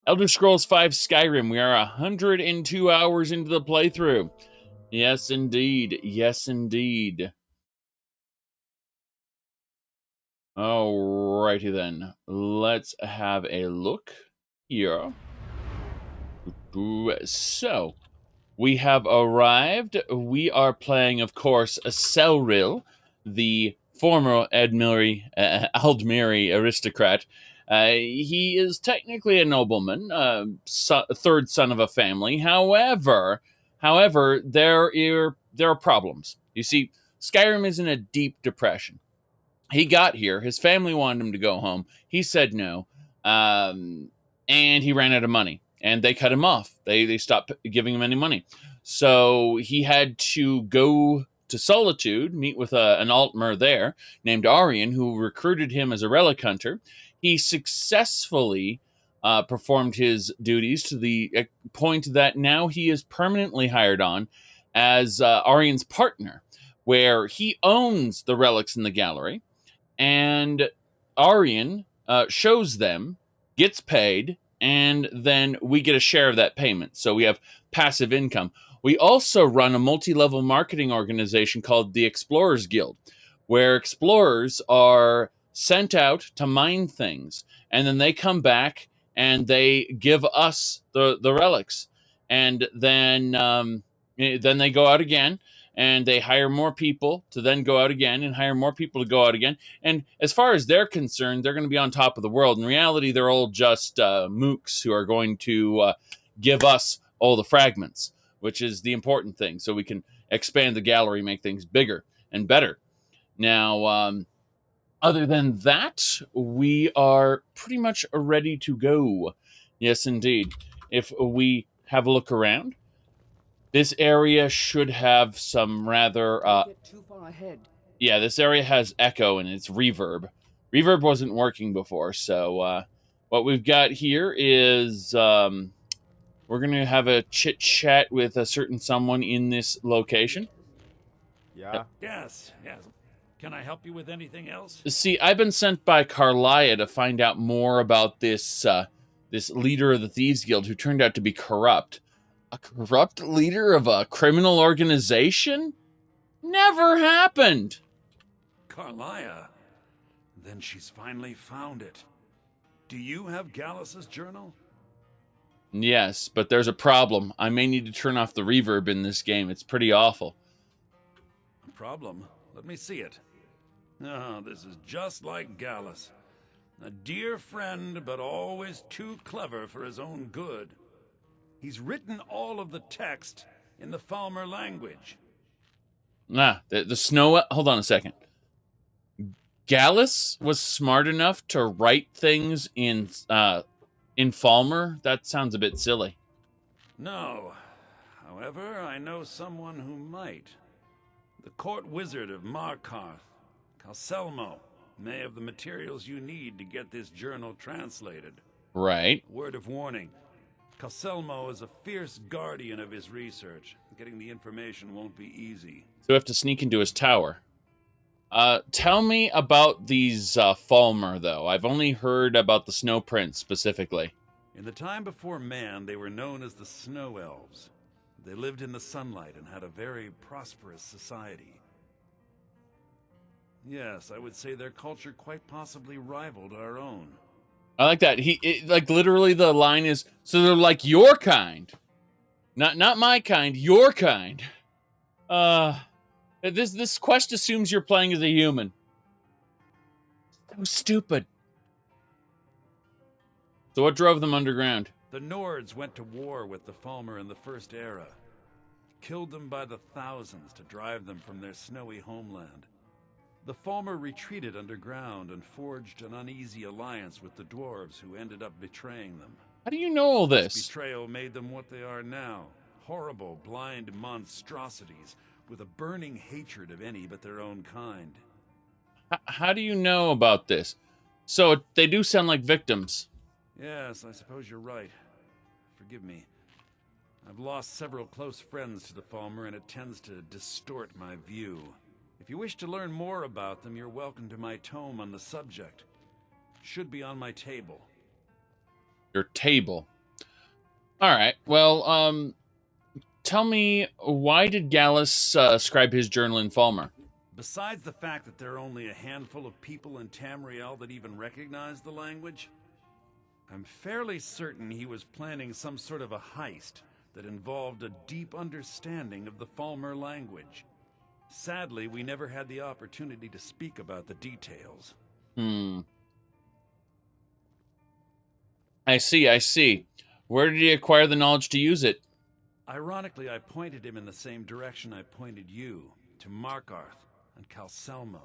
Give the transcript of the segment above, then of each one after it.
Elder Scrolls V Skyrim. We are 102 hours into the playthrough. Yes, indeed. Yes, indeed. Alrighty then. Let's have a look here. So, we have arrived. We are playing, of course, Celril, the former Aldmeri aristocrat. He is technically a nobleman, third son of a family. However, there are problems. You see, Skyrim is in a deep depression. He got here. His family wanted him to go home. He said no, and he ran out of money. And they cut him off. They stopped giving him any money. So he had to go to Solitude, meet with an Altmer there named Auryen, who recruited him as a Relic Hunter. He successfully performed his duties to the point that now he is permanently hired on as Auryen's partner, where he owns the relics in the gallery, and Auryen shows them, gets paid, and then we get a share of that payment. So we have passive income. We also run a multi-level marketing organization called the Explorers Guild, where explorers are sent out to mine things, and then they come back and they give us the relics, and then they go out again, and they hire more people to then go out again and hire more people to go out again. And as far as they're concerned, they're going to be on top of the world. In reality, they're all just mooks who are going to give us all the fragments, which is the important thing, so we can expand the gallery, make things bigger and better. Now, other than that, we are pretty much ready to go. Yes, indeed. If we have a look around, this area should have some rather... get too far ahead. Yeah, this area has echo and it's reverb. Reverb wasn't working before, so what we've got here is we're going to have a chit-chat with a certain someone in this location. Yeah? Yes. Can I help you with anything else? See, I've been sent by Carlia to find out more about this this leader of the Thieves Guild who turned out to be corrupt. A corrupt leader of a criminal organization? Never happened. Carlia? Then she's finally found it. Do you have Gallus's journal? Yes, but there's a problem. I may need to turn off the reverb in this game. It's pretty awful. A problem? Let me see it. Oh, this is just like Gallus. A dear friend, but always too clever for his own good. He's written all of the text in the Falmer language. The snow... Hold on a second. Gallus was smart enough to write things in Falmer? That sounds a bit silly. No. However, I know someone who might. The court wizard of Markarth, Calselmo, may have the materials you need to get this journal translated. Right. Word of warning. Calselmo is a fierce guardian of his research. Getting the information won't be easy. So we have to sneak into his tower. Tell me about these Falmer, though. I've only heard about the Snow Prince specifically. In the time before man, they were known as the Snow Elves. They lived in the sunlight and had a very prosperous society. Yes, I would say their culture quite possibly rivaled our own. I like that. Like literally the line is, so they're like your kind. Not my kind, your kind. This quest assumes you're playing as a human. So stupid. So what drove them underground? The Nords went to war with the Falmer in the First Era. Killed them by the thousands to drive them from their snowy homeland. The Falmer retreated underground and forged an uneasy alliance with the dwarves who ended up betraying them. How do you know all this? This betrayal made them what they are now. Horrible, blind monstrosities with a burning hatred of any but their own kind. How do you know about this? So they do sound like victims. Yes, I suppose you're right. Forgive me. I've lost several close friends to the Falmer, and it tends to distort my view. If you wish to learn more about them, you're welcome to my tome on the subject. Should be on my table. Your table? All right. Well, tell me, why did Gallus scribe his journal in Falmer? Besides the fact that there are only a handful of people in Tamriel that even recognize the language, I'm fairly certain he was planning some sort of a heist that involved a deep understanding of the Falmer language. Sadly, we never had the opportunity to speak about the details. I see. Where did he acquire the knowledge to use it? Ironically, I pointed him in the same direction I pointed you, to Markarth and Calselmo.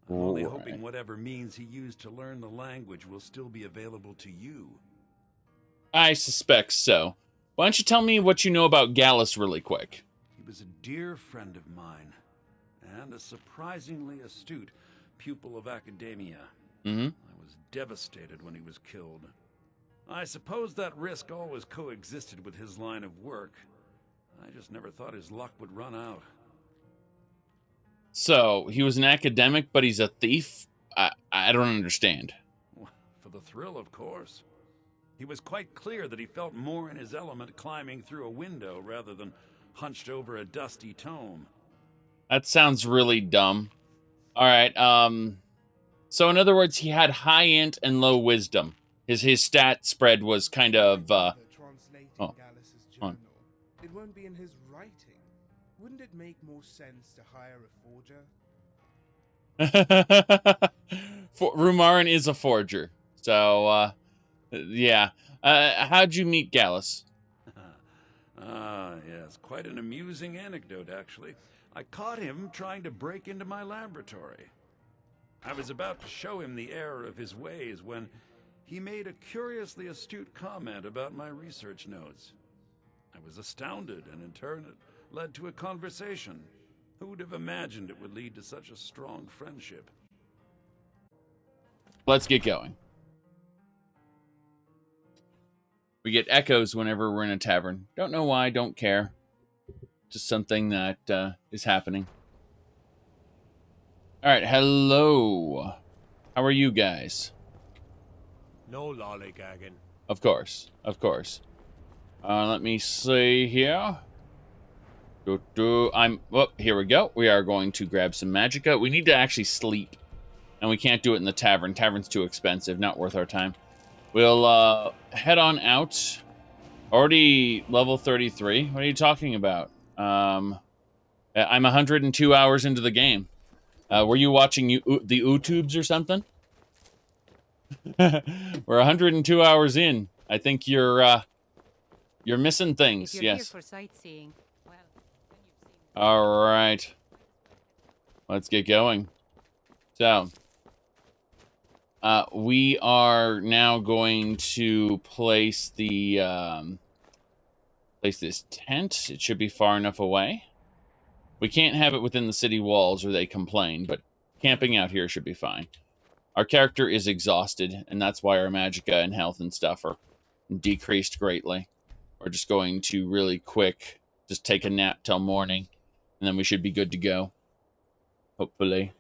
I'm only hoping whatever means he used to learn the language will still be available to you. I suspect so. Why don't you tell me what you know about Gallus really quick? He was a dear friend of mine, and a surprisingly astute pupil of academia. I was devastated when he was killed. I suppose that risk always coexisted with his line of work. I just never thought his luck would run out. So, he was an academic, but he's a thief? I don't understand. For the thrill, of course. He was quite clear that he felt more in his element climbing through a window rather than hunched over a dusty tome. That sounds really dumb. Alright, so in other words, he had high int and low wisdom. His stat spread was kind of, Translating Gallus's journal. It won't be in his writing. Wouldn't it make more sense to hire a forger? Rumarin is a forger. So, yeah. How'd you meet Gallus? Yes. Quite an amusing anecdote, actually. I caught him trying to break into my laboratory. I was about to show him the error of his ways when he made a curiously astute comment about my research notes. I was astounded, and in turn it led to a conversation. Who would have imagined it would lead to such a strong friendship? Let's get going. We get echoes whenever we're in a tavern. Don't know why, don't care. Just something that is happening. Alright, hello. How are you guys? No lollygagging. Of course. Let me see here. Here we go. We are going to grab some magicka. We need to actually sleep. And we can't do it in the tavern. Tavern's too expensive. Not worth our time. We'll head on out. Already level 33. What are you talking about? I'm 102 hours into the game. Were you watching the YouTubes or something? We're 102 hours in. I think you're missing things. If you're yes. Here for sightseeing, well, then you've seen. All right. Let's get going. So, we are now going to place the place this tent. It should be far enough away. We can't have it within the city walls or they complain, but camping out here should be fine. Our character is exhausted, and that's why our magicka and health and stuff are decreased greatly. We're just going to really quick just take a nap till morning, and then we should be good to go. Hopefully.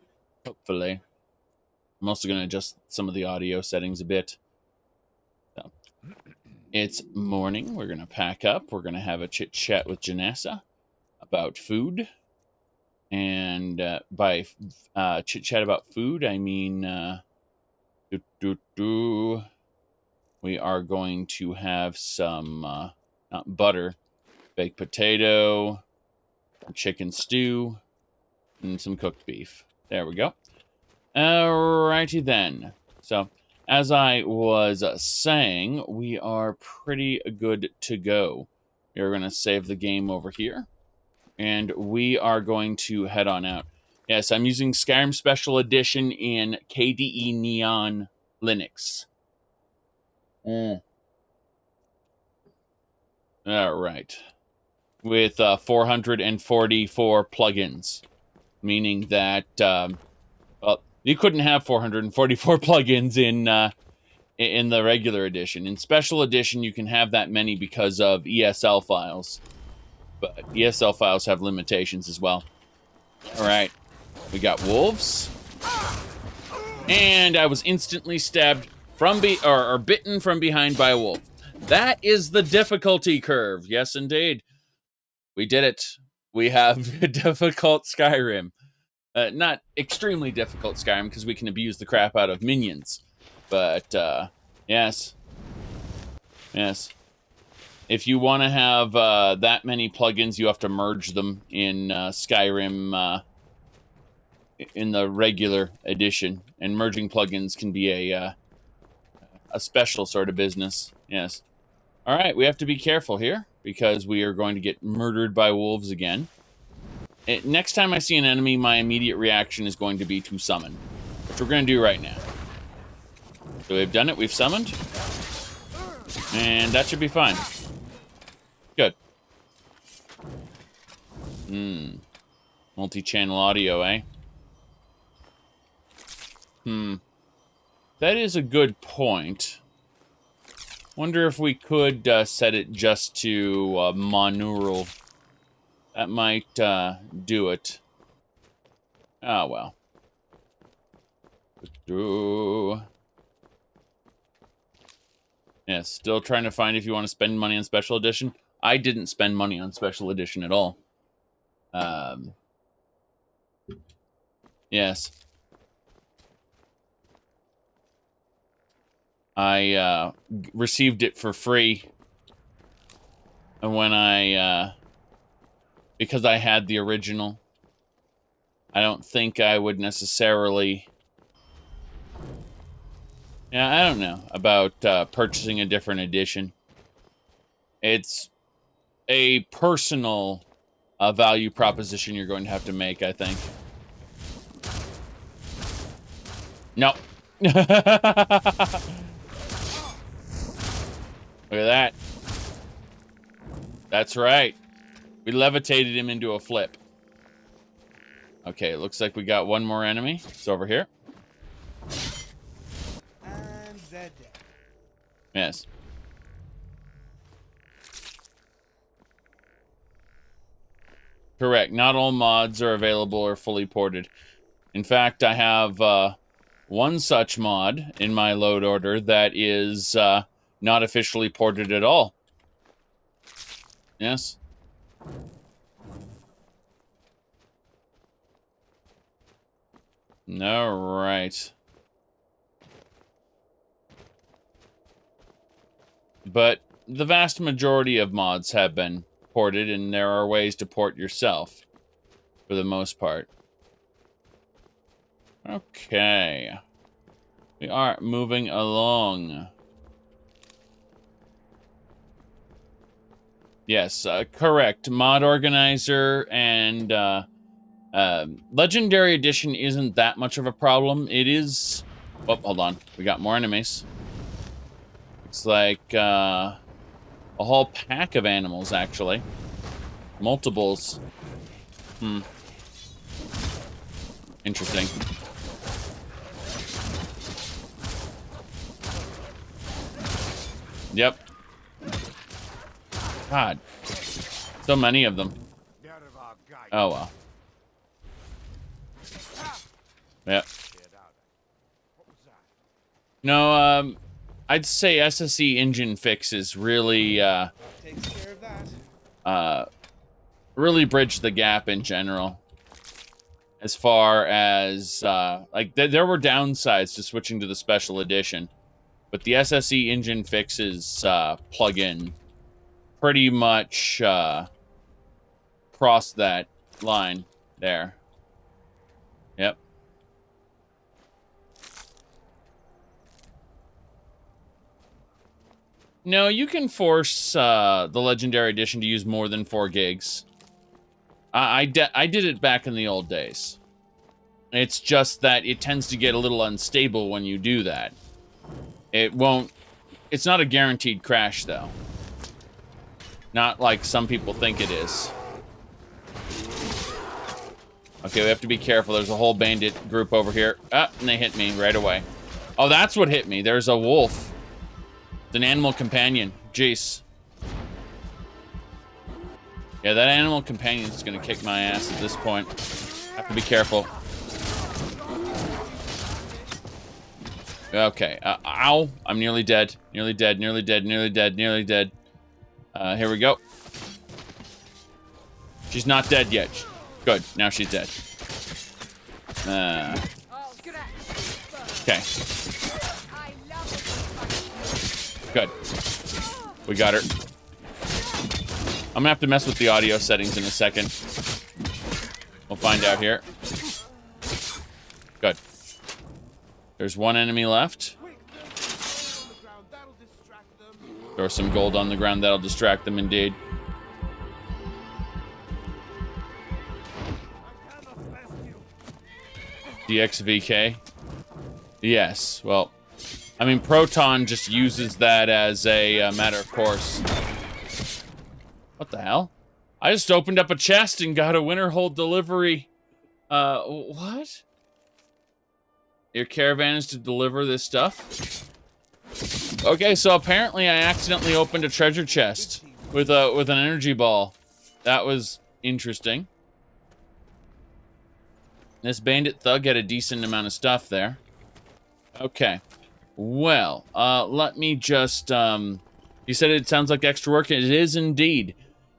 I'm also going to adjust some of the audio settings a bit. So, it's morning. We're going to pack up. We're going to have a chit-chat with Janessa about food. And by chit-chat about food, I mean... we are going to have some, not butter, baked potato, chicken stew, and some cooked beef. There we go. Alrighty then. So, as I was saying, we are pretty good to go. We're going to save the game over here. And we are going to head on out. Yes, I'm using Skyrim Special Edition in KDE Neon Linux. All right. With 444 plugins. Meaning that, well, you couldn't have 444 plugins in the regular edition. In Special Edition, you can have that many because of ESL files. But ESL files have limitations as well. All right. We got wolves. And I was instantly stabbed from or bitten from behind by a wolf. That is the difficulty curve. Yes, indeed. We did it. We have difficult Skyrim. Not extremely difficult Skyrim, because we can abuse the crap out of minions. But, yes. Yes. If you want to have that many plugins, you have to merge them in Skyrim in the regular edition. And merging plugins can be a special sort of business. Yes. All right, we have to be careful here, because we are going to get murdered by wolves again. Next time I see an enemy, my immediate reaction is going to be to summon, which we're going to do right now. So we've done it. We've summoned. And that should be fine. Good. Multi-channel audio, eh? That is a good point. Wonder if we could set it just to monaural. That might do it. Oh, well. Yeah, still trying to find if you want to spend money on Special Edition. I didn't spend money on Special Edition at all. Yes. I received it for free. And when I... because I had the original, I don't think I would necessarily... Yeah, I don't know about purchasing a different edition. It's a personal value proposition you're going to have to make, I think. No. Look at that. That's right. We levitated him into a flip. Okay, looks like we got one more enemy. It's over here. And they're dead. Yes. Correct. Not all mods are available or fully ported. In fact, I have one such mod in my load order that is not officially ported at all. Yes. All right. But the vast majority of mods have been ported, and there are ways to port yourself, for the most part. Okay. We are moving along. Yes, correct. Mod Organizer and Legendary Edition isn't that much of a problem. It is... Oh, hold on. We got more enemies. It's like a whole pack of animals, actually. Multiples. Interesting. Yep. God. So many of them. Oh, well. Yep. No, I'd say SSE engine fixes really, Takes care of that. really bridge the gap in general. As far as, like, there were downsides to switching to the Special Edition. But the SSE engine fixes plugin pretty much crossed that line there. Yep. No, you can force the Legendary Edition to use more than 4 gigs. I did it back in the old days. It's just that it tends to get a little unstable when you do that. It won't... It's not a guaranteed crash, though. Not like some people think it is. Okay, we have to be careful. There's a whole bandit group over here. Ah, and they hit me right away. Oh, that's what hit me. There's a wolf. It's an animal companion. Jeez. Yeah, that animal companion is going to kick my ass at this point. Have to be careful. Okay. Ow. I'm nearly dead. Nearly dead. Nearly dead. Nearly dead. Nearly dead. Here we go. She's not dead yet. Good. Now she's dead. Okay. Good. We got her. I'm gonna have to mess with the audio settings in a second. We'll find out here. Good. There's one enemy left. There's some gold on the ground that'll distract them, indeed. DXVK? Yes, well, I mean, Proton just uses that as a matter of course. What the hell? I just opened up a chest and got a Winterhold delivery. What? Your caravan is to deliver this stuff? Okay, so apparently I accidentally opened a treasure chest with an energy ball. That was interesting. This bandit thug had a decent amount of stuff there. Okay. Well, let me just, you said it sounds like extra work. It is indeed.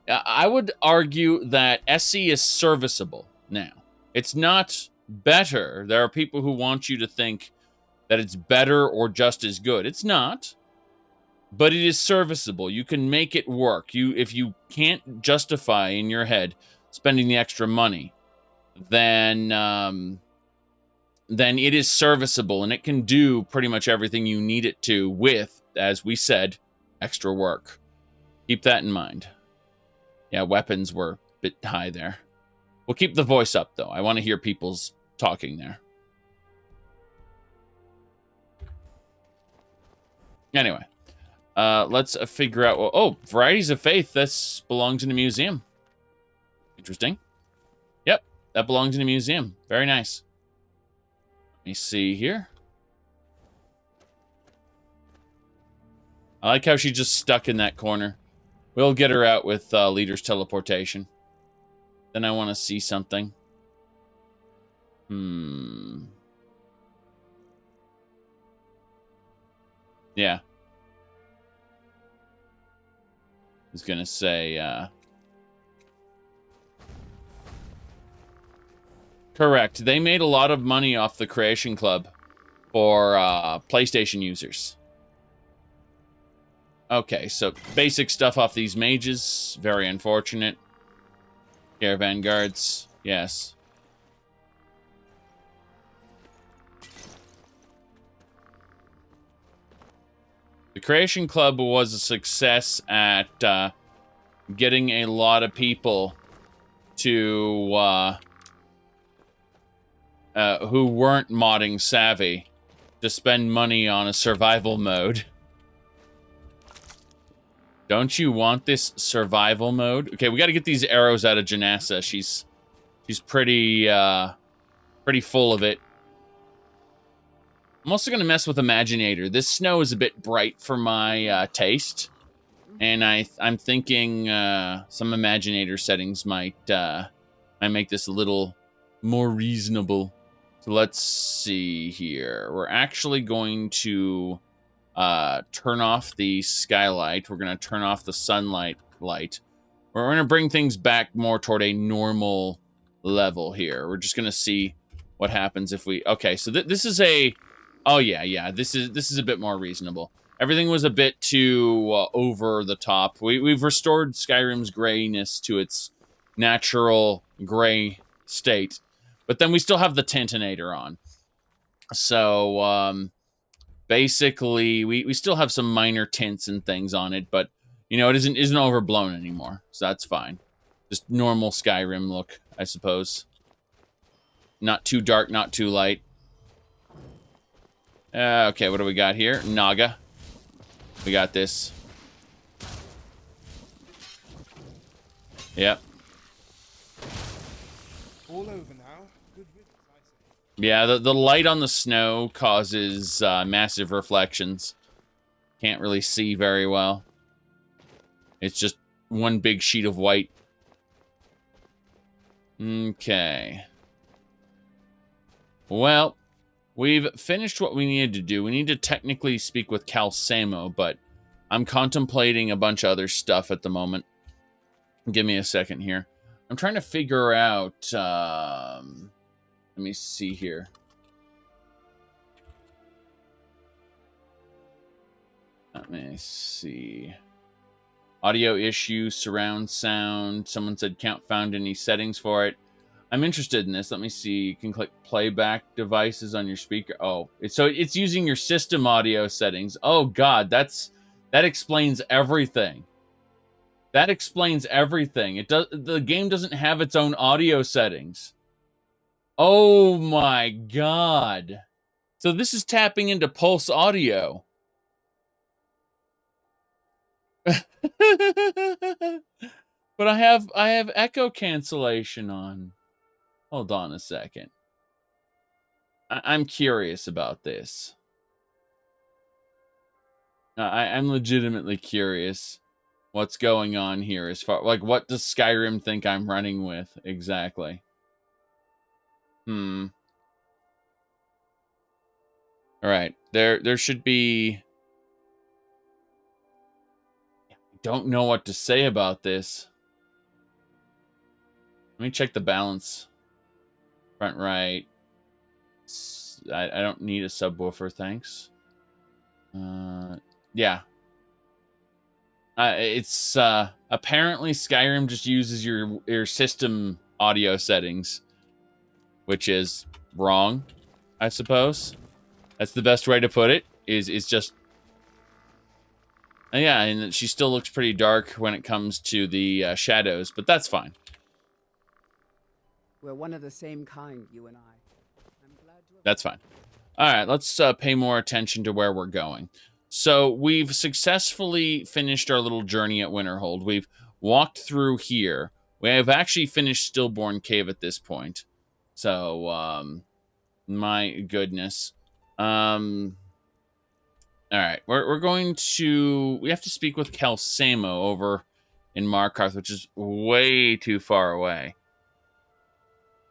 I would argue that SC is serviceable now. It's not better. There are people who want you to think that it's better or just as good. It's not. But it is serviceable. You can make it work. If you can't justify in your head spending the extra money, then it is serviceable, and it can do pretty much everything you need it to with, as we said, extra work. Keep that in mind. Yeah, weapons were a bit high there. We'll keep the voice up, though. I want to hear people's talking there. Anyway, let's figure out... Oh, Varieties of Faith. This belongs in a museum. Interesting. Yep, that belongs in a museum. Very nice. Let me see here. I like how she's just stuck in that corner. We'll get her out with Leader's Teleportation. Then I want to see something. Yeah. I was going to say... Correct. They made a lot of money off the Creation Club for PlayStation users. Okay, so basic stuff off these mages. Very unfortunate. Caravan guards. Yes. The Creation Club was a success at getting a lot of people to... who weren't modding savvy to spend money on a survival mode. Don't you want this survival mode? Okay, we got to get these arrows out of Janassa. She's pretty full of it. I'm also going to mess with Imaginator. This snow is a bit bright for my taste. And I'm thinking some Imaginator settings might make this a little more reasonable. So let's see here. We're actually going to turn off the skylight. We're going to turn off the sunlight light. We're going to bring things back more toward a normal level here. We're just going to see what happens if we... Okay, so this is a... Oh, yeah. This is a bit more reasonable. Everything was a bit too over the top. We've restored Skyrim's grayness to its natural gray state. But then we still have the Tintinator on. So, basically, we still have some minor tints and things on it, but, you know, it isn't overblown anymore. So that's fine. Just normal Skyrim look, I suppose. Not too dark, not too light. Okay, what do we got here? Naga. We got this. Yep. All over now. Good riddance, I say. Yeah, the light on the snow causes massive reflections. Can't really see very well. It's just one big sheet of white. Okay. Well, we've finished what we needed to do. We need to technically speak with Cal Samo, but I'm contemplating a bunch of other stuff at the moment. Give me a second here. I'm trying to figure out... let me see here. Let me see. Audio issue, surround sound. Someone said can't find any settings for it. I'm interested in this. Let me see. You can click playback devices on your speaker. Oh, so it's using your system audio settings. Oh God, that explains everything. That explains everything. The game doesn't have its own audio settings. Oh my God. So this is tapping into Pulse Audio. But I have echo cancellation on. Hold on a second. I'm curious about this. I'm legitimately curious what's going on here as far like what does Skyrim think I'm running with exactly? All right. There should be. I don't know what to say about this. Let me check the balance. Front right. I don't need a subwoofer, thanks. Yeah. It's apparently Skyrim just uses your system audio settings, which is wrong, I suppose. That's the best way to put it. Is just yeah, and she still looks pretty dark when it comes to the shadows, but that's fine. We're one of the same kind, you and I. I'm glad to have... That's fine. All right, let's pay more attention to where we're going. So we've successfully finished our little journey at Winterhold. We've walked through here. We have actually finished Stillborn Cave at this point. So, my goodness. All right, we're going to... We have to speak with Kelsamo over in Markarth, which is way too far away.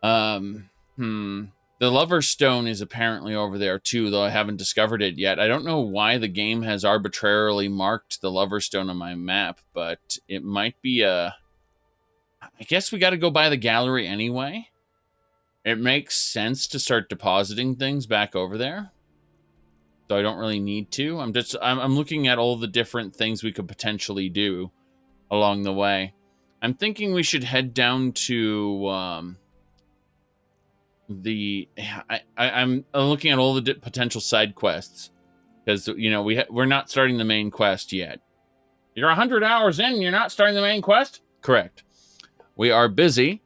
The Lover's Stone is apparently over there too, though I haven't discovered it yet. I don't know why the game has arbitrarily marked the Lover's Stone on my map, but it might be a... I guess we got to go by the gallery anyway. It makes sense to start depositing things back over there. So I don't really need to. I'm looking at all the different things we could potentially do along the way. I'm thinking we should head down to I'm looking at all the potential side quests because you know we're not starting the main quest yet. You're 100 hours in, you're not starting the main quest? Correct. We are busy.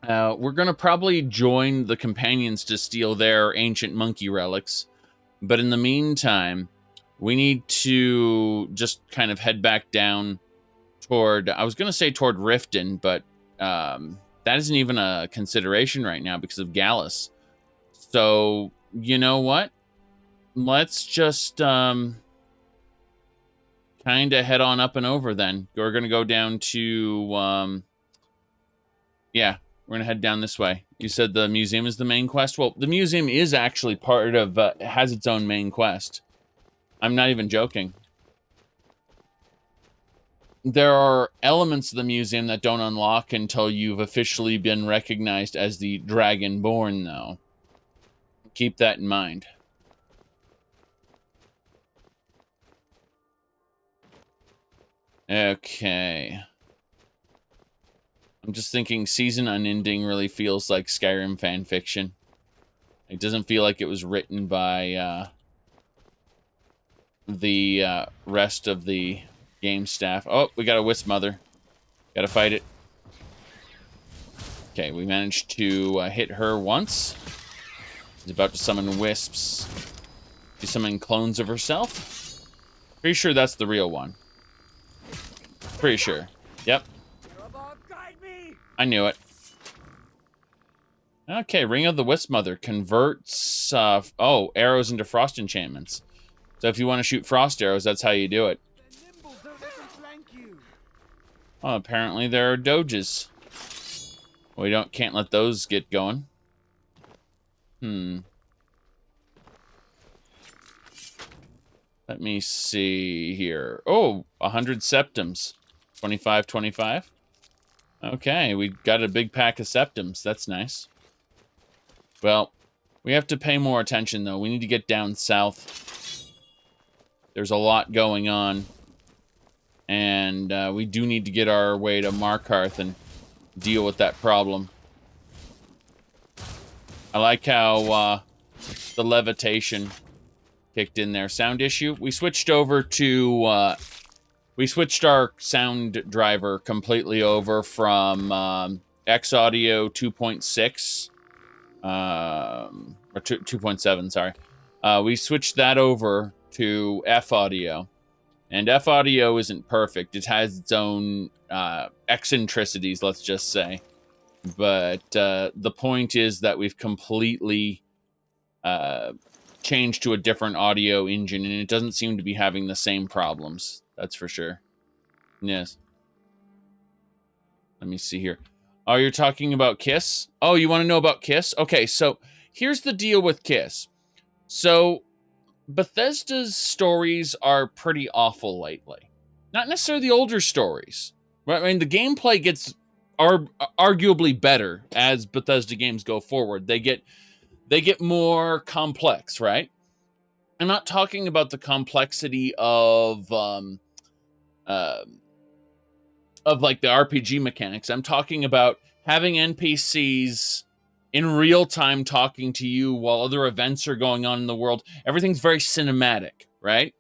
We're gonna probably join the companions to steal their ancient monkey relics. But in the meantime, we need to just kind of head back down toward... I was going to say toward Riften, but that isn't even a consideration right now because of Gallus. So, you know what? Let's just kind of head on up and over then. We're going to go down to... yeah, we're going to head down this way. You said the museum is the main quest? Well, the museum is actually part of... has its own main quest. I'm not even joking. There are elements of the museum that don't unlock until you've officially been recognized as the Dragonborn, though. Keep that in mind. Okay. I'm just thinking Season Unending really feels like Skyrim fan fiction. It doesn't feel like it was written by the rest of the game staff. Oh, we got a Wisp Mother. Gotta fight it. Okay, we managed to hit her once. She's about to summon Wisps. She's summoning clones of herself. Pretty sure that's the real one. Pretty sure. Yep. I knew it. Okay, Ring of the Wisp Mother converts arrows into frost enchantments. So if you want to shoot frost arrows, that's how you do it. Well, apparently there are doges. We can't let those get going. Let me see here. Oh, 100 septums. 25, 25. Okay, we got a big pack of septums. That's nice. Well, we have to pay more attention, though. We need to get down south. There's a lot going on. And we do need to get our way to Markarth and deal with that problem. I like how the levitation kicked in there. Sound issue. We switched over to... we switched our sound driver completely over from X Audio 2.6. Or 2.7, sorry. We switched that over to F Audio. And F Audio isn't perfect. It has its own eccentricities, let's just say. But the point is that we've completely changed to a different audio engine, and it doesn't seem to be having the same problems. That's for sure. Yes. Let me see here. Oh, you're talking about Kiss? Oh, you want to know about Kiss? Okay, so here's the deal with Kiss. So Bethesda's stories are pretty awful lately. Not necessarily the older stories. Right? I mean, the gameplay gets arguably better as Bethesda games go forward. They get more complex, right? I'm not talking about the complexity of like the RPG mechanics. I'm talking about having NPCs in real time talking to you while other events are going on in the world. Everything's very cinematic, right?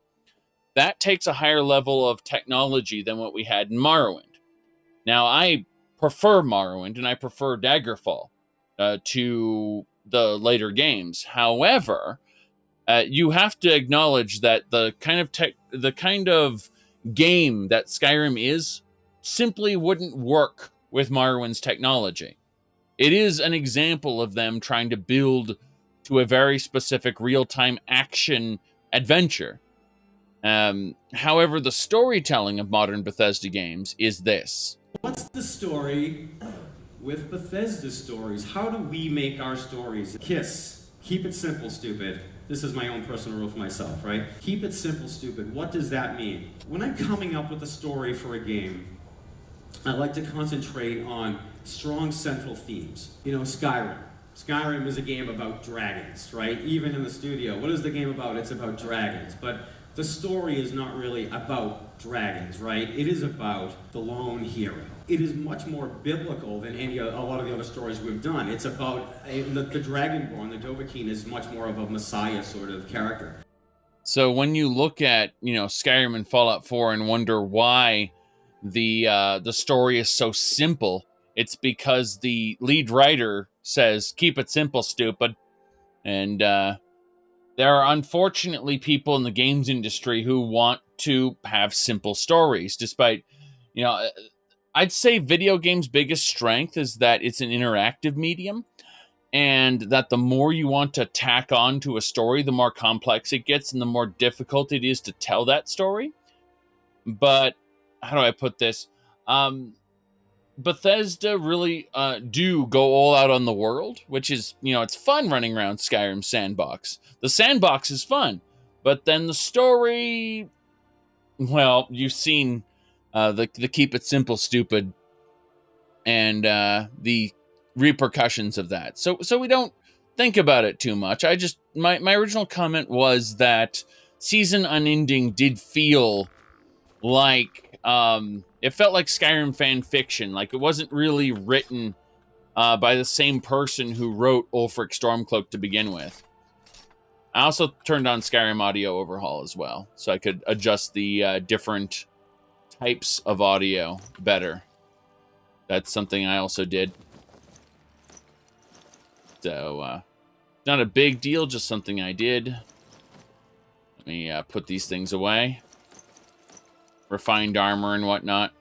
That takes a higher level of technology than what we had in Morrowind. Now, I prefer Morrowind and I prefer Daggerfall to the later games. However, you have to acknowledge that the kind of game that Skyrim is simply wouldn't work with Morrowind's technology. It is an example of them trying to build to a very specific real-time action adventure. However, the storytelling of modern Bethesda games is this. What's the story with Bethesda stories? How do we make our stories? Kiss. Keep it simple, stupid. This is my own personal rule for myself, right? Keep it simple, stupid. What does that mean? When I'm coming up with a story for a game, I like to concentrate on strong central themes. You know, Skyrim. Skyrim is a game about dragons, right? Even in the studio. What is the game about? It's about dragons. But the story is not really about dragons, right? It is about the lone hero. It is much more biblical than a lot of the other stories we've done. It's about the Dragonborn, the Dovahkiin, is much more of a messiah sort of character. So when you look at, Skyrim and Fallout 4 and wonder why the story is so simple, it's because the lead writer says, keep it simple, stupid. And there are unfortunately people in the games industry who want to have simple stories, despite, I'd say video games' biggest strength is that it's an interactive medium, and that the more you want to tack on to a story, the more complex it gets and the more difficult it is to tell that story. But how do I put this? Bethesda really do go all out on the world, which is, it's fun running around Skyrim sandbox. The sandbox is fun, but then the story, well, you've seen the keep it simple, stupid, and the repercussions of that. So we don't think about it too much. My original comment was that Season Unending did feel like it felt like Skyrim fan fiction. Like it wasn't really written by the same person who wrote Ulfric Stormcloak to begin with. I also turned on Skyrim Audio Overhaul as well, so I could adjust the different types of audio better. That's something I also did. So, not a big deal, just something I did. Let me put these things away. Refined armor and whatnot.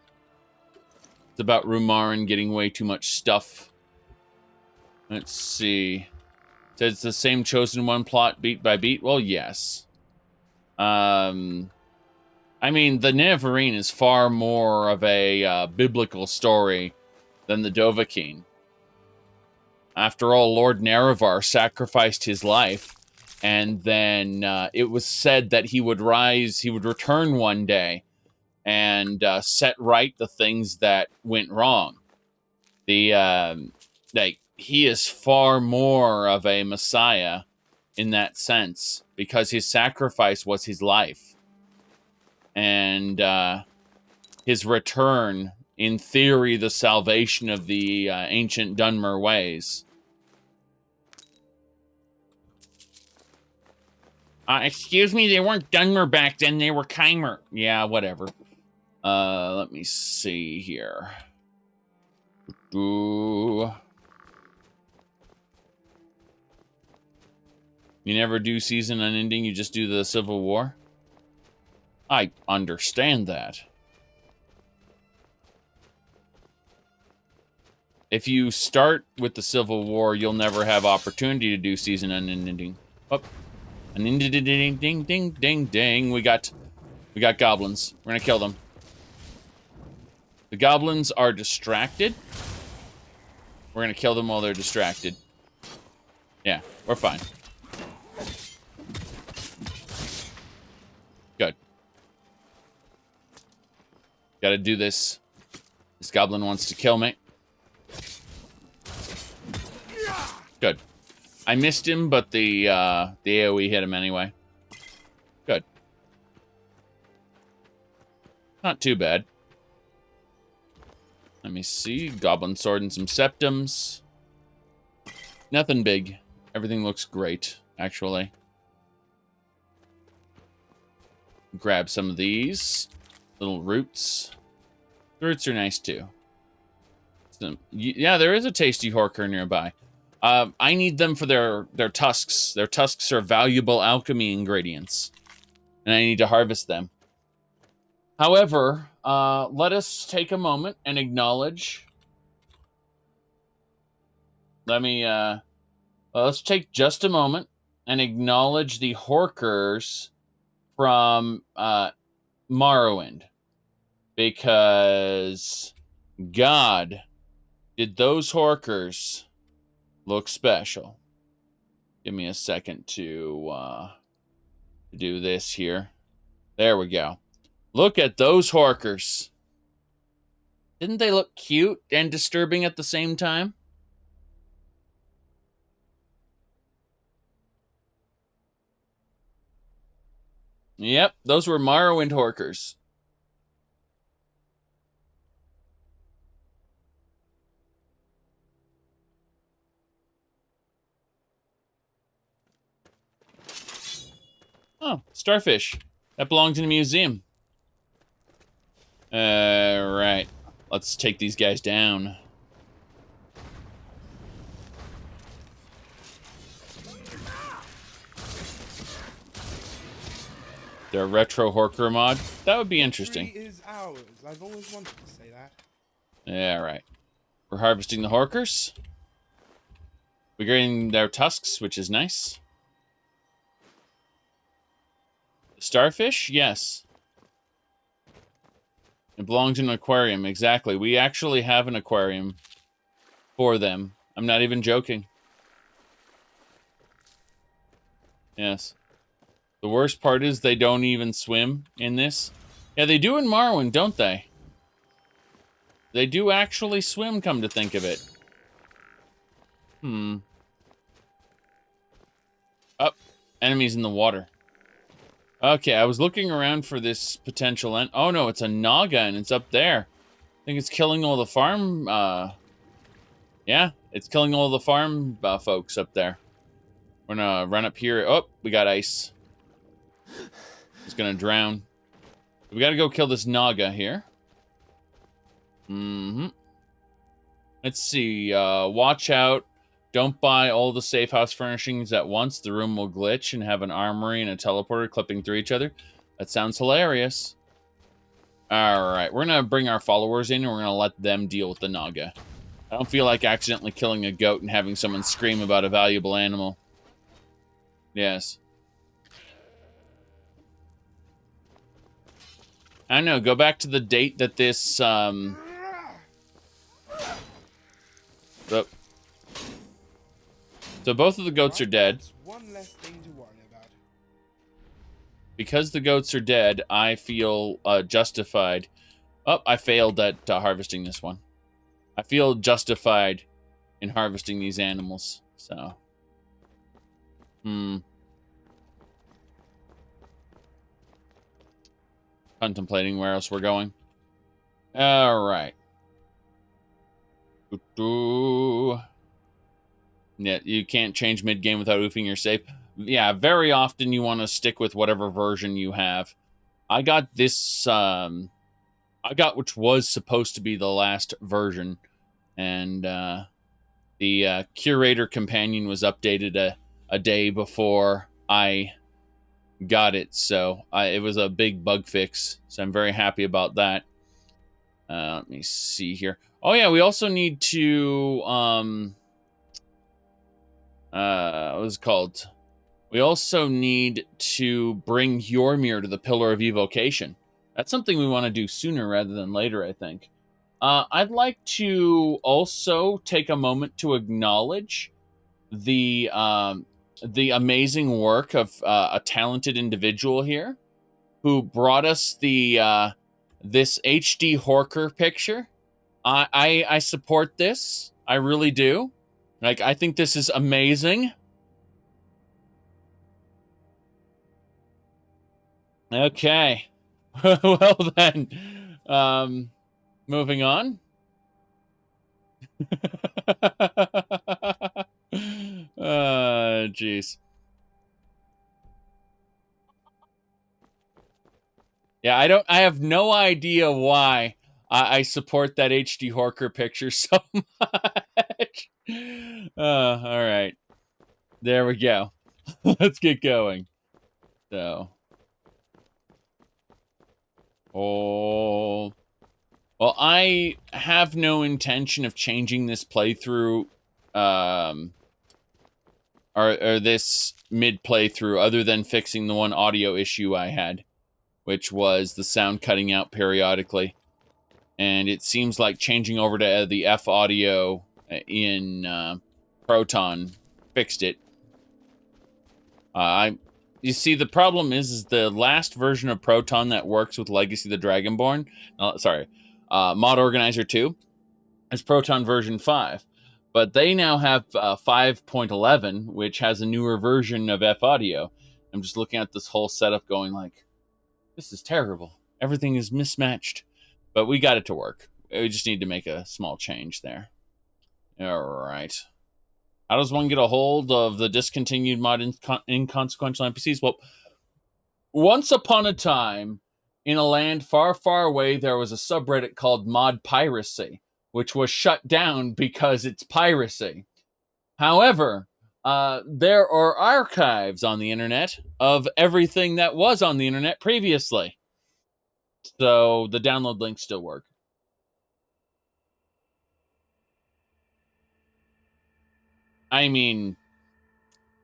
It's about Rumarin getting way too much stuff. Let's see. Says it's the same Chosen One plot beat by beat. Well, yes. I mean, the Neverine is far more of a biblical story than the Dovahkiin. After all, Lord Nerevar sacrificed his life And then it was said that he would return one day and set right the things that went wrong. He is far more of a messiah in that sense, because his sacrifice was his life. And his return, in theory, the salvation of the ancient Dunmer ways. Excuse me, they weren't Dunmer back then, they were Chimer. Yeah, whatever. Let me see here. Ooh. You never do season unending, you just do the Civil War? I understand that. If you start with the Civil War, you'll never have opportunity to do season unending. Oh. An ding ding ding ding ding ding. We got goblins. We're gonna kill them. The goblins are distracted. We're gonna kill them while they're distracted. Yeah, we're fine. Good. Gotta do this. This goblin wants to kill me. Good. I missed him, but the AoE hit him anyway. Good. Not too bad. Let me see. Goblin sword and some septums. Nothing big. Everything looks great, actually. Grab some of these. Little roots. The roots are nice, too. Yeah, there is a tasty horker nearby. I need them for their tusks. Their tusks are valuable alchemy ingredients. And I need to harvest them. However, let us take a moment and acknowledge... let's take just a moment and acknowledge the horkers from Morrowind. Because, God, did those horkers look special. Give me a second to do this here. There we go. Look at those horkers. Didn't they look cute and disturbing at the same time? Yep, those were Morrowind horkers. Oh, starfish. That belongs in a museum. Right. Let's take these guys down. Their retro horker mod? That would be interesting. Is ours. I've always wanted to say that. Yeah, right. We're harvesting the horkers. We're getting their tusks, which is nice. Starfish? Yes. It belongs in an aquarium, exactly. We actually have an aquarium for them. I'm not even joking. Yes. The worst part is they don't even swim in this. Yeah, they do in Morrowind, don't they? They do actually swim, come to think of it. Oh, enemies in the water. Okay, I was looking around for this potential end. Oh no, it's a Naga and it's up there. I think it's killing all the farm, yeah, it's killing all the farm folks up there. We're gonna run up here. Oh, we got ice. He's gonna drown. We gotta go kill this Naga here. Let's see, watch out. Don't buy all the safe house furnishings at once. The room will glitch and have an armory and a teleporter clipping through each other. That sounds hilarious. Alright, we're going to bring our followers in and we're going to let them deal with the Naga. I don't feel like accidentally killing a goat and having someone scream about a valuable animal. Yes. I don't know, go back to the date that this, oh. So both of the goats are dead. One less thing to worry because the goats are dead, I feel justified. Oh, I failed at harvesting this one. I feel justified in harvesting these animals. So, contemplating where else we're going. All right. Yeah, you can't change mid-game without oofing your save. Yeah, very often you want to stick with whatever version you have. I got this, I got which was supposed to be the last version, and the Curator Companion was updated a day before I got it, so it was a big bug fix, so I'm very happy about that. Let me see here. Oh yeah, we also need to, what was it called? We also need to bring Eorlan to the Pillar of Evocation. That's something we want to do sooner rather than later, I think. I'd like to also take a moment to acknowledge the amazing work of a talented individual here who brought us the this HD Horker picture. I support this. I really do. Like, I think this is amazing. Okay. Well then, moving on. Jeez. Yeah, I have no idea why I support that HD Horker picture so much. All right. There we go. Let's get going. So. Oh. Well, I have no intention of changing this playthrough, or this mid-playthrough, other than fixing the one audio issue I had, which was the sound cutting out periodically. And it seems like changing over to the F audio in Proton fixed it. You see, the problem is the last version of Proton that works with Legacy of the Dragonborn, Mod Organizer 2, is Proton version 5. But they now have 5.11, which has a newer version of F audio. I'm just looking at this whole setup going like, this is terrible. Everything is mismatched. But we got it to work. We just need to make a small change there. All right. How does one get a hold of the discontinued mod inconsequential NPCs? Well, once upon a time, in a land far, far away, there was a subreddit called Mod Piracy, which was shut down because it's piracy. However, there are archives on the internet of everything that was on the internet previously. So the download links still work. I mean,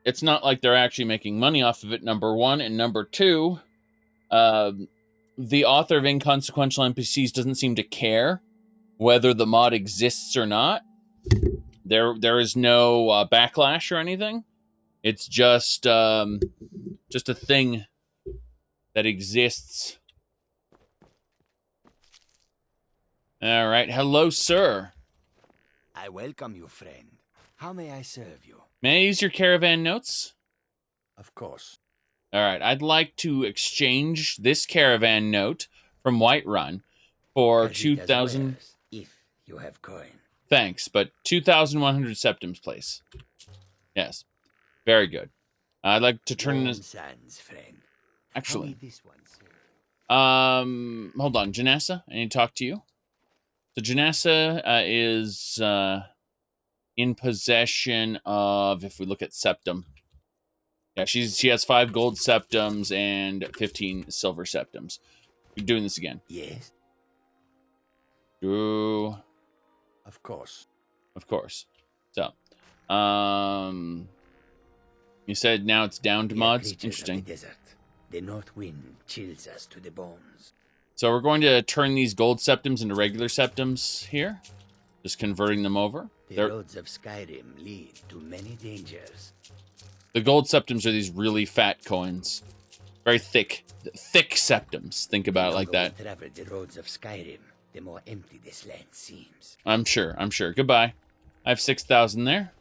it's not like they're actually making money off of it, number one. And number two, the author of Inconsequential NPCs doesn't seem to care whether the mod exists or not. There is no backlash or anything. It's just a thing that exists. All right. Hello, sir. I welcome you, friend. How may I serve you? May I use your caravan notes? Of course. All right. I'd like to exchange this caravan note from Whiterun for 2,000. If you have coin. Thanks, but 2,100 septims, please. Yes. Very good. I'd like to turn this. Sands, friend. Actually. This one, sir? Hold on, Janessa. I need to talk to you. So Janessa is in possession of, if we look at septum. Yeah, she has 5 gold septums and 15 silver septums. We're doing this again. Yes. Ooh. Of course. Of course. So, you said now it's down to mods? Interesting. The desert. The north wind chills us to the bones. So we're going to turn these gold septums into regular septums here. Just converting them over. The roads of Skyrim lead to many dangers. The gold septums are these really fat coins. Very thick septums. Think about it like that. The longer we travel the roads of Skyrim, the more empty this land seems. I'm sure. Goodbye. I have 6,000 there.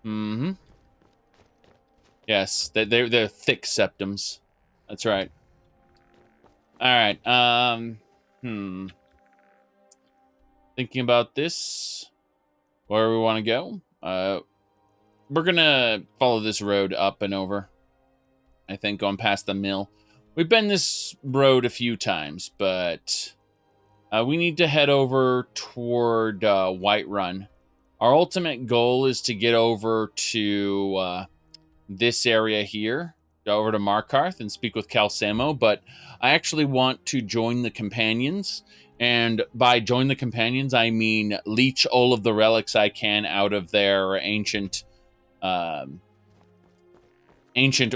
Mm-hmm. Yes, they're thick septums. That's right. All right. Thinking about this, where we want to go. We're gonna follow this road up and over. I think going past the mill. We've been this road a few times, but we need to head over toward Whiterun. Our ultimate goal is to get over to this area here, go over to Markarth and speak with Calcemo, but I actually want to join the Companions, and by join the Companions, I mean leech all of the relics I can out of their ancient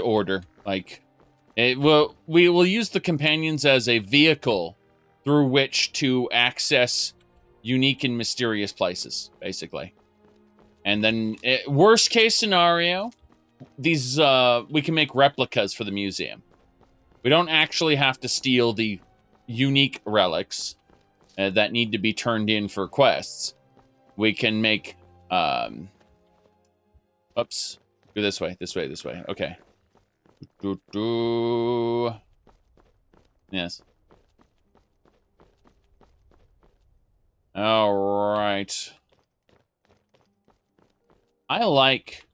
order. Like, we will use the Companions as a vehicle through which to access unique and mysterious places, basically. And then, worst case scenario, these we can make replicas for the museum. We don't actually have to steal the unique relics that need to be turned in for quests. We can make oops. Go this way. Okay. Yes. All right. I like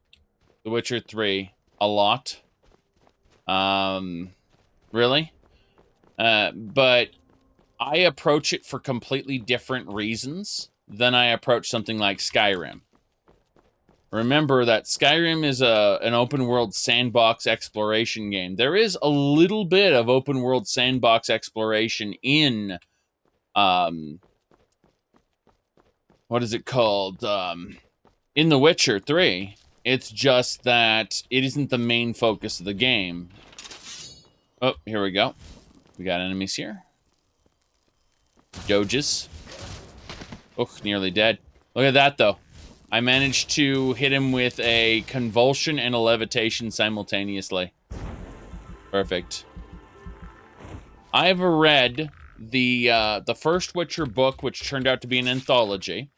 The Witcher 3 a lot. Really? But I approach it for completely different reasons than I approach something like Skyrim. Remember that Skyrim is an open world sandbox exploration game. There is a little bit of open world sandbox exploration in what is it called? In The Witcher 3. It's just that it isn't the main focus of the game. Oh, here we go. We got enemies here. Doges. Oh, nearly dead. Look at that, though. I managed to hit him with a convulsion and a levitation simultaneously. Perfect. I've read the first Witcher book, which turned out to be an anthology.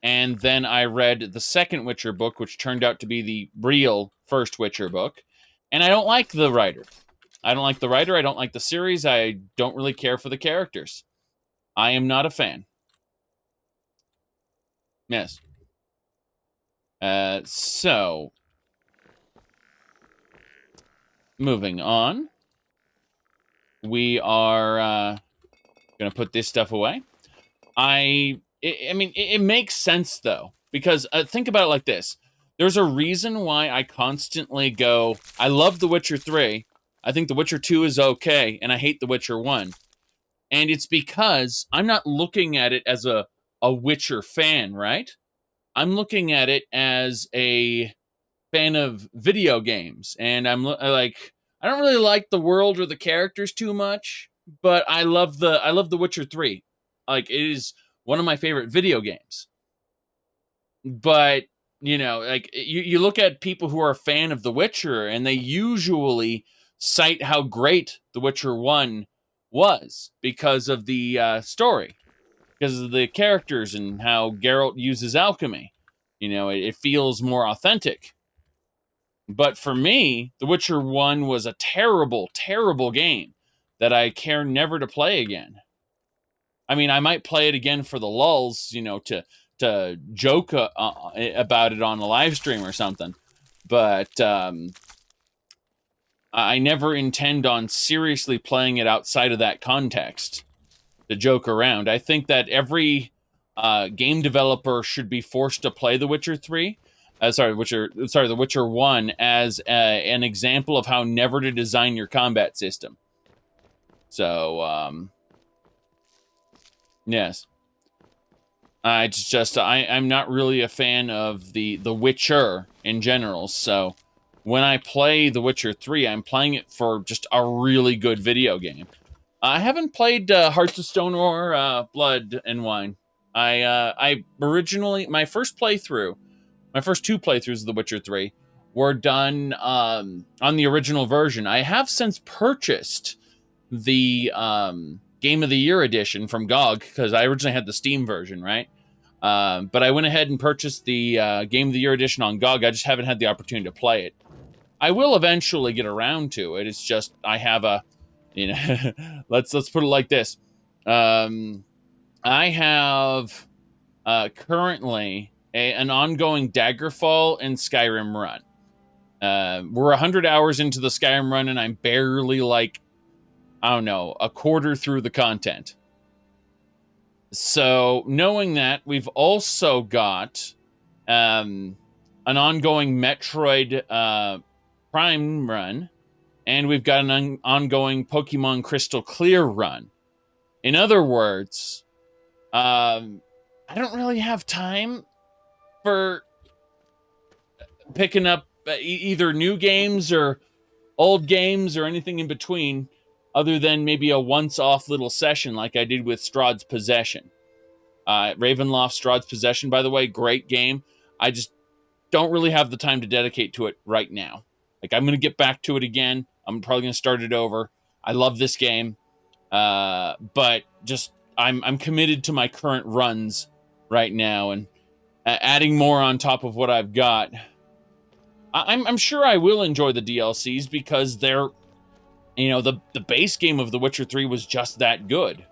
And then I read the second Witcher book, which turned out to be the real first Witcher book. And I don't like the writer. I don't like the writer. I don't like the series. I don't really care for the characters. I am not a fan. Yes. So, moving on. We are going to put this stuff away. I mean, it makes sense, though, because think about it like this. There's a reason why I constantly go, I love The Witcher 3. I think The Witcher 2 is okay, and I hate The Witcher 1. And it's because I'm not looking at it as a Witcher fan, right? I'm looking at it as a fan of video games. And I'm like, I don't really like the world or the characters too much, but I love The Witcher 3. Like, it is one of my favorite video games. But, you know, like, you look at people who are a fan of The Witcher, and they usually cite how great The Witcher 1 was because of the story, because of the characters and how Geralt uses alchemy. You know, it feels more authentic. But for me, The Witcher 1 was a terrible, terrible game that I care never to play again. I mean, I might play it again for the lulz, you know, to joke about it on a live stream or something. But I never intend on seriously playing it outside of that context to joke around. I think that every game developer should be forced to play The Witcher 3. The Witcher 1 as an example of how never to design your combat system. So, yes. I'm not really a fan of the Witcher in general, so when I play The Witcher 3, I'm playing it for just a really good video game. I haven't played Hearts of Stone or Blood and Wine. I originally, my first two playthroughs of The Witcher 3 were done on the original version. I have since purchased the Game of the Year edition from GOG, because I originally had the Steam version, right? But I went ahead and purchased the Game of the Year edition on GOG. I just haven't had the opportunity to play it. I will eventually get around to it. It's just I have a, you know, let's put it like this. I have currently an ongoing Daggerfall and Skyrim run. We're 100 hours into the Skyrim run, and I'm barely, like, I don't know, a quarter through the content. So, knowing that, we've also got an ongoing Metroid Prime run, and we've got an ongoing Pokemon Crystal Clear run. In other words, I don't really have time for picking up either new games or old games or anything in between, other than maybe a once-off little session like I did with Strahd's Possession. Ravenloft Strahd's Possession, by the way, great game. I just don't really have the time to dedicate to it right now. Like, I'm going to get back to it again. I'm probably going to start it over. I love this game. But just, I'm committed to my current runs right now, and adding more on top of what I've got. I'm sure I will enjoy the DLCs, because they're, you know, the base game of The Witcher 3 was just that good.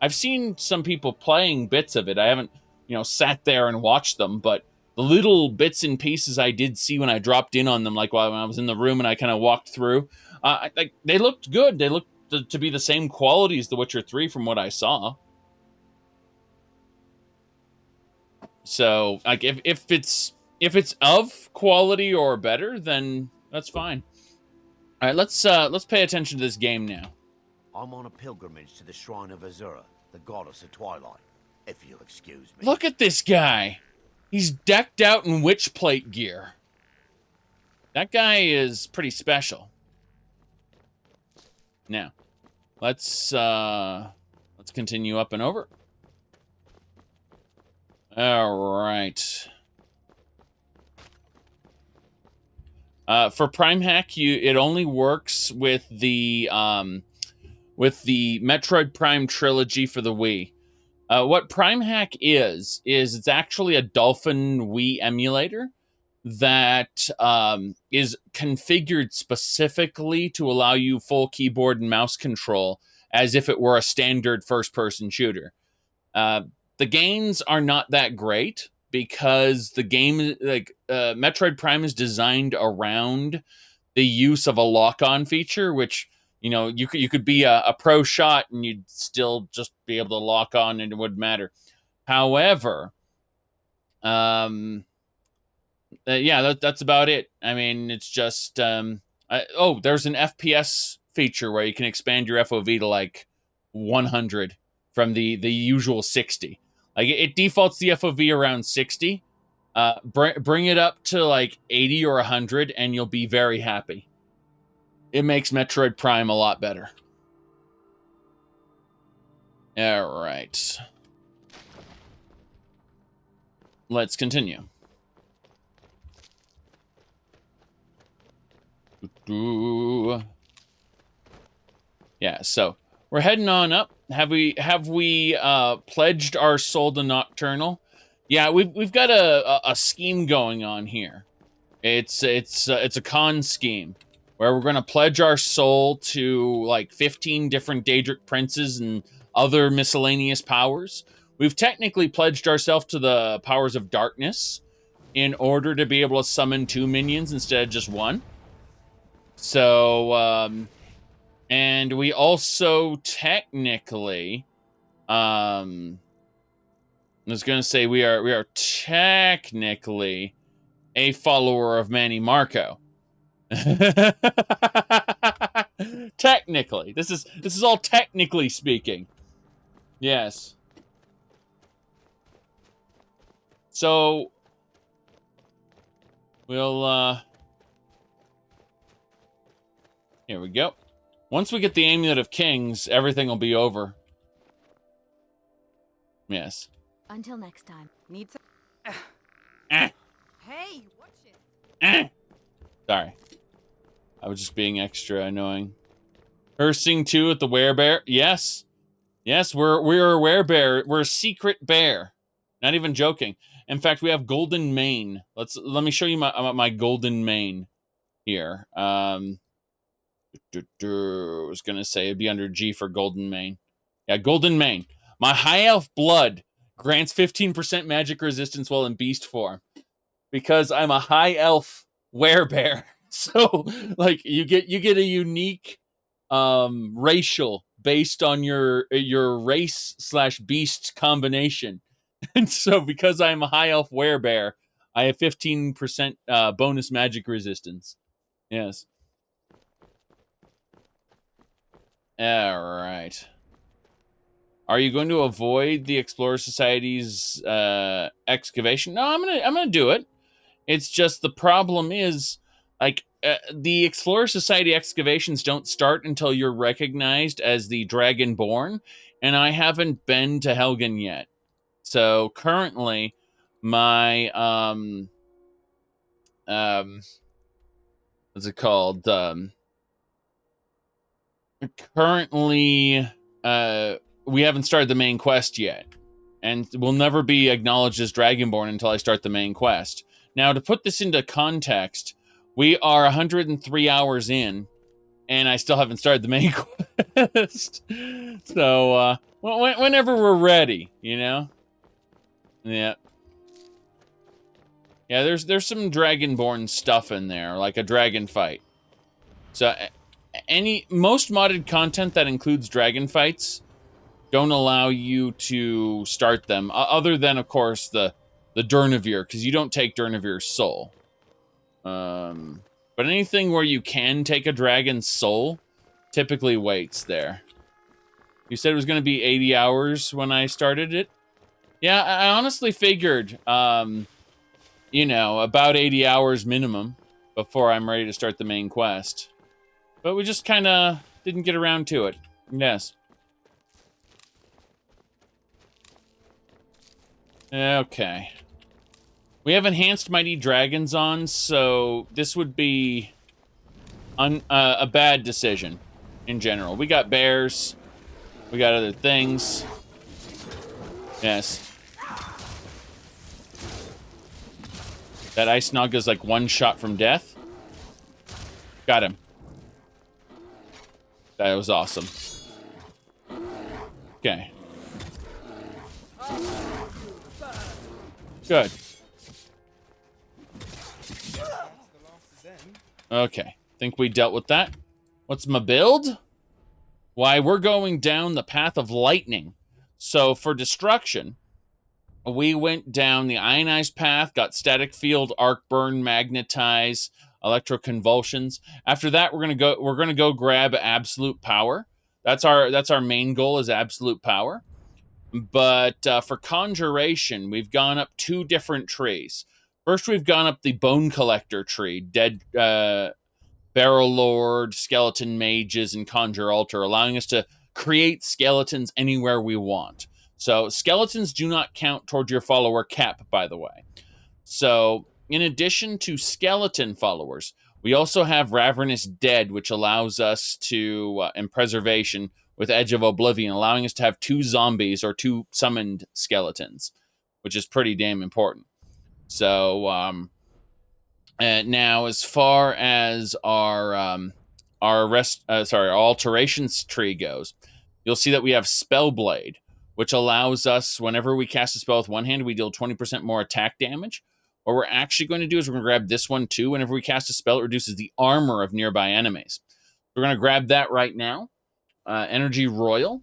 I've seen some people playing bits of it. I haven't, you know, sat there and watched them, but the little bits and pieces I did see when I dropped in on them, like while I was in the room and I kind of walked through, like, they looked good. They looked to be the same quality as The Witcher 3 from what I saw. So, like, if it's of quality or better, then that's fine. All right, let's pay attention to this game now. I'm on a pilgrimage to the shrine of Azura, the goddess of twilight, if you'll excuse me. Look at this guy. He's decked out in witch plate gear. That guy is pretty special. Now, let's continue up and over. All right. For Prime Hack, it only works with the Metroid Prime trilogy for the Wii. What Prime Hack is it's actually a Dolphin Wii emulator that is configured specifically to allow you full keyboard and mouse control as if it were a standard first-person shooter. The gains are not that great, because the game, like, Metroid Prime is designed around the use of a lock-on feature, which, you know, you could be a pro shot and you'd still just be able to lock on and it wouldn't matter. However, yeah, that's about it. I mean, it's just, there's an FPS feature where you can expand your FOV to, like, 100 from the usual 60. Like, it defaults the FOV around 60. Bring it up to, like, 80 or 100, and you'll be very happy. It makes Metroid Prime a lot better. All right. Let's continue. Yeah, so we're heading on up. Have we pledged our soul to Nocturnal? Yeah, we've got a scheme going on here. It's a con scheme where we're going to pledge our soul to, like, 15 different Daedric princes and other miscellaneous powers. We've technically pledged ourselves to the powers of darkness in order to be able to summon 2 minions instead of just 1. So, and we also technically, I was going to say we are technically a follower of Manny Marco. Technically, this is all technically speaking. Yes. So we'll here we go. Once we get the Amulet of Kings, everything will be over. Yes. Until next time. Need some. Eh. Hey, watch it. Eh. Sorry. I was just being extra annoying. Cursing too at the werebear. Yes. Yes, we're a werebear. We're a secret bear. Not even joking. In fact, we have golden mane. Let me show you my golden mane here. I was gonna say it'd be under G for golden mane. Yeah, golden mane. My high elf blood grants 15% magic resistance while in beast form because I'm a high elf werebear. So like you get a unique racial based on your race / beast combination. And so because I'm a high elf werebear, I have 15% bonus magic resistance. Yes. All right. Are you going to avoid the Explorer Society's excavation? No, I'm gonna do it. It's just the problem is, like, the Explorer Society excavations don't start until you're recognized as the Dragonborn, and I haven't been to Helgen yet. So currently, my what's it called? Currently, we haven't started the main quest yet, and we'll never be acknowledged as Dragonborn until I start the main quest. Now, to put this into context, we are 103 hours in, and I still haven't started the main quest. So, whenever we're ready, you know? Yeah. Yeah, there's some Dragonborn stuff in there, like a dragon fight. So, most modded content that includes dragon fights don't allow you to start them, other than, of course, the Durnavir, because you don't take Durnavir's soul. But anything where you can take a dragon's soul typically waits there. You said it was going to be 80 hours when I started it? Yeah, I honestly figured, you know, about 80 hours minimum before I'm ready to start the main quest. But we just kind of didn't get around to it. Yes. Okay. We have enhanced mighty dragons on, so this would be a bad decision in general. We got bears. We got other things. Yes. That Ice Naga's like one shot from death. Got him. That was awesome. Okay. Good. Okay. Think we dealt with that. What's my build? Why, we're going down the path of lightning. So for destruction, we went down the ionized path, got static field, arc burn, magnetize, electroconvulsions. After that, we're gonna go grab absolute power. That's our main goal, is absolute power. But for conjuration, we've gone up 2 different trees. First, we've gone up the bone collector tree, dead barrel lord, skeleton mages, and conjure altar, allowing us to create skeletons anywhere we want. So skeletons do not count toward your follower cap, by the way. So in addition to skeleton followers, we also have Ravenous Dead, which allows us to, in preservation, with Edge of Oblivion, allowing us to have 2 zombies or 2 summoned skeletons, which is pretty damn important. So, now as far as our alterations tree goes, you'll see that we have Spellblade, which allows us, whenever we cast a spell with one hand, we deal 20% more attack damage. What we're actually going to do is we're going to grab this one too. Whenever we cast a spell, it reduces the armor of nearby enemies. We're going to grab that right now. Energy Royal.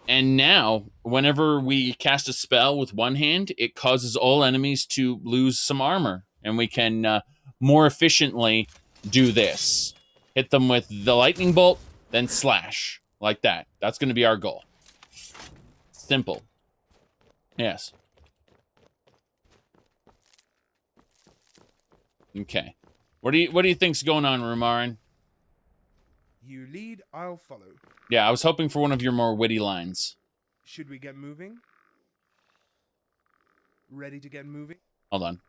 And now, whenever we cast a spell with one hand, it causes all enemies to lose some armor. And we can more efficiently do this. Hit them with the lightning bolt, then slash. Like that. That's going to be our goal. Simple. Yes. Okay. What do you think's going on, Rumarin? You lead, I'll follow. Yeah, I was hoping for one of your more witty lines. Should we get moving? Ready to get moving? Hold on.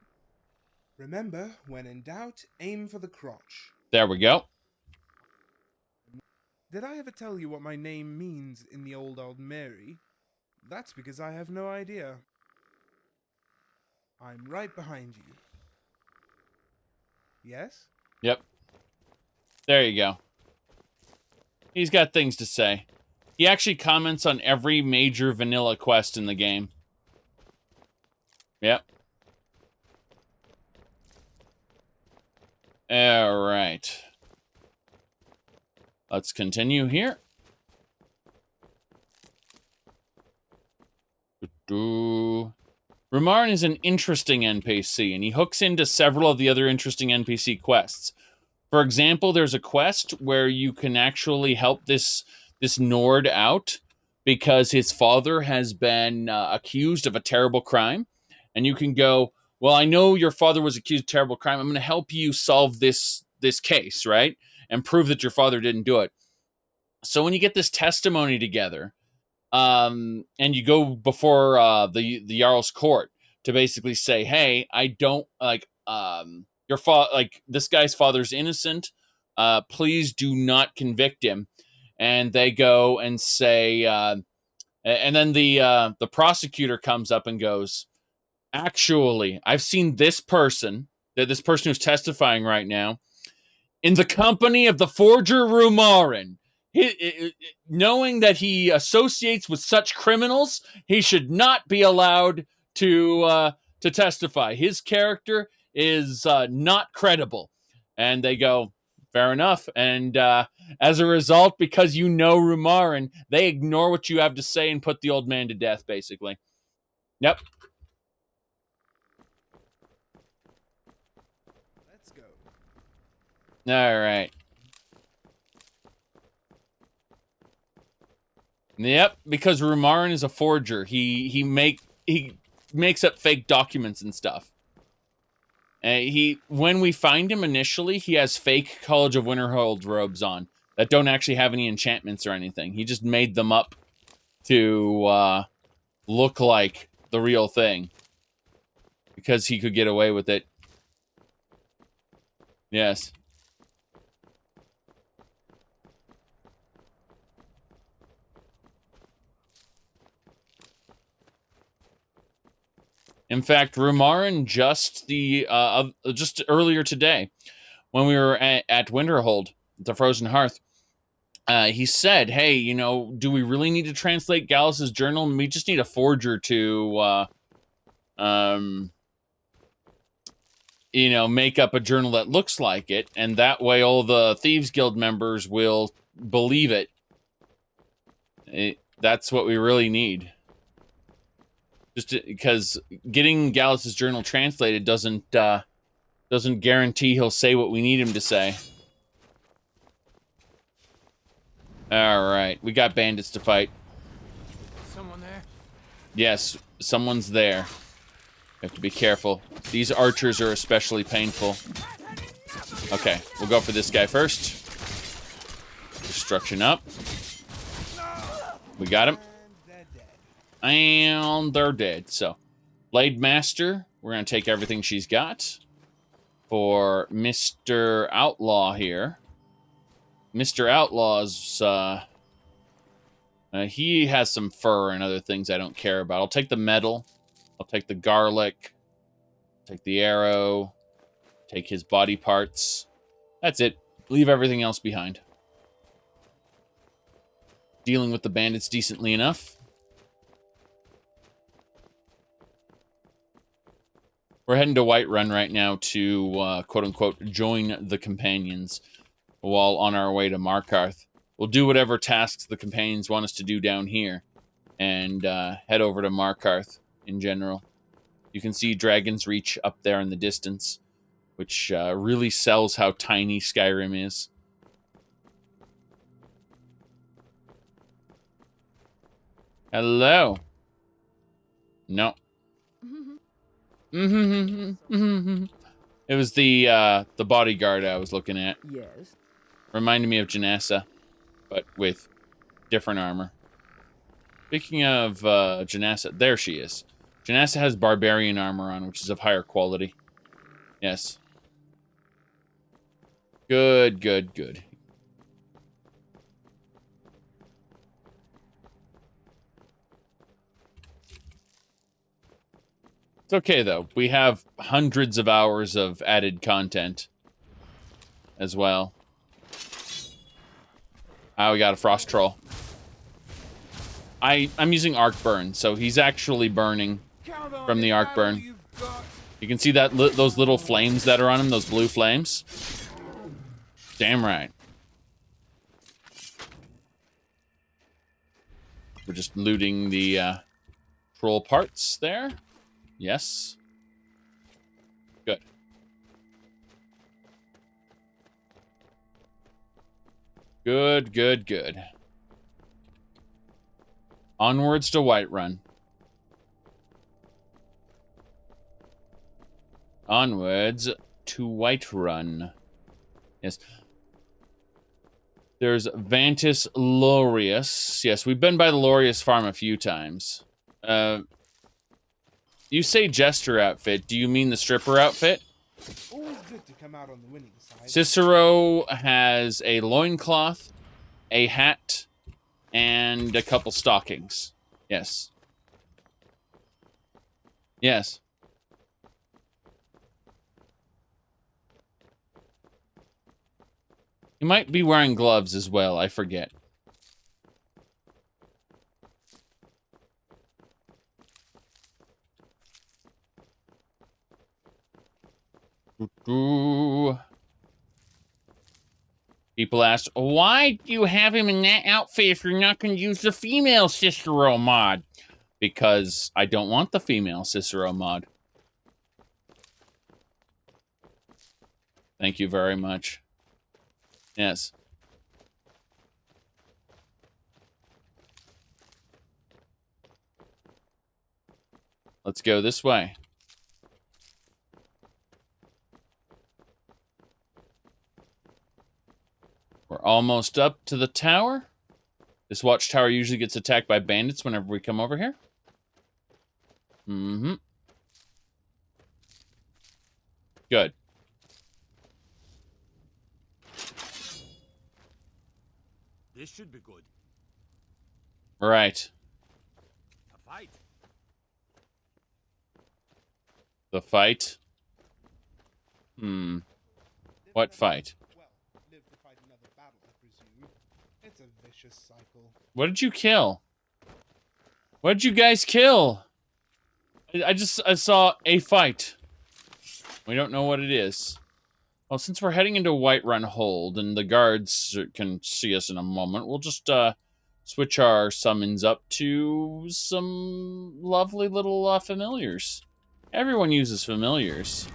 Remember, when in doubt, aim for the crotch. There we go. Did I ever tell you what my name means in the old Aldmeri? That's because I have no idea. I'm right behind you. Yes? Yep. There you go. He's got things to say. He actually comments on every major vanilla quest in the game. Yep. Alright. Let's continue here. Rumarin is an interesting NPC, and he hooks into several of the other interesting NPC quests. For example, there's a quest where you can actually help this Nord out because his father has been accused of a terrible crime. And you can go, well, I know your father was accused of terrible crime. I'm going to help you solve this case, right? And prove that your father didn't do it. So when you get this testimony together, and you go before the Jarl's court to basically say, hey, I don't this guy's father's innocent. Please do not convict him. And they go and say, and then the prosecutor comes up and goes, actually, I've seen this person who's testifying right now in the company of the forger Rumarin. Knowing that he associates with such criminals, he should not be allowed to testify. His character is not credible. And they go, fair enough. And as a result, because you know Rumarin, they ignore what you have to say and put the old man to death, basically. Yep. Let's go. All right. Yep, because Rumarin is a forger. He makes up fake documents and stuff. When we find him initially, he has fake College of Winterhold robes on that don't actually have any enchantments or anything. He just made them up to look like the real thing because he could get away with it. Yes. In fact, Rumarin just earlier today, when we were at Winterhold, the Frozen Hearth, he said, "Hey, you know, do we really need to translate Gallus's journal? We just need a forger to, you know, make up a journal that looks like it, and that way all the Thieves Guild members will believe it. That's what we really need." Just because getting Gallus's journal translated doesn't guarantee he'll say what we need him to say. All right, we got bandits to fight. Someone there? Yes, someone's there. We have to be careful. These archers are especially painful. Okay, we'll go for this guy first. Destruction up. We got him. And they're dead. So, Blade Master, we're going to take everything she's got. For Mr. Outlaw here. Mr. Outlaw's, he has some fur and other things I don't care about. I'll take the metal. I'll take the garlic. Take the arrow. Take his body parts. That's it. Leave everything else behind. Dealing with the bandits decently enough. We're heading to Whiterun right now to, quote-unquote, join the Companions while on our way to Markarth. We'll do whatever tasks the Companions want us to do down here and head over to Markarth in general. You can see Dragon's Reach up there in the distance, which really sells how tiny Skyrim is. Hello. No. It was the bodyguard I was looking at. Yes. Reminded me of Janessa, but with different armor. Speaking of Janessa, there she is. Janessa has barbarian armor on, which is of higher quality. Yes. Good, good, good. It's okay, though. We have hundreds of hours of added content as well. Ah, we got a frost troll. I'm using arc burn, so he's actually burning from the arc burn. You can see that those little flames that are on him, those blue flames. Damn right. We're just looting the troll parts there. Yes. Good. Good, good, good. Onwards to Whiterun. Onwards to Whiterun. Yes. There's Vantis Laureus. Yes, we've been by the Laureus farm a few times. You say jester outfit. Do you mean the stripper outfit? Always good to come out on the winning side. Cicero has a loincloth, a hat, and a couple stockings. Yes. Yes. He might be wearing gloves as well, I forget. People ask, why do you have him in that outfit if you're not going to use the female Cicero mod? Because I don't want the female Cicero mod. Thank you very much. Yes. Let's go this way. We're almost up to the tower. This watchtower usually gets attacked by bandits whenever we come over here. Mm-hmm. Good. This should be good. Right. A fight. The fight? Hmm. What fight? Well, live to fight another battle, I presume. It's a vicious cycle. What did you kill? What did you guys kill? I saw a fight. We don't know what it is. Well, since we're heading into Whiterun Hold and the guards can see us in a moment, we'll just switch our summons up to some lovely little familiars. Everyone uses familiars.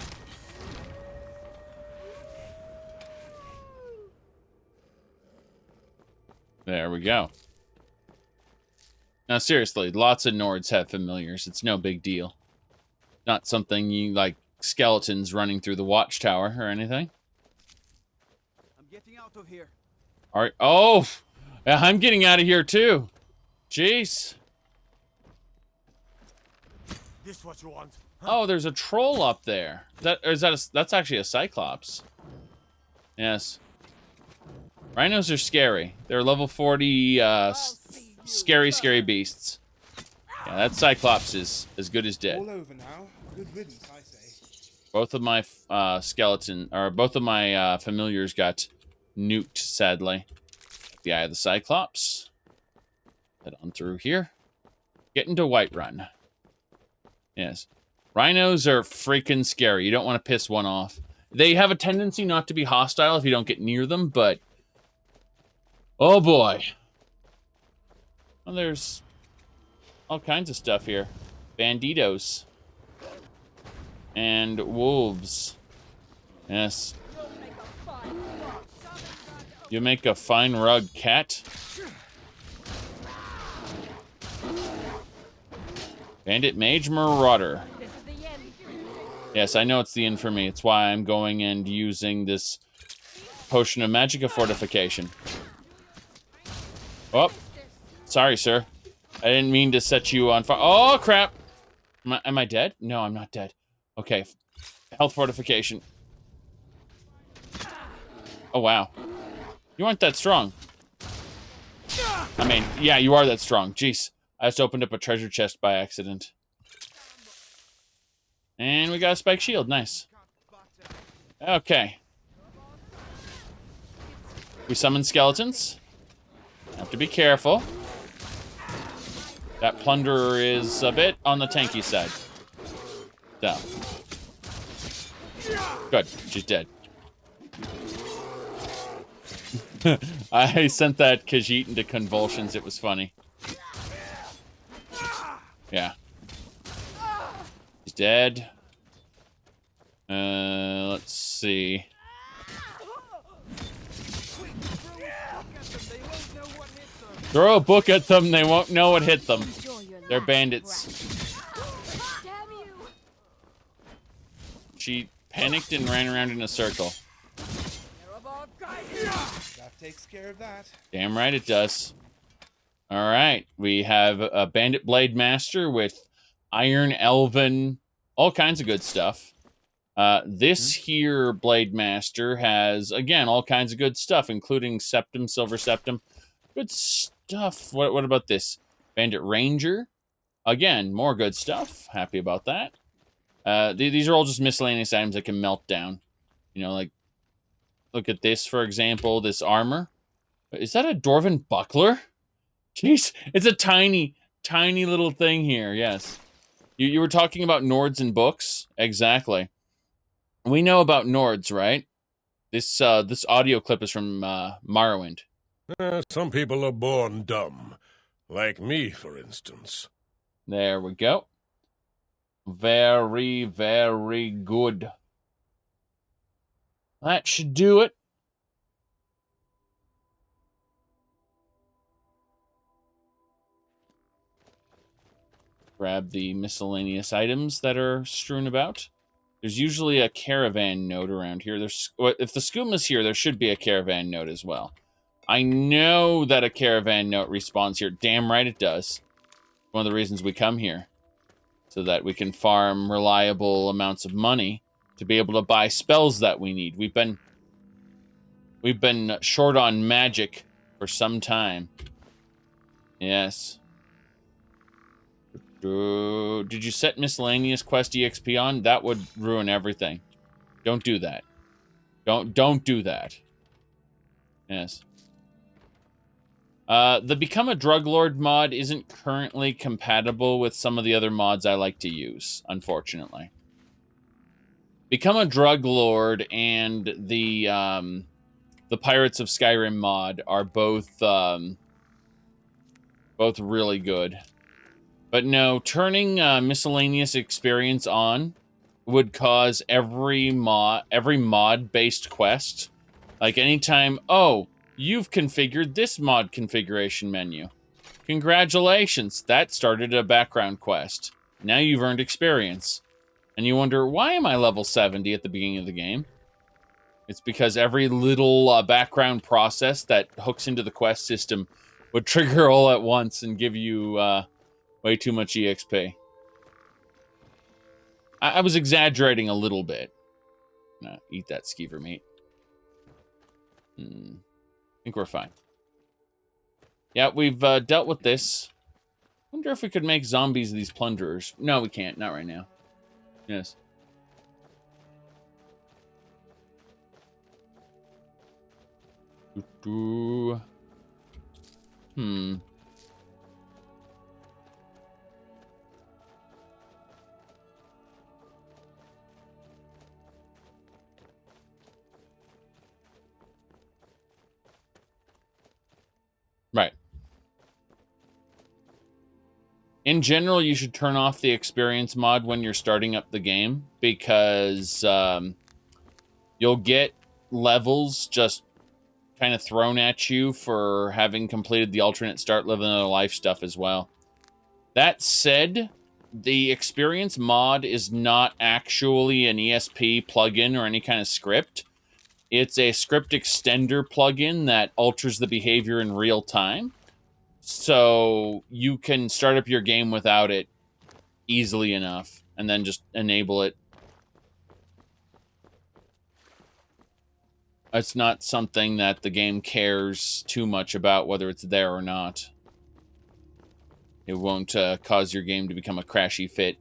There we go. Now, seriously, lots of Nords have familiars. It's no big deal. Not something you, like, skeletons running through the watchtower or anything. I'm getting out of here. All right. Oh, yeah, I'm getting out of here, too. Jeez. This what you want? Oh, there's a troll up there. That's actually a cyclops. Yes. Rhinos are scary. They're level 40 scary beasts. Yeah, that cyclops is as good as dead. All over now. Good riddance, I say. Both of my both of my familiars got nuked, sadly. The Eye of the Cyclops. Head on through here. Get into Whiterun. Yes. Rhinos are freaking scary. You don't want to piss one off. They have a tendency not to be hostile if you don't get near them, but... oh boy. Well, there's all kinds of stuff here. Banditos. And wolves. Yes. You make a fine rug, cat. Bandit Mage Marauder. Yes, I know it's the end for me. It's why I'm going and using this Potion of Magicka Fortification. Oh, sorry, sir. I didn't mean to set you on fire. Oh, crap. Am I dead? No, I'm not dead. Okay, Health fortification. Oh, wow. You aren't that strong. I mean, yeah, you are that strong. Jeez. I just opened up a treasure chest by accident. And we got a spike shield. Nice. Okay. We summon skeletons. Have to be careful. That plunderer is a bit on the tanky side. So. Good. She's dead. I sent that Khajiit into convulsions. It was funny. Yeah. He's dead. Let's see. Throw a book at them, they won't know what hit them. They're bandits. She panicked and ran around in a circle. That takes care of that. Damn right it does. Alright, we have a Bandit Blade Master with Iron Elven, all kinds of good stuff. This here Blade Master has, again, all kinds of good stuff, including Septum, Silver Septum. Good stuff. What about this? Bandit Ranger. Again, more good stuff. Happy about that. These are all just miscellaneous items that can melt down. You know, like, look at this, for example, this armor. Is that a Dwarven buckler? Jeez, it's a tiny, tiny little thing here, yes. You were talking about Nords and books? Exactly. We know about Nords, right? This audio clip is from Morrowind. Some people are born dumb. Like me, for instance. There we go. Very, very good. That should do it. Grab the miscellaneous items that are strewn about. There's usually a caravan note around here. If the skoom's here, there should be a caravan note as well. I know that a caravan note respawns here. Damn right it does. One of the reasons we come here. So that we can farm reliable amounts of money to be able to buy spells that we need. We've been short on magic for some time. Yes. Did you set miscellaneous quest EXP on? That would ruin everything. Don't do that. Don't do that. Yes. The Become a Drug Lord mod isn't currently compatible with some of the other mods I like to use, unfortunately. Become a Drug Lord and the Pirates of Skyrim mod are both really good. But no, turning miscellaneous experience on would cause every mod-based quest, like anytime, oh, you've configured this mod configuration menu. Congratulations, that started a background quest. Now you've earned experience. And you wonder, why am I level 70 at the beginning of the game? It's because every little background process that hooks into the quest system would trigger all at once and give you way too much EXP. I was exaggerating a little bit. No, eat that skeever meat. I think we're fine. Yeah, we've dealt with this. Wonder if we could make zombies of these plunderers. No, we can't. Not right now. Yes. Right. In general, you should turn off the experience mod when you're starting up the game, because you'll get levels just kind of thrown at you for having completed the alternate start living another life stuff as well. That said, the experience mod is not actually an ESP plugin or any kind of script. It's a script extender plugin that alters the behavior in real time. So you can start up your game without it easily enough and then just enable it It's not something that the game cares too much about, whether it's there or not. It won't cause your game to become a crashy fit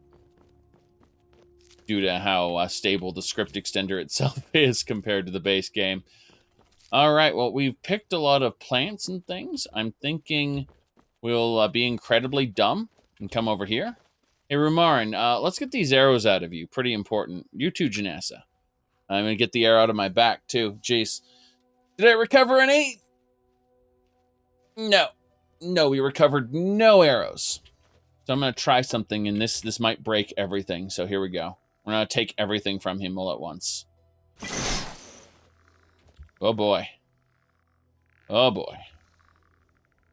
due to how stable the script extender itself is compared to the base game. All right, well, we've picked a lot of plants and things. I'm thinking we'll be incredibly dumb and come over here. Hey, Rumarin, let's get these arrows out of you. Pretty important. You too, Janessa. I'm going to get the arrow out of my back, too. Jeez. Did I recover any? No. No, we recovered no arrows. So I'm going to try something, and this might break everything. So here we go. We're going to take everything from him all at once. Oh, boy. Oh, boy.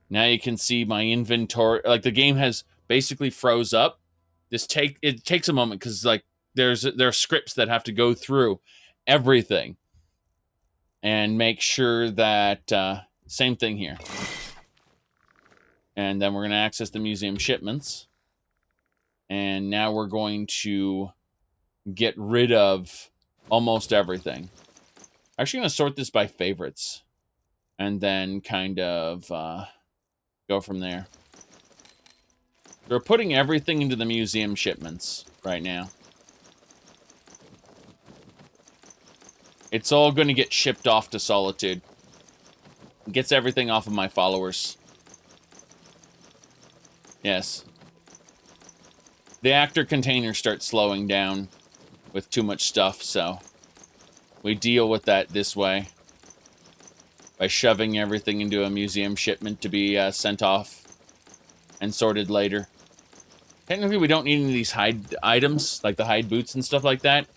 Now you can see my inventory. Like, the game has basically froze up. It takes a moment, because, like, there are scripts that have to go through everything and make sure that, same thing here. And then we're going to access the museum shipments. And now we're going to get rid of almost everything. I'm actually going to sort this by favorites. And then kind of go from there. We're putting everything into the museum shipments right now. It's all going to get shipped off to Solitude. It gets everything off of my followers. Yes. The actor container starts slowing down with too much stuff, so we deal with that this way. By shoving everything into a museum shipment to be sent off and sorted later. Technically, we don't need any of these hide items, like the hide boots and stuff like that.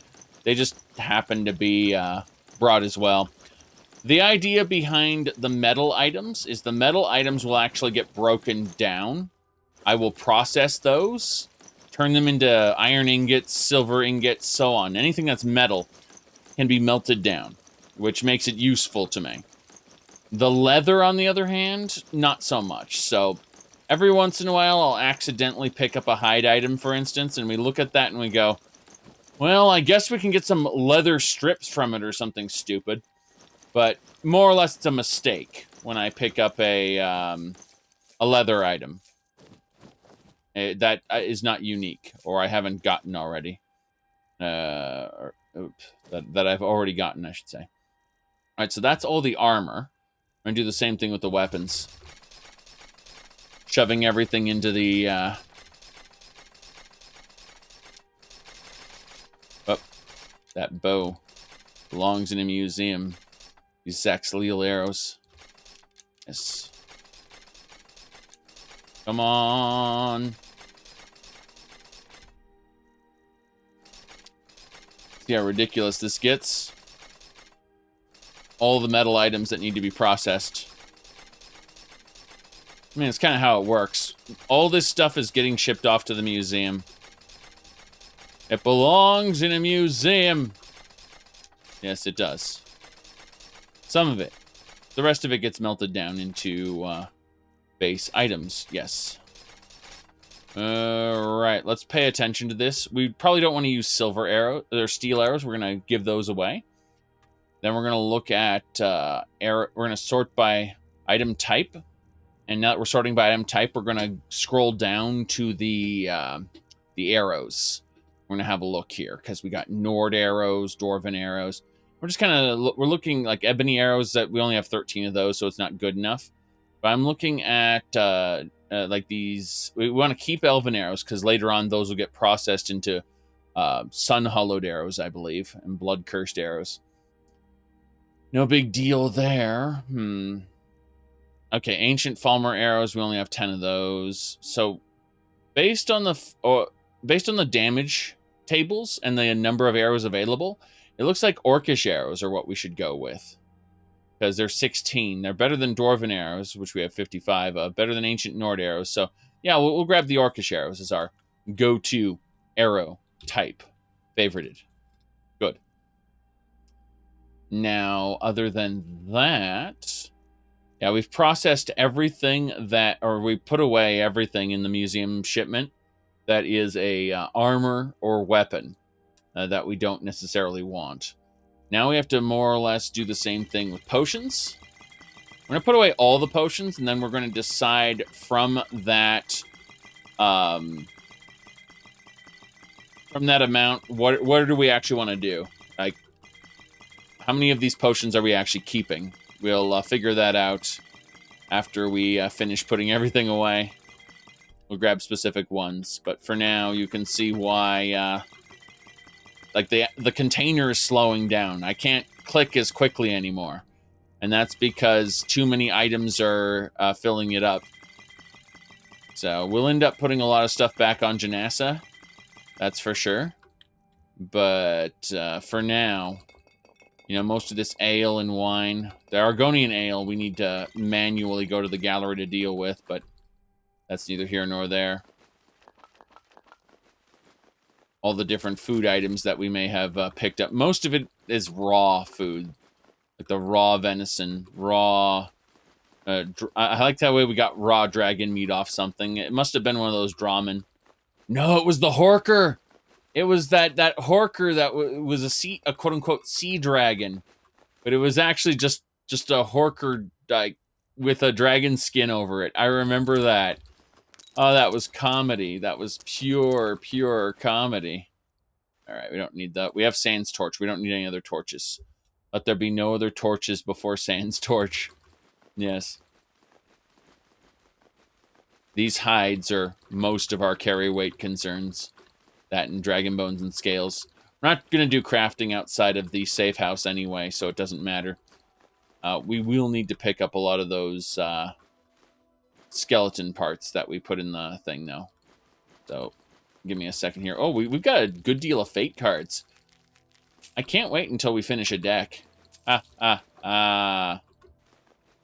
They just happen to be brought as well. The idea behind the metal items is the metal items will actually get broken down. I will process those, turn them into iron ingots, silver ingots, so on. Anything that's metal can be melted down, which makes it useful to me. The leather, on the other hand, not so much. So every once in a while, I'll accidentally pick up a hide item, for instance, and we look at that and we go, well, I guess we can get some leather strips from it or something stupid. But more or less, it's a mistake when I pick up a leather item. That is not unique, or I haven't gotten already. That I've already gotten, I should say. All right, so that's all the armor. I'm going to do the same thing with the weapons. Shoving everything into the... Oh, that bow belongs in a museum. These Celril arrows. Yes. Come on. See how ridiculous this gets? All the metal items that need to be processed. I mean, it's kind of how it works. All this stuff is getting shipped off to the museum. It belongs in a museum. Yes, it does. Some of it. The rest of it gets melted down into base items. Yes. Alright, let's pay attention to this. We probably don't want to use silver arrows or steel arrows. We're going to give those away. Then we're going to look at we're going to sort by item type. And now that we're sorting by item type, we're going to scroll down to the arrows. We're going to have a look here because we got Nord arrows, Dwarven arrows. We're just kind of we're looking like ebony arrows that we only have 13 of those, so it's not good enough. But I'm looking at like these. We want to keep elven arrows because later on those will get processed into sun hollowed arrows, I believe, and blood cursed arrows. No big deal there. Okay, ancient Falmer arrows. We only have 10 of those. So based on the damage tables and the number of arrows available, it looks like Orcish arrows are what we should go with. Because they're 16. They're better than Dwarven arrows, which we have 55 of. Better than Ancient Nord arrows. So, yeah, we'll grab the Orcish arrows as our go-to arrow type. Favorited. Good. Now, other than that... Yeah, we've processed everything that... Or we put away everything in the museum shipment that is a armor or weapon that we don't necessarily want. Now we have to more or less do the same thing with potions. We're going to put away all the potions, and then we're going to decide from that amount, what do we actually want to do? Like, how many of these potions are we actually keeping? We'll figure that out after we finish putting everything away. We'll grab specific ones, but for now, you can see why, like, the container is slowing down. I can't click as quickly anymore, and that's because too many items are filling it up. So we'll end up putting a lot of stuff back on Janassa, that's for sure. But for now, you know, most of this ale and wine, the Argonian ale, we need to manually go to the gallery to deal with, but that's neither here nor there. All the different food items that we may have picked up. Most of it is raw food. Like the raw venison, raw... I like that way we got raw dragon meat off something. It must have been one of those Dramen. No, it was the Horker! It was that Horker that was a quote-unquote sea dragon. But it was actually just a Horker, like, with a dragon skin over it. I remember that. Oh, that was comedy. That was pure comedy. Alright, we don't need that. We have Sand's torch. We don't need any other torches. Let there be no other torches before Sand's torch. Yes. These hides are most of our carry weight concerns. That and dragon bones and scales. We're not going to do crafting outside of the safe house anyway, so it doesn't matter. We will need to pick up a lot of those skeleton parts that we put in the thing, though. So, give me a second here. Oh, we've got a good deal of fate cards. I can't wait until we finish a deck.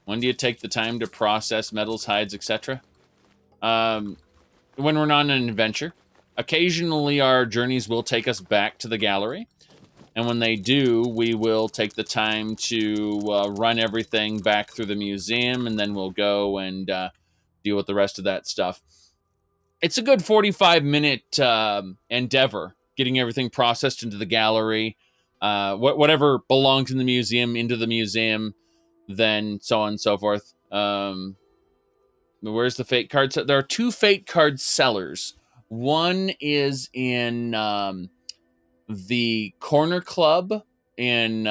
When do you take the time to process metals, hides, etc.? When we're not on an adventure. Occasionally, our journeys will take us back to the gallery. And when they do, we will take the time to run everything back through the museum, and then we'll go and deal with the rest of that stuff. It's a good 45-minute endeavor, getting everything processed into the gallery, whatever belongs in the museum, into the museum, then so on and so forth. Where's the fate cards? There are 2 fate card sellers. One is in the Corner Club in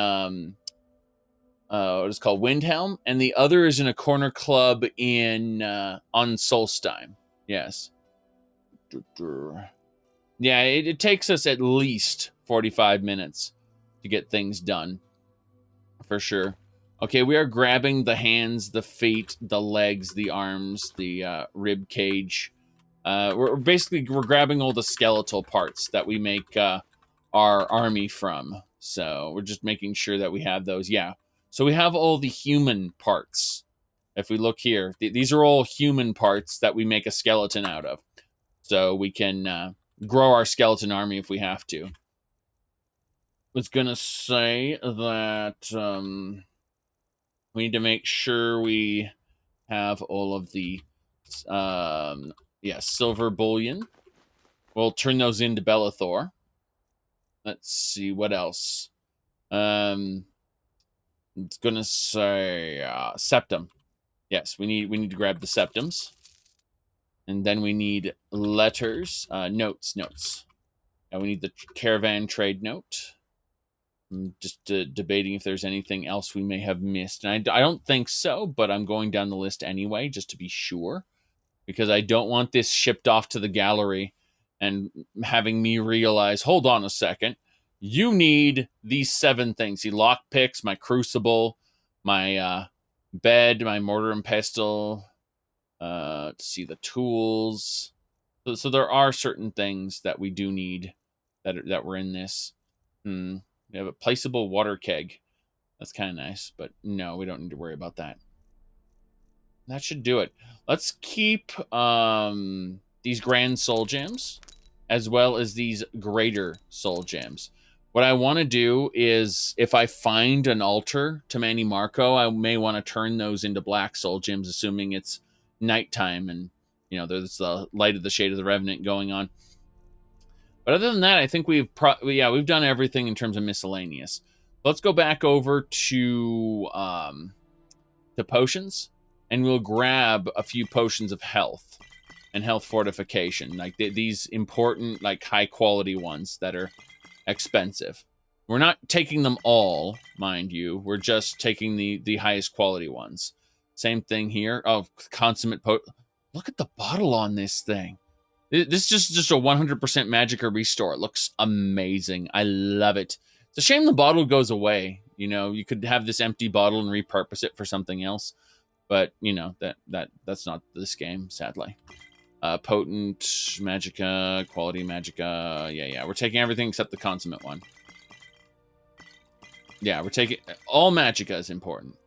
what is called Windhelm, and the other is in a Corner Club in on Solstheim. Yes. Yeah, it takes us at least 45 minutes to get things done, for sure. Okay, we are grabbing the hands, the feet, the legs, the arms, the rib cage. We're grabbing all the skeletal parts that we make our army from. So we're just making sure that we have those. Yeah. So we have all the human parts. If we look here, these are all human parts that we make a skeleton out of. So we can grow our skeleton army if we have to. I was going to say that we need to make sure we have all of the silver bullion. We'll turn those into Bellathor. Let's see, what else? It's gonna say septum. Yes, we need to grab the septums. And then we need letters, notes. And we need the caravan trade note. I'm just debating if there's anything else we may have missed. And I don't think so, but I'm going down the list anyway, just to be sure. Because I don't want this shipped off to the gallery and having me realize, hold on a second, you need these 7 things. See, lockpicks, my crucible, my bed, my mortar and pestle, to see the tools. So there are certain things that we do need that were in this. We have a placeable water keg. That's kind of nice, but no, we don't need to worry about that. That should do it. Let's keep these grand soul gems as well as these greater soul gems. What I want to do is, if I find an altar to Manny Marco, I may want to turn those into black soul gems, assuming it's nighttime and, you know, there's the light of the shade of the Revenant going on. But other than that, I think we've done everything in terms of miscellaneous. Let's go back over to potions, and we'll grab a few potions of health and health fortification, like these important, like high quality ones that are expensive. We're not taking them all, mind you. We're just taking the highest quality ones. Same thing here. Oh, consummate Look at the bottle on this thing. This is just a 100% Magicka restore. It looks amazing. I love it. It's a shame the bottle goes away. You know, you could have this empty bottle and repurpose it for something else. But, you know, that's not this game, sadly. Potent Magicka, quality Magicka. Yeah. We're taking everything except the consummate one. Yeah, we're taking... All Magicka is important.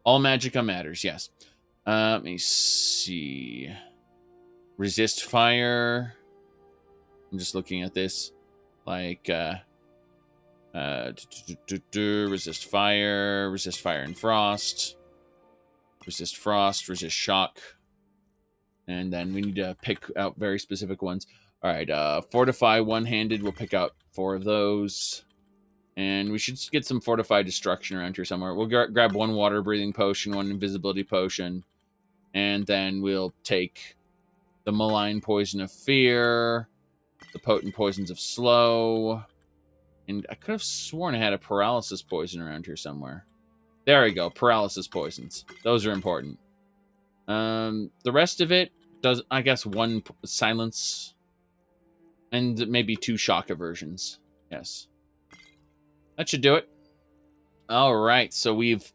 All Magicka matters, yes. Let me see... Resist fire. I'm just looking at this. Like, resist fire and frost. Resist frost, resist shock. And then we need to pick out very specific ones. All right, fortify one-handed. We'll pick out 4 of those. And we should get some fortify destruction around here somewhere. We'll grab 1 water-breathing potion, 1 invisibility potion. And then we'll take the malign poison of fear, the potent poisons of slow, and I could have sworn I had a paralysis poison around here somewhere. There we go, paralysis poisons. Those are important. The rest of it does, I guess, 1 silence, and maybe 2 shock aversions. Yes. That should do it. All right, so we've,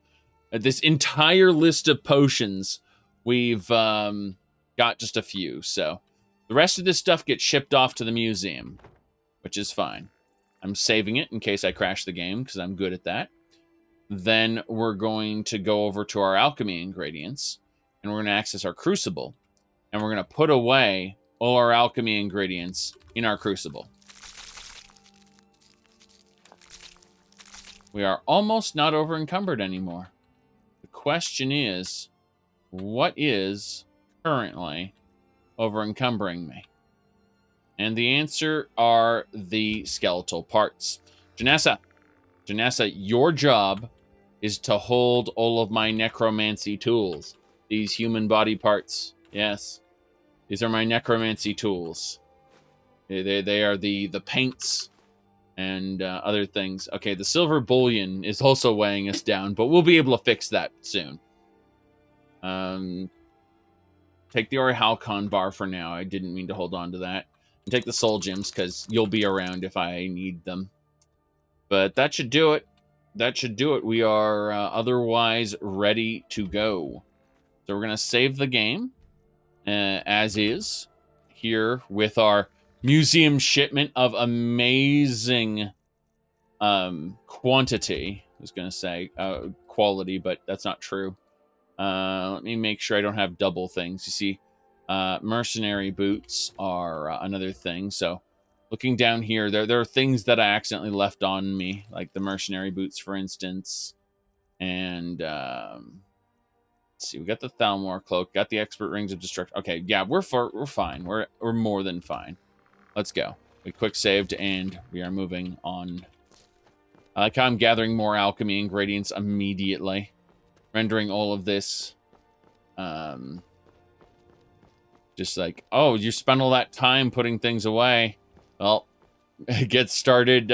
this entire list of potions, we've got just a few, so the rest of this stuff gets shipped off to the museum, which is fine. I'm saving it in case I crash the game, because I'm good at that. Then we're going to go over to our alchemy ingredients, and we're going to access our crucible, and we're going to put away all our alchemy ingredients in our crucible. We are almost not over encumbered anymore. The question is, what is currently over encumbering me? And the answer are the skeletal parts. Janessa, your job is to hold all of my necromancy tools. These human body parts. Yes. These are my necromancy tools. They are the paints and other things. Okay, the silver bullion is also weighing us down, but we'll be able to fix that soon. Take the Orichalcon bar for now. I didn't mean to hold on to that. And take the soul gems, because you'll be around if I need them. But that should do it. That should do it. We are otherwise ready to go. So we're going to save the game as is here with our museum shipment of amazing quantity. I was going to say quality, but that's not true. Let me make sure I don't have double things. You see, mercenary boots are another thing. So looking down here, there are things that I accidentally left on me, like the mercenary boots, for instance. And let's see, we got the Thalmor cloak, got the expert rings of destruction. Okay, yeah, we're fine. We're more than fine. Let's go. We quick saved and we are moving on. I like how I'm gathering more alchemy ingredients immediately, rendering all of this just like, oh, you spent all that time putting things away. Well, get started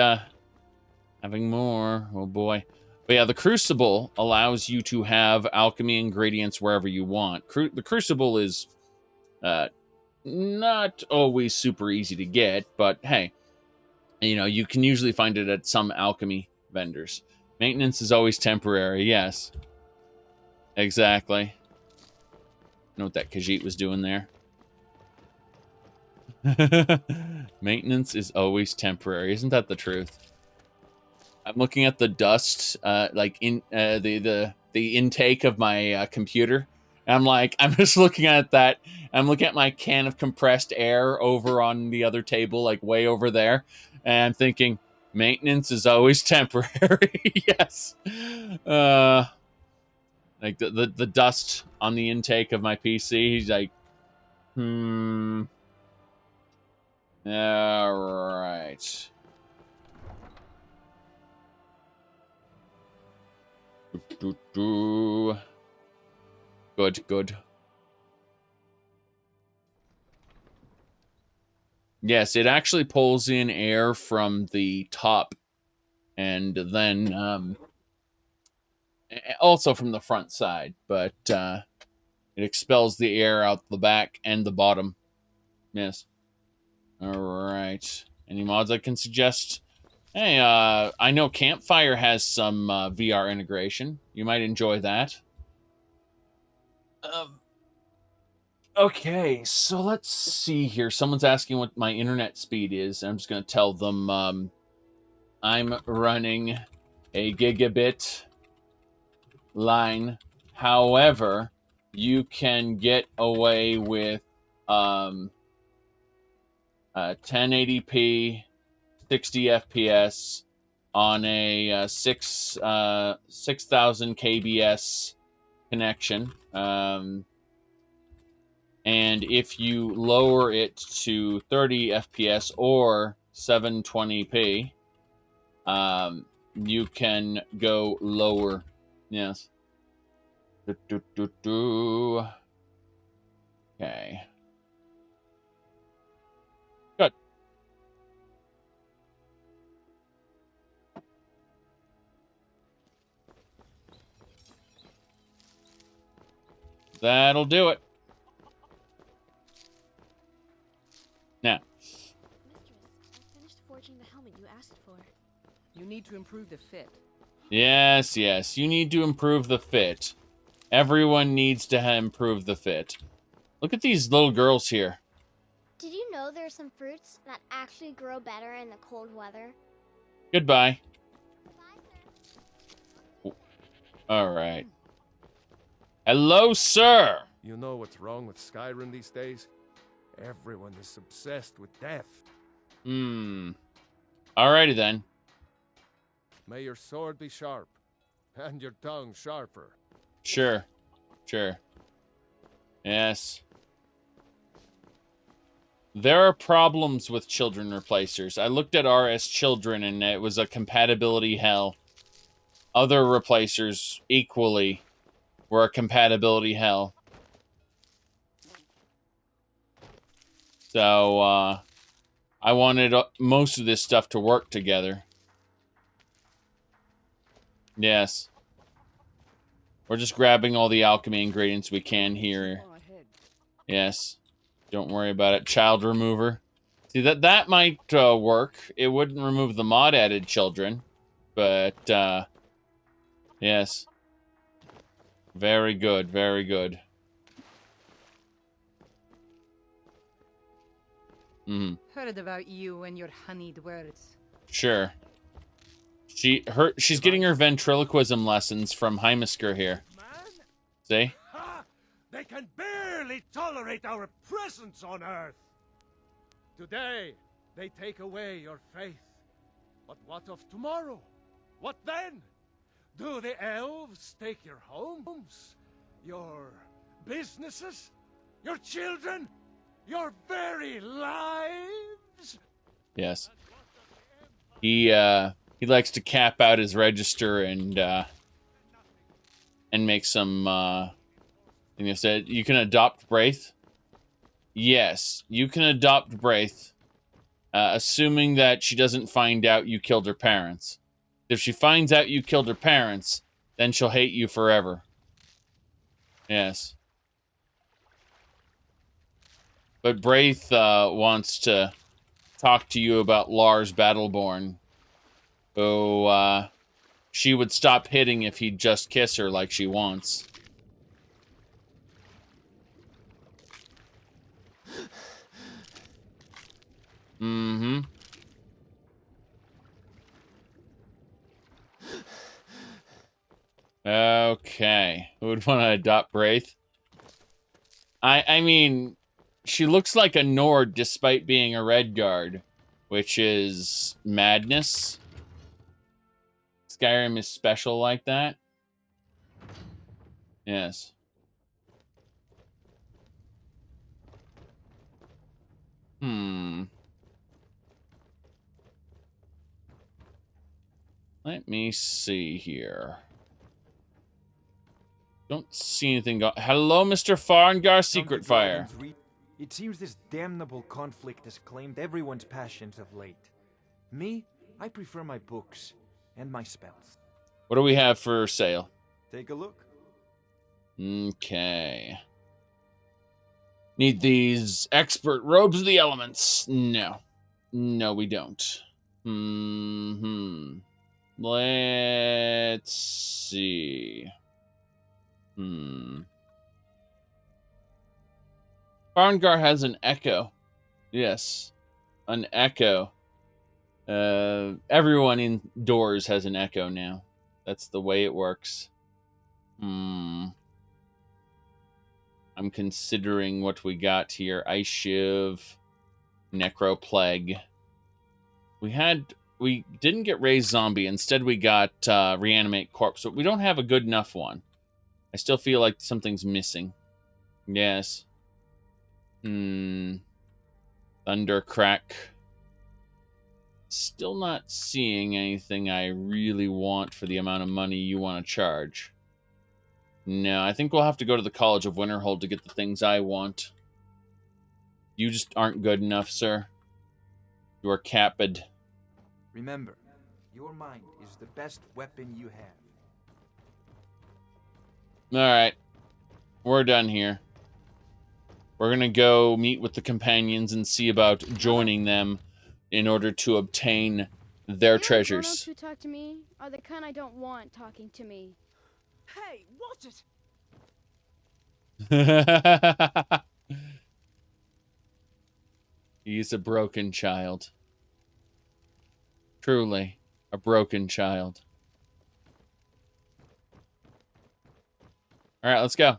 having more. Oh boy. But yeah, the Crucible allows you to have alchemy ingredients wherever you want. The Crucible is not always super easy to get, but hey, you know, you can usually find it at some alchemy vendors. Maintenance is always temporary, yes. Exactly. Know what that Khajiit was doing there. Maintenance is always temporary. Isn't that the truth? I'm looking at the dust, like in the intake of my computer. And I'm like, I'm just looking at that. I'm looking at my can of compressed air over on the other table, like way over there. And I'm thinking, maintenance is always temporary. Yes. Like the dust on the intake of my PC. He's like, all right. Good, good. Yes, it actually pulls in air from the top, and then also from the front side, but it expels the air out the back and the bottom. Yes. All right. Any mods I can suggest? Hey, I know Campfire has some VR integration. You might enjoy that. Okay, so let's see here. Someone's asking what my internet speed is. I'm just going to tell them I'm running a gigabit line. However, you can get away with 1080p, 60 FPS on a 6,000 kbs connection. And if you lower it to 30 FPS or 720p, you can go lower. Yes. Okay. Good. That'll do it. Now. Mistress, I finished forging the helmet you asked for. You need to improve the fit. Yes, yes. You need to improve the fit. Everyone needs to improve the fit. Look at these little girls here. Did you know there are some fruits that actually grow better in the cold weather? Goodbye. Bye, sir. All right. Hello, sir. You know what's wrong with Skyrim these days? Everyone is obsessed with death. Alrighty then. May your sword be sharp, and your tongue sharper. Sure. Sure. Yes. There are problems with children replacers. I looked at RS Children, and it was a compatibility hell. Other replacers equally were a compatibility hell. So, I wanted most of this stuff to work together. Yes. We're just grabbing all the alchemy ingredients we can here. Yes. Don't worry about it. Child remover. See, that might work. It wouldn't remove the mod added children. But, yes. Very good, very good. Heard about you and your honeyed words. Sure. She's getting her ventriloquism lessons from Heimisker here. See? Ha! They can barely tolerate our presence on Earth. Today, they take away your faith. But what of tomorrow? What then? Do the elves take your homes? Your businesses? Your children? Your very lives? Yes. He likes to cap out his register and make some and you said you can adopt Braith? Yes, you can adopt Braith, assuming that she doesn't find out you killed her parents. If she finds out you killed her parents, then she'll hate you forever. Yes. But Braith wants to talk to you about Lars Battleborn, who she would stop hitting if he'd just kiss her like she wants. Mm-hmm. Okay. Who would want to adopt Braith? I mean, she looks like a Nord despite being a Redguard, which is madness. Skyrim is special like that. Yes. Let me see here. Don't see anything go. Hello, Mr. Farengar, Secret Fire. It seems this damnable conflict has claimed everyone's passions of late. Me, I prefer my books and my spells. What do we have for sale? Take a look. Okay. Need these expert robes of the elements. No. No, we don't. Let's see. Farengar has an echo. Yes. An echo. Everyone indoors has an echo now. That's the way it works. I'm considering what we got here. Ice Shiv, Necro Plague. We didn't get Raised Zombie. Instead, we got Reanimate Corpse. But we don't have a good enough one. I still feel like something's missing. Yes. Thundercrack. Still not seeing anything I really want for the amount of money you want to charge. No, I think we'll have to go to the College of Winterhold to get the things I want. You just aren't good enough, sir. You are capped. Remember, your mind is the best weapon you have. Alright. We're done here. We're gonna go meet with the companions and see about joining them in order to obtain their treasures. Grown-ups who talk to me are the kind I don't want talking to me. Hey, watch it! He's a broken child. Truly, a broken child. Alright, let's go.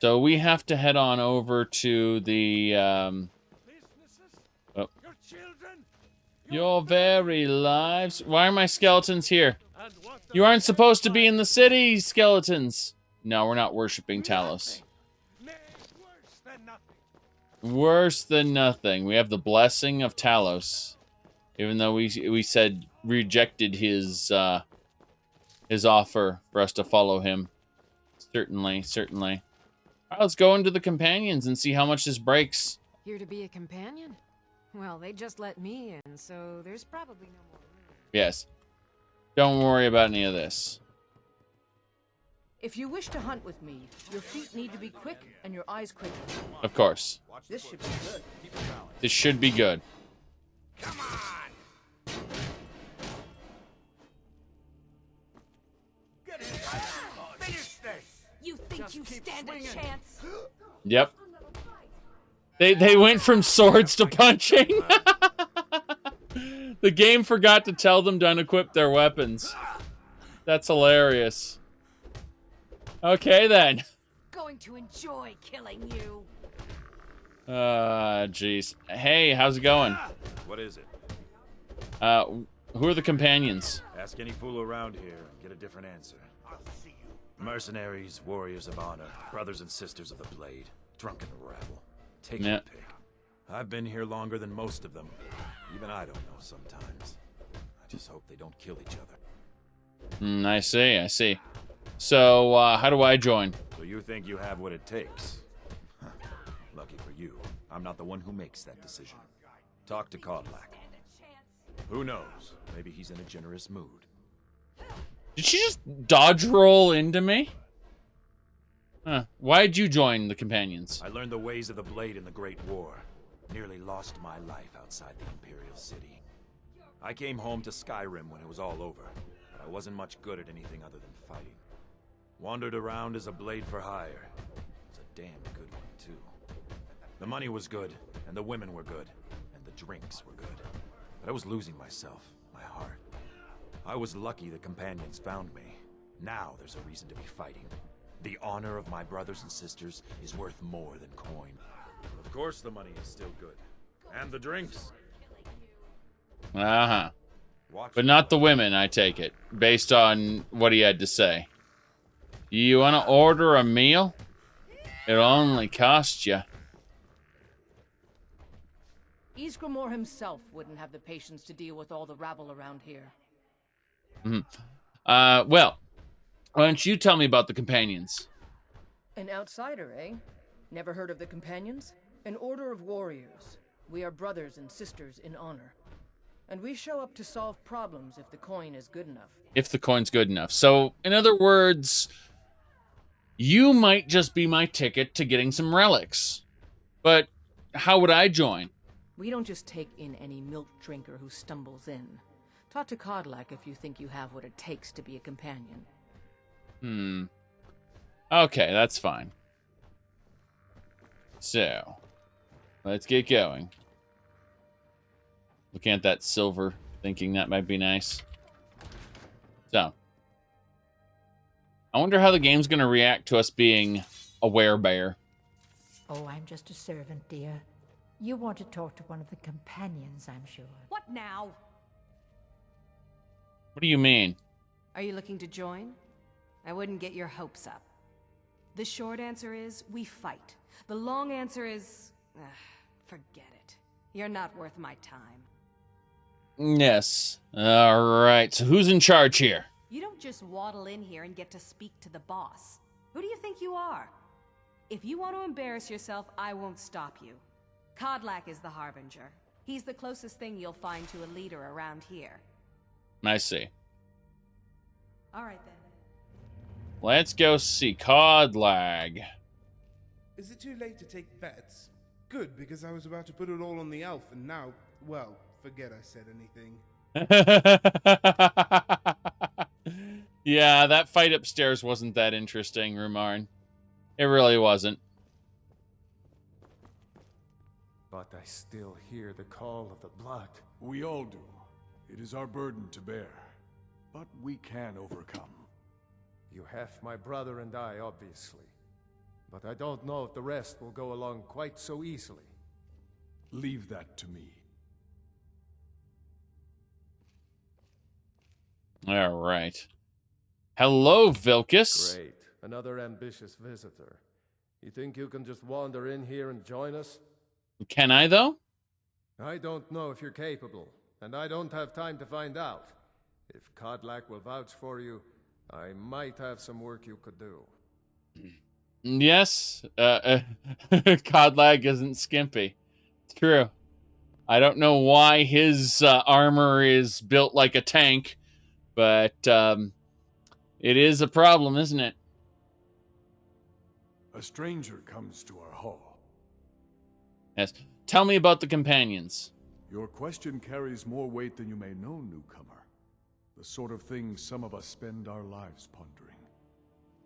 So we have to head on over to the, Your very lives. Why are my skeletons here? You aren't supposed to be in the city, skeletons. No, we're not worshipping Talos. Worse than nothing. We have the blessing of Talos. Even though we said rejected his offer for us to follow him. Certainly. All right, let's go into the companions and see how much this breaks. Here to be a companion? Well, they just let me in, so there's probably no more room. Yes. Don't worry about any of this. If you wish to hunt with me, your feet need to be quick and your eyes quick. Of course. This should be good. This should be good. Come on! Get it! Finish this! You think you stand a chance? Yep. They went from swords to punching. The game forgot to tell them to unequip their weapons. That's hilarious. Okay, then. Going to enjoy killing you. Jeez. Hey, how's it going? What is it? Who are the companions? Ask any fool around here, get a different answer. Mercenaries, warriors of honor, brothers and sisters of the blade, drunken rabble. Take your pick. I've been here longer than most of them. Even I don't know sometimes. I just hope they don't kill each other. I see. So, how do I join? So you think you have what it takes? Lucky for you, I'm not the one who makes that decision. Talk to Kodlak. Who knows? Maybe he's in a generous mood. Did she just dodge roll into me? Huh. Why'd you join the companions? I learned the ways of the blade in the Great War. Nearly lost my life outside the Imperial City. I came home to Skyrim when it was all over, but I wasn't much good at anything other than fighting. Wandered around as a blade for hire. It was a damn good one, too. The money was good, and the women were good, and the drinks were good. But I was losing myself, my heart. I was lucky the companions found me. Now there's a reason to be fighting. The honor of my brothers and sisters is worth more than coin. Of course the money is still good. And the drinks. Uh-huh. But not the women, I take it. Based on what he had to say. You want to order a meal? It'll only cost you. Ysgramor himself wouldn't have the patience to deal with all the rabble around here. Well, Why don't you tell me about the companions? An outsider, eh? Never heard of the Companions? An order of warriors. We are brothers and sisters in honor. And we show up to solve problems if the coin is good enough. If the coin's good enough. So, in other words, you might just be my ticket to getting some relics. But how would I join? We don't just take in any milk drinker who stumbles in. Talk to Kodlak if you think you have what it takes to be a companion. Okay, that's fine. So, let's get going. Looking at that silver, thinking that might be nice. So, I wonder how the game's going to react to us being a werebear. Oh, I'm just a servant, dear. You want to talk to one of the companions, I'm sure. What now? What do you mean? Are you looking to join? I wouldn't get your hopes up. The short answer is, we fight. The long answer is, forget it. You're not worth my time. Yes. Alright, so who's in charge here? You don't just waddle in here and get to speak to the boss. Who do you think you are? If you want to embarrass yourself, I won't stop you. Kodlak is the Harbinger. He's the closest thing you'll find to a leader around here. I see. All right, then. Let's go see Kodlak. Is it too late to take bets? Good, because I was about to put it all on the elf, and now, well, forget I said anything. Yeah, that fight upstairs wasn't that interesting, Rumarin. It really wasn't. But I still hear the call of the blood. We all do. It is our burden to bear. But we can overcome. You have my brother and I, obviously. But I don't know if the rest will go along quite so easily. Leave that to me. All right. Hello, Vilcus. Great. Another ambitious visitor. You think you can just wander in here and join us? Can I, though? I don't know if you're capable, and I don't have time to find out. If Kodlak will vouch for you, I might have some work you could do. Yes, Kodlak isn't skimpy. It's true. I don't know why his armor is built like a tank, but it is a problem, isn't it? A stranger comes to our hall. Yes. Tell me about the companions. Your question carries more weight than you may know, newcomer. The sort of thing some of us spend our lives pondering.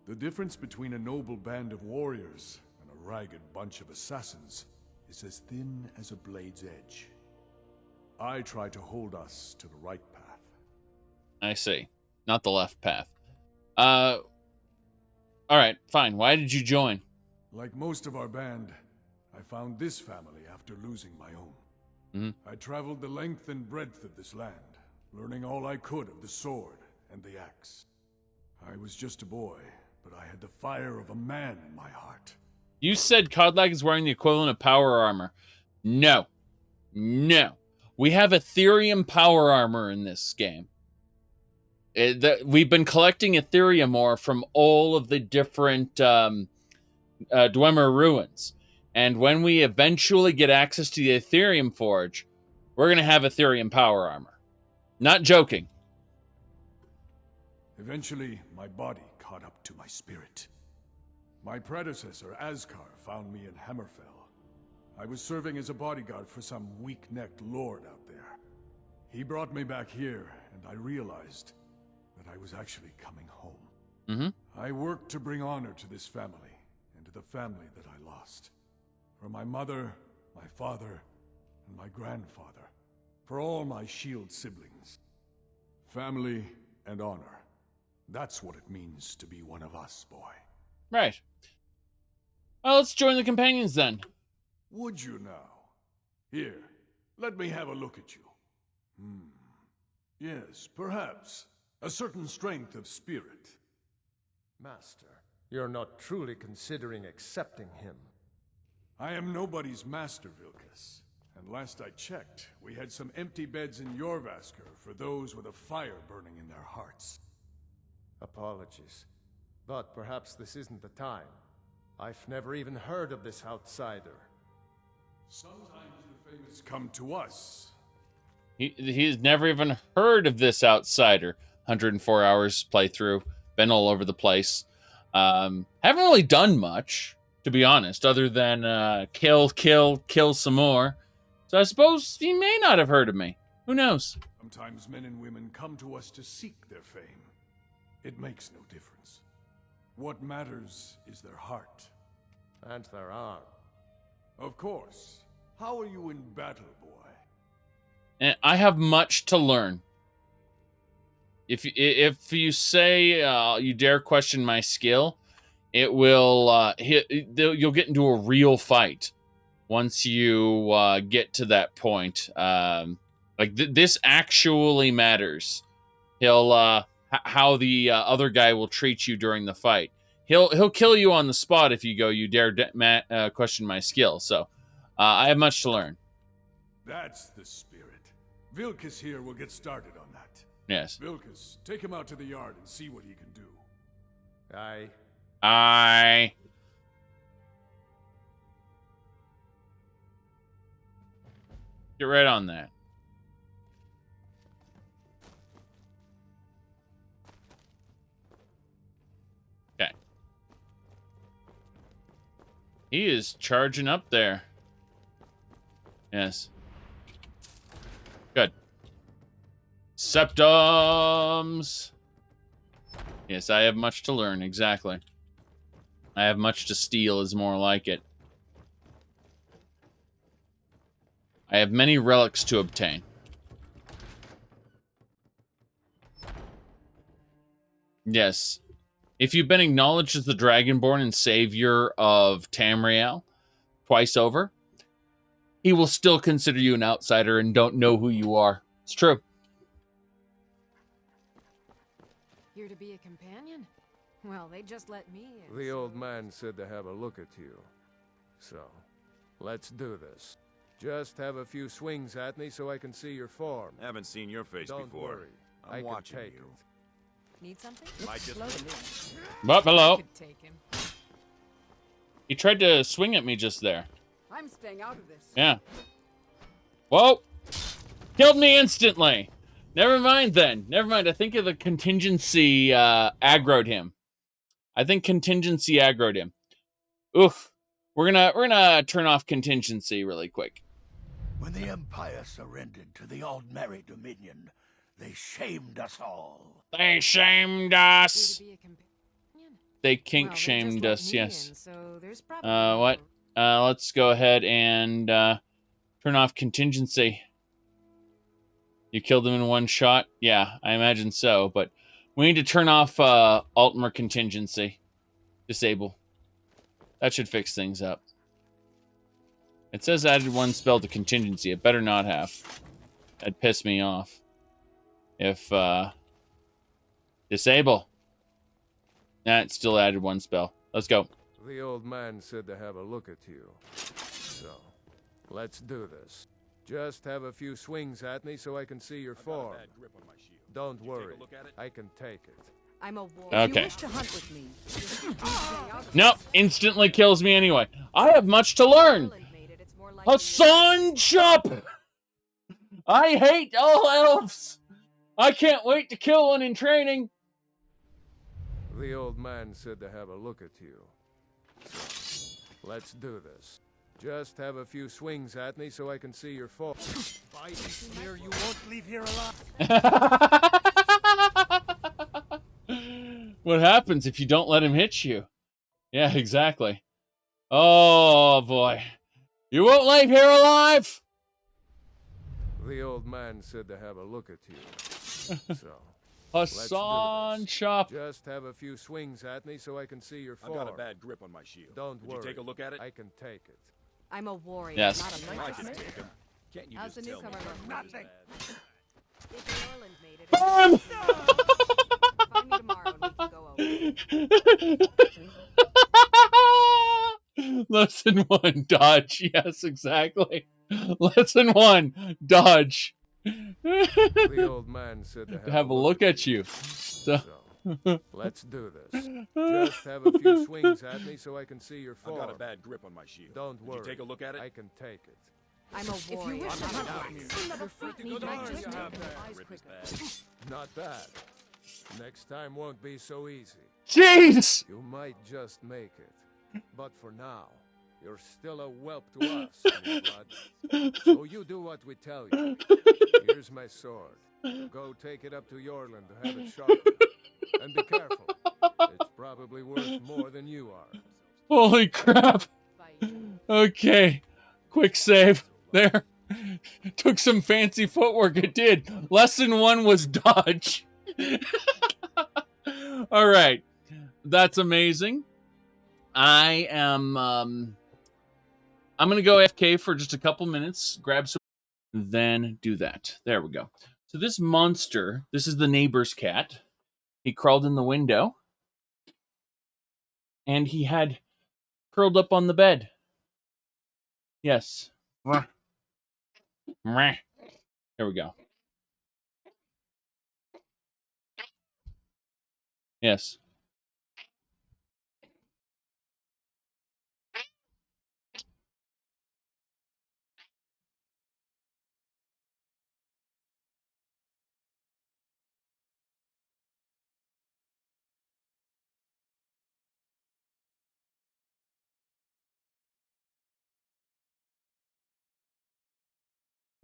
The difference between a noble band of warriors and a ragged bunch of assassins is as thin as a blade's edge. I try to hold us to the right path. I see. Not the left path. All right, fine. Why did you join? Like most of our band, I found this family after losing my own. Mm-hmm. I traveled the length and breadth of this land, learning all I could of the sword and the axe. I was just a boy, but I had the fire of a man in my heart. You said Kodlak is wearing the equivalent of power armor. No. No. We have Ethereum power armor in this game. We've been collecting Ethereum ore from all of the different Dwemer ruins. And when we eventually get access to the Ethereum Forge, we're going to have Ethereum power armor. Not joking. Eventually, my body caught up to my spirit. My predecessor, Askar, found me in Hammerfell. I was serving as a bodyguard for some weak-necked lord out there. He brought me back here, and I realized that I was actually coming home. Mm-hmm. I worked to bring honor to this family, and to the family that I lost. For my mother, my father, and my grandfather. For all my shield siblings. Family and honor. That's what it means to be one of us, boy. Right. Well, let's join the companions then. Would you now? Here, let me have a look at you. Yes, perhaps. A certain strength of spirit. Master, you're not truly considering accepting him. I am nobody's master, Vilcus. And last I checked, we had some empty beds in Jorvaskr for those with a fire burning in their hearts. Apologies. But perhaps this isn't the time. I've never even heard of this outsider. Sometimes the famous come to us. He's never even heard of this outsider. 104 hours playthrough. Been all over the place. Haven't really done much, to be honest, other than kill some more. So I suppose he may not have heard of me. Who knows? Sometimes men and women come to us to seek their fame. It makes no difference. What matters is their heart. And their arm. Of course. How are you in battle, boy? And I have much to learn. If you say you dare question my skill, it will you'll get into a real fight once you get to that point. This actually matters. He'll how the other guy will treat you during the fight. He'll kill you on the spot if you go you dare question my skill. So I have much to learn. That's the spirit. Vilkas here will get started on that. Yes. Vilkas, take him out to the yard and see what he can do. Aye. Get right on that. Okay. He is charging up there. Yes. Good. Septums. Yes, I have much to learn. Exactly. I have much to steal is more like it. I have many relics to obtain. Yes. If you've been acknowledged as the Dragonborn and Savior of Tamriel twice over, he will still consider you an outsider and don't know who you are. It's true. Here to be a companion? Well, they just let me in. The old man said to have a look at you. So, let's do this. Just have a few swings at me so I can see your form. Haven't seen your face Don't before. worry. I'm watching take you. Need something? Might just But hello. I could take him. He tried to swing at me just there. I'm staying out of this. Yeah. Whoa! Killed me instantly. Never mind then. Never mind. I think the contingency aggroed him. I think contingency aggroed him. Oof. We're gonna turn off contingency really quick. When the Empire surrendered to the Aldmeri Dominion, they shamed us all. They shamed us. They kink shamed us, yes. What? Let's go ahead and turn off contingency. You killed them in one shot? Yeah, I imagine so, but we need to turn off Altmer contingency. Disable. That should fix things up. It says added one spell to contingency. It better not have. That'd piss me off. If, disable. Nah, it still added one spell. Let's go. The old man said to have a look at you. So, let's do this. Just have a few swings at me so I can see your form. Don't worry. I can take it. I'm a wolf. Okay. If you wish to hunt with me, Nope, instantly kills me anyway. I have much to learn. Hassan Chop! I hate all elves. I can't wait to kill one in training. The old man said to have a look at you. So, let's do this. Just have a few swings at me so I can see your form. By Smear, you won't leave here alive. What happens if you don't let him hit you? Yeah, exactly. Oh, boy. You won't leave here alive? The old man said to have a look at you. So, Hassan Chop. Just have a few swings at me so I can see your I've form. got a bad grip on my shield. Don't Would worry. you take a look at it? I can take it. I'm a warrior, Yes. not a knight. I can take him. Can't you How's just the tell me? newcomer look? Nothing. If Eorlan made it, Bam! find me tomorrow and we can go over. Lesson 1, dodge. Yes, exactly. Lesson 1, dodge. The old man said to Have a look at you. So. Let's do this. Just have a few swings at me so I can see your form. I got a bad grip on my shield. Don't worry. Did you take a look at it? I can take it. I'm a warrior. wish I'm to not have a you, wax. your feet need Good not arms just you take have my there. eyes Grip is quicker. bad. Not bad. Next time won't be so easy. Jeez! You might just make it. But for now, you're still a whelp to us, new blood. So you do what we tell you. Here's my sword. Go take it up to Eorlan to have it sharpened. And be careful. It's probably worth more than you are. Holy crap. Okay. Quick save. There. Took some fancy footwork. It did. Lesson 1 was dodge. All right. That's amazing. I'm going to go AFK for just a couple minutes, grab some, then do that. There we go. So this monster, this is the neighbor's cat. He crawled in the window. And he had curled up on the bed. Yes. There we go. Yes.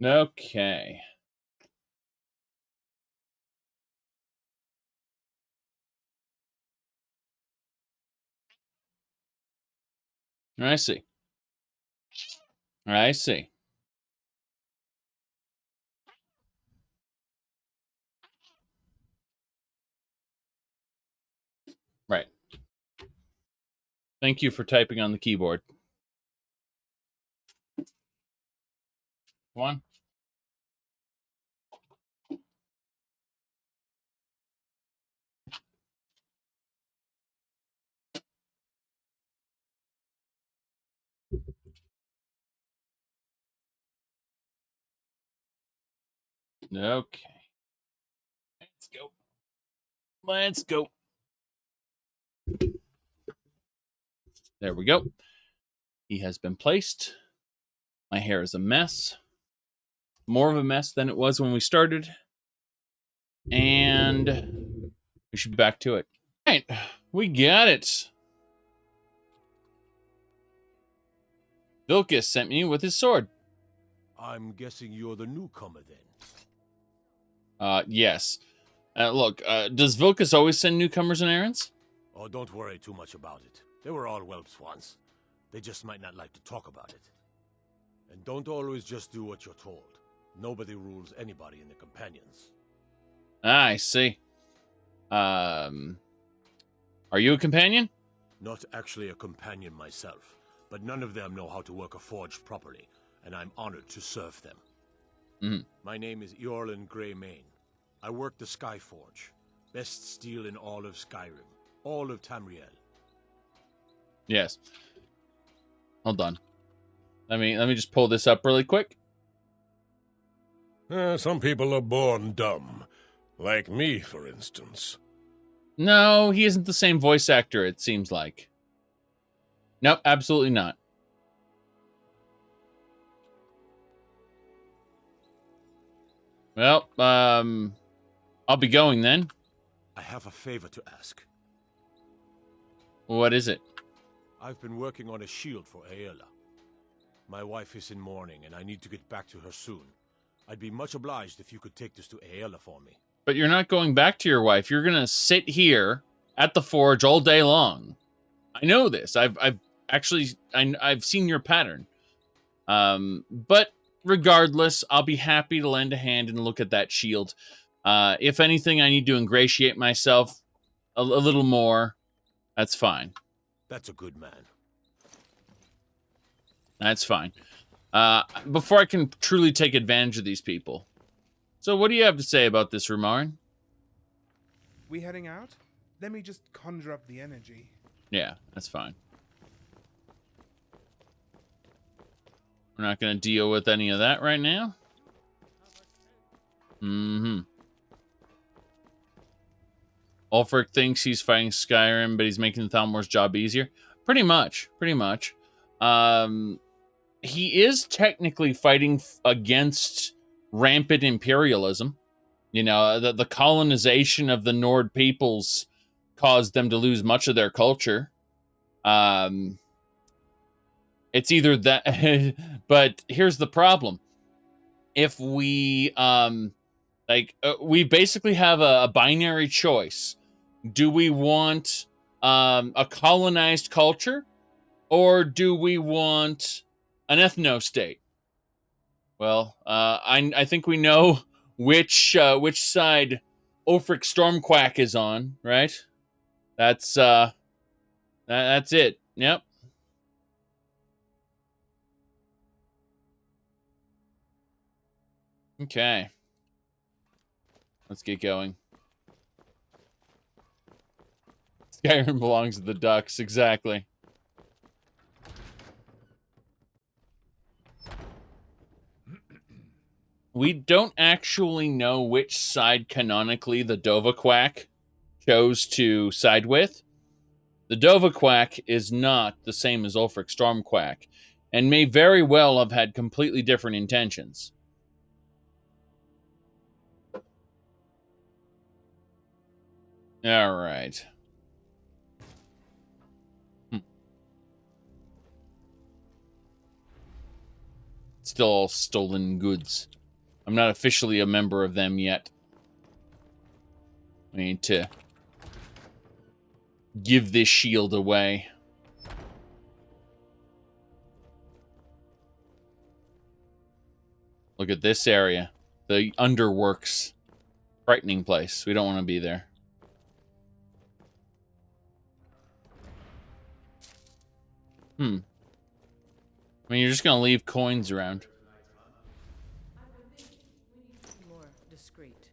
Okay. I see. I see. Right. Thank you for typing on the keyboard. Come on. Okay. Let's go. Let's go. There we go. He has been placed. My hair is a mess. More of a mess than it was when we started. And we should be back to it. All right. We got it. Vilcus sent me with his sword. I'm guessing you're the newcomer then. Yes. Look, does Vilcus always send newcomers on errands? Oh, don't worry too much about it. They were all whelps once. They just might not like to talk about it. And don't always just do what you're told. Nobody rules anybody in the Companions. Ah, I see. Are you a companion? Not actually a companion myself, but none of them know how to work a forge properly, and I'm honored to serve them. My name is Eorlan Greymane. I work the Skyforge. Best steel in all of Skyrim. All of Tamriel. Yes. Hold on. Let me just pull this up really quick. Some people are born dumb. Like me, for instance. No, he isn't the same voice actor, it seems like. Nope, absolutely not. Well, I'll be going then. I have a favor to ask. What is it? I've been working on a shield for Aela. My wife is in mourning, and I need to get back to her soon. I'd be much obliged if you could take this to Aela for me. But you're not going back to your wife. You're gonna sit here at the forge all day long. I know this. I've seen your pattern. But regardless, I'll be happy to lend a hand and look at that shield. If anything, I need to ingratiate myself a little more. That's fine. That's a good man. That's fine. Before I can truly take advantage of these people. So what do you have to say about this, Rumarin? We heading out? Let me just conjure up the energy. Yeah, that's fine. We're not going to deal with any of that right now. Ulfric thinks he's fighting Skyrim, but he's making the Thalmor's job easier. Pretty much. He is technically fighting against rampant imperialism. You know, the colonization of the Nord peoples caused them to lose much of their culture. It's either that, but here's the problem. If we, we basically have a binary choice. Do we want a colonized culture, or do we want an ethno-state? Well, I think we know which side Ulfric Stormquack is on, right? That's it. Yep. Okay. Let's get going. Skyrim belongs to the ducks, exactly. We don't actually know which side canonically the Dovahquack chose to side with. The Dovahquack is not the same as Ulfric Stormquack, and may very well have had completely different intentions. All right. Still all stolen goods. I'm not officially a member of them yet. I need to give this shield away. Look at this area. The underworks. Frightening place. We don't want to be there. I mean, you're just going to leave coins around. More discreet.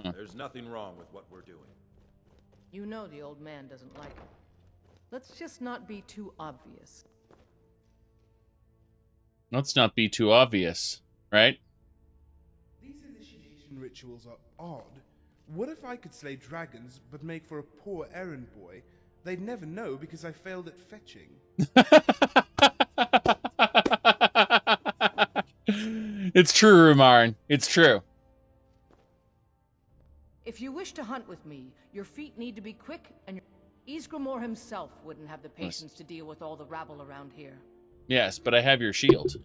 There's nothing wrong with what we're doing. You know the old man doesn't like it. Let's just not be too obvious. Let's not be too obvious, right? These initiation rituals are odd. What if I could slay dragons, but make for a poor errand boy? They'd never know because I failed at fetching. It's true, Rumarin. It's true. If you wish to hunt with me, your feet need to be quick, and Ysgramor himself wouldn't have the patience to deal with all the rabble around here. Yes, but I have your shield.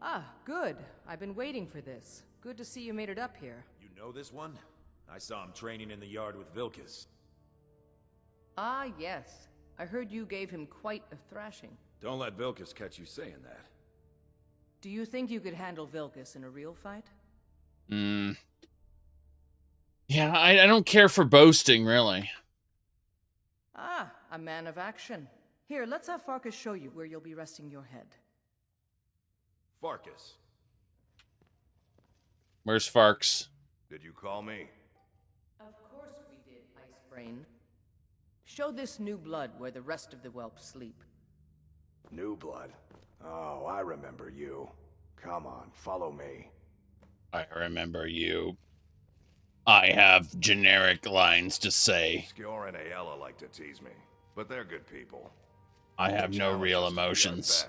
Ah, good. I've been waiting for this. Good to see you made it up here. You know this one? I saw him training in the yard with Vilkas. Ah, yes. I heard you gave him quite a thrashing. Don't let Vilkas catch you saying that. Do you think you could handle Vilkas in a real fight? Yeah, I don't care for boasting, really. Ah, a man of action. Here, let's have Farkas show you where you'll be resting your head. Farkas. Where's Farks? Did you call me? Of course we did, Icebrain. Show this new blood where the rest of the whelps sleep. New blood? Oh, I remember you. Come on, follow me. I remember you. I have generic lines to say. Skjor and Aella like to tease me, but they're good people. I have no real emotions.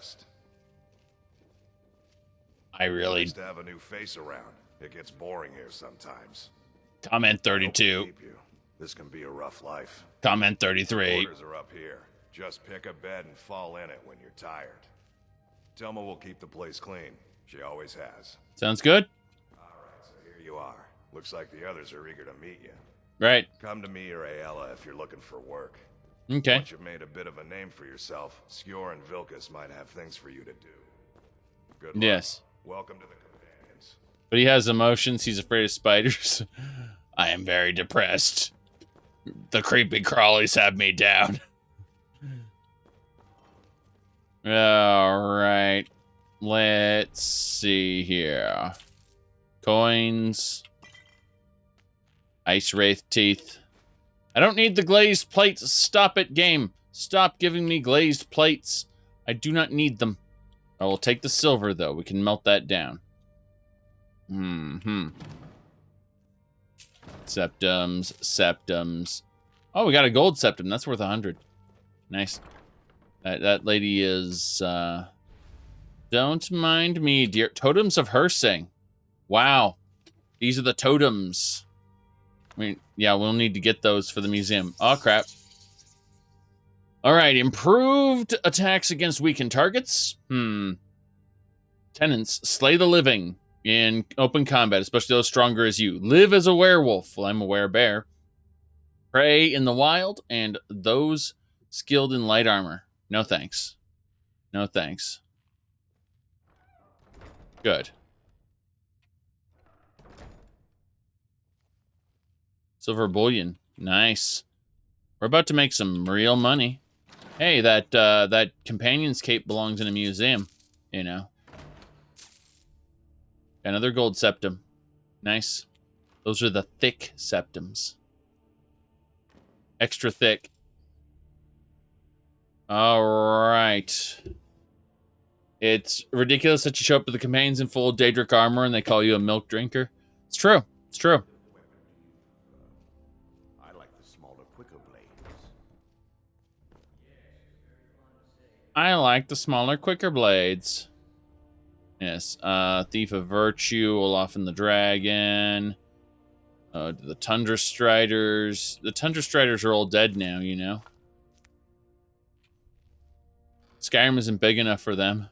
I really... Nice to have a new face around. It gets boring here sometimes. Comment 32. This can be a rough life. Comment 33. Orders are up here. Just pick a bed and fall in it when you're tired. Telma will keep the place clean. She always has. Sounds good. Alright, so here you are. Looks like the others are eager to meet you. Right. Come to me or Aella if you're looking for work. Okay. Once you've made a bit of a name for yourself, Skjor and Vilkas might have things for you to do. Good luck. Yes. Welcome to the Companions. But he has emotions. He's afraid of spiders. I am very depressed. The creepy crawlies have me down. Alright. Let's see here. Coins. Ice Wraith Teeth. I don't need the glazed plates. Stop it, game. Stop giving me glazed plates. I do not need them. I will take the silver, though. We can melt that down. Septums, septums. Oh, we got a gold septum. That's worth 100. Nice. That lady is, don't mind me, dear. Totems of Hersing. Wow. These are the totems. I mean, yeah, we'll need to get those for the museum. Oh, crap. All right, improved attacks against weakened targets. Tenants, slay the living in open combat, especially those stronger as you. Live as a werewolf. Well, I'm a werebear. Prey in the wild, and those skilled in light armor. No thanks. No thanks. Good. Silver bullion. Nice. We're about to make some real money. Hey, that companion's cape belongs in a museum, you know. Another gold septum. Nice. Those are the thick septums. Extra thick. All right. It's ridiculous that you show up to the companions in full Daedric armor and they call you a milk drinker. It's true. It's true. I like the smaller, quicker blades. I like the smaller, quicker blades. Yes. Thief of Virtue, Olaf and the Dragon. The Tundra Striders. The Tundra Striders are all dead now, you know. Skyrim isn't big enough for them.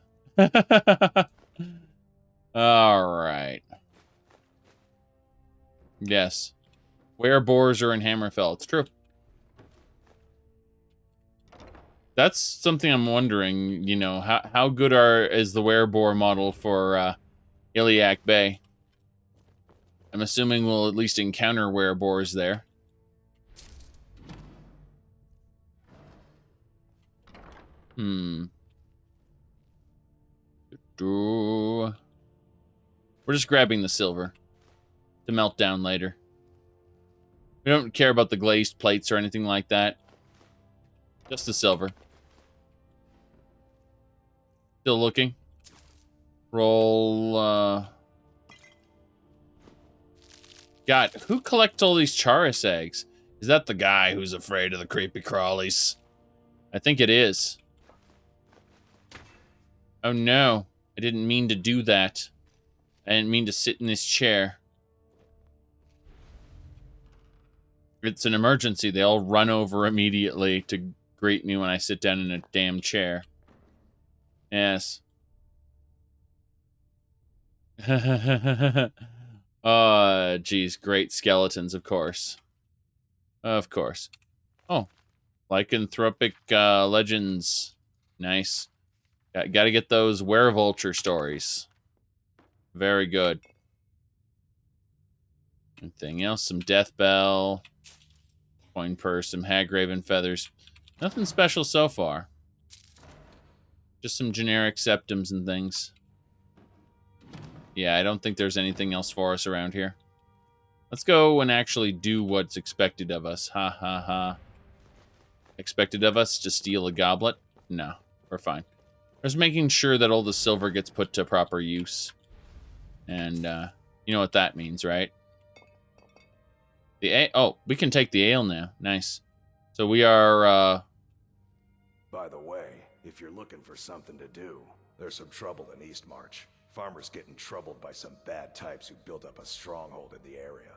Alright. Yes. Wereboars are in Hammerfell. It's true. That's something I'm wondering, you know, how good is the wereboar model for Iliac Bay? I'm assuming we'll at least encounter wereboars there. We're just grabbing the silver to melt down later. We don't care about the glazed plates or anything like that. Just the silver. Still looking. Roll, God, who collects all these Charis eggs? Is that the guy who's afraid of the creepy crawlies? I think it is. Oh no, I didn't mean to do that. I didn't mean to sit in this chair. It's an emergency. They all run over immediately to greet me when I sit down in a damn chair. Yes. Oh, geez. Great skeletons, of course. Of course. Oh. Lycanthropic legends. Nice. Gotta get those werevulture stories. Very good. Anything else? Some death bell. Coin purse. Some hagraven feathers. Nothing special so far. Just some generic septums and things. Yeah, I don't think there's anything else for us around here. Let's go and actually do what's expected of us. Ha ha ha. Expected of us to steal a goblet? No, we're fine. Just making sure that all the silver gets put to proper use. And, you know what that means, right? Oh, we can take the ale now. Nice. So we are, By the way, if you're looking for something to do, there's some trouble in Eastmarch. Farmers getting troubled by some bad types who built up a stronghold in the area.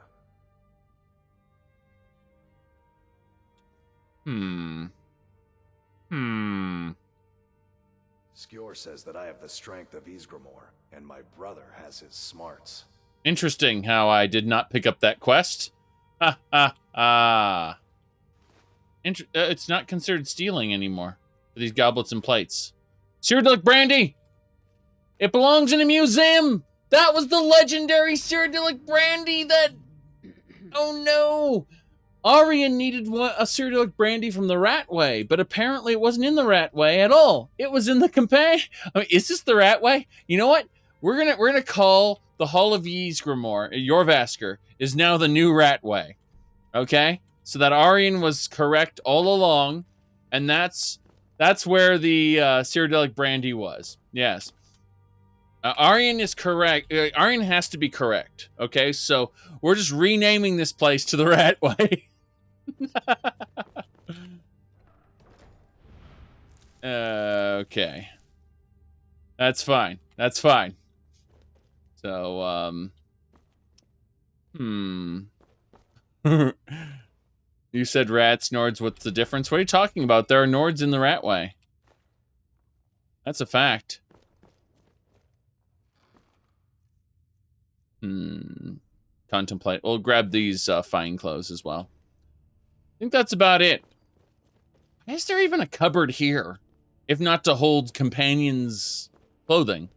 Skjor says that I have the strength of Ysgramor, and my brother has his smarts. Interesting how I did not pick up that quest. Ha ha ha. It's not considered stealing anymore for these goblets and plates. Cyrodiilic brandy! It belongs in a museum! That was the legendary Cyrodiilic brandy that... Oh no! Auryen needed a Cyrodiilic brandy from the Ratway, but apparently it wasn't in the Ratway at all. It was in the Companion... I mean, is this the Ratway? You know what? We're gonna call the Hall of Ysgramor, Jorvaskr, is now the new Ratway. Okay? So that Auryen was correct all along, and that's where the Cyrodiilic brandy was. Yes. Auryen is correct. Auryen has to be correct. Okay, so we're just renaming this place to the Ratway. Okay. That's fine. That's fine. So, You said rats, Nords, what's the difference? What are you talking about? There are Nords in the Ratway. That's a fact. Contemplate. We'll grab these fine clothes as well. I think that's about it. Is there even a cupboard here? If not to hold companions' clothing.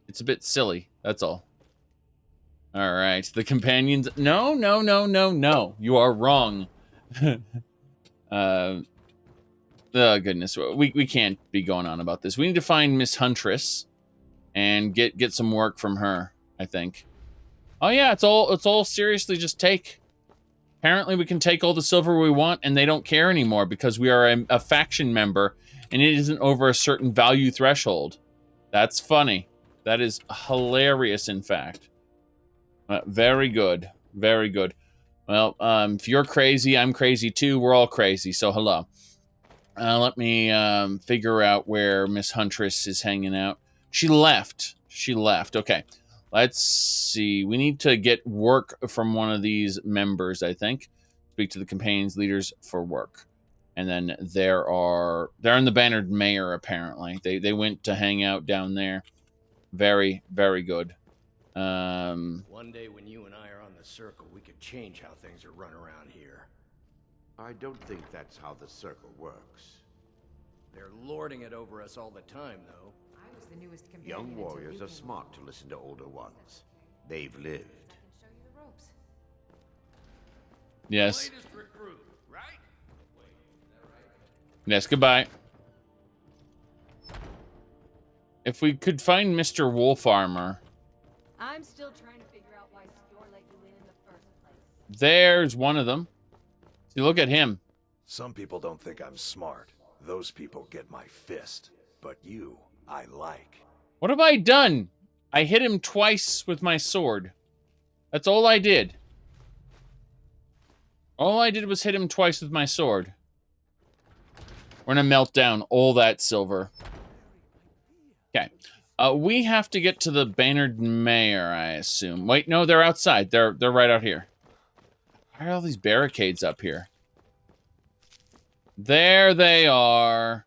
It's a bit silly, that's all. Alright, the companions... No. You are wrong. Oh, goodness. We can't be going on about this. We need to find Miss Huntress and get some work from her, I think. Oh yeah, it's all seriously just take. Apparently we can take all the silver we want and they don't care anymore because we are a faction member and it isn't over a certain value threshold. That's funny. That is hilarious, in fact. Very good. Very good. Well, if you're crazy, I'm crazy too. We're all crazy, so hello. Let me figure out where Miss Huntress is hanging out. She left. Okay. Let's see. We need to get work from one of these members, I think. Speak to the companions leaders for work. And then they're in the Bannered Mayor, apparently. They went to hang out down there. Very, very good. One day when you and I are on the circle, we could change how things are run around here. I don't think that's how the circle works. They're lording it over us all the time, though. I was the newest companion. Young warriors are smart to listen to older ones. They've lived. I can show you the ropes. Yes. Latest recruit, right? Yes, goodbye. If we could find Mr. Wolf Armor. I'm still trying to figure out why Skjor let you in the first place. There's one of them. See, look at him. Some people don't think I'm smart. Those people get my fist. But you, I like. What have I done? I hit him twice with my sword. That's all I did. All I did was hit him twice with my sword. We're gonna melt down all that silver. Okay. We have to get to the Bannered Mayor, I assume. Wait, no, they're outside. They're right out here. Why are all these barricades up here? There they are.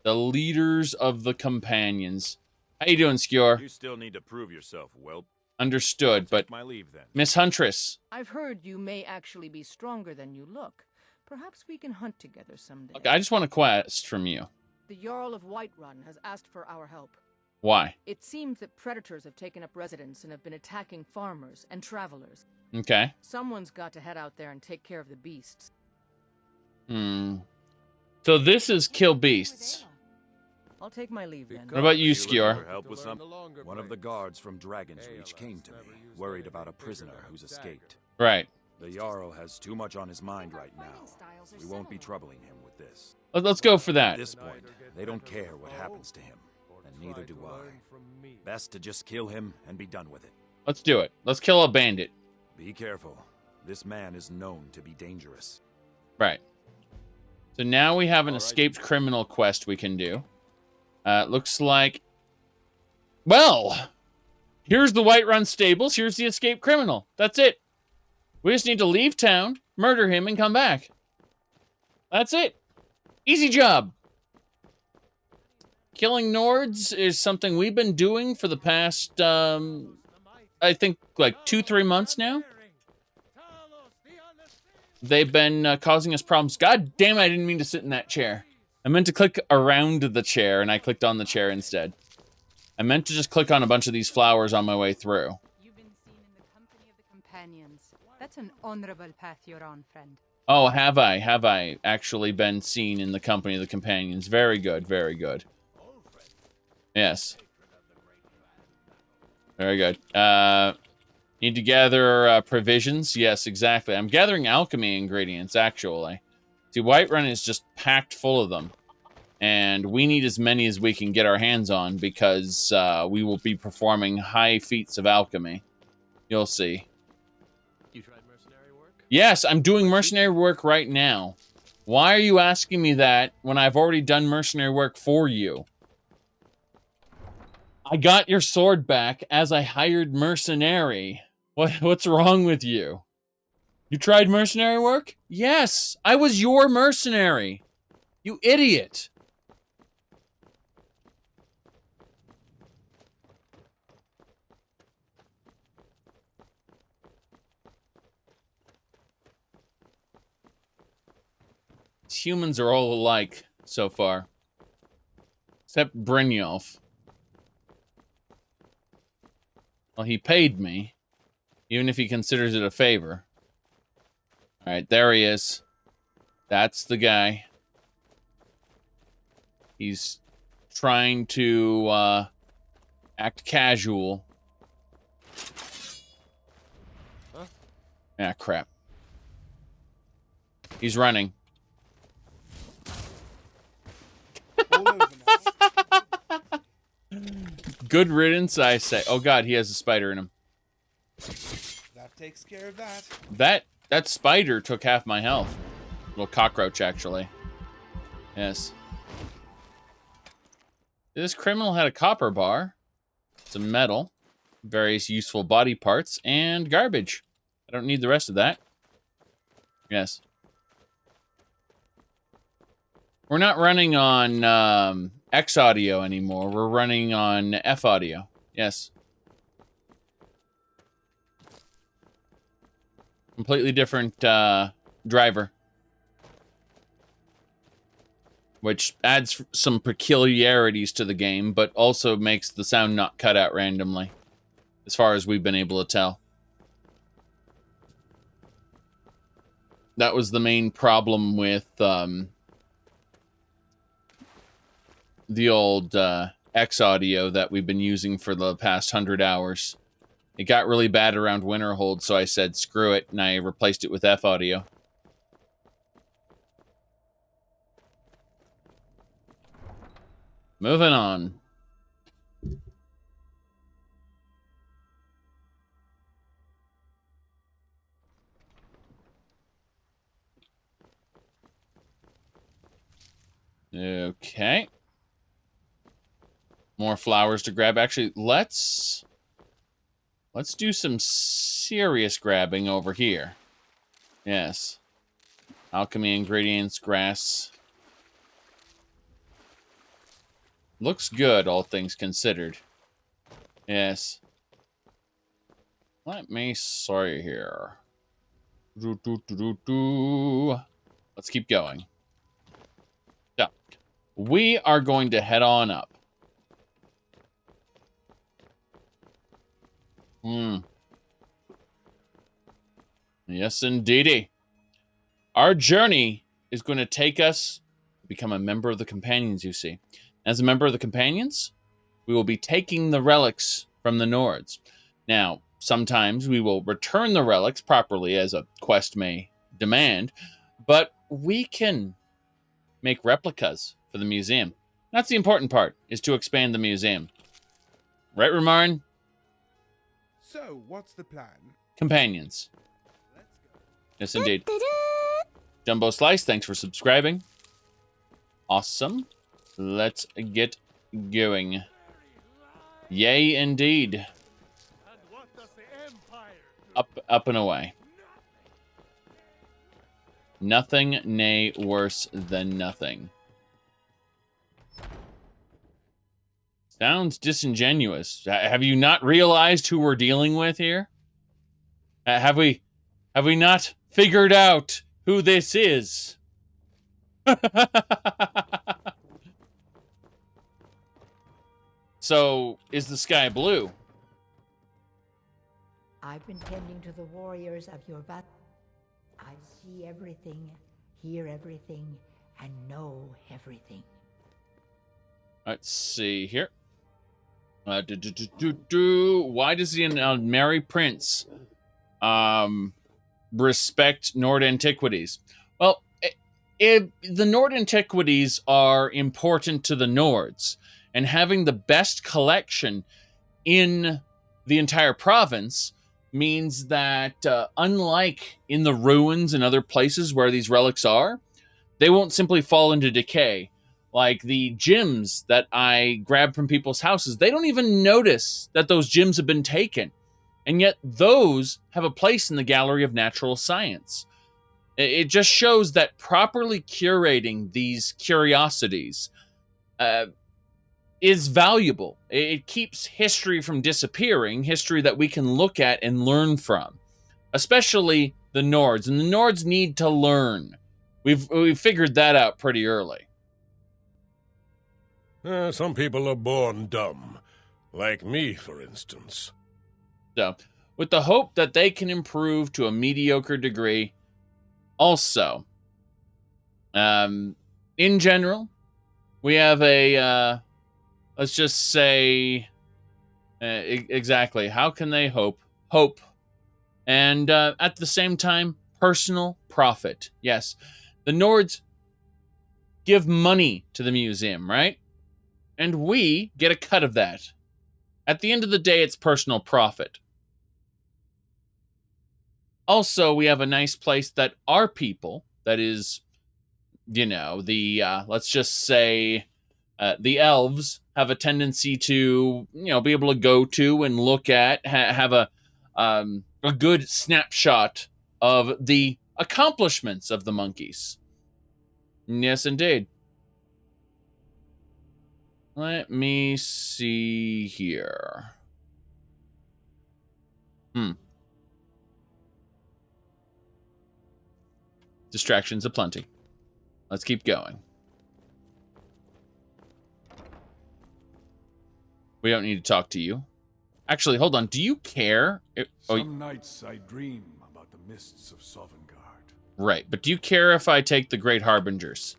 The leaders of the companions. How you doing, Skjor? You still need to prove yourself, whelp. Understood, but my leave then. Miss Huntress. I've heard you may actually be stronger than you look. Perhaps we can hunt together someday. Okay, I just want a quest from you. The Jarl of Whiterun has asked for our help. Why? It seems that predators have taken up residence and have been attacking farmers and travelers. Okay. Someone's got to head out there and take care of the beasts. So this is kill beasts. I'll take my leave then. What about you, Skjor? Help with some. One of the guards from Dragon's Reach came to me, worried about a prisoner who's escaped. Right. The Jarl has too much on his mind right now. We won't be troubling him with this. Let's go for that. At this point, they don't care what happens to him, and neither do I. Best to just kill him and be done with it. Let's do it. Let's kill a bandit. Be careful. This man is known to be dangerous. Right. So now we have an escaped criminal quest we can do. Looks like... Well! Here's the Whiterun stables. Here's the escaped criminal. That's it. We just need to leave town, murder him, and come back. That's it. Easy job. Killing Nords is something we've been doing for the past, I think, like 2-3 months now. They've been causing us problems. God damn it, I didn't mean to sit in that chair. I meant to click around the chair, and I clicked on the chair instead. I meant to just click on a bunch of these flowers on my way through. You've been seen in the company of the companions. That's an honorable path you're on, friend. Oh, have I? Have I actually been seen in the company of the companions? Very good, very good. Yes. Very good. Need to gather provisions? Yes, exactly. I'm gathering alchemy ingredients, actually. See, Whiterun is just packed full of them. And we need as many as we can get our hands on because we will be performing high feats of alchemy. You'll see. You tried mercenary work? Yes, I'm doing mercenary work right now. Why are you asking me that when I've already done mercenary work for you? I got your sword back as I hired mercenary. What's wrong with you? You tried mercenary work? Yes, I was your mercenary. You idiot. Humans are all alike so far. Except Brynjolf. Well, he paid me. Even if he considers it a favor. Alright, there he is. That's the guy. He's trying to act casual. Huh? Ah, crap. He's running. Good riddance, I say. Oh god, he has a spider in him. That takes care of that. That spider took half my health. Little cockroach, actually. Yes. This criminal had a copper bar, some metal, various useful body parts, and garbage. I don't need the rest of that. Yes. We're not running on X audio anymore. We're running on F audio. Yes. Completely different driver. Which adds some peculiarities to the game, but also makes the sound not cut out randomly. As far as we've been able to tell. That was the main problem with the old X audio that we've been using for the past 100 hours. It got really bad around Winterhold, so I said screw it, and I replaced it with F audio. Moving on. Okay. More flowers to grab. Actually, let's do some serious grabbing over here. Yes. Alchemy ingredients, grass. Looks good, all things considered. Yes. Let me see here. Let's keep going. So, we are going to head on up. Yes, indeedy. Our journey is going to take us to become a member of the Companions, you see. As a member of the Companions, we will be taking the relics from the Nords. Now, sometimes we will return the relics properly, as a quest may demand, but we can make replicas for the museum. That's the important part, is to expand the museum. Right, Rumarin? So, what's the plan? Companions. Yes, indeed. Jumbo Slice, thanks for subscribing. Awesome. Let's get going. Yay, indeed. Up and away. Nothing, nay, worse than nothing. Sounds disingenuous. Have you not realized who we're dealing with here? Have we not figured out who this is? So, is the sky blue? I've been tending to the warriors of your battle. I see everything, hear everything, and know everything. Let's see here. Why does the Aldmeri Prince respect Nord antiquities? Well, the Nord antiquities are important to the Nords, and having the best collection in the entire province means that unlike in the ruins and other places where these relics are, they won't simply fall into decay. Like the gems that I grab from people's houses, they don't even notice that those gems have been taken. And yet those have a place in the Gallery of Natural Science. It just shows that properly curating these curiosities is valuable. It keeps history from disappearing, history that we can look at and learn from, especially the Nords. And the Nords need to learn. We've figured that out pretty early. Some people are born dumb, like me, for instance. So, with the hope that they can improve to a mediocre degree. Also, in general, we have a, let's just say, exactly, how can they hope? Hope. And at the same time, personal profit. Yes, the Nords give money to the museum, right? And we get a cut of that. At the end of the day, it's personal profit. Also, we have a nice place that our people, that is, you know, the, let's just say, the elves have a tendency to, you know, be able to go to and look at, have a good snapshot of the accomplishments of the monkeys. Yes, indeed. Let me see here. Distractions aplenty. Let's keep going. We don't need to talk to you. Actually, hold on. Do you care? Some nights I dream about the mists of Sovngarde. Right, but do you care if I take the Great Harbingers?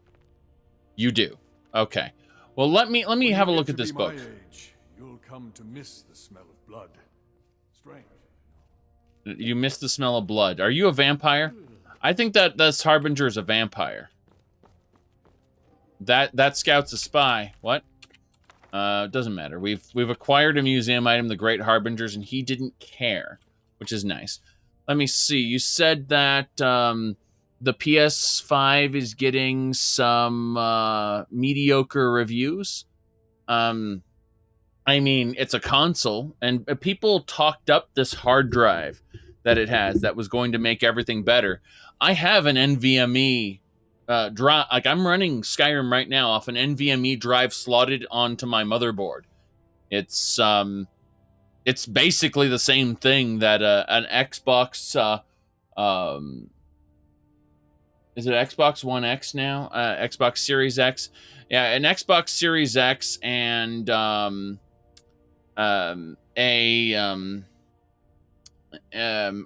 You do. Okay. Well, let me have a look at this book. Age, you'll come to miss the smell of blood. Strange. You miss the smell of blood. Are you a vampire? I think that this Harbinger is a vampire. That scout's a spy. What? Doesn't matter. We've acquired a museum item, the Great Harbingers, and he didn't care, which is nice. Let me see. You said that the PS5 is getting some mediocre reviews. I mean, it's a console, and people talked up this hard drive that it has that was going to make everything better. I have an NVMe drive. Like, I'm running Skyrim right now off an NVMe drive slotted onto my motherboard. It's basically the same thing that an Xbox is it Xbox One X now? Xbox Series X. Yeah, an Xbox Series X and a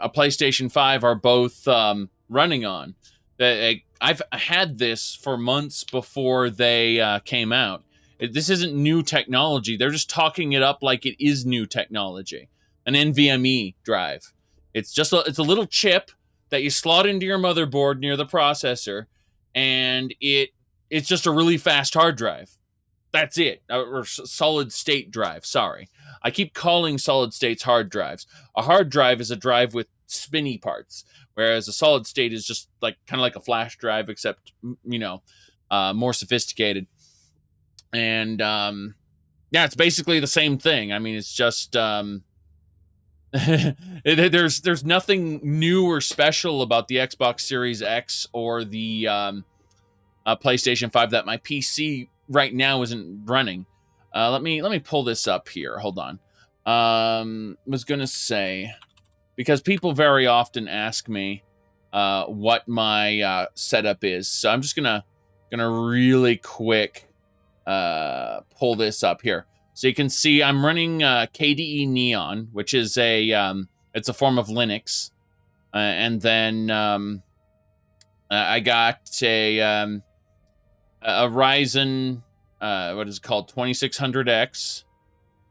PlayStation 5 are both running on. I've had this for months before they came out. This isn't new technology. They're just talking it up like it is new technology. An NVMe drive. It's a little chip that you slot into your motherboard near the processor, and it's just a really fast hard drive. That's it. Or solid state drive. Sorry. I keep calling solid states hard drives. A hard drive is a drive with spinny parts, whereas a solid state is just like kind of like a flash drive, except, you know, more sophisticated. And yeah, it's basically the same thing. I mean, it's just there's nothing new or special about the Xbox Series X or the PlayStation 5 that my PC right now isn't running. Let me pull this up here. Hold on. Was gonna say, because people very often ask me what my setup is, so I'm just gonna really quick pull this up here, so you can see I'm running KDE Neon, which is it's a form of Linux, and then I got a Ryzen what is it called, 2600X,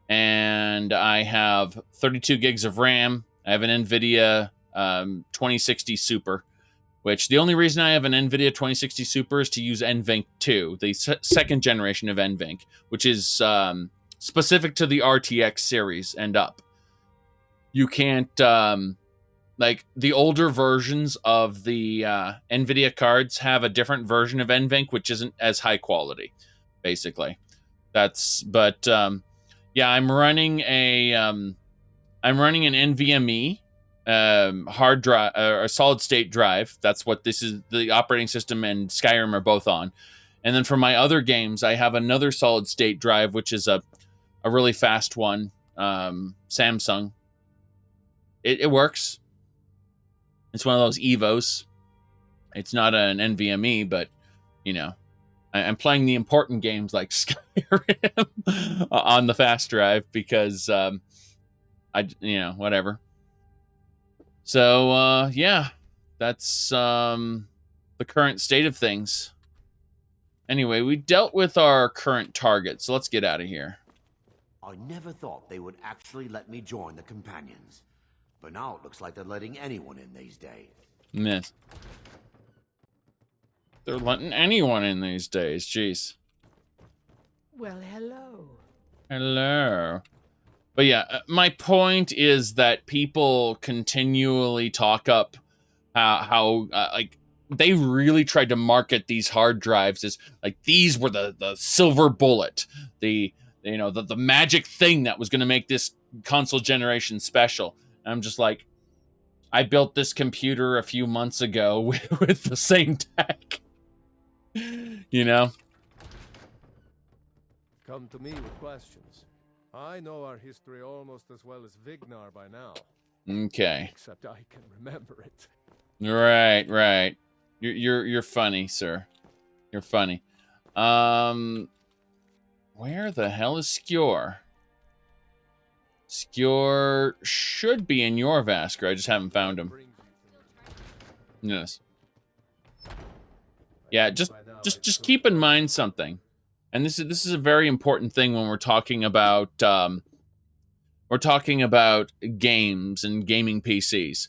and I have 32 gigs of RAM. I have an NVIDIA 2060 Super, which the only reason I have an NVIDIA 2060 Super is to use NVENC 2, the second generation of NVENC, which is specific to the RTX series and up. You can't, like, the older versions of the NVIDIA cards have a different version of NVENC, which isn't as high quality, basically. Yeah, I'm running an NVMe hard drive, a solid state drive. That's what this is. The operating system and Skyrim are both on. And then for my other games, I have another solid state drive, which is a really fast one, Samsung. It works. It's one of those Evos. It's not an NVMe, but, you know, I'm playing the important games like Skyrim on the fast drive because, whatever. So, yeah, that's the current state of things. Anyway, we dealt with our current target, so let's get out of here. I never thought they would actually let me join the Companions. But now it looks like they're letting anyone in these days. Yes. They're letting anyone in these days, jeez. Well, hello. Hello. But yeah, my point is that people continually talk up how like, they really tried to market these hard drives as, like, these were the silver bullet. The magic thing that was going to make this console generation special. I'm just like, I built this computer a few months ago with the same tech. You know? Come to me with questions. I know our history almost as well as Vignar by now. Okay. Except I can remember it. Right. You're funny, sir. You're funny. Where the hell is Skjor? Skjor should be in Jorrvaskr. I just haven't found him. Yes. Yeah, just keep in mind something. And this is a very important thing when we're talking about games and gaming PCs.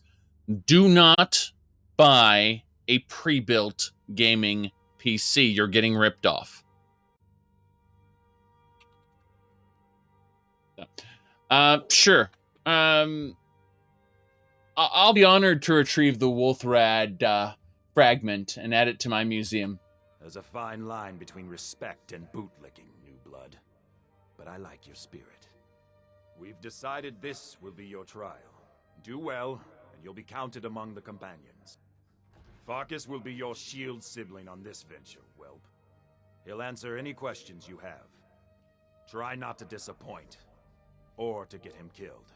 Do not buy a pre-built gaming PC. You're getting ripped off. Sure. I'll be honored to retrieve the Wolfrad fragment and add it to my museum. There's a fine line between respect and bootlicking, new blood. But I like your spirit. We've decided this will be your trial. Do well, and you'll be counted among the companions. Farkas will be your shield sibling on this venture, whelp. He'll answer any questions you have. Try not to disappoint, or to get him killed.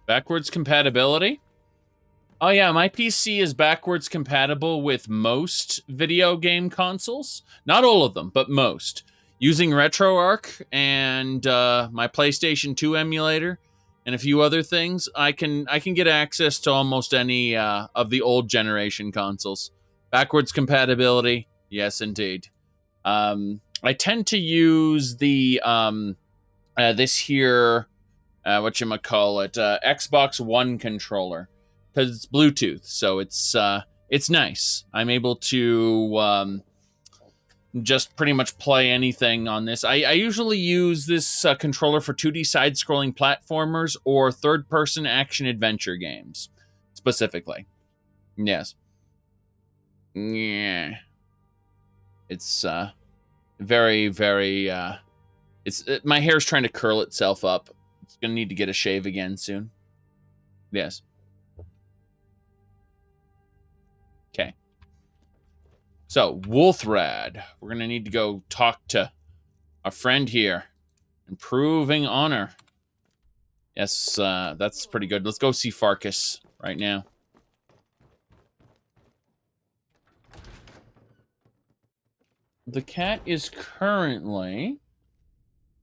Backwards compatibility? Oh yeah, my PC is backwards compatible with most video game consoles. Not all of them, but most. Using RetroArch and my PlayStation 2 emulator and a few other things, I can get access to almost any of the old generation consoles. Backwards compatibility, yes indeed. I tend to use the this here Xbox One controller, because it's Bluetooth, so it's nice. I'm able to just pretty much play anything on this. I usually use this controller for 2D side-scrolling platformers or third-person action-adventure games, specifically. Yes. Yeah. It's very, very... my hair's trying to curl itself up. It's going to need to get a shave again soon. Yes. Okay. So, Wolfrad. We're going to need to go talk to a friend here. Improving honor. Yes, that's pretty good. Let's go see Farkas right now. The cat is currently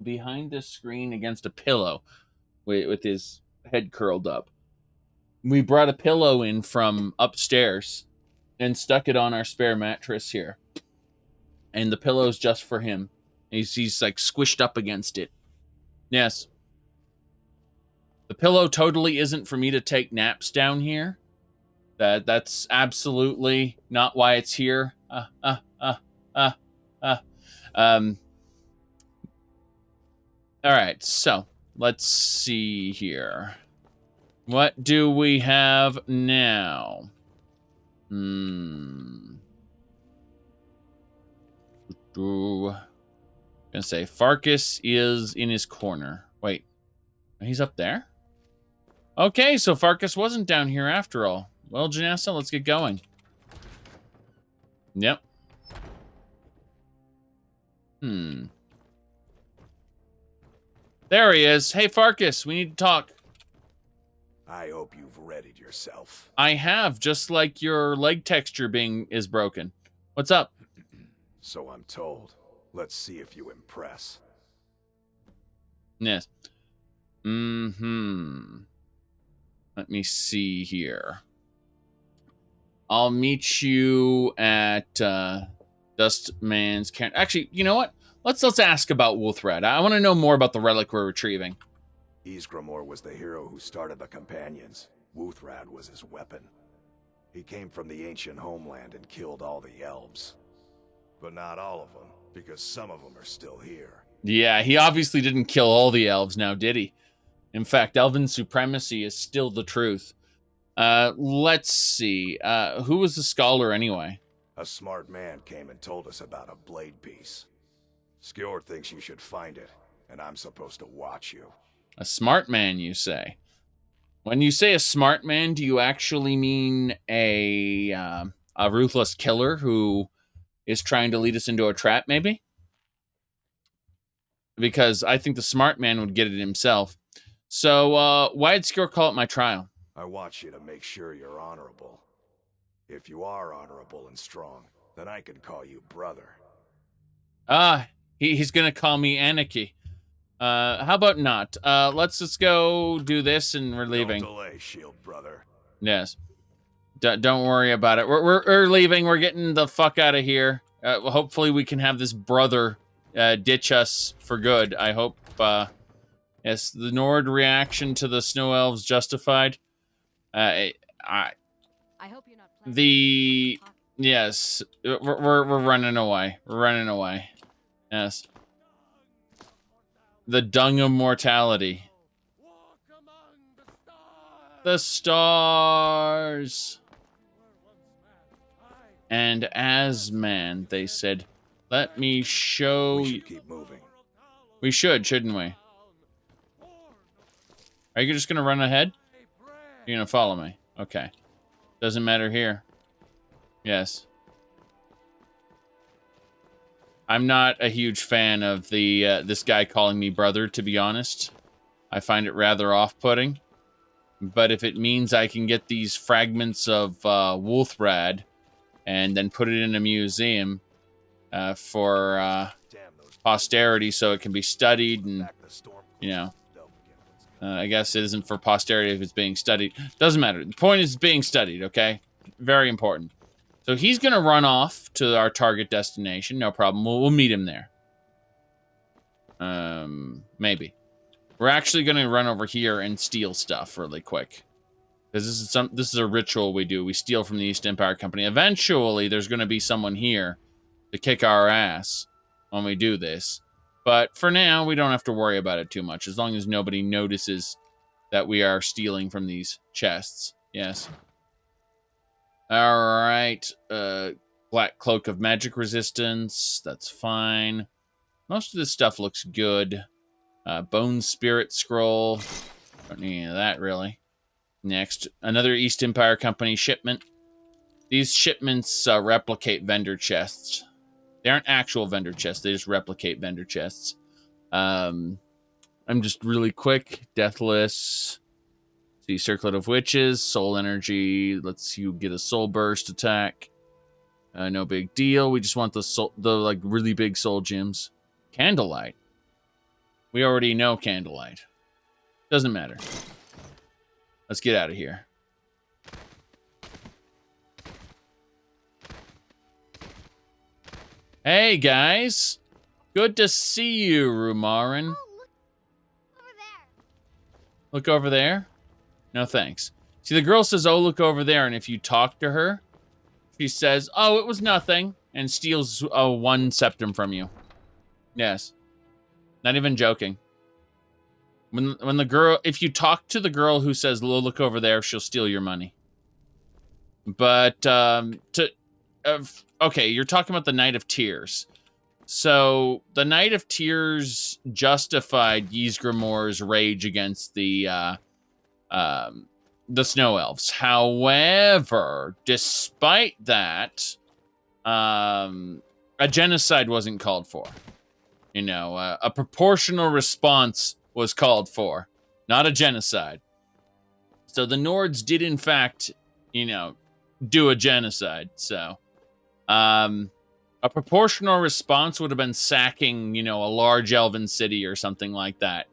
behind the screen against a pillow with his head curled up. We brought a pillow in from upstairs and stuck it on our spare mattress here. And the pillow's just for him. He's like squished up against it. Yes. The pillow totally isn't for me to take naps down here. That's absolutely not why it's here. All right, so let's see here. What do we have now? Gonna say Farkas is in his corner. Wait, he's up there? Okay, so Farkas wasn't down here after all. Well, Janessa, let's get going. Yep. There he is. Hey, Farkas, we need to talk. I hope you've readied yourself. I have, just like your leg texture is broken. What's up? So I'm told. Let's see if you impress. Yes. Let me see here. I'll meet you at Dustman's camp. Actually, you know what? Let's ask about Wuthred. I want to know more about the relic we're retrieving. Ysgramor was the hero who started the Companions. Wuthred was his weapon. He came from the ancient homeland and killed all the elves. But not all of them, because some of them are still here. Yeah, he obviously didn't kill all the elves now, did he? In fact, elven supremacy is still the truth. Let's see. Who was the scholar anyway? A smart man came and told us about a blade piece. Skjord thinks you should find it, and I'm supposed to watch you. A smart man, you say? When you say a smart man, do you actually mean a ruthless killer who is trying to lead us into a trap, maybe? Because I think the smart man would get it himself. So, why'd Skjord call it my trial? I want you to make sure you're honorable. If you are honorable and strong, then I can call you brother. He's gonna call me Anarchy. How about not? Let's just go do this and we're leaving. Don't delay, shield brother. Yes. Don't worry about it. We're leaving. We're getting the fuck out of here. Hopefully we can have this brother ditch us for good. I hope. Yes, the Nord reaction to the snow elves justified. I hope you're not playing. Yes, we're running away. We're running away. Yes. The dung of mortality. The stars. And as man, they said, let me show you. We should keep moving. We should, shouldn't we? Are you just gonna run ahead? You're gonna follow me. Okay. Doesn't matter here. Yes. I'm not a huge fan of the this guy calling me brother, to be honest. I find it rather off-putting. But if it means I can get these fragments of Wuthred and then put it in a museum for posterity so it can be studied and, you know, I guess it isn't for posterity if it's being studied. Doesn't matter. The point is it's being studied, okay? Very important. So he's going to run off to our target destination. No problem. We'll meet him there. Maybe. We're actually going to run over here and steal stuff really quick. Because this is a ritual we do. We steal from the East Empire Company. Eventually, there's going to be someone here to kick our ass when we do this. But for now, we don't have to worry about it too much. As long as nobody notices that we are stealing from these chests. Yes. Alright. Black Cloak of Magic Resistance. That's fine. Most of this stuff looks good. Bone Spirit Scroll. Don't need any of that, really. Next. Another East Empire Company shipment. These shipments replicate vendor chests. They aren't actual vendor chests. They just replicate vendor chests. I'm just really quick. Deathless. See, Circlet of Witches. Soul Energy. Lets you get a Soul Burst attack. No big deal. We just want the like really big soul gems. Candlelight. We already know Candlelight. Doesn't matter. Let's get out of here. Hey, guys. Good to see you, Rumarin. Oh, look over there. Look over there? No, thanks. See, the girl says, oh, look over there. And if you talk to her, she says, oh, it was nothing. And steals 1 septum from you. Yes. Not even joking. When the girl, if you talk to the girl who says, oh, look over there, she'll steal your money. But, okay, you're talking about the Night of Tears. So, the Night of Tears justified Ysgramor's rage against the Snow Elves. However, despite that, a genocide wasn't called for. You know, a proportional response was called for, not a genocide. So the Nords did, in fact, you know, do a genocide. So, a proportional response would have been sacking, you know, a large elven city or something like that.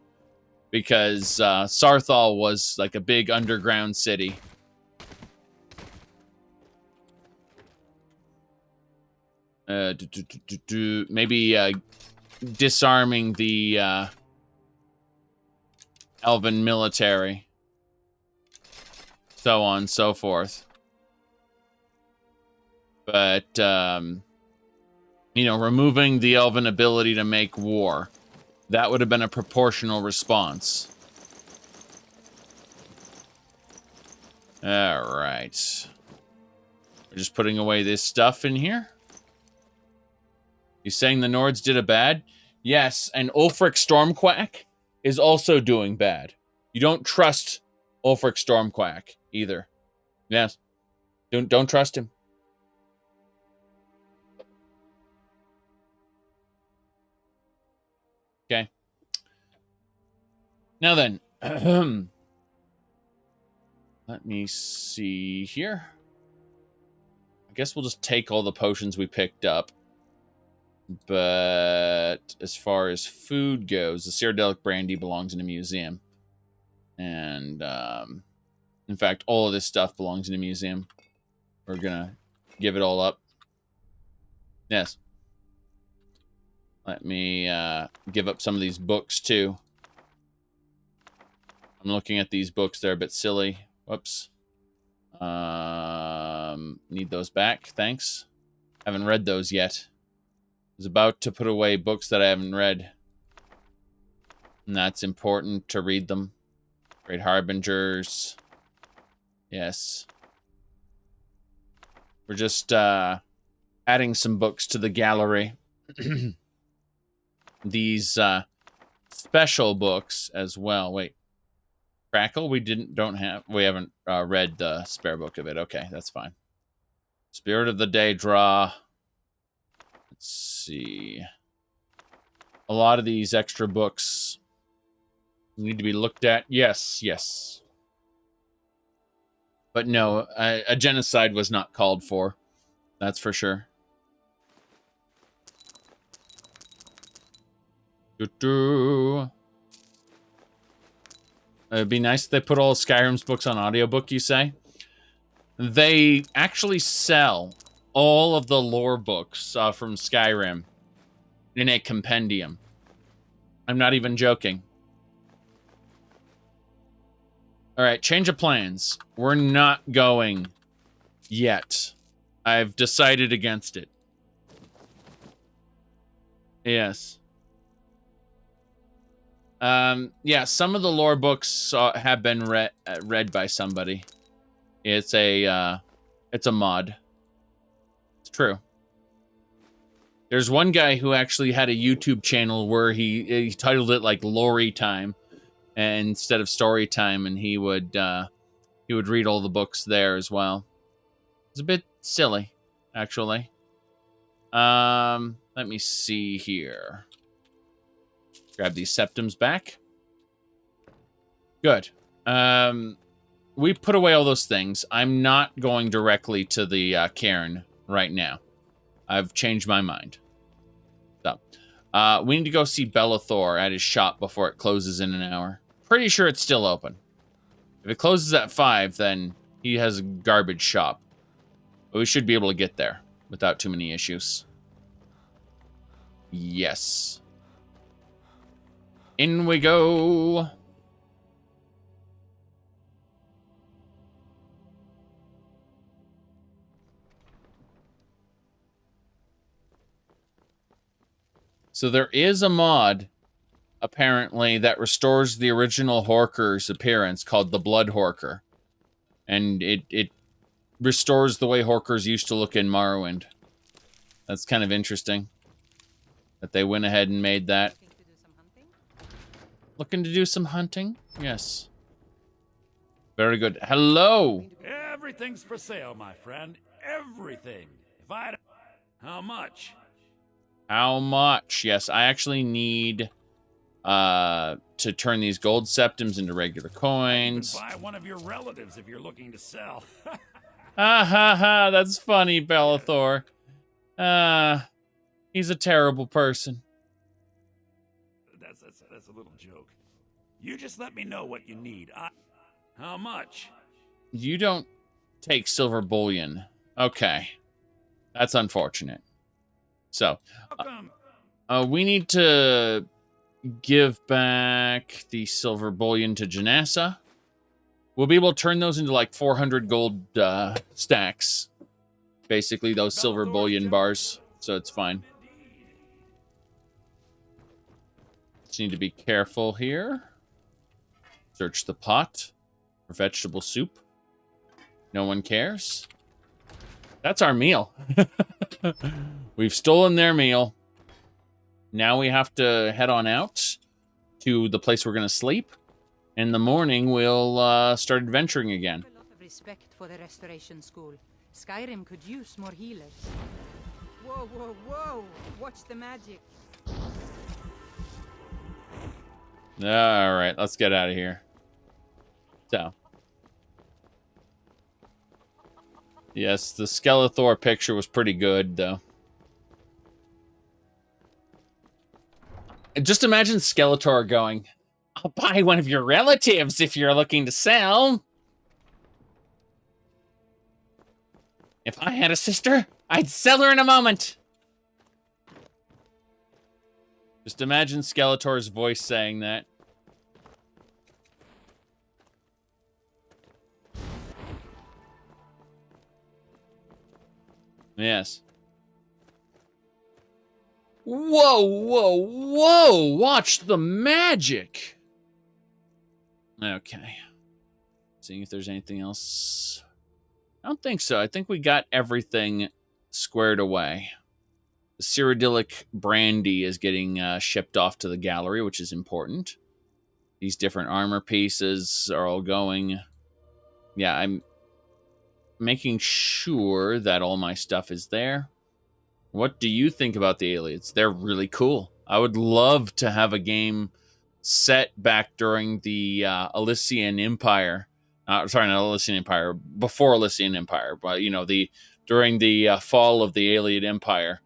Because Sarthal was like a big underground city. Maybe disarming the elven military. So on and so forth. But, you know, removing the elven ability to make war. That would have been a proportional response. All right. We're just putting away this stuff in here. You saying the Nords did a bad? Yes, and Ulfric Stormquack is also doing bad. You don't trust Ulfric Stormquack either. Yes. Don't trust him. Okay. Now then, let me see here. I guess we'll just take all the potions we picked up. But as far as food goes, the Cyrodiilic brandy belongs in a museum. And, in fact, all of this stuff belongs in a museum. We're gonna give it all up. Yes. Let me give up some of these books, too. I'm looking at these books. They're a bit silly. Whoops. Need those back. Thanks. Haven't read those yet. I was about to put away books that I haven't read. And that's important to read them. Great Harbingers. Yes. We're just adding some books to the gallery. These special books as well. Wait. Crackle? We haven't read the spare book of it. Okay, that's fine. Spirit of the Day draw. Let's see. A lot of these extra books need to be looked at. Yes, yes. But no, a genocide was not called for. That's for sure. It'd be nice if they put all Skyrim's books on audiobook, you say? They actually sell all of the lore books from Skyrim in a compendium. I'm not even joking. Alright, change of plans. We're not going yet. I've decided against it. Yes. Yeah, some of the lore books have been read by somebody. It's a mod. It's true. There's one guy who actually had a YouTube channel where he titled it like Lorry Time instead of Story Time, and he would read all the books there as well. It's a bit silly, actually. Let me see here. Grab these septums back. Good. We put away all those things. I'm not going directly to the cairn right now. I've changed my mind. So, we need to go see Bellathor at his shop before it closes in an hour. Pretty sure it's still open. If it closes at 5, then he has a garbage shop. But we should be able to get there without too many issues. Yes. In we go. So there is a mod, apparently, that restores the original Horker's appearance called the Blood Horker. And it restores the way Horkers used to look in Morrowind. That's kind of interesting. That they went ahead and made that. Looking to do some hunting? Yes. Very good. Hello! Everything's for sale, my friend. Everything. If I... How much? How much? Yes, I actually need to turn these gold septims into regular coins. Buy one of your relatives if you're looking to sell. Ha ha ha, that's funny, Bellathor. He's a terrible person. That's a little joke. You just let me know what you need. How much? You don't take silver bullion. Okay. That's unfortunate. So, we need to give back the silver bullion to Janessa. We'll be able to turn those into like 400 gold stacks. Basically, those silver bullion bars. So it's fine. Just need to be careful here. Search the pot for vegetable soup. No one cares. That's our meal. We've stolen their meal. Now we have to head on out to the place we're going to sleep. In the morning, we'll start adventuring again. A lot of respect for the restoration school. Skyrim could use more healers. Whoa, whoa, whoa! Watch the magic. All right, let's get out of here. So. Yes, the Skeletor picture was pretty good, though. Just imagine Skeletor going, I'll buy one of your relatives if you're looking to sell. If I had a sister, I'd sell her in a moment. Just imagine Skeletor's voice saying that. Yes. Whoa, whoa, whoa! Watch the magic! Okay. Seeing if there's anything else. I don't think so. I think we got everything squared away. The Cyrodiilic brandy is getting shipped off to the gallery, which is important. These different armor pieces are all going. Yeah, I'm making sure that all my stuff is there. What do you think about the aliens? They're really cool. I would love to have a game set back during the Elysian Empire. Sorry, not Elysian Empire. Before Elysian Empire. But, you know, during the fall of the Alien Empire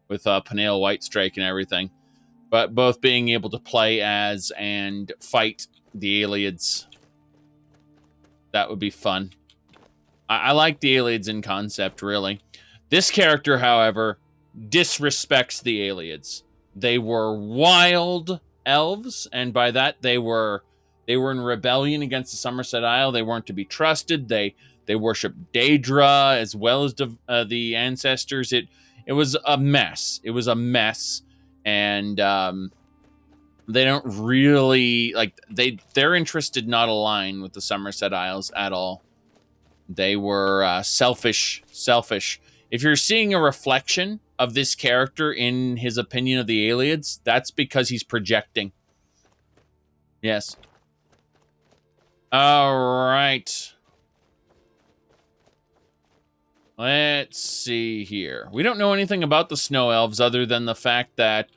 with Peniel Whitestrike and everything. But both being able to play as and fight the aliens. That would be fun. I like the aliens in concept, really. This character, however, disrespects the aliens. They were wild elves, and by that they were in rebellion against the Summerset Isle. They weren't to be trusted. They worshipped Daedra as well as the ancestors. It was a mess. It was a mess, and they don't really their interests did not align with the Summerset Isles at all. They were selfish. If you're seeing a reflection of this character in his opinion of the aliens, that's because he's projecting. Yes. All right. Let's see here. We don't know anything about the snow elves other than the fact that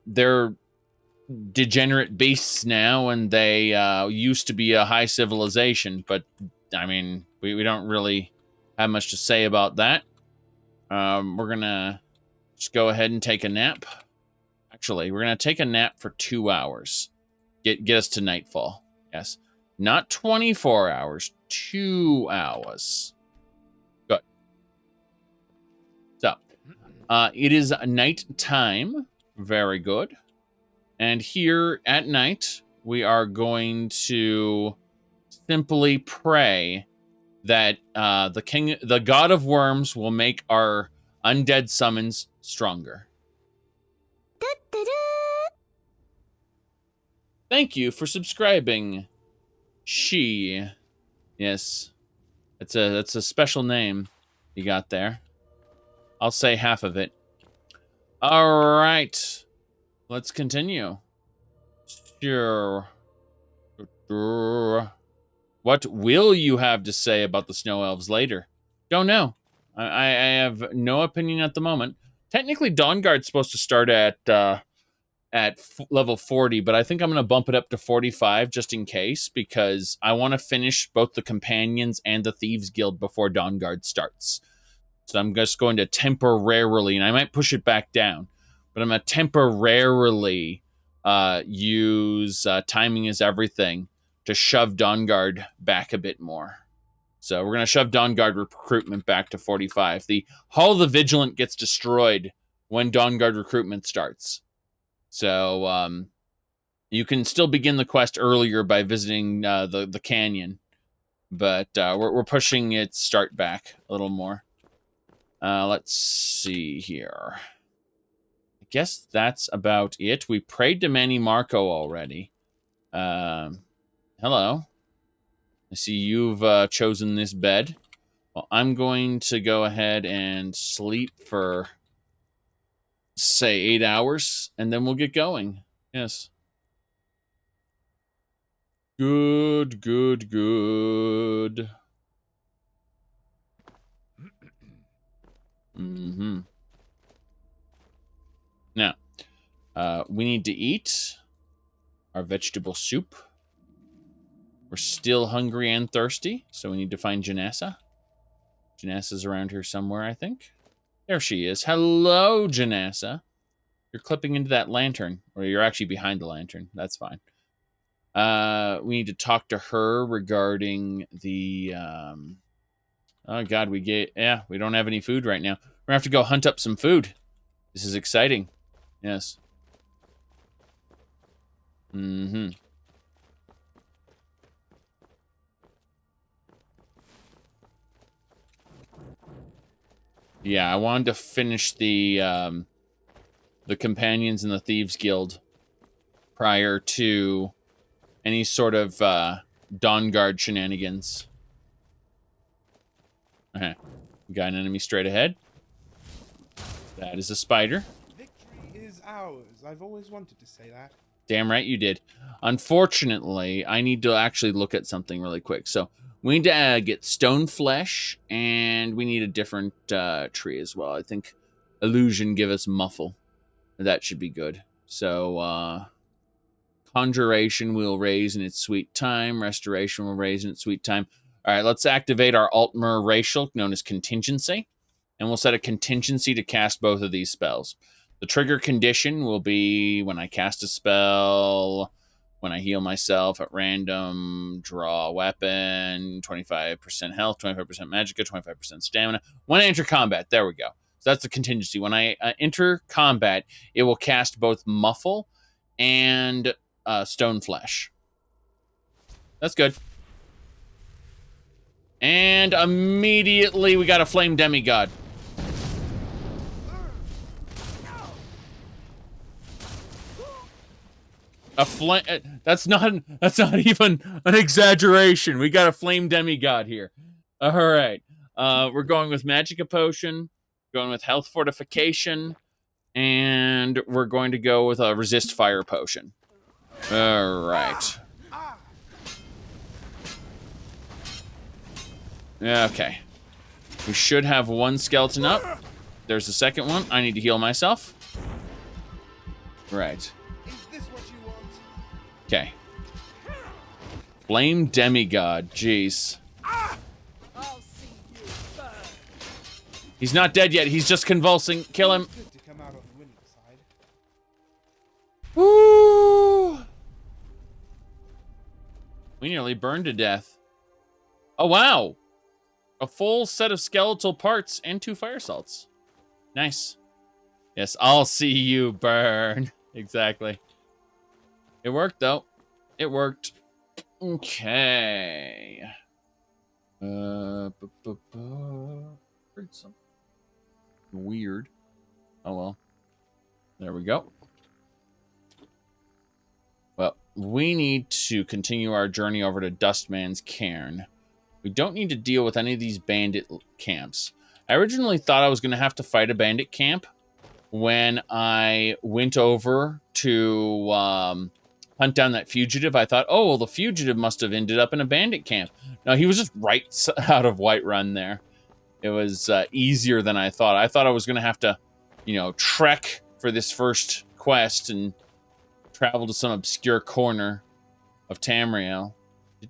they're degenerate beasts now, and they used to be a high civilization, but I mean, we don't really have much to say about that. We're gonna just go ahead and take a nap. Actually, we're gonna take a nap for 2 hours. Get us to nightfall. Yes, not 24 hours, 2 hours. Good. So, it is night time. Very good. And here at night, we are going to simply pray that the god of worms will make our undead summons stronger. Thank you for subscribing. She. Yes. That's a special name you got there. I'll say half of it. All right. Let's continue. Sure. What will you have to say about the snow elves later? Don't know. I have no opinion at the moment. Technically, Dawnguard's supposed to start at level 40, but I think I'm going to bump it up to 45 just in case, because I want to finish both the Companions and the Thieves Guild before Dawnguard starts. So I'm just going to temporarily, and I might push it back down, but I'm going to temporarily use Timing is Everything to shove Dawnguard back a bit more. So we're going to shove Dawnguard recruitment back to 45. The Hall of the Vigilant gets destroyed when Dawnguard recruitment starts. So you can still begin the quest earlier by visiting the canyon, but we're pushing its start back a little more. Let's see here. I guess that's about it. We prayed to Manny Marco already. Hello. I see you've chosen this bed. Well, I'm going to go ahead and sleep for, say, 8 hours, and then we'll get going. Yes. Good, good, good. Mm-hmm. Now, we need to eat our vegetable soup. We're still hungry and thirsty, so we need to find Janessa. Janessa's around here somewhere, I think. There she is. Hello, Janessa. You're clipping into that lantern, or you're actually behind the lantern. That's fine. We need to talk to her regarding the... Oh, God, we don't have any food right now. We're going to have to go hunt up some food. This is exciting. Yes. Mm-hmm. Yeah, I wanted to finish the Companions and the Thieves Guild prior to any sort of Dawnguard shenanigans. Okay. We got an enemy straight ahead. That is a spider. Victory is ours. I've always wanted to say that. Damn right you did. Unfortunately, I need to actually look at something really quick. So we need to get stone flesh, and we need a different tree as well. I think illusion give us muffle. That should be good. So conjuration will raise in its sweet time. Restoration will raise in its sweet time. All right, let's activate our Altmer racial, known as contingency, and we'll set a contingency to cast both of these spells. The trigger condition will be when I cast a spell, when I heal myself at random, draw a weapon, 25% health, 25% magicka, 25% stamina. When I enter combat, there we go. So that's the contingency. When I enter combat, it will cast both muffle and stone flesh. That's good. And immediately we got a flame demigod. A flame. That's not even an exaggeration. We got a flame demigod here. All right. We're going with magicka potion, going with health fortification, and we're going to go with a resist fire potion. All right. Okay. We should have one skeleton up. There's the second one. I need to heal myself. Right. Is this what you want? Okay. Flame demigod. Jeez. He's not dead yet. He's just convulsing. Kill him. Good to come out on the winning side. Woo! We nearly burned to death. Oh, wow. A full set of skeletal parts and 2 fire salts. Nice. Yes, I'll see you burn. Exactly. It worked, though. It worked. Okay. Heard something weird. Oh, well. There we go. Well, we need to continue our journey over to Dustman's Cairn. We don't need to deal with any of these bandit camps. I originally thought I was going to have to fight a bandit camp when I went over to hunt down that fugitive. I thought, oh, well, the fugitive must have ended up in a bandit camp. No, he was just right out of Whiterun there. It was easier than I thought. I thought I was going to have to, you know, trek for this first quest and travel to some obscure corner of Tamriel.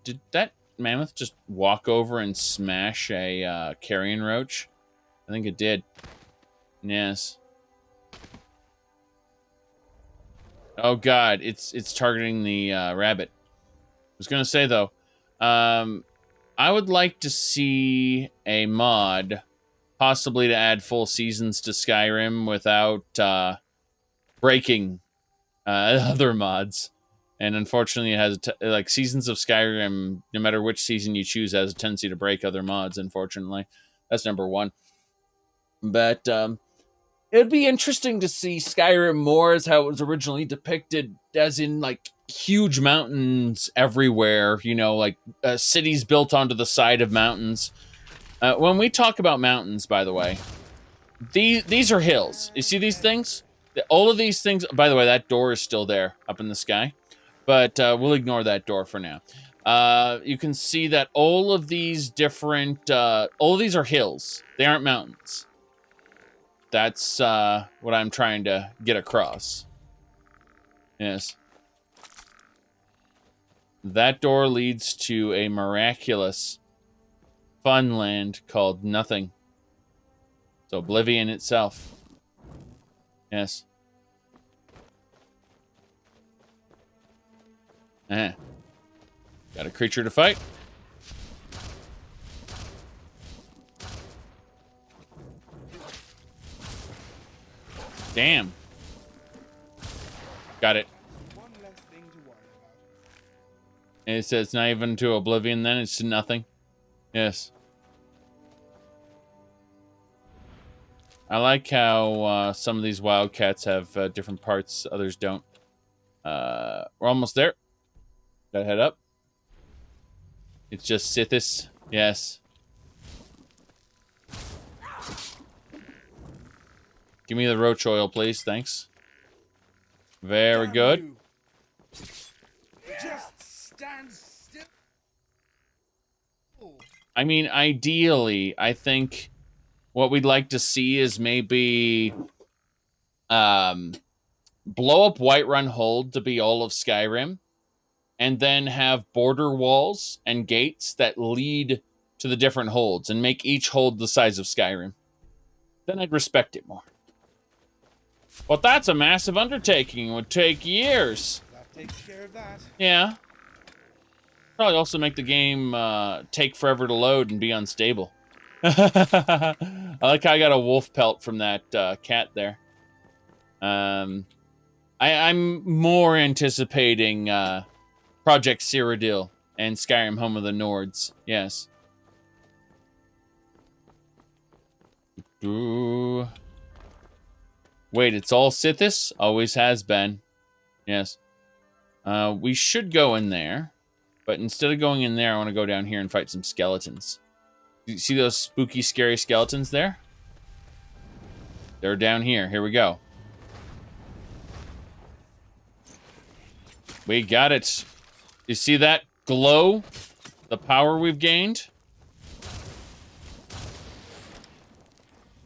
Did that mammoth just walk over and smash a carrion roach? I think it did. Yes. Oh god, it's targeting the rabbit. I was gonna say though, I would like to see a mod, possibly to add full seasons to Skyrim without breaking other mods. And unfortunately, it has like Seasons of Skyrim. No matter which season you choose, has a tendency to break other mods. Unfortunately, that's number one. But it'd be interesting to see Skyrim more as how it was originally depicted, as in like huge mountains everywhere. You know, like cities built onto the side of mountains. When we talk about mountains, by the way, these are hills. You see these things? All of these things. By the way, that door is still there up in the sky. But we'll ignore that door for now. You can see that all of these different... all of these are hills. They aren't mountains. That's what I'm trying to get across. Yes. That door leads to a miraculous fun land called Nothing. It's Oblivion itself. Yes. Got a creature to fight. Damn. Got it. One less thing to worry about. And it says not even to Oblivion then, it's to Nothing. Yes. I like how some of these wildcats have different parts, others don't. We're almost there. Gotta head up. It's just Sithis. Yes. Give me the roach oil, please. Thanks. Very good. Just stand still. I mean, ideally, I think what we'd like to see is maybe blow up Whiterun Hold to be all of Skyrim, and then have border walls and gates that lead to the different holds, and make each hold the size of Skyrim. Then I'd respect it more. But that's a massive undertaking. It would take years. That takes care of that. Yeah. Probably also make the game take forever to load and be unstable. I like how I got a wolf pelt from that cat there. I'm more anticipating Project Cyrodiil and Skyrim Home of the Nords. Yes. Ooh. Wait, it's all Sithis? Always has been. Yes. We should go in there. But instead of going in there, I want to go down here and fight some skeletons. You see those spooky, scary skeletons there? They're down here. Here we go. We got it. You see that glow? The power we've gained?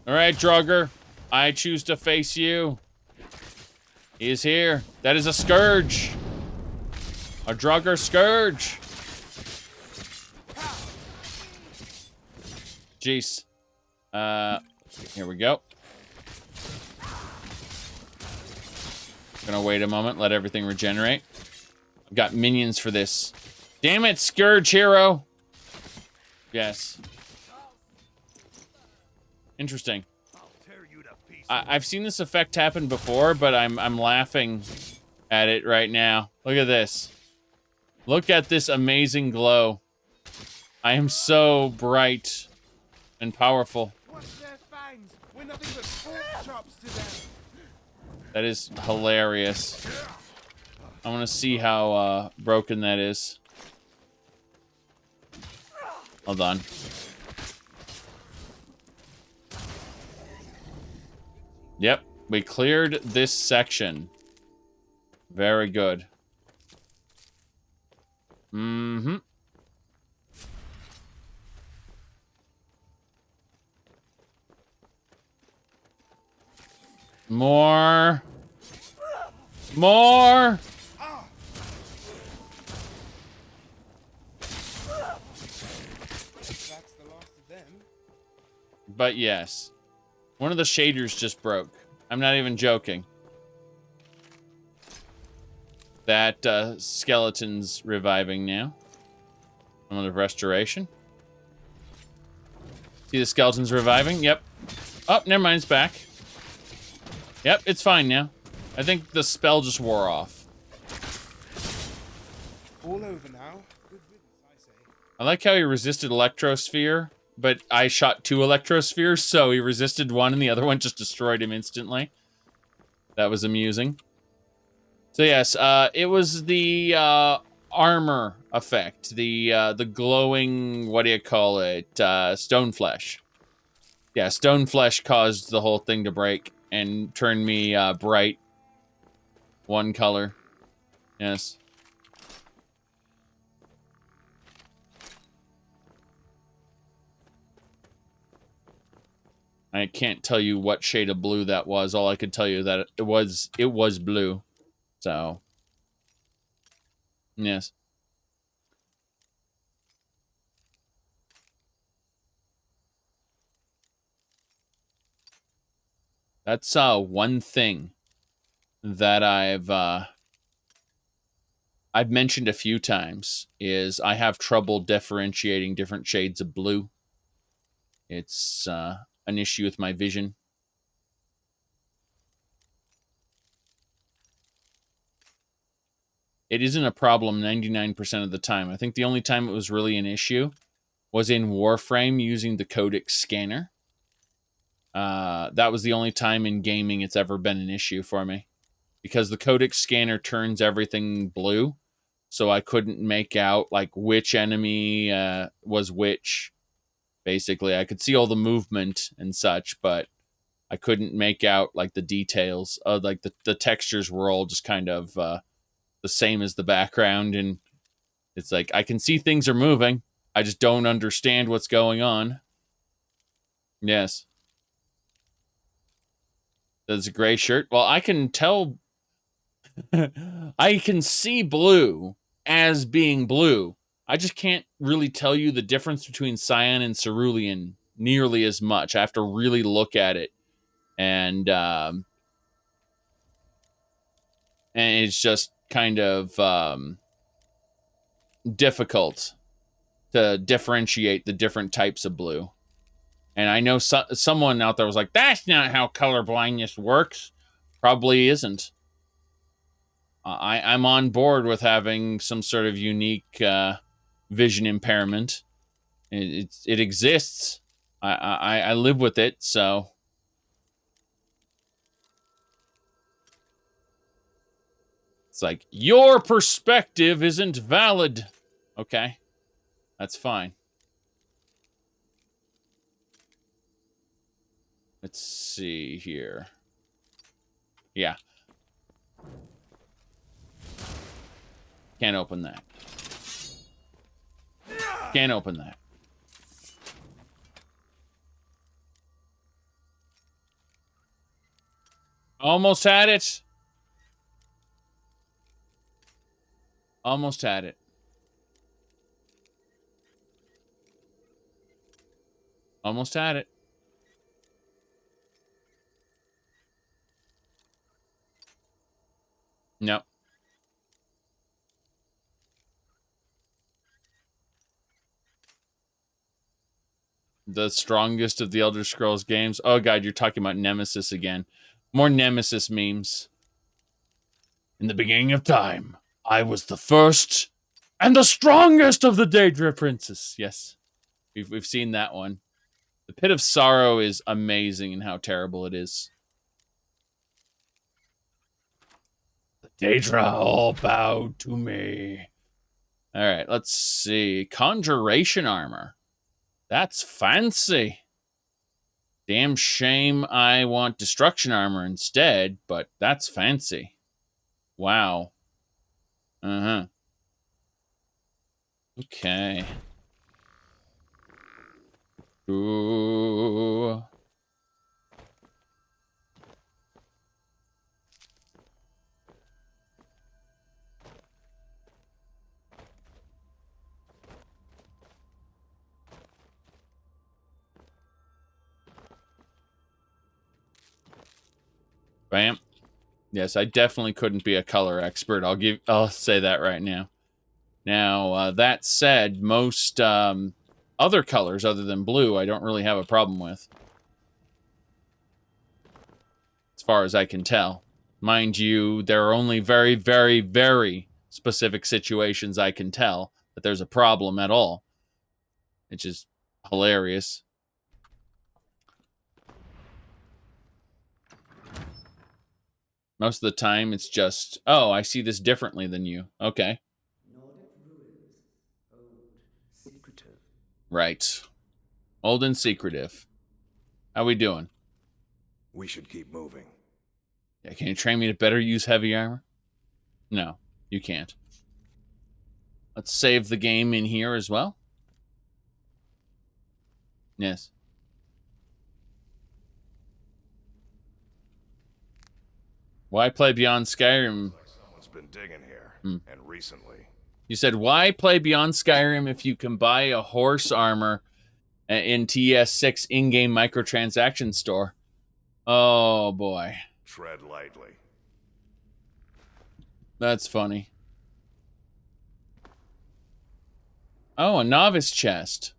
Alright, Draugr. I choose to face you. He is here. That is a scourge. A Draugr scourge. Jeez. Here we go. Gonna wait a moment, let everything regenerate. I've got minions for this. Damn it, Scourge hero! Yes. Interesting. I've seen this effect happen before, but I'm laughing at it right now. Look at this. Look at this amazing glow. I am so bright and powerful. What's their fangs? We're nothing but pork chops to them. That is hilarious. I want to see how broken that is. Hold on. Yep, we cleared this section. Very good. Mm-hmm. More. More. That's the last of them. But yes. One of the shaders just broke. I'm not even joking. That skeleton's reviving now. Moment of restoration. See the skeleton's reviving? Yep. Oh, never mind, it's back. Yep, it's fine now. I think the spell just wore off. All over now. Good riddance, I say. I like how he resisted Electrosphere, but I shot 2 Electrospheres, so he resisted one and the other one just destroyed him instantly. That was amusing. So yes, it was the armor effect, the glowing, what do you call it, stone flesh. Yeah, stone flesh caused the whole thing to break and turn me bright. One color. Yes. I can't tell you what shade of blue that was. All I could tell you that it was blue. So, yes. That's one thing that I've mentioned a few times is I have trouble differentiating different shades of blue. It's an issue with my vision. It isn't a problem 99% of the time. I think the only time it was really an issue was in Warframe using the Codex scanner. That was the only time in gaming it's ever been an issue for me. Because the Codex scanner turns everything blue. So I couldn't make out like which enemy was which. Basically, I could see all the movement and such, but I couldn't make out like the details. Like the textures were all just kind of the same as the background, and it's like I can see things are moving. I just don't understand what's going on. Yes. That's a gray shirt. Well, I can tell. I can see blue as being blue. I just can't really tell you the difference between cyan and cerulean nearly as much. I have to really look at it. And it's just kind of difficult to differentiate the different types of blue. And I know someone out there was like, that's not how color blindness works. Probably isn't. I'm on board with having some sort of unique vision impairment. It exists. I live with it, so. It's like, your perspective isn't valid. Okay, that's fine. Let's see here. Yeah. Can't open that. Can't open that. Almost had it. Almost had it. Almost had it. No. The strongest of the Elder Scrolls games. Oh god, you're talking about Nemesis again. More Nemesis memes. In the beginning of time, I was the first and the strongest of the Daedra Princes. Yes, we've seen that one. The Pit of Sorrow is amazing in how terrible it is. The Daedra, all bow to me. All right, let's see. Conjuration armor. That's fancy. Damn shame I want destruction armor instead, but that's fancy. Wow. Uh-huh. Okay. Ooh. Bam. Yes, I definitely couldn't be a color expert. I'll say that right now. Now, that said, most other colors other than blue, I don't really have a problem with. As far as I can tell. Mind you, there are only very, very, very specific situations I can tell that there's a problem at all. Which is hilarious. Most of the time, it's just, oh, I see this differently than you. Okay. Right. Old and secretive. How we doing? We should keep moving. Yeah, can you train me to better use heavy armor? No, you can't. Let's save the game in here as well. Yes. Why play Beyond Skyrim? Someone's been digging here, and recently. You said, why play Beyond Skyrim if you can buy a horse armor in TES5 in-game microtransaction store? Oh, boy. Tread lightly. That's funny. Oh, a novice chest.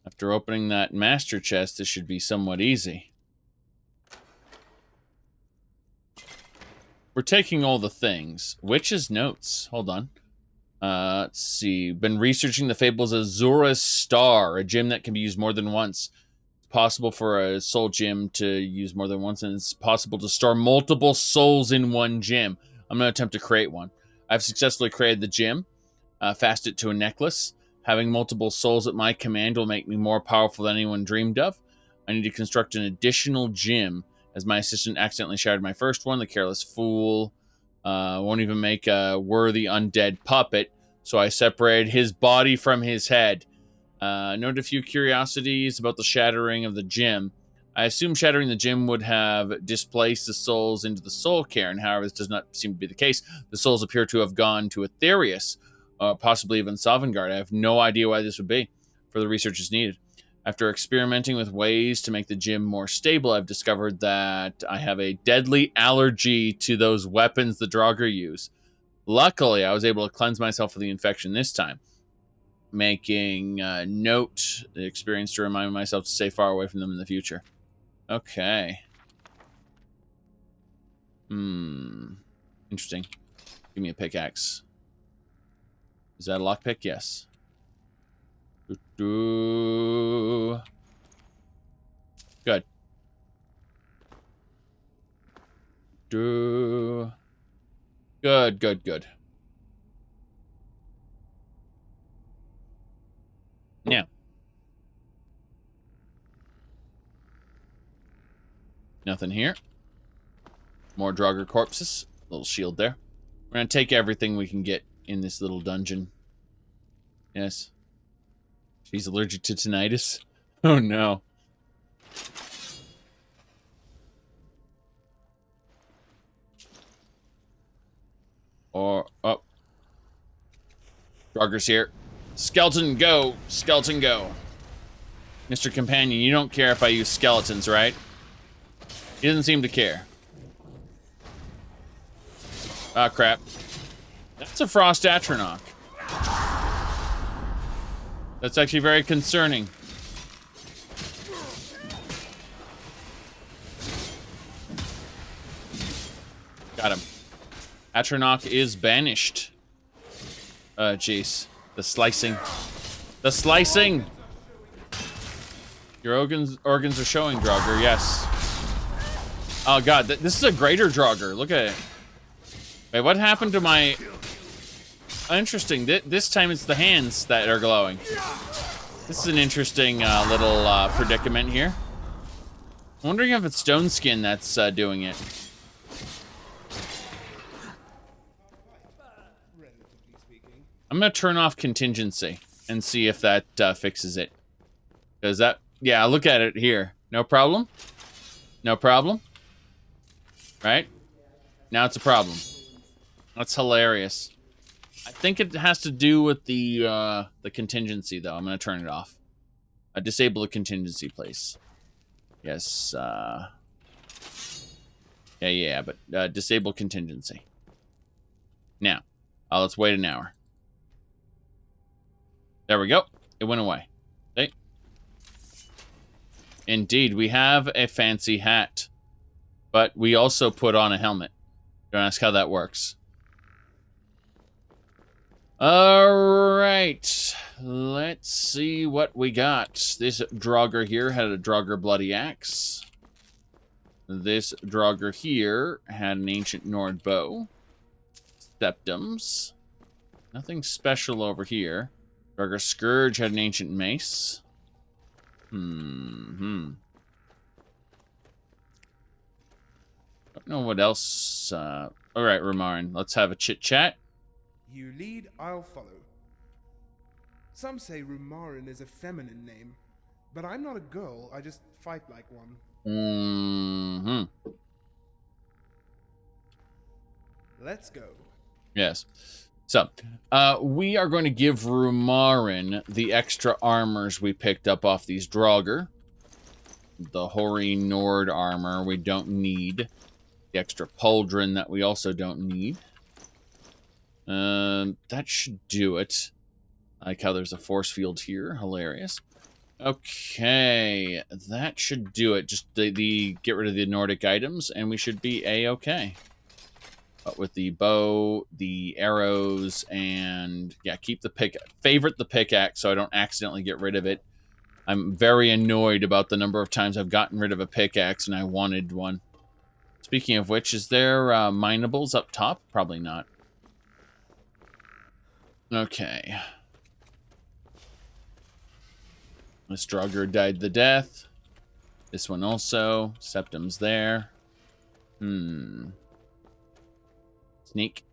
After opening that master chest, this should be somewhat easy. We're taking all the things. Witch's notes. Hold on. Let's see. Been researching the fables of Azura's Star, a gem that can be used more than once. It's possible for a soul gem to use more than once, and it's possible to store multiple souls in one gem. I'm going to attempt to create one. I've successfully created the gem, fast it to a necklace. Having multiple souls at my command will make me more powerful than anyone dreamed of. I need to construct an additional gem, as my assistant accidentally shattered my first one. The careless fool won't even make a worthy undead puppet, so I separated his body from his head. Note a few curiosities about the shattering of the gem. I assume shattering the gem would have displaced the souls into the soul cairn. However, this does not seem to be the case. The souls appear to have gone to Aetherius, possibly even Sovngarde. I have no idea why this would be. Further research is needed. After experimenting with ways to make the gem more stable, I've discovered that I have a deadly allergy to those weapons the Draugr use. Luckily, I was able to cleanse myself of the infection this time, making a note, the experience to remind myself to stay far away from them in the future. Okay. Interesting. Give me a pickaxe. Is that a lockpick? Yes. Good. Good. Now. Nothing here. More Draugr corpses. Little shield there. We're going to take everything we can get in this little dungeon. Yes. She's allergic to tinnitus. Oh no. Or oh. Draugr's here. Skeleton go. Skeleton go. Mr. Companion, you don't care if I use skeletons, right? He doesn't seem to care. Ah, crap. That's a Frost Atronach. That's actually very concerning. Got him. Atronach is banished. Jeez. The slicing. The slicing! Your organs are showing, Draugr, yes. Oh god, this is a greater Draugr. Look at it. Wait, what happened to my... Interesting. This time it's the hands that are glowing. This is an interesting little predicament here. I'm wondering if it's Stone Skin that's doing it. I'm going to turn off contingency and see if that fixes it. Because that... Yeah, look at it here. No problem. No problem. Right? Now it's a problem. That's hilarious. I think it has to do with the contingency, though. I'm going to turn it off. Disable the contingency, please. Yes. Yeah, but disable contingency. Now, let's wait an hour. There we go. It went away. Okay. Indeed, we have a fancy hat. But we also put on a helmet. Don't ask how that works. Alright. Let's see what we got. This Draugr here had a Draugr Bloody Axe. This Draugr here had an Ancient Nord Bow. Septums. Nothing special over here. Draugr Scourge had an Ancient Mace. Don't know what else. Alright, Rumarin, let's have a chit-chat. You lead, I'll follow. Some say Rumarin is a feminine name, but I'm not a girl, I just fight like one. Let's go. Yes. So, we are going to give Rumarin the extra armors we picked up off these Draugr. The Hoary Nord armor we don't need. The extra pauldron that we also don't need. That should do it. I like how there's a force field here. Hilarious. Okay, that should do it. Just the get rid of the Nordic items, and we should be A-okay. But with the bow, the arrows, and yeah, keep the favorite the pickaxe so I don't accidentally get rid of it. I'm very annoyed about the number of times I've gotten rid of a pickaxe and I wanted one. Speaking of which, is there minables up top? Probably not. Okay. This Draugr died the death. This one also. Septum's there. Sneak.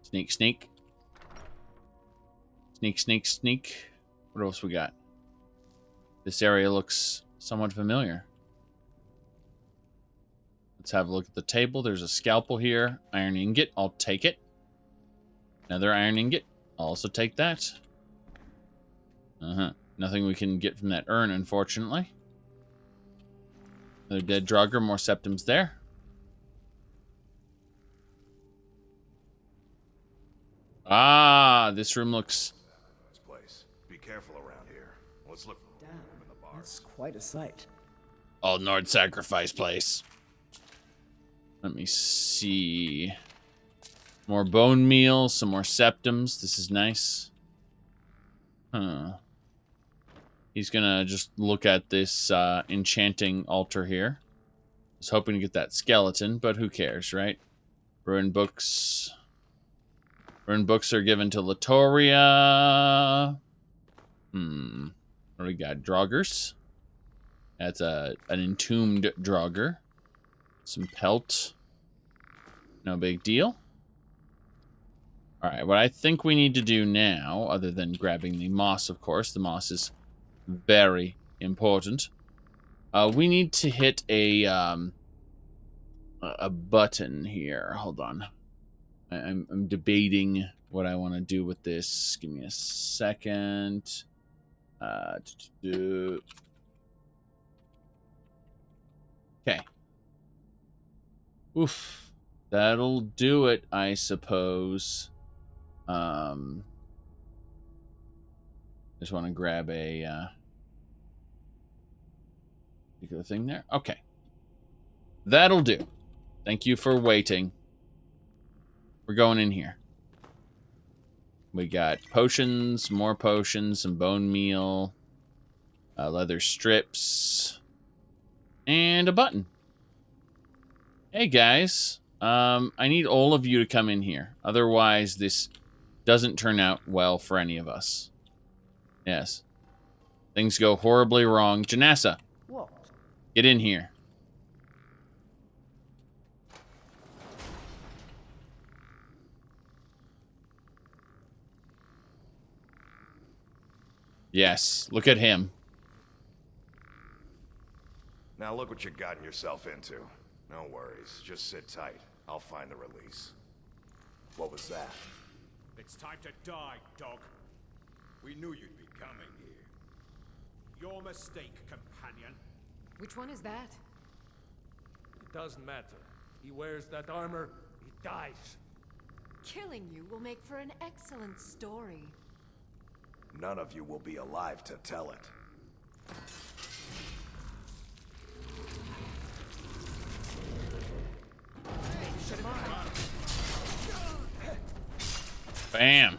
Sneak, sneak. Sneak, sneak, sneak. What else we got? This area looks somewhat familiar. Let's have a look at the table. There's a scalpel here. Iron ingot. I'll take it. Another iron ingot. I'll also take that. Nothing we can get from that urn, unfortunately. Another dead Draugr. More septums there. Ah, this room looks... This place. Be careful around here. Let's look in the bar. That's quite a sight. Old Nord sacrifice place. Let me see. More bone meal, some more septums. This is nice. He's gonna just look at this enchanting altar here. I was hoping to get that skeleton, but who cares, right? Ruin books. Ruin books are given to Latoria. What do we got? Draugrs. That's an entombed Draugr. Some pelt. No big deal. Alright, what I think we need to do now, other than grabbing the moss, of course, the moss is very important. We need to hit a button here. Hold on. I'm debating what I want to do with this. Give me a second. Okay. Oof. That'll do it, I suppose. Just want to grab a particular thing there. Okay. That'll do. Thank you for waiting. We're going in here. We got potions, more potions, some bone meal, leather strips, and a button. Hey guys, I need all of you to come in here. Otherwise, this doesn't turn out well for any of us. Yes. Things go horribly wrong. Janessa, What? get in here. Yes, look at him. Now look what you've gotten yourself into. No worries, just sit tight. I'll find the release. What was that? It's time to die, dog. We knew you'd be coming here. Your mistake, companion. Which one is that? It doesn't matter. He wears that armor, he dies. Killing you will make for an excellent story. None of you will be alive to tell it. Bam.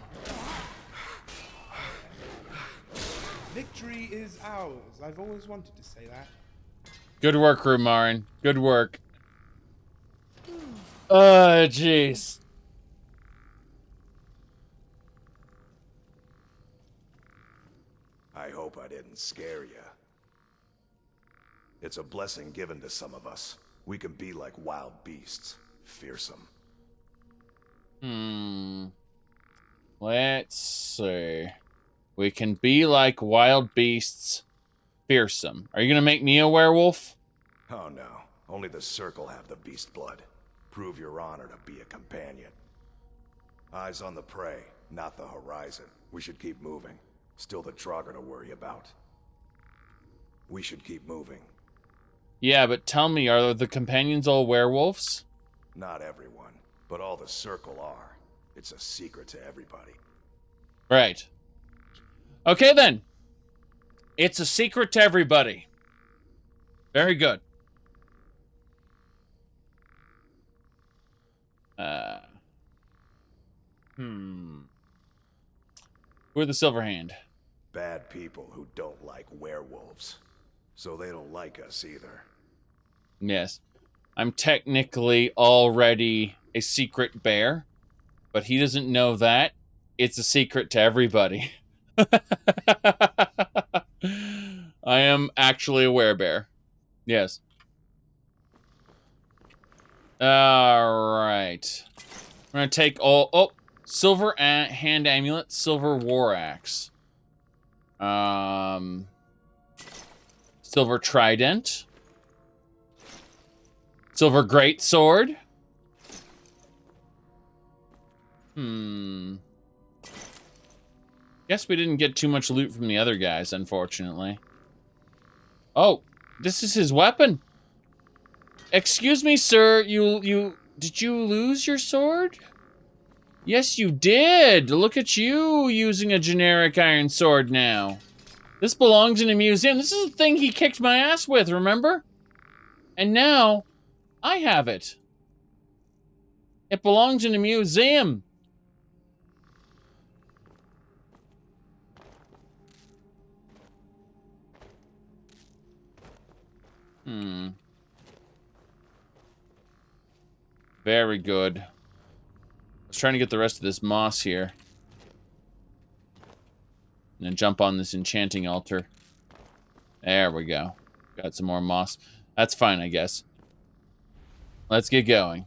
Victory is ours. I've always wanted to say that. Good work, Rumarin. Good work. Jeez. I hope I didn't scare you. It's a blessing given to some of us. We can be like wild beasts, fearsome. Let's see. We can be like wild beasts, fearsome. Are you gonna make me a werewolf? Oh no, only the Circle have the beast blood. Prove your honor to be a companion. Eyes on the prey, not the horizon. We should keep moving. Still the Draugr to worry about. We should keep moving. Yeah, but tell me, are the companions all werewolves? Not everyone, but all the Circle are. It's a secret to everybody. Right. Okay, then. It's a secret to everybody. Very good. Who are the Silverhand? Bad people who don't like werewolves. So they don't like us either. Yes. I'm technically already a secret bear, but he doesn't know that. It's a secret to everybody. I am actually a werebear. Yes. Alright. I'm going to take all... Oh! Silver hand amulet, silver war axe. Silver trident. Silver great sword. Guess we didn't get too much loot from the other guys, unfortunately. Oh, this is his weapon. Excuse me, sir. Did you lose your sword? Yes, you did. Look at you using a generic iron sword now. This belongs in a museum. This is the thing he kicked my ass with, remember? And now, I have it. It belongs in a museum. Very good. I was trying to get the rest of this moss here. And then jump on this enchanting altar. There we go. Got some more moss. That's fine, I guess. Let's get going.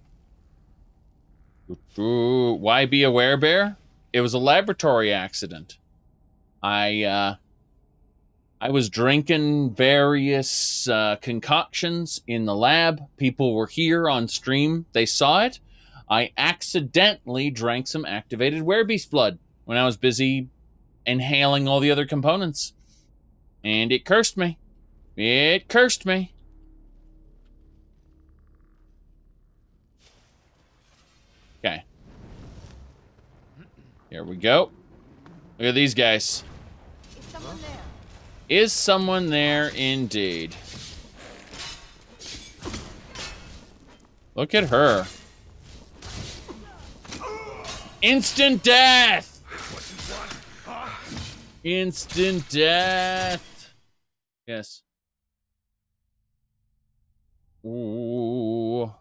Ooh, why be a werebear? It was a laboratory accident. I was drinking various concoctions in the lab. People were here on stream. They saw it. I accidentally drank some activated werebeast blood when I was busy inhaling all the other components. And it cursed me. It cursed me. Okay. Here we go. Look at these guys. Is someone there? Is someone there indeed? Look at her. Instant death! Instant death! Yes. Ooh.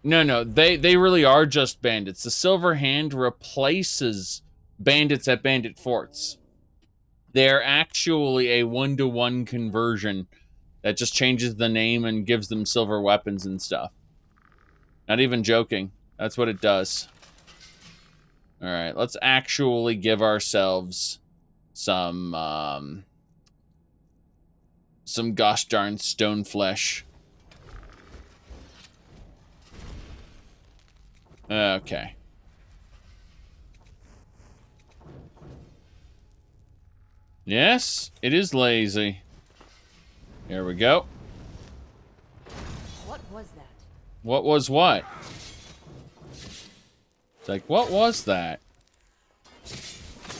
No, they really are just bandits. The Silver Hand replaces bandits at bandit forts. They're actually a 1-to-1 conversion that just changes the name and gives them silver weapons and stuff. Not even joking. That's what it does. Alright, let's actually give ourselves some gosh darn stone flesh. Okay. Yes, it is lazy. Here we go. What was that? What was what? It's like, what was that?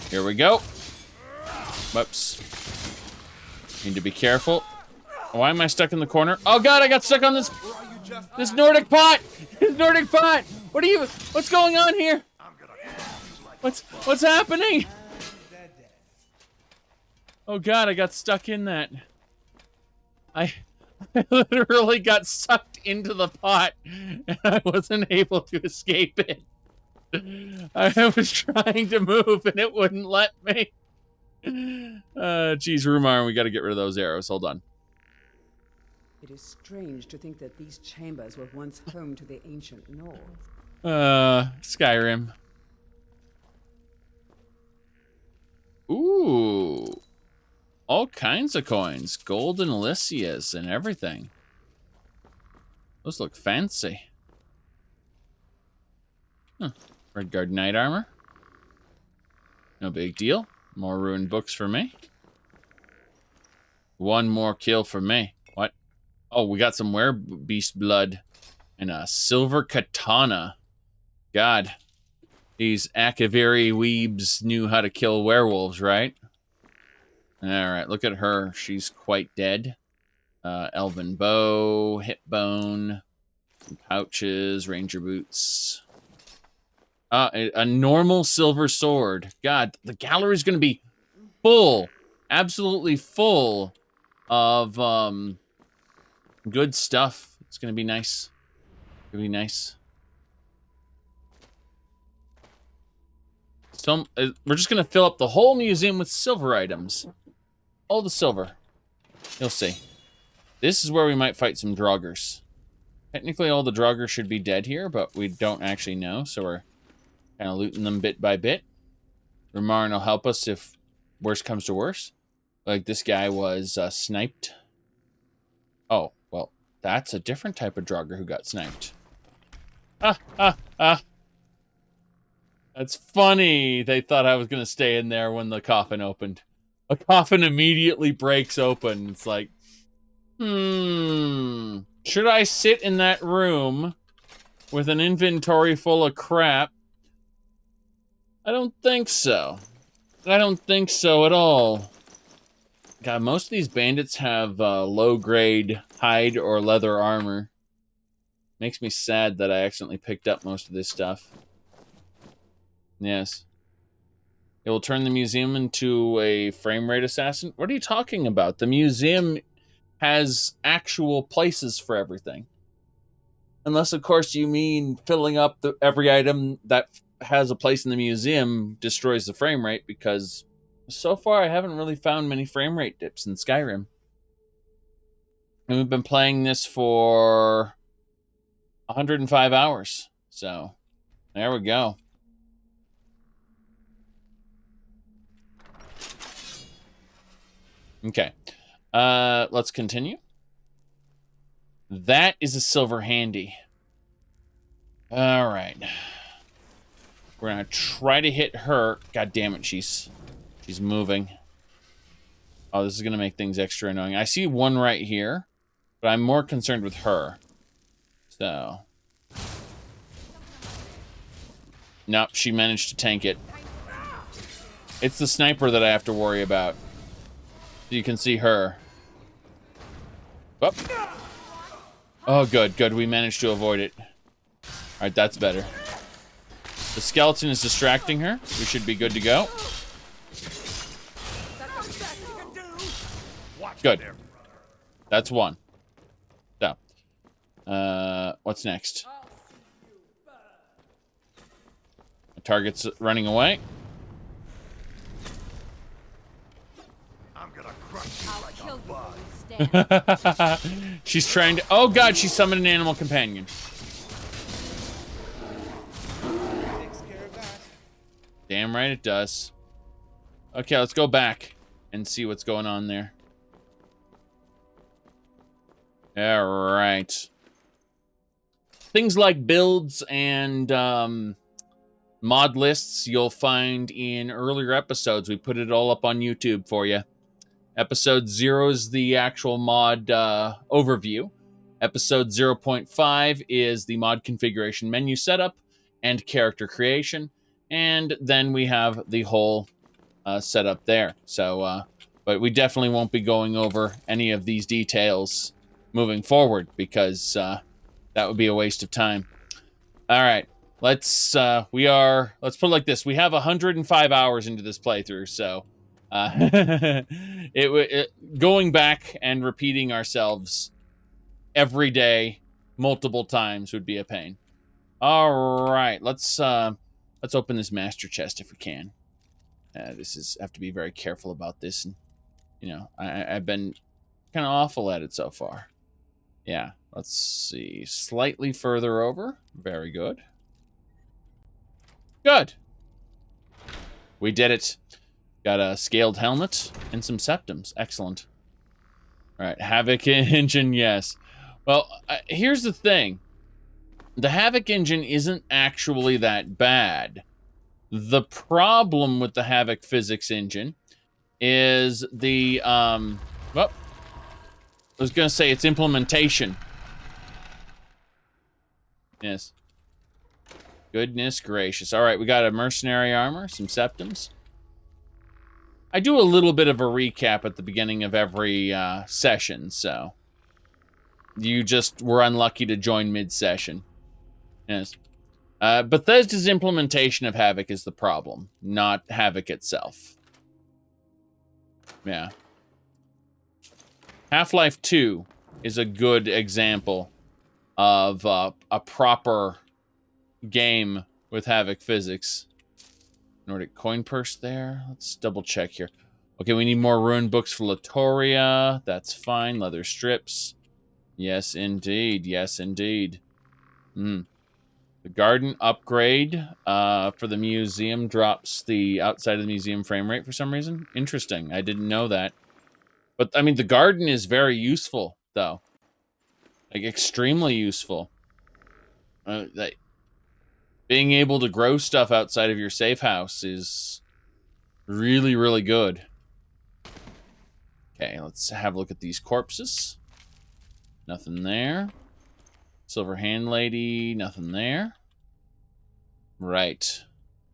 Here we go. Whoops. Need to be careful. Why am I stuck in the corner? Oh god, I got stuck on this Nordic pot! Nordic pot! What's going on here? What's happening? Oh god, I got stuck in that. I literally got sucked into the pot and I wasn't able to escape it. I was trying to move and it wouldn't let me. Geez, Rumarin, we gotta get rid of those arrows. Hold on. It is strange to think that these chambers were once home to the ancient North. Skyrim. Ooh. All kinds of coins. Golden Elysias and everything. Those look fancy. Huh. Redguard Knight Armor. No big deal. More ruined books for me. One more kill for me. What? Oh, we got some beast blood. And a silver katana. God. These Akaviri weebs knew how to kill werewolves, right? Alright, look at her. She's quite dead. Elven bow, hip bone, pouches, ranger boots. A normal silver sword. God, the gallery's gonna be full. Absolutely full of good stuff. It's gonna be nice. It's gonna be nice. So we're just gonna fill up the whole museum with silver items. All the silver. You'll see. This is where we might fight some Draugrs. Technically, all the Draugrs should be dead here, but we don't actually know, so we're kind of looting them bit by bit. Rumarin will help us if worse comes to worse. Like this guy was sniped. Oh, well, that's a different type of Draugr who got sniped. That's funny. They thought I was going to stay in there when the coffin opened. A coffin immediately breaks open. It's like, should I sit in that room with an inventory full of crap? I don't think so. I don't think so at all. God, most of these bandits have low-grade hide or leather armor. Makes me sad that I accidentally picked up most of this stuff. Yes. It will turn the museum into a frame rate assassin? What are you talking about? The museum has actual places for everything. Unless, of course, you mean filling up every item that has a place in the museum destroys the frame rate, because so far I haven't really found many frame rate dips in Skyrim. And we've been playing this for 105 hours. So, there we go. Okay, let's continue. That is a silver handy. All right. We're gonna try to hit her. God damn it, she's moving. Oh, this is gonna make things extra annoying. I see one right here, but I'm more concerned with her. So. Nope, she managed to tank it. It's the sniper that I have to worry about. You can see her. Whoop. Oh, good. We managed to avoid it. Alright, that's better. The skeleton is distracting her. We should be good to go. Good. That's one. So. What's next? target's running away. I'm gonna crush you like a bug. She's trying to... Oh, God, she summoned an animal companion. Damn right it does. Okay, let's go back and see what's going on there. All right. Things like builds and mod lists you'll find in earlier episodes. We put it all up on YouTube for you. Episode 0 is the actual mod overview. Episode 0.5 is the mod configuration menu setup and character creation. And then we have the whole setup there. So, but we definitely won't be going over any of these details moving forward because that would be a waste of time. All right, let's put it like this: we have 105 hours into this playthrough, so going back and repeating ourselves every day, multiple times, would be a pain. All right, let's open this master chest if we can. Have to be very careful about this, and you know I've been kind of awful at it so far. Yeah, let's see. Slightly further over. Very good. Good. We did it. Got a scaled helmet and some septums. Excellent. All right, Havoc engine, yes. Well, here's the thing. The Havoc engine isn't actually that bad. The problem with the Havoc physics engine is the, well, I was going to say its implementation. Yes. Goodness gracious. All right, we got a mercenary armor, some septums. I do a little bit of a recap at the beginning of every session, so you just were unlucky to join mid-session. Yes. Bethesda's implementation of Havoc is the problem, not Havoc itself. Yeah. Half-Life 2 is a good example of a proper game with Havoc physics. Nordic coin purse there. Let's double check here. Okay, we need more rune books for Latoria. That's fine. Leather strips. Yes, indeed. Yes, indeed. The garden upgrade for the museum drops the outside of the museum frame rate for some reason. Interesting. I didn't know that. But, I mean, the garden is very useful, though. Like, extremely useful. Being able to grow stuff outside of your safe house is really, really good. Okay, let's have a look at these corpses. Nothing there. Silver hand lady, nothing there. Right.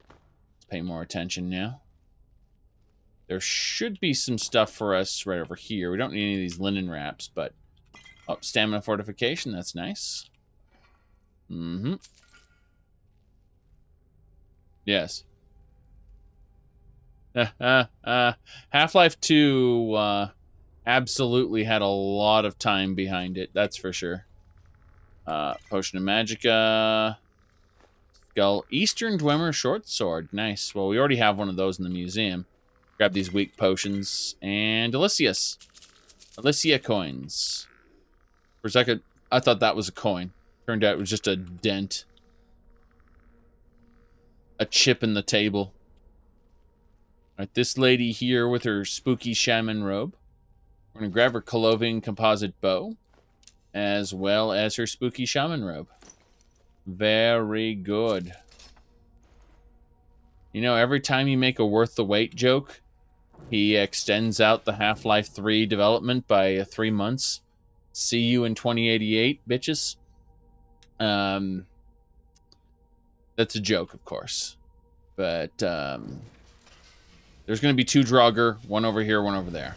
Let's pay more attention now. There should be some stuff for us right over here. We don't need any of these linen wraps, but... Oh, stamina fortification, that's nice. Yes. Half-Life 2 absolutely had a lot of time behind it, that's for sure. Potion of Magicka. Skull. Eastern Dwemer short sword. Nice. Well, we already have one of those in the museum. Grab these weak potions. And Elysius. Elysia coins. For a second, I thought that was a coin. Turned out it was just a dent. A chip in the table. Alright, this lady here with her spooky shaman robe. We're going to grab her Colovian composite bow. As well as her spooky shaman robe. Very good. You know, every time you make a worth the wait joke, he extends out the Half-Life 3 development by 3 months. See you in 2088, bitches. That's a joke, of course. But there's going to be 2 Draugr, one over here, one over there.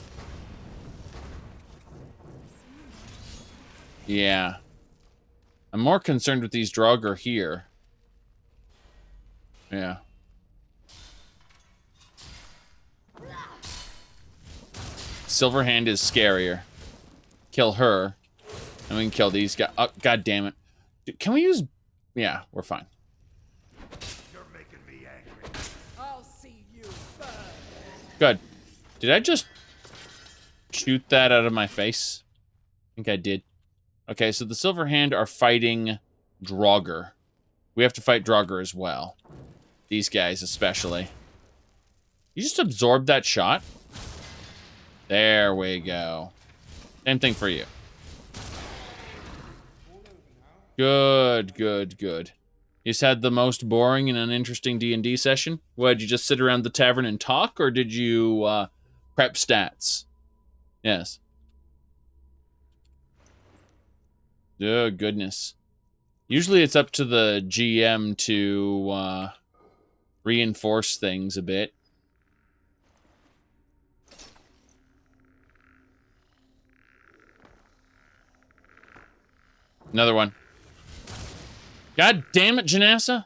Yeah. I'm more concerned with these Draugr here. Yeah. Silverhand is scarier. Kill her. And we can kill these guys. Oh, God damn it. Can we use... Yeah, we're fine. You're making me Good. Did I just shoot that out of my face? I think I did. Okay, so the Silver Hand are fighting Draugr. We have to fight Draugr as well. These guys especially. You just absorbed that shot? There we go. Same thing for you. Good, good, good. You just had the most boring and uninteresting D&D session? What, did you just sit around the tavern and talk, or did you prep stats? Yes. Oh, goodness. Usually it's up to the GM to reinforce things a bit. Another one. God damn it, Janassa.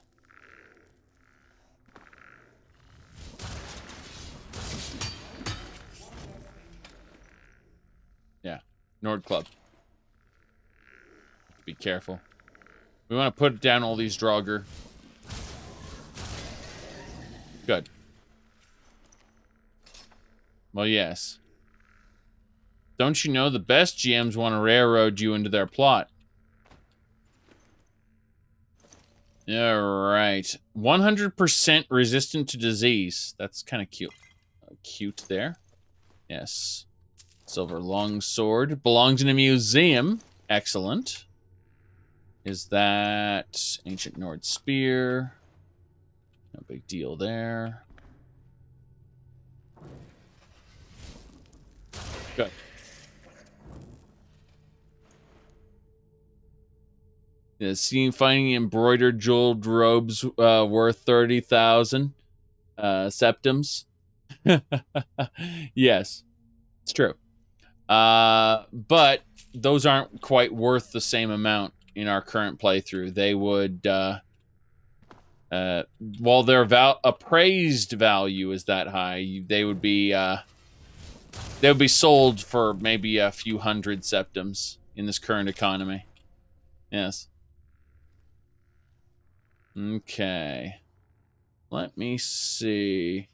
Yeah, Nord Club. Be careful. We want to put down all these Draugr. Good. Well, yes. Don't you know the best GMs want to railroad you into their plot? Alright. 100% resistant to disease. That's kind of cute. Cute there. Yes. Silver longsword. Belongs in a museum. Excellent. Is that ancient Nord spear? No big deal there. Good. Yeah, seeing finding embroidered jeweled robes worth 30,000 septums. Yes, it's true. But those aren't quite worth the same amount in our current playthrough. They would, while their appraised value is that high, they would be sold for maybe a few hundred septums in this current economy. Yes. Okay. Let me see.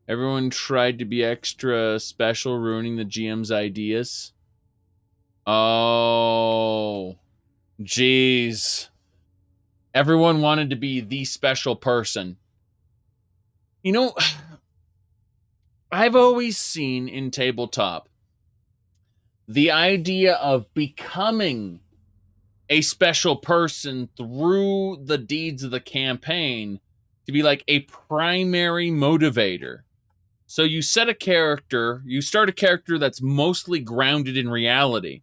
Everyone tried to be extra special, ruining the GM's ideas. Oh. Jeez. Everyone wanted to be the special person. You know, I've always seen in tabletop the idea of becoming a special person through the deeds of the campaign to be like a primary motivator. So you set a character, you start a character that's mostly grounded in reality,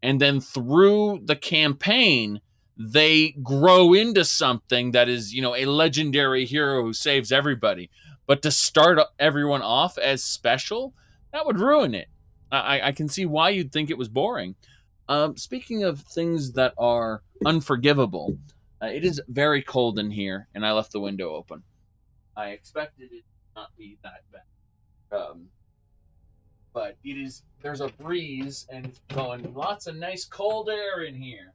and then through the campaign, they grow into something that is, you know, a legendary hero who saves everybody. But to start everyone off as special, that would ruin it. I can see why you'd think it was boring. Speaking of things that are unforgivable, it is very cold in here, and I left the window open. I expected it to not be that bad. But it is, there's a breeze, and it's blowing lots of nice cold air in here.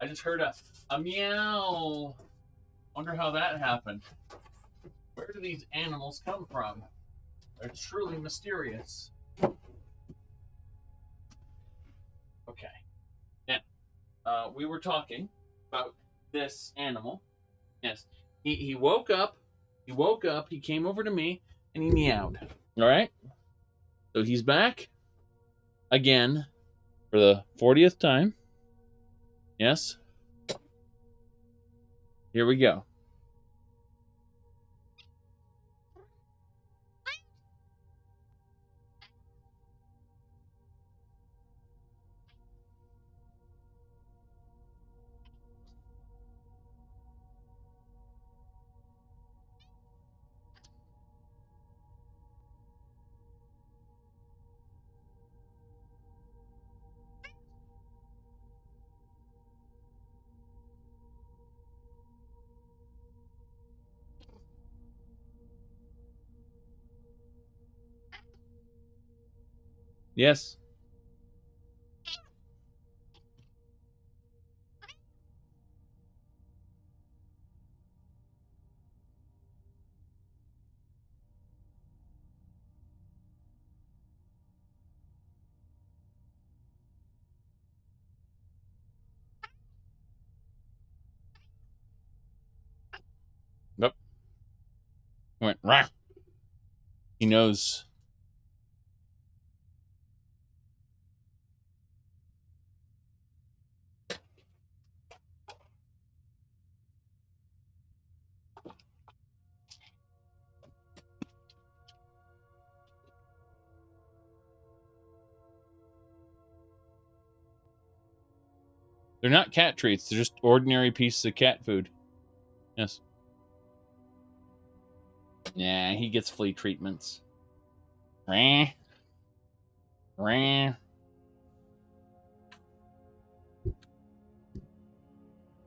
I just heard a meow. Wonder how that happened. Where do these animals come from? They're truly mysterious. Okay. Now, we were talking about this animal. Yes. He woke up. He woke up. He came over to me, and he meowed. All right? So he's back again for the 40th time. Yes. Here we go. Yes. He went, rah. He knows. They're not cat treats. They're just ordinary pieces of cat food. Yes. Yeah, he gets flea treatments. Rah. Rah.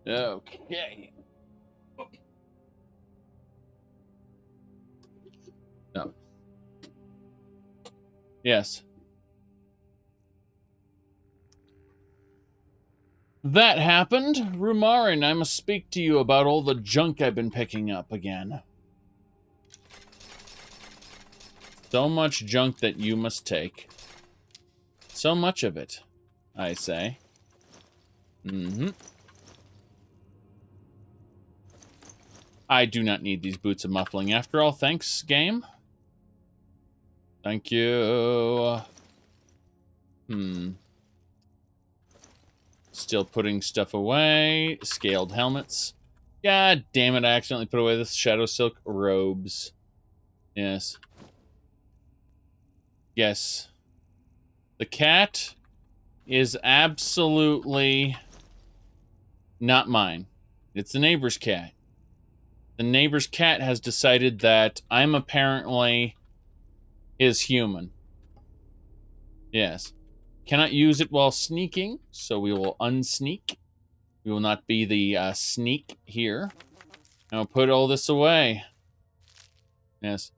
Okay. No. Yes. That happened. Rumarin, I must speak to you about all the junk I've been picking up again. So much junk that you must take. So much of it, I say. Mm-hmm. I do not need these boots of muffling after all. Thanks, game. Thank you. Still putting stuff away. Scaled helmets. God damn it, I accidentally put away the shadow silk robes. Yes. Yes. The cat is absolutely not mine. It's the neighbor's cat. The neighbor's cat has decided that I'm apparently his human. Yes. Cannot use it while sneaking, so we will unsneak. We will not be the sneak here. And we'll put all this away. Yes.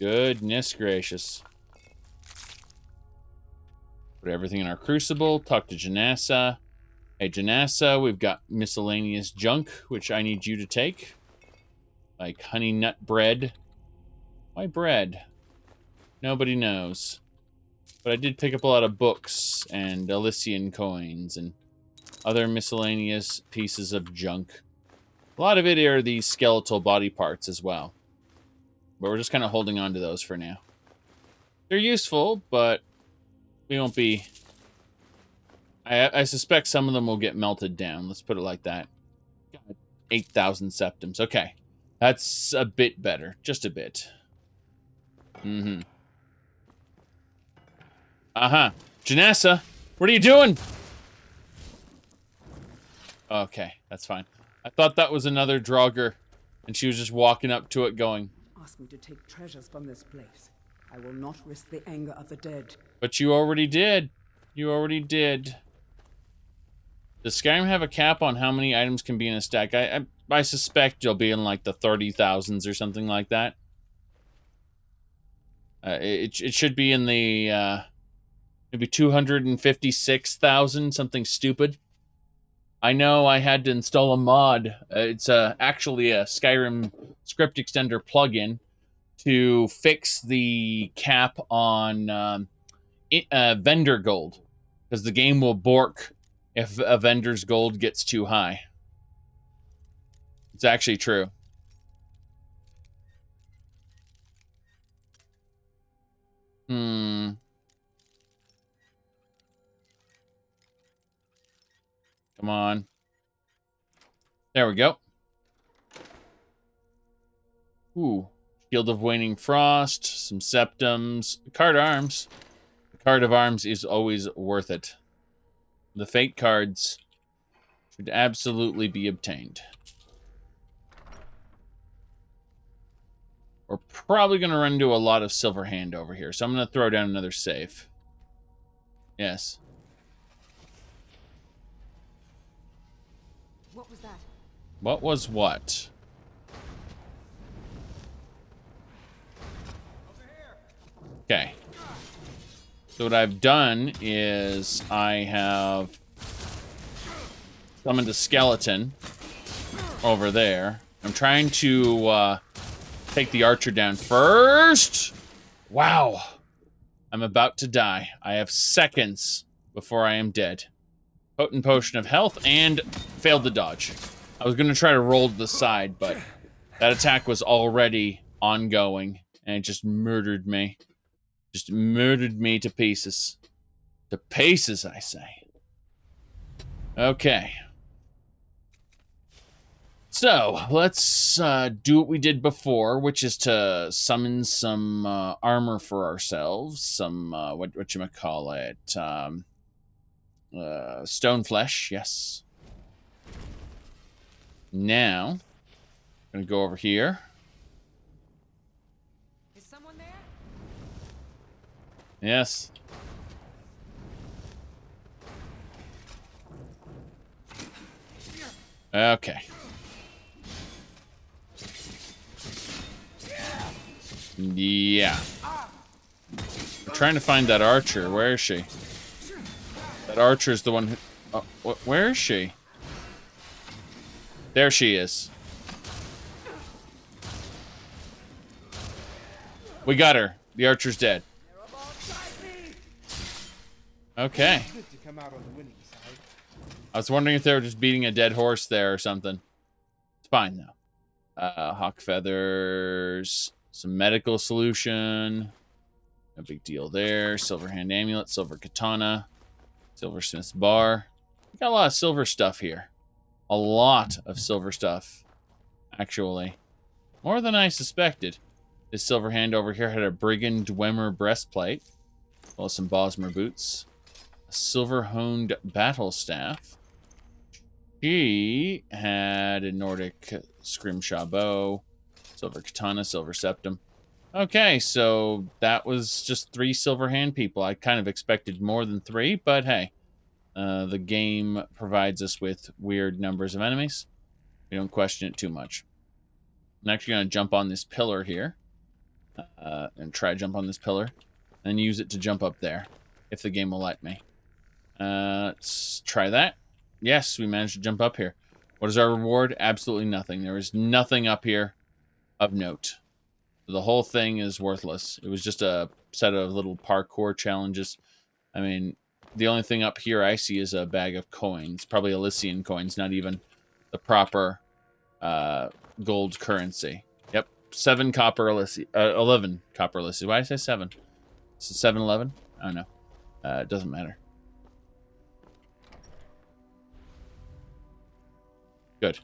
Goodness gracious. Put everything in our crucible. Talk to Janassa. Hey, Janassa, we've got miscellaneous junk, which I need you to take. Like honey nut bread. Why bread? Nobody knows. But I did pick up a lot of books and Elysian coins and other miscellaneous pieces of junk. A lot of it are these skeletal body parts as well. But we're just kind of holding on to those for now. They're useful, but we won't be... I suspect some of them will get melted down. Let's put it like that. 8,000 septims. Okay. That's a bit better. Just a bit. Mm-hmm. Uh-huh. Janassa, what are you doing? Okay, that's fine. I thought that was another Draugr, and she was just walking up to it going... Ask me to take treasures from this place. I will not risk the anger of the dead. But you already did. You already did. Does Skyrim have a cap on how many items can be in a stack? I suspect you'll be in like the 30,000s or something like that. It should be in the maybe 256,000, something stupid. I know I had to install a mod. It's actually a Skyrim script extender plugin to fix the cap on vendor gold, because the game will bork if a vendor's gold gets too high. It's actually true. Come on. There we go. Ooh. Shield of Waning Frost, some septums, card arms. The card of arms is always worth it. The fate cards should absolutely be obtained. We're probably going to run into a lot of silver hand over here, so I'm going to throw down another save. Yes. What was that? What was what? Okay. So what I've done is I have summoned a skeleton over there. I'm trying to take the archer down first. Wow. I'm about to die. I have seconds before I am dead. Potent potion of health and failed to dodge. I was going to try to roll to the side, but that attack was already ongoing, and it just murdered me. Just murdered me to pieces. To pieces, I say. Okay. So, let's do what we did before, which is to summon some armor for ourselves. Some, whatchamacallit, stone flesh, yes. Now, I'm going to go over here. Is someone there? Yes. Okay. Yeah. I'm trying to find that archer. Where is she? That archer's the one who... Oh, where is she? There she is. We got her. The archer's dead. Okay. I was wondering if they were just beating a dead horse there or something. It's fine, though. Hawk feathers. Some medical solution. No big deal there. Silver hand amulet. Silver katana. Silversmith's bar. We got a lot of silver stuff here. A lot of silver stuff, actually. More than I suspected. This silver hand over here had a brigand Dwemer breastplate. As well as some Bosmer boots. A silver-honed battle staff. She had a Nordic scrimshaw bow. Silver katana, silver septum. Okay, so that was just 3 silver hand people. I kind of expected more than 3, but hey. The game provides us with weird numbers of enemies. We don't question it too much. I'm actually going to jump on this pillar here. And try to jump on this pillar. And use it to jump up there. If the game will let me. Let's try that. Yes, we managed to jump up here. What is our reward? Absolutely nothing. There is nothing up here of note. The whole thing is worthless. It was just a set of little parkour challenges. I mean... The only thing up here I see is a bag of coins. Probably Elysian coins, not even the proper gold currency. Yep, 7 copper Elysian. 11 copper Elysian. Why did I say 7? Is it 7-11? I don't know. It doesn't matter. Good.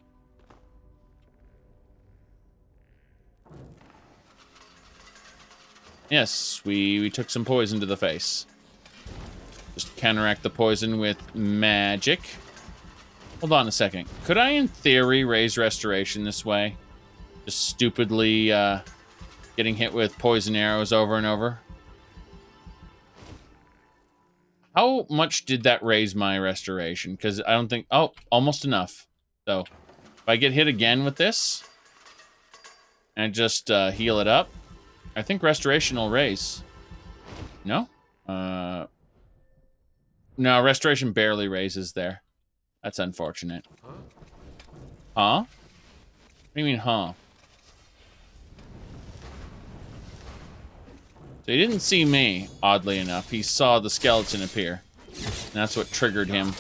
Yes, we took some poison to the face. Just counteract the poison with magic. Hold on a second. Could I, in theory, raise restoration this way? Just stupidly getting hit with poison arrows over and over? How much did that raise my restoration? Because I don't think... Oh, almost enough. So, if I get hit again with this, and just heal it up, I think restoration will raise. No? No, restoration barely raises there. That's unfortunate. Huh? What do you mean, huh? So he didn't see me, oddly enough. He saw the skeleton appear. And that's what triggered him.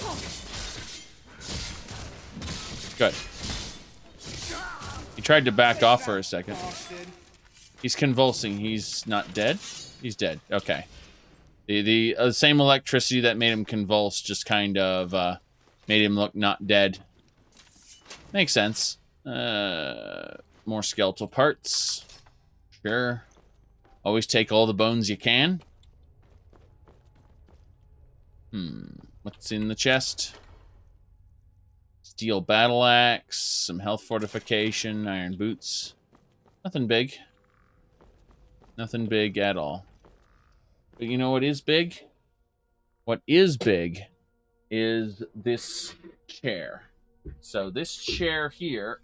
Good. He tried to back off for a second. He's convulsing. He's not dead? He's dead. Okay. The same electricity that made him convulse just kind of made him look not dead. Makes sense. More skeletal parts. Sure. Always take all the bones you can. What's in the chest? Steel battle axe, some health fortification, iron boots. Nothing big. Nothing big at all. But you know what is big? What is big is this chair. So this chair here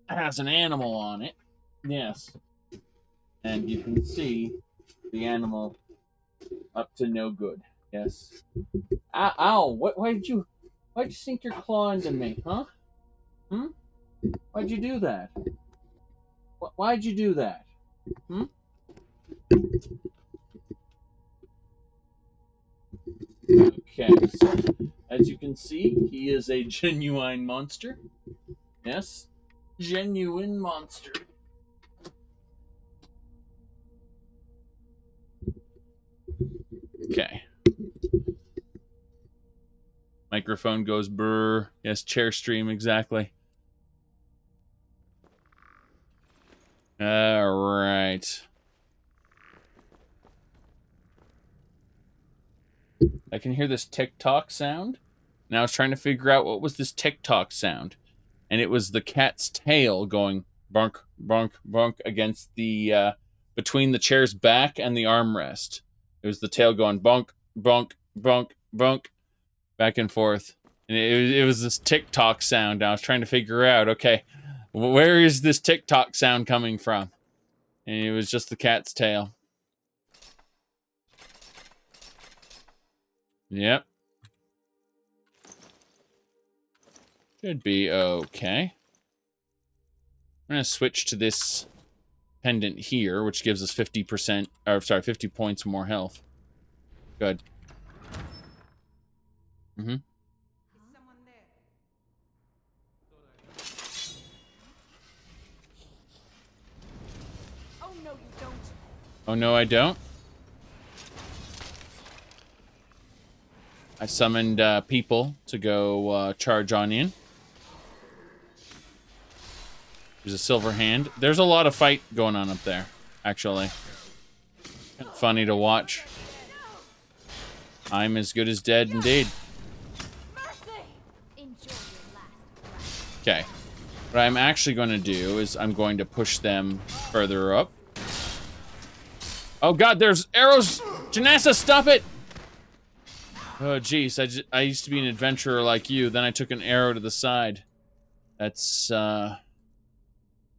has an animal on it. Yes. And you can see the animal up to no good. Yes. Ow! Why'd you sink your claw into me, huh? Why'd you do that? Why'd you do that? Okay, so As you can see, he is a genuine monster. Yes, genuine monster. Okay. Microphone goes brr. Yes, chair stream, exactly. Alright. I can hear this tick-tock sound. And I was trying to figure out what was this tick-tock sound. And it was the cat's tail going bonk, bonk, bonk against the, between the chair's back and the armrest. It was the tail going bonk, bonk, bonk, bonk, back and forth. And it was this tick-tock sound. I was trying to figure out, okay, where is this tick-tock sound coming from? And it was just the cat's tail. Yep. Should be okay. I'm going to switch to this pendant here, which gives us 50%, or sorry, 50 points more health. Good. Mm-hmm. Oh, no, I don't. I summoned people to go charge on in. There's a silver hand. There's a lot of fight going on up there, actually. Funny to watch. I'm as good as dead indeed. Okay. What I'm actually going to do is I'm going to push them further up. Oh god, there's arrows! Janessa, stop it! Oh jeez, I used to be an adventurer like you, then I took an arrow to the side. That's,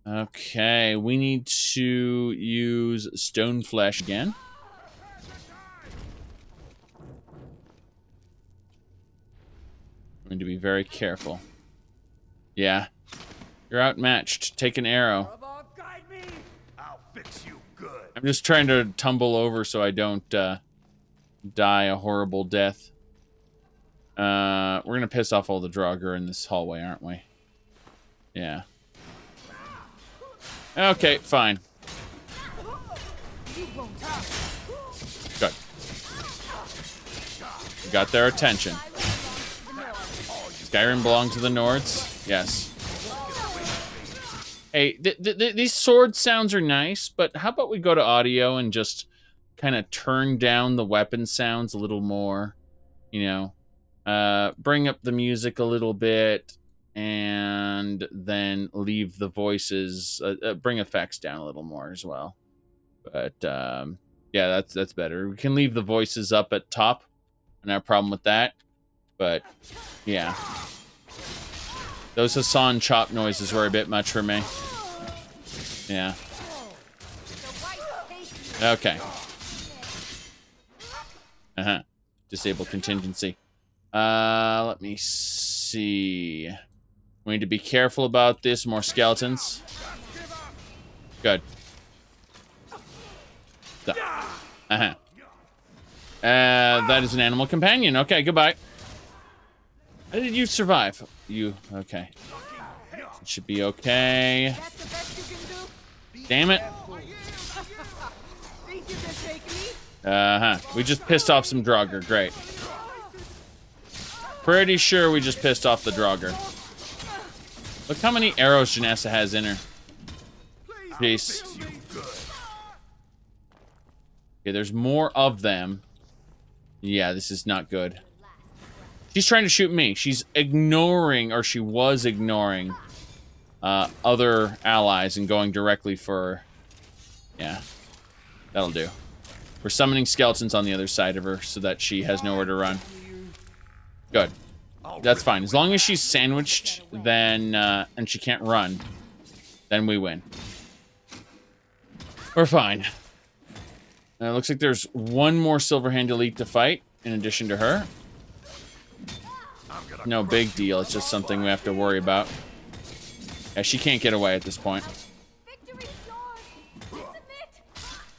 okay, we need to use stone flesh again. I'm going to be very careful. Yeah. You're outmatched. Take an arrow. I'll fix you good. I'm just trying to tumble over so I don't die a horrible death. We're gonna piss off all the Draugr in this hallway, aren't we? Yeah. Okay, fine. Good. We got their attention. Skyrim belongs to the Nords. Yes. Hey, these sword sounds are nice, but how about we go to audio and just kind of turn down the weapon sounds a little more, you know, bring up the music a little bit, and then leave the voices, bring effects down a little more as well. But yeah, that's better. We can leave the voices up at top, no problem with that. But yeah, those Hassan chop noises were a bit much for me. Yeah. Okay. Uh-huh. Disable contingency. Let me see. We need to be careful about this. More skeletons. Good. Uh-huh. That is an animal companion. Okay, goodbye. How did you survive? You, okay. It should be okay. Damn it. Uh-huh. We just pissed off some Draugr. Great. Pretty sure we just pissed off the Draugr. Look how many arrows Janessa has in her. Jeez. Okay, there's more of them. Yeah, this is not good. She's trying to shoot me. She's ignoring, or she was ignoring, other allies and going directly for... Yeah. That'll do. We're summoning skeletons on the other side of her so that she has nowhere to run. Good. That's fine. As long as she's sandwiched, then, and she can't run, then we win. We're fine. It looks like there's one more Silverhand elite to fight, in addition to her. No big deal. It's just something we have to worry about. Yeah, she can't get away at this point.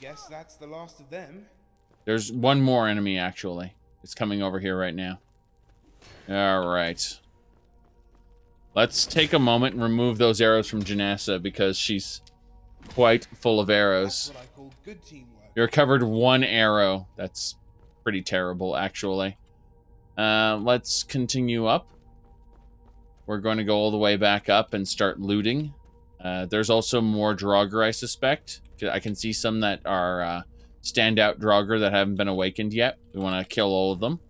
Guess that's the last of them. There's one more enemy, actually. It's coming over here right now. All right. Let's take a moment and remove those arrows from Janessa because she's quite full of arrows. That's what I call good teamwork. You recovered 1 arrow. That's pretty terrible, actually. Let's continue up. We're going to go all the way back up and start looting. There's also more Draugr, I suspect. I can see some that are standout Draugr that haven't been awakened yet. We want to kill all of them.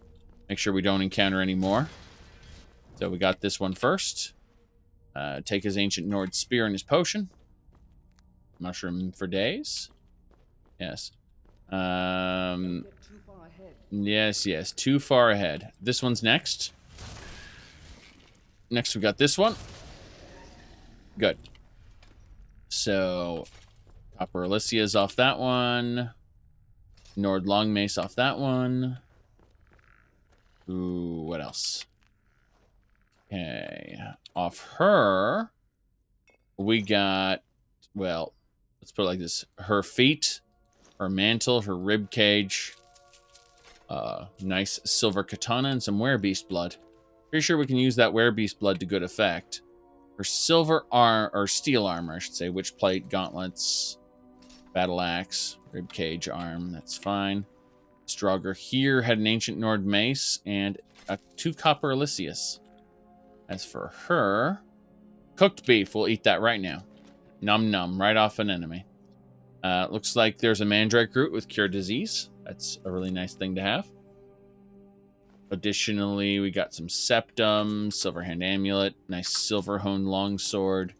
Make sure we don't encounter any more. So we got this one first. Take his Ancient Nord Spear and his potion. Mushroom for days. Yes. Yes, too far ahead. This one's next. Next we got this one. Good. So, Copper Alicia's off that one. Nord Long Mace off that one. Ooh, what else? Okay. Off her, we got, well, let's put it like this. Her feet, her mantle, her rib cage, nice silver katana, and some werebeast blood. Pretty sure we can use that werebeast blood to good effect. Her silver arm, or steel armor, I should say, witch plate, gauntlets, battle axe, rib cage, arm, that's fine. Draugr here had an ancient Nord mace and 2 copper Alicius. As for her, cooked beef, we'll eat that right now. Num num, right off an enemy. Looks like there's a mandrake root with cure disease. That's a really nice thing to have. Additionally, we got some septum, silver hand amulet, nice silver honed longsword.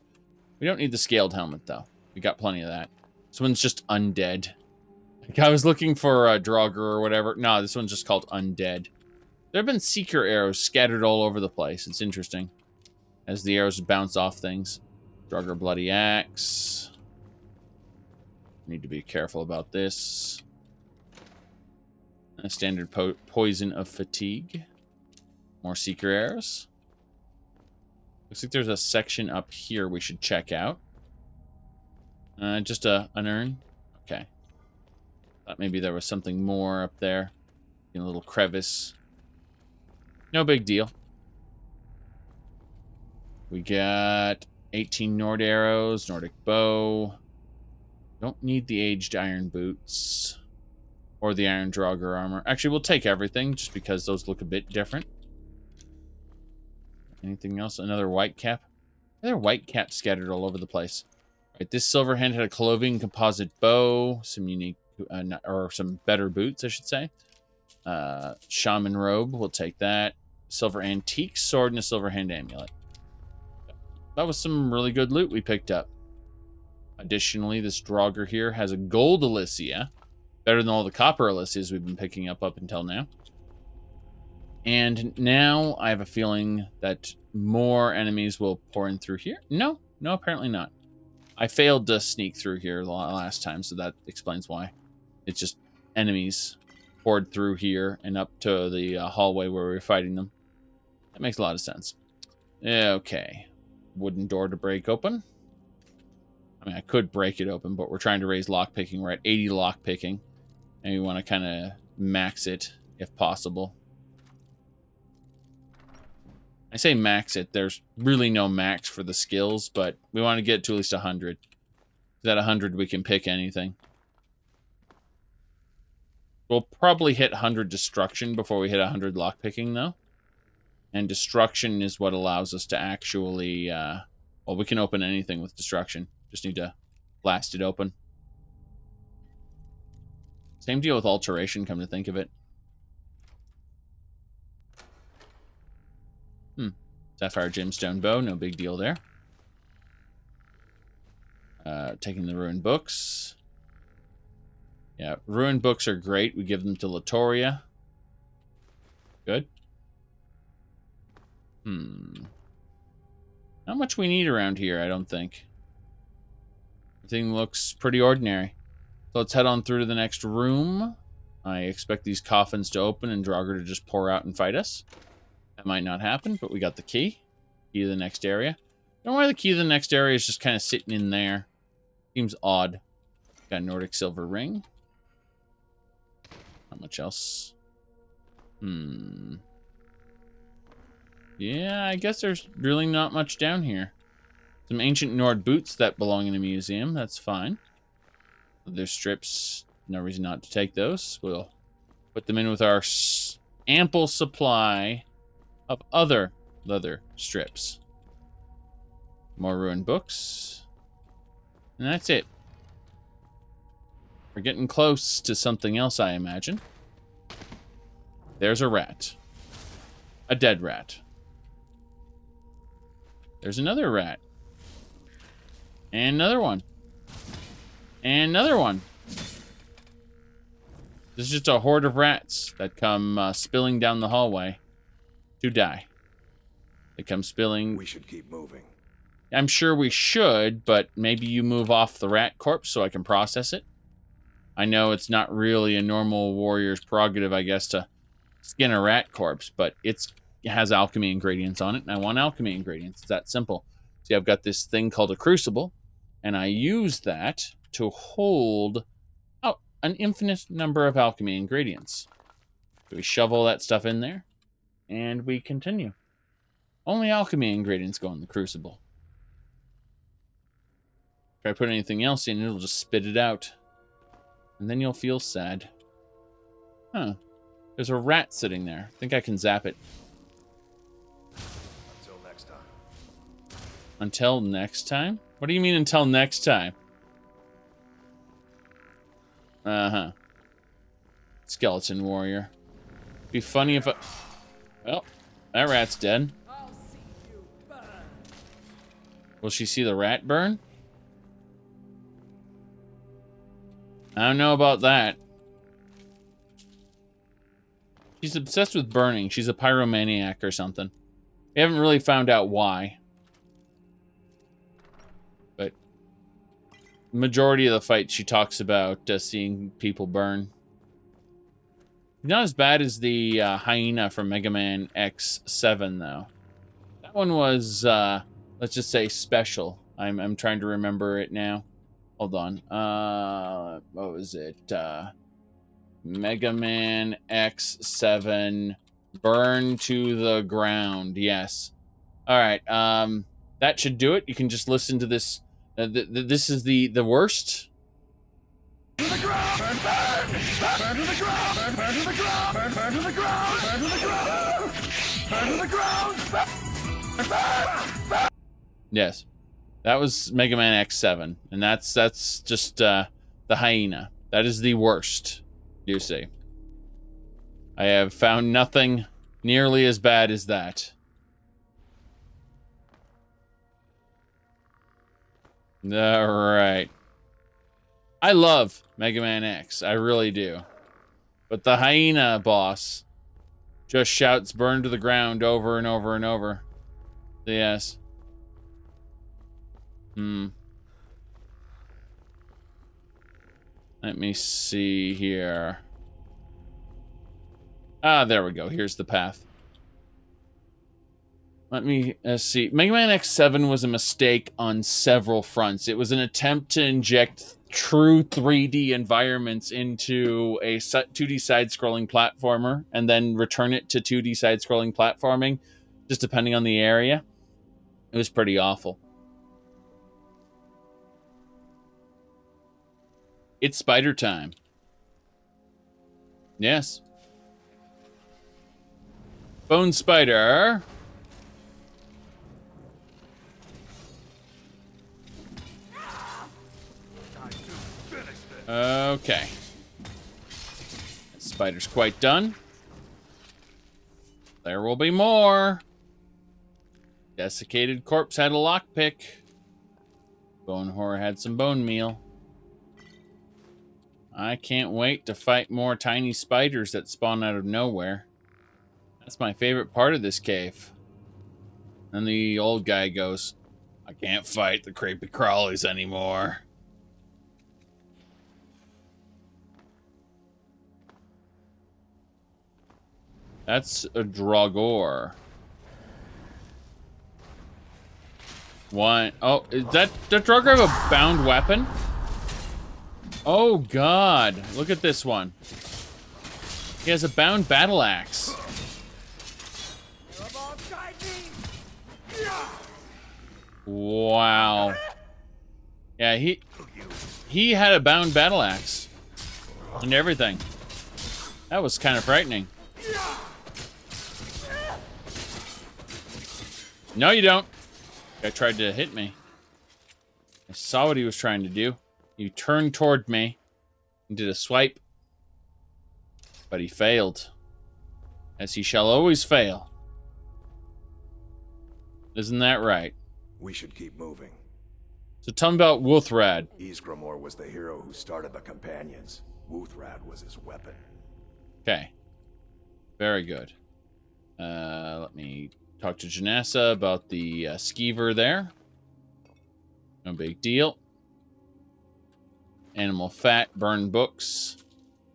We don't need the scaled helmet though. We got plenty of that. This one's just undead. Like, I was looking for a Draugr or whatever. No, this one's just called undead. There have been seeker arrows scattered all over the place. It's interesting. As the arrows bounce off things. Draugr bloody axe. Need to be careful about this. A standard poison of fatigue. More seeker arrows. Looks like there's a section up here we should check out. Just an urn. Okay. Thought maybe there was something more up there. In a little crevice. No big deal. We got 18 Nord arrows, Nordic bow. Don't need the aged iron boots. Or the iron Draugr armor. Actually, we'll take everything, just because those look a bit different. Anything else? Another white cap. Another white cap scattered all over the place. All right, this silver hand had a clothing composite bow. Some unique, or some better boots, I should say. Shaman robe, we'll take that. Silver antique sword and a silver hand amulet. That was some really good loot we picked up. Additionally, this Draugr here has a gold Alicia. Better than all the copper Alicias we've been picking up until now. And now I have a feeling that more enemies will pour in through here. No, apparently not. I failed to sneak through here last time, so that explains why. It's just enemies poured through here and up to the hallway where we were fighting them. That makes a lot of sense. Okay. Wooden door to break open. I mean, I could break it open, but we're trying to raise lockpicking. We're at 80 lockpicking. And we want to kind of max it, if possible. I say max it. There's really no max for the skills, but we want to get to at least 100. At 100, we can pick anything. We'll probably hit 100 destruction before we hit 100 lockpicking, though. And destruction is what allows us to actually... well, we can open anything with destruction. Just need to blast it open. Same deal with alteration, come to think of it. Sapphire gemstone bow, no big deal there. Taking the ruined books. Yeah, ruined books are great. We give them to Latoria. Good. Not much we need around here, I don't think. Everything looks pretty ordinary. So let's head on through to the next room. I expect these coffins to open and Draugr to just pour out and fight us. That might not happen, but we got the key. Key to the next area. I don't know why the key to the next area is just kind of sitting in there. Seems odd. Got a Nordic silver ring. Not much else. Yeah, I guess there's really not much down here. Some ancient Nord boots that belong in a museum. That's fine. There's strips. No reason not to take those. We'll put them in with our ample supply of other leather strips. More ruined books. And that's it. We're getting close to something else, I imagine. There's a rat. A dead rat. There's another rat. And another one. And another one. This is just a horde of rats that come spilling down the hallway to die. They come spilling. We should keep moving. I'm sure we should, but maybe you move off the rat corpse so I can process it. I know it's not really a normal warrior's prerogative, I guess, to skin a rat corpse, but it has alchemy ingredients on it, and I want alchemy ingredients. It's that simple. See, I've got this thing called a crucible, and I use that to hold an infinite number of alchemy ingredients. So we shove all that stuff in there, and we continue. Only alchemy ingredients go in the crucible. If I put anything else in, it'll just spit it out. And then you'll feel sad. Huh. There's a rat sitting there. I think I can zap it. Until next time. Until next time? What do you mean until next time? Uh-huh. Skeleton warrior. Be funny if I... Well, that rat's dead. Will she see the rat burn? I don't know about that. She's obsessed with burning. She's a pyromaniac or something. We haven't really found out why. But majority of the fight, she talks about seeing people burn. Not as bad as the hyena from Mega Man X7, though. That one was, let's just say, special. I'm trying to remember it now. Hold on. What was it? Mega Man X7 burn to the ground. Yes. All right. That should do it. You can just listen to this. This is the worst. Burn to the ground! Burn to the ground! Burn to the ground! Burn to the ground! Burn to the ground! Burn to the ground! Yes. That was Mega Man X7, and that's just the hyena. That is the worst, you see. I have found nothing nearly as bad as that. Alright. I love Mega Man X, I really do. But the hyena boss just shouts burn to the ground over and over and over. Yes. Let me see here. Ah, there we go. Here's the path. Let me see. Mega Man X7 was a mistake on several fronts. It was an attempt to inject true 3D environments into a 2D side-scrolling platformer and then return it to 2D side-scrolling platforming, just depending on the area. It was pretty awful. It's spider time. Yes. Bone spider. Okay. That spider's quite done. There will be more. Desiccated corpse had a lockpick. Bone horror had some bone meal. I can't wait to fight more tiny spiders that spawn out of nowhere. That's my favorite part of this cave. And the old guy goes, I can't fight the creepy crawlies anymore. That's a Dragor. One. Oh, is that the Dragor have a bound weapon? Oh god, look at this one. He has a bound battle axe. Wow. Yeah, he had a bound battle axe and everything. That was kind of frightening. No, you don't. Guy tried to hit me. I saw what he was trying to do. He turned toward me and did a swipe. But he failed. As he shall always fail. Isn't that right? We should keep moving. So tell me about Wuthrad. Ysgramor was the hero who started the Companions. Wuthrad was his weapon. Okay. Very good. Let me talk to Janessa about the skeever there. No big deal. Animal fat, burn books.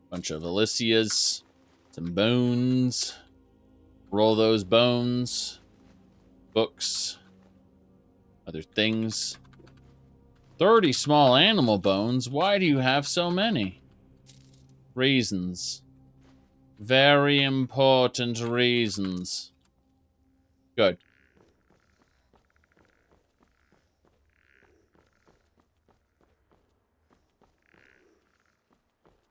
Bunch of Alicias. Some bones. Roll those bones. Books. Other things. 30 small animal bones? Why do you have so many? Reasons. Very important reasons. Good.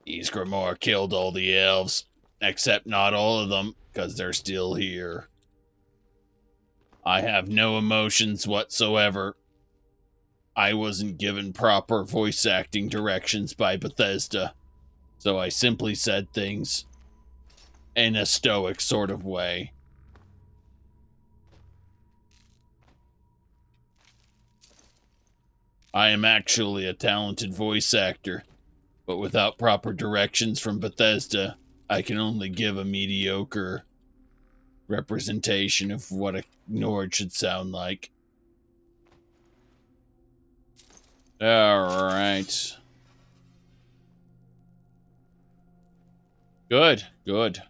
Ysgramor killed all the elves, except not all of them, because they're still here. I have no emotions whatsoever. I wasn't given proper voice acting directions by Bethesda, so I simply said things in a stoic sort of way. I am actually a talented voice actor, but without proper directions from Bethesda, I can only give a mediocre representation of what a Nord should sound like. Alright. Good, good.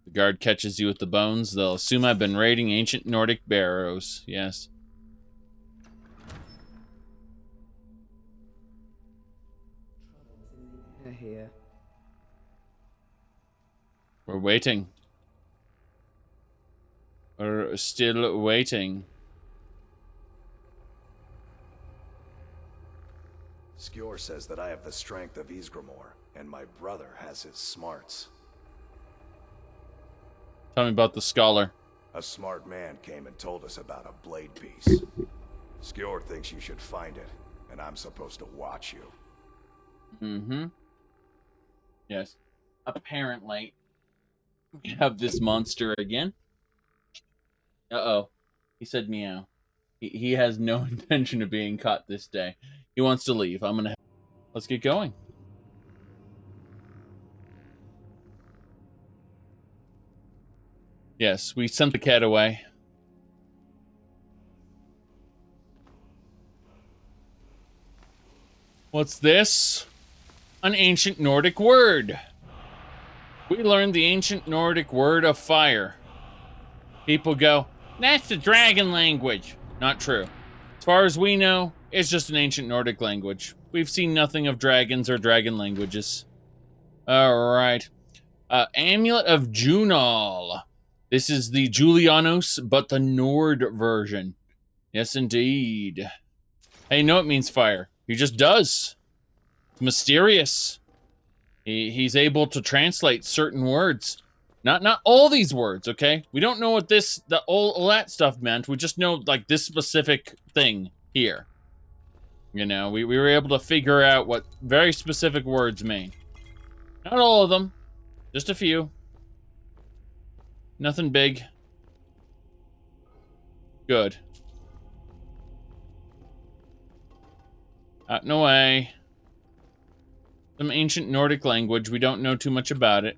The guard catches you with the bones. They'll assume I've been raiding ancient Nordic barrows. Yes. Here. We're waiting. We're still waiting. Skjor says that I have the strength of Ysgramor, and my brother has his smarts. Tell me about the scholar. A smart man came and told us about a blade piece. Skjor thinks you should find it, and I'm supposed to watch you. Mm-hmm. Yes. Apparently, we have this monster again. Uh-oh. He said meow. He has no intention of being caught this day. He wants to leave. Let's get going. Yes, we sent the cat away. What's this? An ancient Nordic word. We learned the ancient Nordic word of fire. People go, that's the dragon language. Not true. As far as we know, it's just an ancient Nordic language. We've seen nothing of dragons or dragon languages. Alright. Amulet of Junal. This is the Julianos, but the Nord version. Yes, indeed. Hey, you know it means fire. He just does. It's mysterious. He's able to translate certain words. Not all these words, okay? We don't know what all that stuff meant. We just know, like, this specific thing here. You know, we were able to figure out what very specific words mean. Not all of them. Just a few. Nothing big. Good. Out and away. Some ancient Nordic language. We don't know too much about it.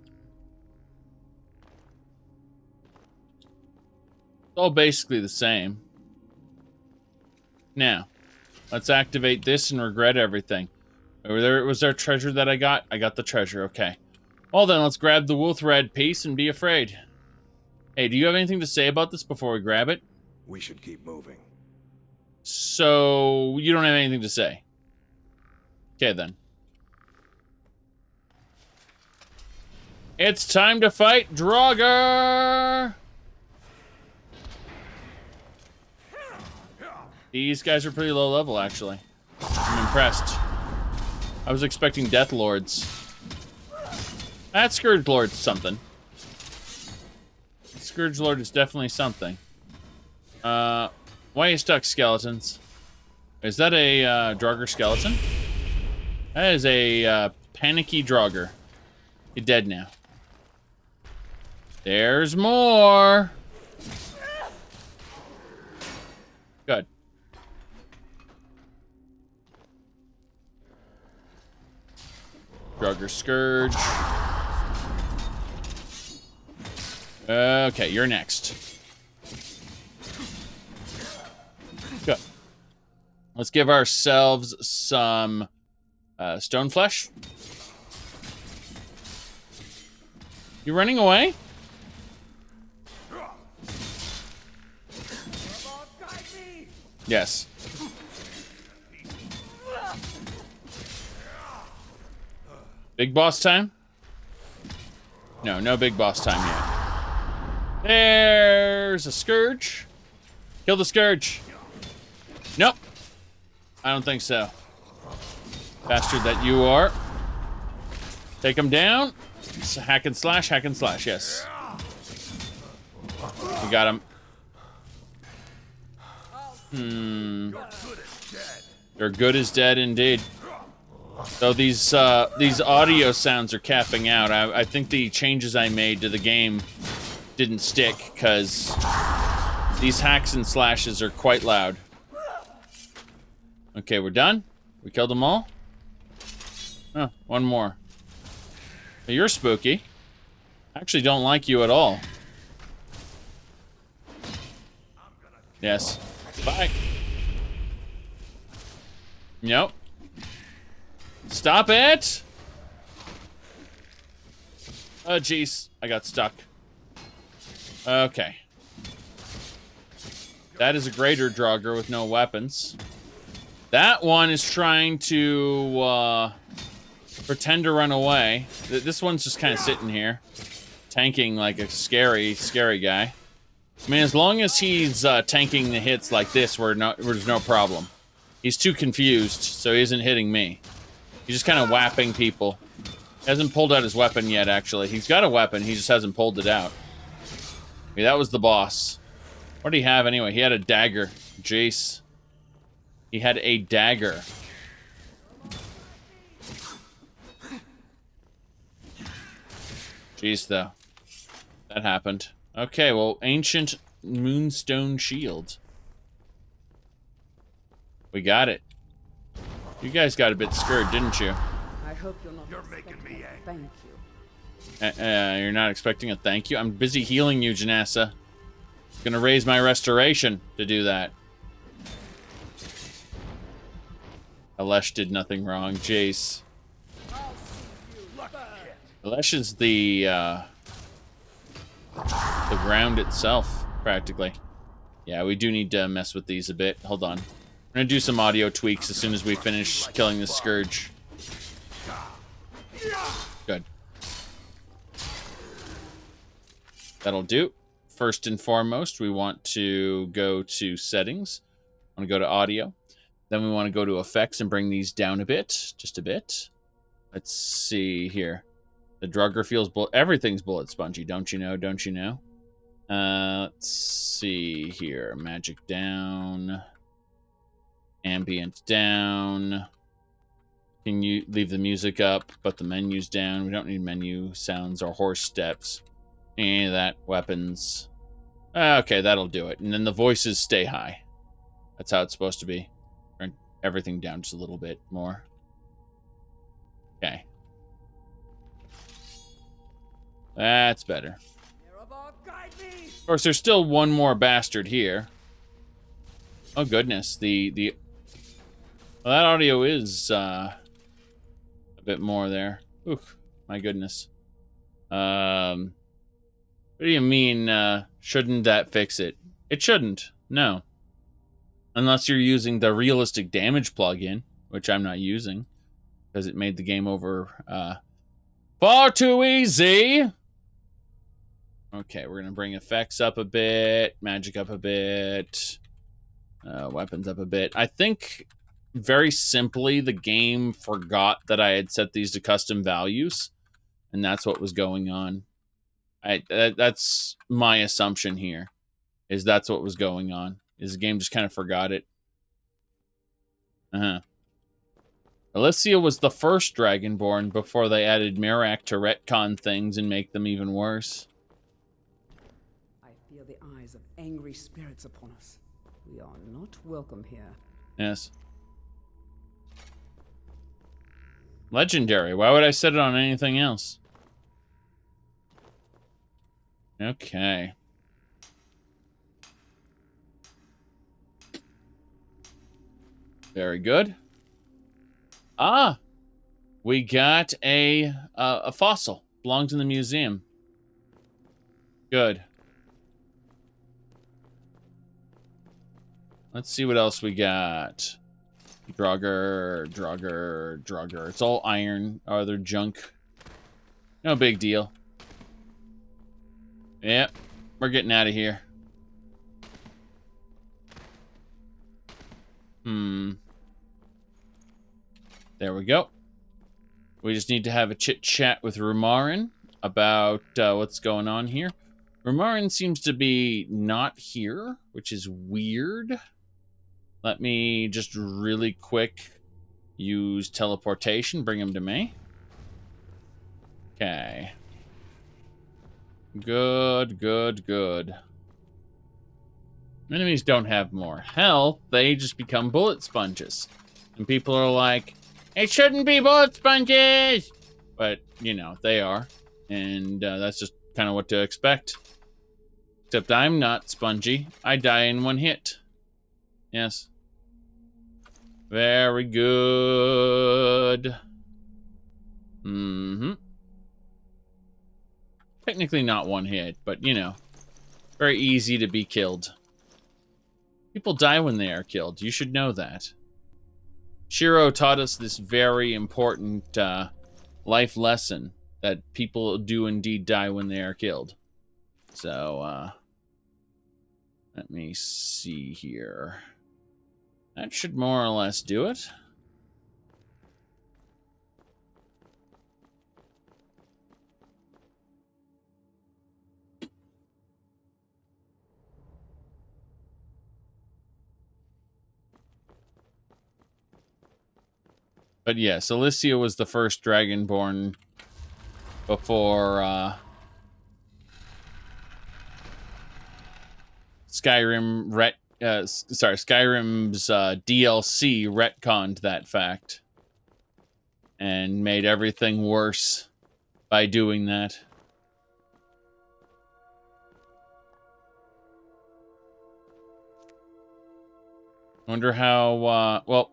It's all basically the same. Now, let's activate this and regret everything. Was there treasure that I got? I got the treasure, okay. Well then, let's grab the Wuthrad piece and be afraid. Hey, do you have anything to say about this before we grab it? We should keep moving. So, you don't have anything to say? Okay then. It's time to fight Draugr! These guys are pretty low level, actually. I'm impressed. I was expecting Death Lords. That Scourge Lord's something. Scourge Lord is definitely something. Why are you stuck, skeletons? Is that a Draugr skeleton? That is a panicky Draugr. You're dead now. There's more. Good. Draugr Scourge. Okay, you're next. Good. Let's give ourselves some stone flesh. You running away? Yes. Big boss time? No, no big boss time yet. There's a Scourge. Kill the Scourge. Nope. I don't think so. Bastard that you are. Take him down. It's a hack and slash, yes. We got him. They're good as dead indeed. So these audio sounds are capping out. I think the changes I made to the game didn't stick because these hacks and slashes are quite loud. Okay, we're done. We killed them all. Oh, one more. Hey, you're spooky. I actually don't like you at all. Yes. Bye. Nope. Stop it! Oh, jeez. I got stuck. Okay. That is a greater Draugr with no weapons. That one is trying to pretend to run away. This one's just kind of sitting here, tanking like a scary, scary guy. I mean, as long as he's tanking the hits like this, there's no problem. He's too confused, so he isn't hitting me. He's just kind of whapping people. He hasn't pulled out his weapon yet, actually. He's got a weapon, he just hasn't pulled it out. Okay, that was the boss. What did he have anyway? He had a dagger. Jace. He had a dagger. Jeez, though. That happened. Okay, well, ancient moonstone shield. We got it. You guys got a bit scared, didn't you? I hope you're making me angry. Thank you. You're not expecting a thank you? I'm busy healing you, Janessa. Gonna raise my restoration to do that. Alesh did nothing wrong. Jace. Alesh is the ground itself, practically. Yeah, we do need to mess with these a bit. Hold on. I'm gonna do some audio tweaks as soon as we finish killing this Scourge. Good. That'll do. First and foremost, we want to go to settings. I want to go to audio. Then we want to go to effects and bring these down a bit. Just a bit. Let's see here. The Draugr feels everything's bullet spongy, don't you know? Don't you know? Let's see here. Magic down. Ambient down. Can you leave the music up, but the menu's down? We don't need menu sounds or horse steps. Any of that. Weapons. Okay, that'll do it. And then the voices stay high. That's how it's supposed to be. Turn everything down just a little bit more. Okay. That's better. Of course, there's still one more bastard here. Oh goodness, well, that audio is a bit more there. Oof, my goodness. What do you mean, shouldn't that fix it? It shouldn't, no. Unless you're using the realistic damage plugin, which I'm not using, because it made the game over far too easy. Okay, we're gonna bring effects up a bit, magic up a bit. Weapons up a bit. I think, very simply, the game forgot that I had set these to custom values, and that's what was going on. That's my assumption here, is that's what was going on. Is the game just kind of forgot it. Alicia was the first Dragonborn before they added Mirak to retcon things and make them even worse. I feel the eyes of angry spirits upon us. We are not welcome here. Yes. Legendary. Why would I set it on anything else? Okay. Very good. Ah, we got a fossil. Belongs in the museum. Good. Let's see what else we got. Draugr. It's all iron or other junk. No big deal. Yep, we're getting out of here. There we go. We just need to have a chit-chat with Rumarin about what's going on here. Rumarin seems to be not here, which is weird. Let me just really quick use teleportation, bring him to me. Okay. Good. Enemies don't have more health, they just become bullet sponges. And people are like, it shouldn't be bullet sponges! But, you know, they are. And that's just kind of what to expect. Except I'm not spongy. I die in one hit. Yes. Very good. Technically not one hit, but, you know, very easy to be killed. People die when they are killed. You should know that. Shiro taught us this very important life lesson, that people do indeed die when they are killed. So, let me see here. That should more or less do it. But yes, Alicia was the first Dragonborn before Skyrim's DLC retconned that fact and made everything worse by doing that. Wonder how, well,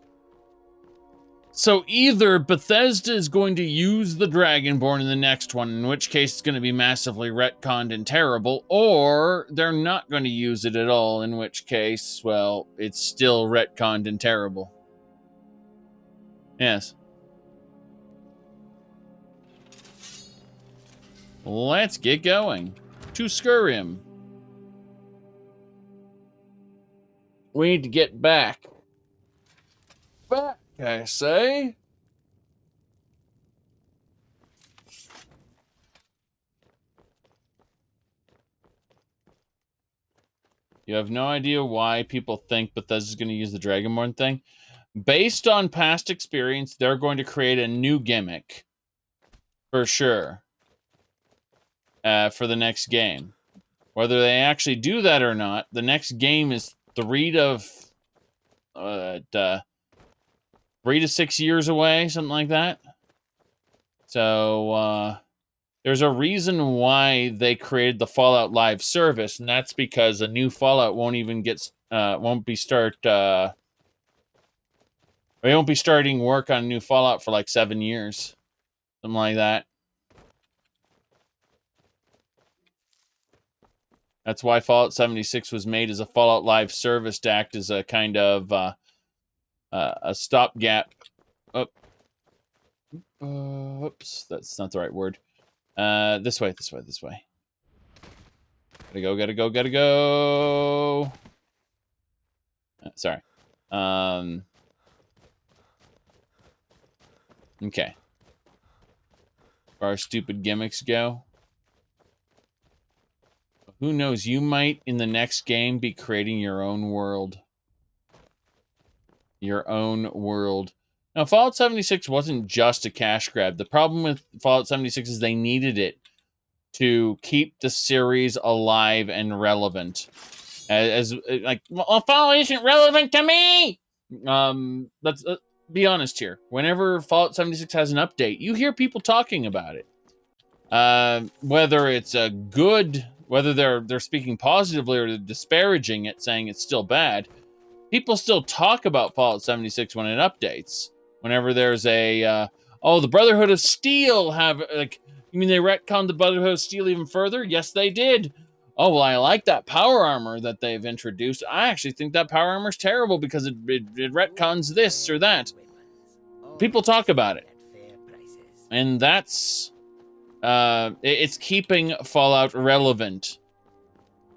so either Bethesda is going to use the Dragonborn in the next one, in which case it's going to be massively retconned and terrible, or they're not going to use it at all, in which case, well, it's still retconned and terrible. Yes. Let's get going. To Skyrim. We need to get back. I say. You have no idea why people think Bethesda's going to use the Dragonborn thing. Based on past experience, they're going to create a new gimmick. For sure. For the next game. Whether they actually do that or not, the next game is 3 to 6 years away, something like that. So, there's a reason why they created the Fallout Live service, and that's because a new Fallout won't be starting work on a new Fallout for like 7 years. Something like that. That's why Fallout 76 was made as a Fallout Live service to act as a kind of a stopgap. Oops, that's not the right word. This way. Gotta go. Sorry. Okay. As far as stupid gimmicks go, who knows? You might, in the next game, be creating your own world. Your own world. Now, Fallout 76 wasn't just a cash grab. The problem with Fallout 76 is they needed it to keep the series alive and relevant. As like, well, Fallout isn't relevant to me! Let's be honest here. Whenever Fallout 76 has an update, you hear people talking about it. Whether it's a good, whether they're speaking positively or disparaging it, saying it's still bad, people still talk about Fallout 76 when it updates. Whenever there's a, oh, the Brotherhood of Steel have, like, you mean they retconned the Brotherhood of Steel even further? Yes, they did. Oh, well, I like that power armor that they've introduced. I actually think that power armor is terrible because it retcons this or that. People talk about it. And that's, it's keeping Fallout relevant.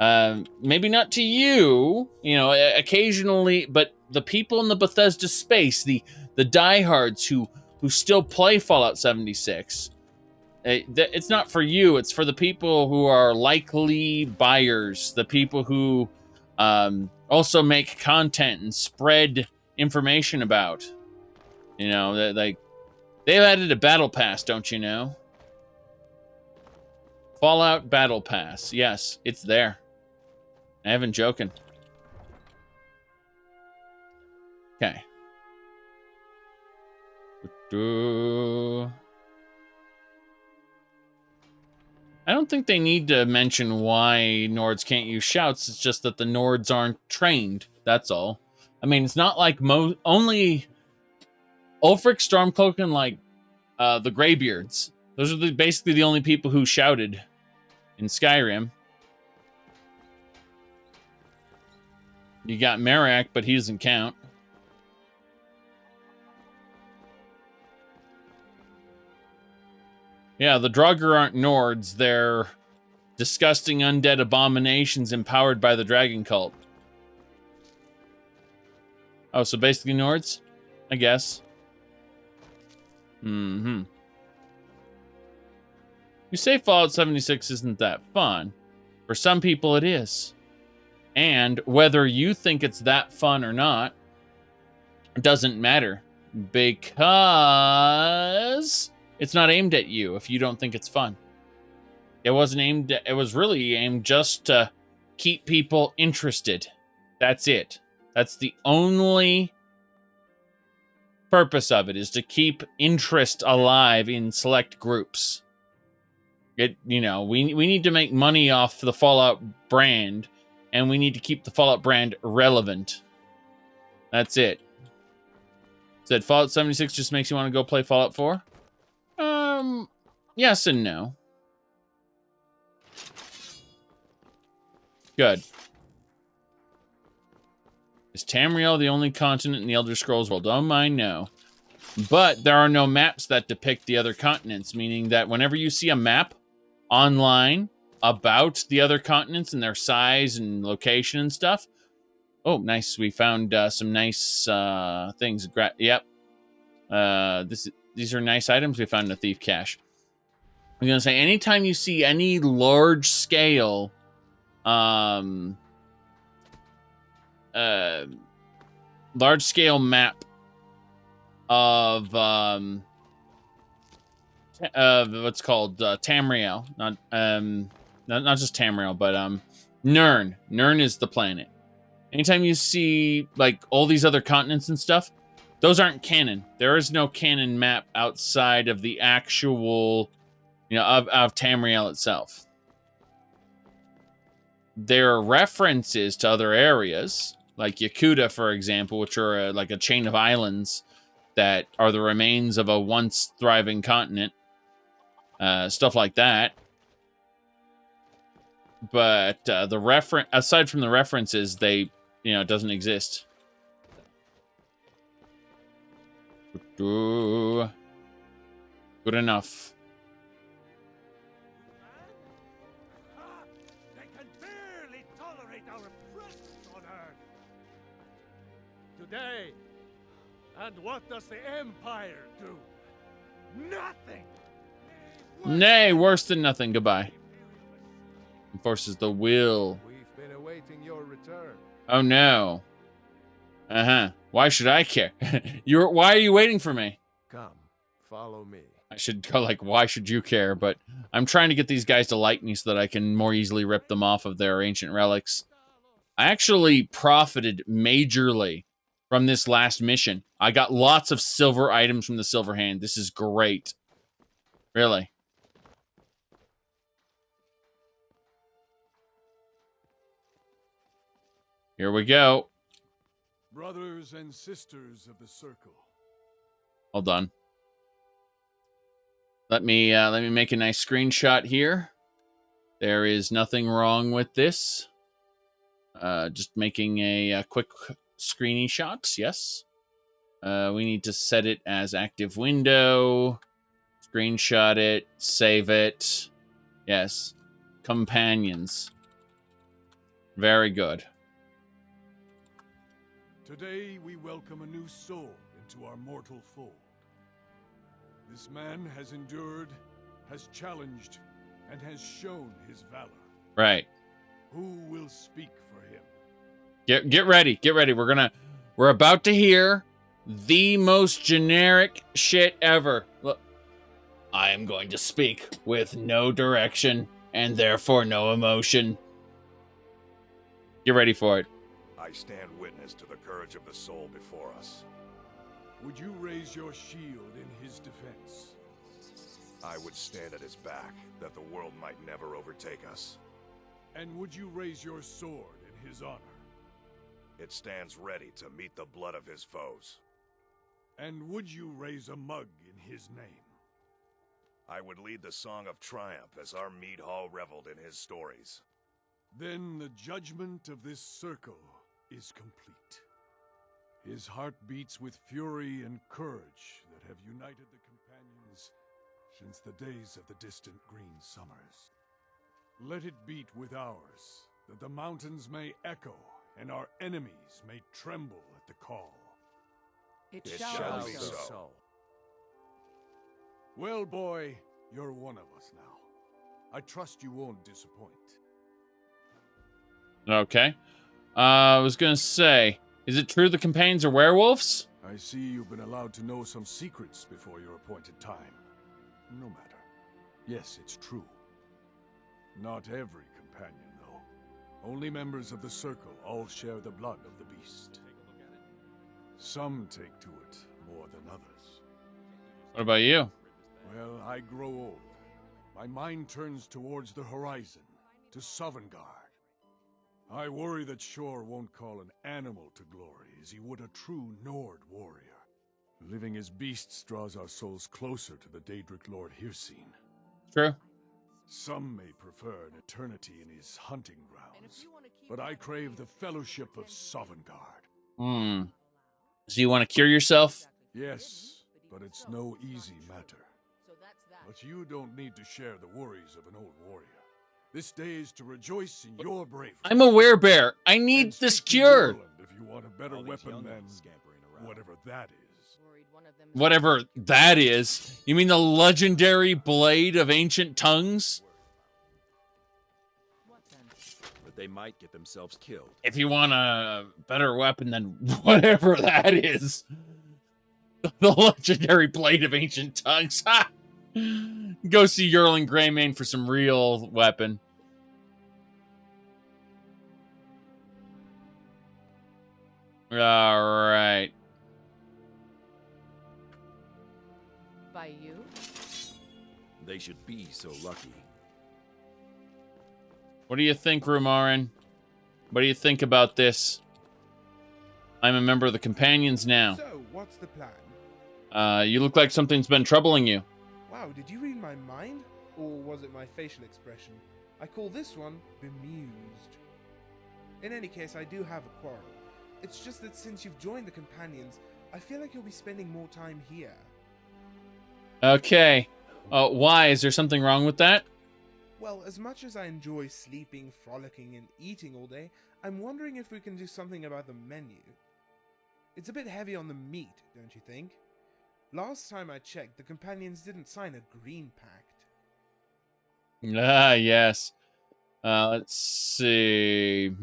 Maybe not to you, you know, occasionally, but the people in the Bethesda space, the diehards who still play Fallout 76, it's not for you. It's for the people who are likely buyers, the people who also make content and spread information about. You know, like they've added a battle pass, don't you know? Fallout Battle Pass. Yes, it's there. I haven't joking. Okay. I don't think they need to mention why Nords can't use shouts. It's just that the Nords aren't trained. That's all. I mean, it's not like only Ulfric, Stormcloak, and like the Greybeards. Those are basically the only people who shouted in Skyrim. You got Merak, but he doesn't count. Yeah, the Draugr aren't Nords. They're disgusting undead abominations empowered by the dragon cult. Oh, so basically Nords? I guess. Mm-hmm. You say Fallout 76 isn't that fun. For some people it is. And whether you think it's that fun or not, it doesn't matter. Because it's not aimed at you if you don't think it's fun. It wasn't aimed at, it was really aimed just to keep people interested. That's it. That's the only purpose of it, is to keep interest alive in select groups. You know, we need to make money off the Fallout brand, and we need to keep the Fallout brand relevant. That's it. Said Fallout 76 just makes you want to go play Fallout 4? Yes and no. Good. Is Tamriel the only continent in the Elder Scrolls world? Don't mind, no. But there are no maps that depict the other continents, meaning that whenever you see a map online about the other continents and their size and location and stuff. Oh, nice. We found some nice things. Yep. These are nice items we found in a thief cache. I'm going to say anytime you see any large scale map of what's called Tamriel, not just Tamriel, but Nirn. Nirn is the planet. Anytime you see like all these other continents and stuff, those aren't canon. There is no canon map outside of the actual, you know, of Tamriel itself. There are references to other areas, like Yakuta, for example, which are like a chain of islands that are the remains of a once thriving continent. Stuff like that. But aside from the references, it doesn't exist. Good enough. They can barely tolerate our presence on Earth. today. And what does the Empire do? Nothing! Nay, worse than nothing. Goodbye. Enforces the will. We've been awaiting your return. Oh no. Uh-huh. Why should I care? Why are you waiting for me? Come, follow me. I should go like, why should you care? But I'm trying to get these guys to like me so that I can more easily rip them off of their ancient relics. I actually profited majorly from this last mission. I got lots of silver items from the Silver Hand. This is great. Really. Here we go. Brothers and sisters of the circle. Hold on. Let me make a nice screenshot here. There is nothing wrong with this. Just making a quick screeny shot. Yes. We need to set it as active window. Screenshot it. Save it. Yes. Companions. Very good. Today we welcome a new soul into our mortal fold. This man has endured, has challenged, and has shown his valor. Right. Who will speak for him? Get ready. Get ready. We're about to hear the most generic shit ever. Look. I am going to speak with no direction and therefore no emotion. Get ready for it. I stand witness to the courage of the soul before us. Would you raise your shield in his defense? I would stand at his back, that the world might never overtake us. And would you raise your sword in his honor? It stands ready to meet the blood of his foes. And would you raise a mug in his name? I would lead the song of triumph as our mead hall reveled in his stories. Then the judgment of this circle is complete. His heart beats with fury and courage that have united the companions since the days of the distant green summers. Let it beat with ours, that the mountains may echo and our enemies may tremble at the call. It It shall shall be be so. so. Well, boy, you're one of us now. I trust you won't disappoint. Okay. I was going to say, is it true the companions are werewolves? I see you've been allowed to know some secrets before your appointed time. No matter. Yes, it's true. Not every companion, though. Only members of the Circle all share the blood of the beast. Some take to it more than others. What about you? Well, I grow old. My mind turns towards the horizon, to Sovngarde. I worry that Shor won't call an animal to glory as he would a true Nord warrior. Living as beasts draws our souls closer to the Daedric Lord Hircine. True. Some may prefer an eternity in his hunting grounds, but I crave the fellowship of Sovngarde. So you want to cure yourself? Yes, but it's no easy matter. But you don't need to share the worries of an old warrior. This day is to rejoice in your bravery. I'm a werebear. I need this cure. If you want a better weapon than whatever that is. Whatever that is. You mean the legendary blade of ancient tongues? But they might get themselves killed. If you want a better weapon than whatever that is. The legendary blade of ancient tongues. Ha! Go see Eorlan Greymane for some real weapon. Alright. By you? They should be so lucky. What do you think, Rumarin? What do you think about this? I'm a member of the Companions now. So, what's the plan? You look like something's been troubling you. Wow, did you read my mind? Or was it my facial expression? I call this one bemused. In any case, I do have a quarrel. It's just that since you've joined the Companions, I feel like you'll be spending more time here. Okay. Why? Is there something wrong with that? Well, as much as I enjoy sleeping, frolicking, and eating all day, I'm wondering if we can do something about the menu. It's a bit heavy on the meat, don't you think? Last time I checked, the companions didn't sign a green pact. Ah, yes. Let's see.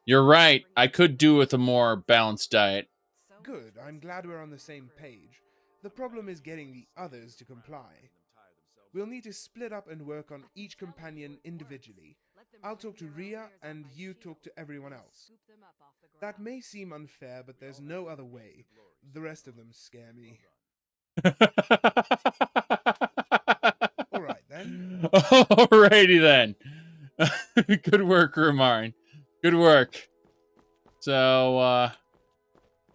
You're right. I could do with a more balanced diet. Good. I'm glad we're on the same page. The problem is getting the others to comply. We'll need to split up and work on each companion individually. I'll talk to Ria, and you talk to everyone else. That may seem unfair, but there's no other way. The rest of them scare me. Alright then. Alrighty then. Good work, Rumarin. Good work. So,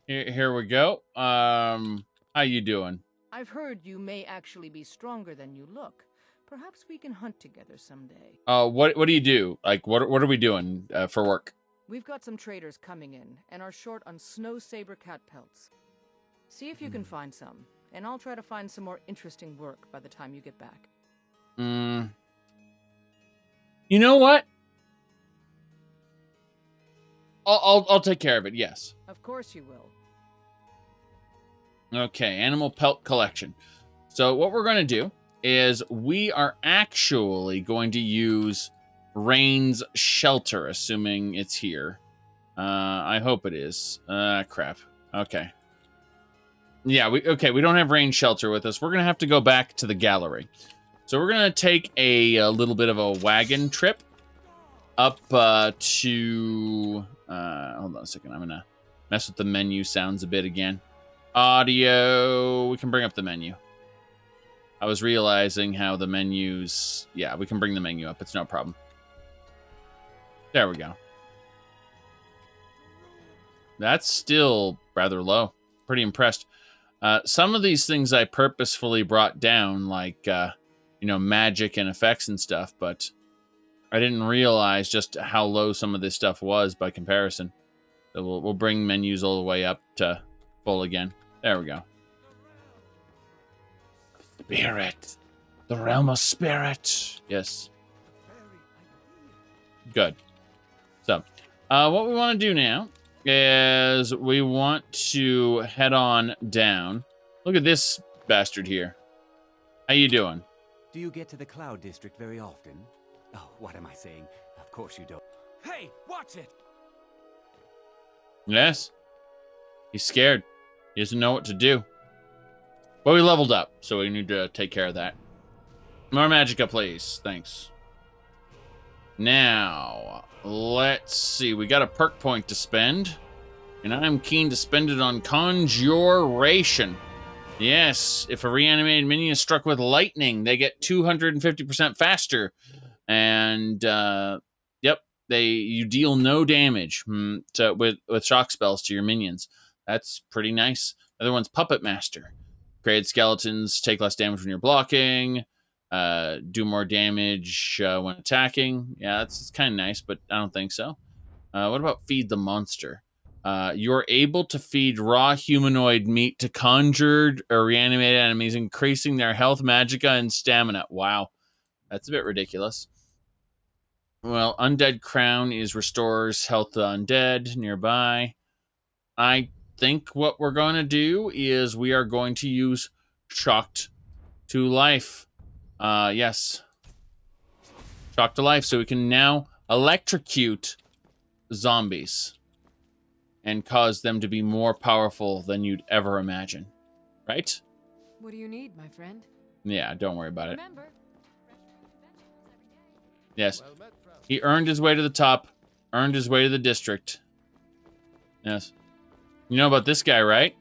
here we go. How you doing? I've heard you may actually be stronger than you look. Perhaps we can hunt together someday. What do you do? Like, what are we doing for work? We've got some traders coming in, and are short on snow saber cat pelts. See if you can find some, and I'll try to find some more interesting work by the time you get back. You know what? I'll take care of it. Yes. Of course you will. Okay, animal pelt collection. So what we're going to do is we are actually going to use Rain's shelter, assuming it's here. I hope it is. Crap. Okay. Yeah, we don't have Rain's shelter with us. We're going to have to go back to the gallery. So we're going to take a little bit of a wagon trip up to... hold on a second. I'm going to mess with the menu sounds a bit again. Audio. We can bring up the menu. I was realizing how the menus... Yeah, we can bring the menu up. It's no problem. There we go. That's still rather low. Pretty impressed. Some of these things I purposefully brought down, like, magic and effects and stuff, but I didn't realize just how low some of this stuff was by comparison. So we'll bring menus all the way up to full again. There we go. Spirit. The realm of spirit. Yes. Good. So, what we want to do now is we want to head on down. Look at this bastard here. How you doing? Do you get to the Cloud District very often? Oh, what am I saying? Of course you don't. Hey, watch it! Yes. He's scared. He doesn't know what to do. But we leveled up, so we need to take care of that. More magicka, please. Thanks. Now, let's see. We got a perk point to spend. And I'm keen to spend it on Conjuration. Yes, if a reanimated minion is struck with lightning, they get 250% faster. And, yep, you deal no damage with shock spells to your minions. That's pretty nice. The other one's Puppet Master. Created skeletons take less damage when you're blocking. Do more damage when attacking. Yeah, it's kind of nice, but I don't think so. What about Feed the Monster? You're able to feed raw humanoid meat to conjured or reanimated enemies, increasing their health, magicka, and stamina. Wow. That's a bit ridiculous. Well, Undead Crown restores health to undead nearby. I think what we're going to do is we are going to use Shocked to Life. Yes. Shocked to Life, so we can now electrocute zombies and cause them to be more powerful than you'd ever imagine. Right? What do you need, my friend? Yeah, don't worry about it. Remember. Yes. He earned his way to the top, earned his way to the district. Yes. You know about this guy, right?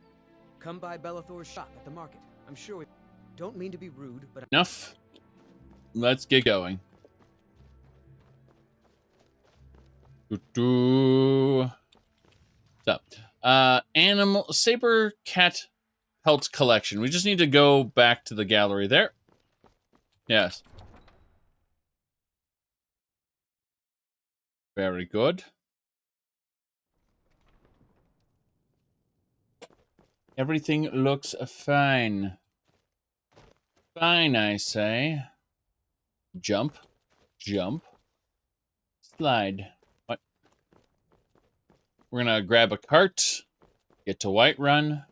Come by Bellathor's shop at the market. I'm sure we don't mean to be rude, but... Enough. Let's get going. So, animal saber cat pelt collection. We just need to go back to the gallery there. Yes. Very good. Everything looks fine. Fine, I say. Jump. Jump. Slide. What? We're gonna grab a cart. Get to Whiterun.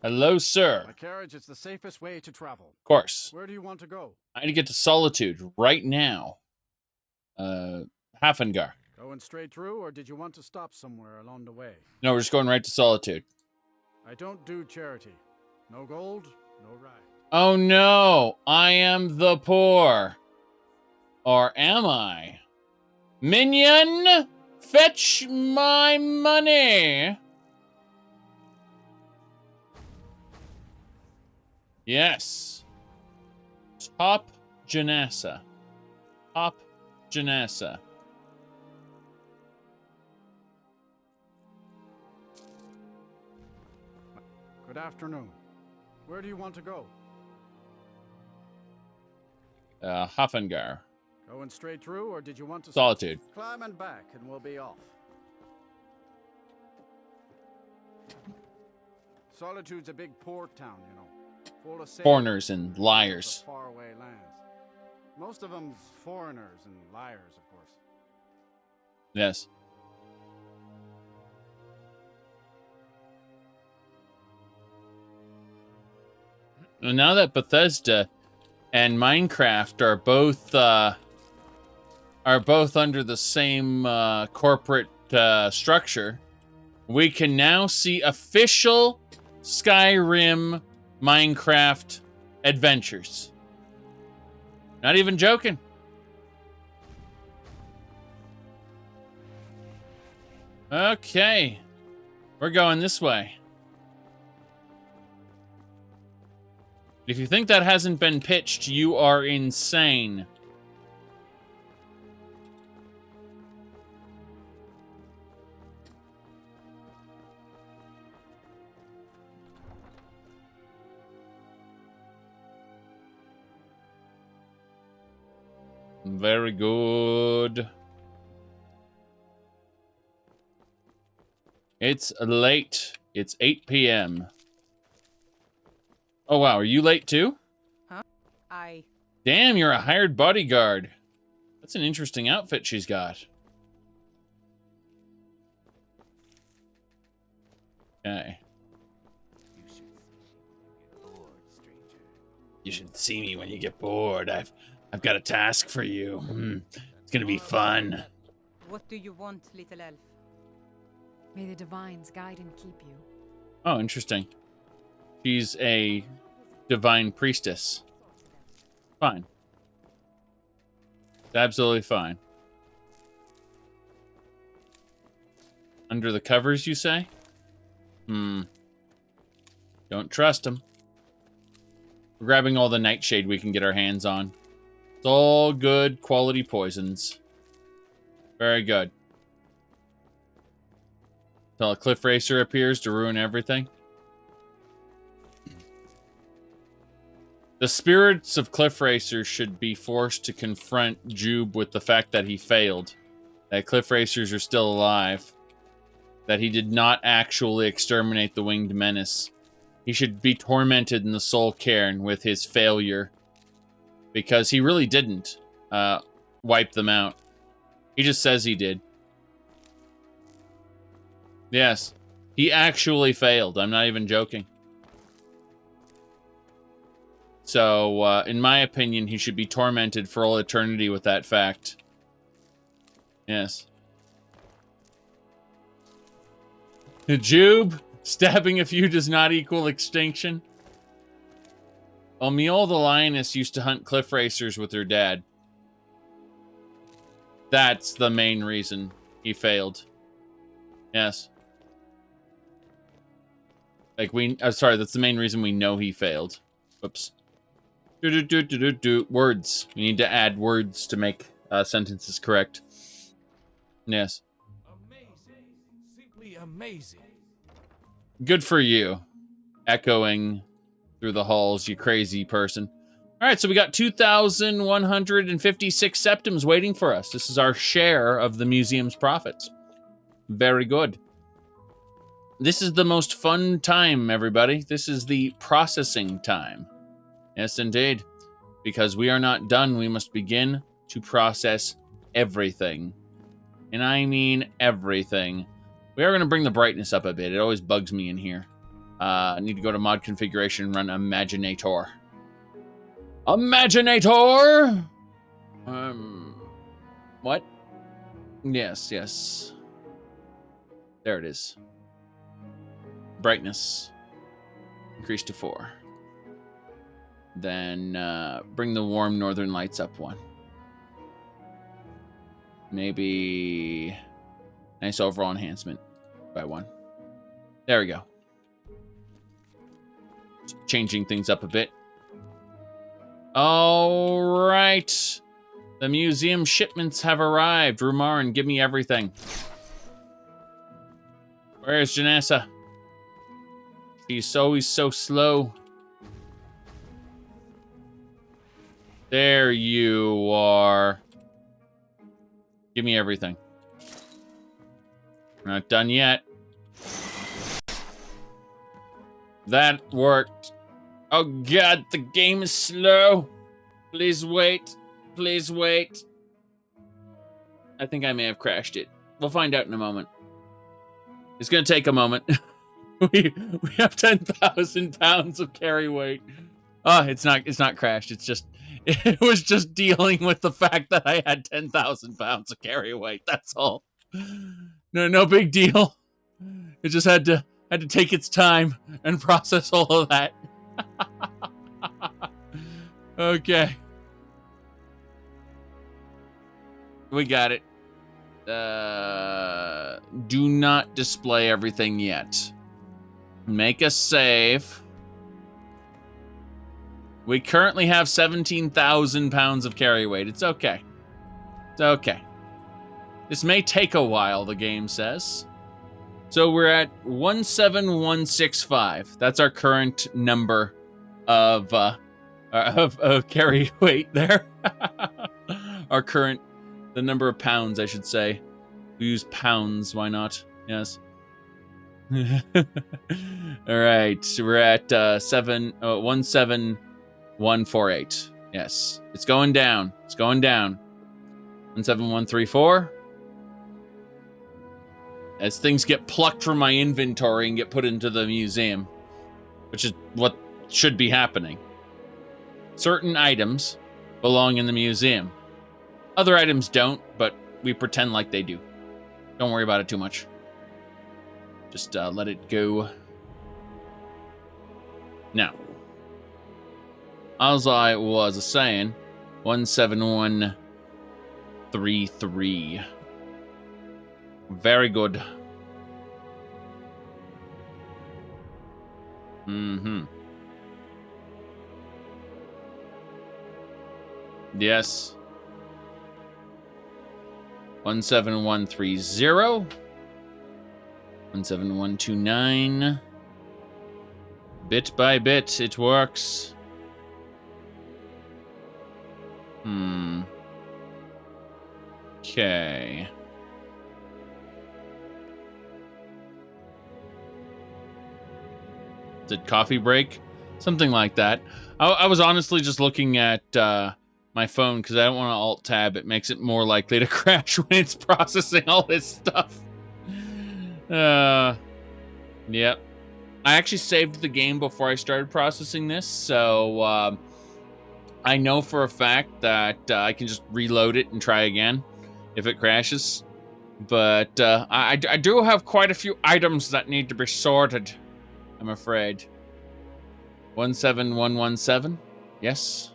Hello, sir. My carriage is the safest way to travel. Of course. Where do you want to go? I need to get to Solitude right now. Hafengar. Going straight through, or did you want to stop somewhere along the way? No, we're just going right to Solitude. I don't do charity. No gold, no ride. Oh no, I am the poor. Or am I? Minion, fetch my money. Yes. Top Janassa. Top Janassa. Good afternoon. Where do you want to go? Hafengar. Going straight through, or did you want to... Solitude. Climb and back, and we'll be off. Solitude's a big port town, you know. Full of Foreigners and liars. Faraway lands. Most of them's foreigners and liars, of course. Yes. And now that Bethesda and Minecraft are both under the same corporate structure, we can now see official Skyrim Minecraft adventures. Not even joking. Okay. We're going this way. If you think that hasn't been pitched, you are insane. Very good. It's late. It's 8 p.m. Oh, wow. Are you late, too? Huh? Damn, you're a hired bodyguard. That's an interesting outfit she's got. Okay. You should see me when you get bored. I've got a task for you. It's gonna be fun. What do you want, little elf? May the divines guide and keep you. Oh, interesting. She's a divine priestess. Fine. It's absolutely fine. Under the covers, you say? Don't trust him. We're grabbing all the nightshade we can get our hands on. It's all good quality poisons. Very good. Until a cliff racer appears to ruin everything. The spirits of cliff racers should be forced to confront Jube with the fact that he failed. That cliff racers are still alive. That he did not actually exterminate the winged menace. He should be tormented in the soul cairn with his failure. Because he really didn't wipe them out. He just says he did. Yes. He actually failed. I'm not even joking. So, in my opinion, he should be tormented for all eternity with that fact. Yes. Jube, stabbing a few does not equal extinction. Well, Mule the Lioness used to hunt cliff racers with her dad. That's the main reason he failed. Yes. Like, sorry, that's the main reason we know he failed. Whoops. Words. We need to add words to make sentences correct. Yes. Amazing. Simply amazing. Good for you. Echoing through the halls, you crazy person. All right, so we got 2,156 septims waiting for us. This is our share of the museum's profits. Very good. This is the most fun time, everybody. This is the processing time. Yes, indeed. Because we are not done, we must begin to process everything. And I mean everything. We are going to bring the brightness up a bit. It always bugs me in here. I need to go to mod configuration and run Imaginator. Imaginator! What? Yes. There it is. Brightness. Increase to 4. Then bring the warm northern lights up 1. Maybe nice overall enhancement by 1. There we go. Changing things up a bit. All right. The museum shipments have arrived. Rumarin, give me everything. Where's Janessa? She's always so slow. There you are. Give me everything. We're not done yet. That worked. Oh god, the game is slow. Please wait. Please wait. I think I may have crashed it. We'll find out in a moment. It's gonna take a moment. we have 10,000 pounds of carry weight. Oh, it's not crashed. It was just dealing with the fact that I had 10,000 pounds of carry weight. That's all. No big deal. It just had to take its time and process all of that. Okay. We got it. Do not display everything yet. Make a save. We currently have 17,000 pounds of carry weight. It's okay. It's okay. This may take a while, the game says. So we're at 17165. That's our current number of carry weight there. The number of pounds, I should say. We use pounds, why not? Yes. All right, so we're at 17148. Yes, it's going down. It's going down. 17134. As things get plucked from my inventory and get put into the museum, which is what should be happening. Certain items belong in the museum. Other items don't, but we pretend like they do. Don't worry about it too much. Just let it go. Now, as I was saying, 17133. Very good. Mm-hmm. Yes. 17130. 17129. Bit by bit, it works. Okay. Did coffee break? Something like that. I was honestly just looking at my phone because I don't want to alt-tab. It makes it more likely to crash when it's processing all this stuff. Yep. I actually saved the game before I started processing this, so I know for a fact that I can just reload it and try again if it crashes. But I do have quite a few items that need to be sorted, I'm afraid. 17117? Yes.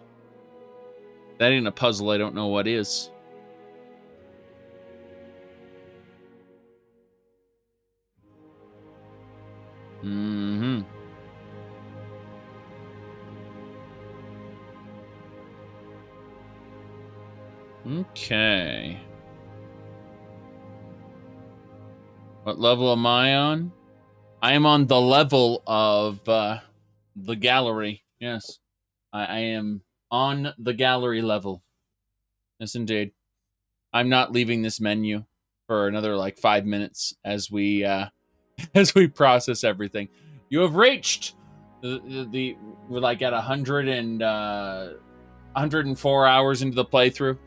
That ain't a puzzle, I don't know what is. Mm-hmm. Okay. What level am I on? I am on the level of the gallery. Yes. I am on the gallery level. Yes, indeed. I'm not leaving this menu for another like 5 minutes as we process everything. You have reached we're like at 104 hours into the playthrough,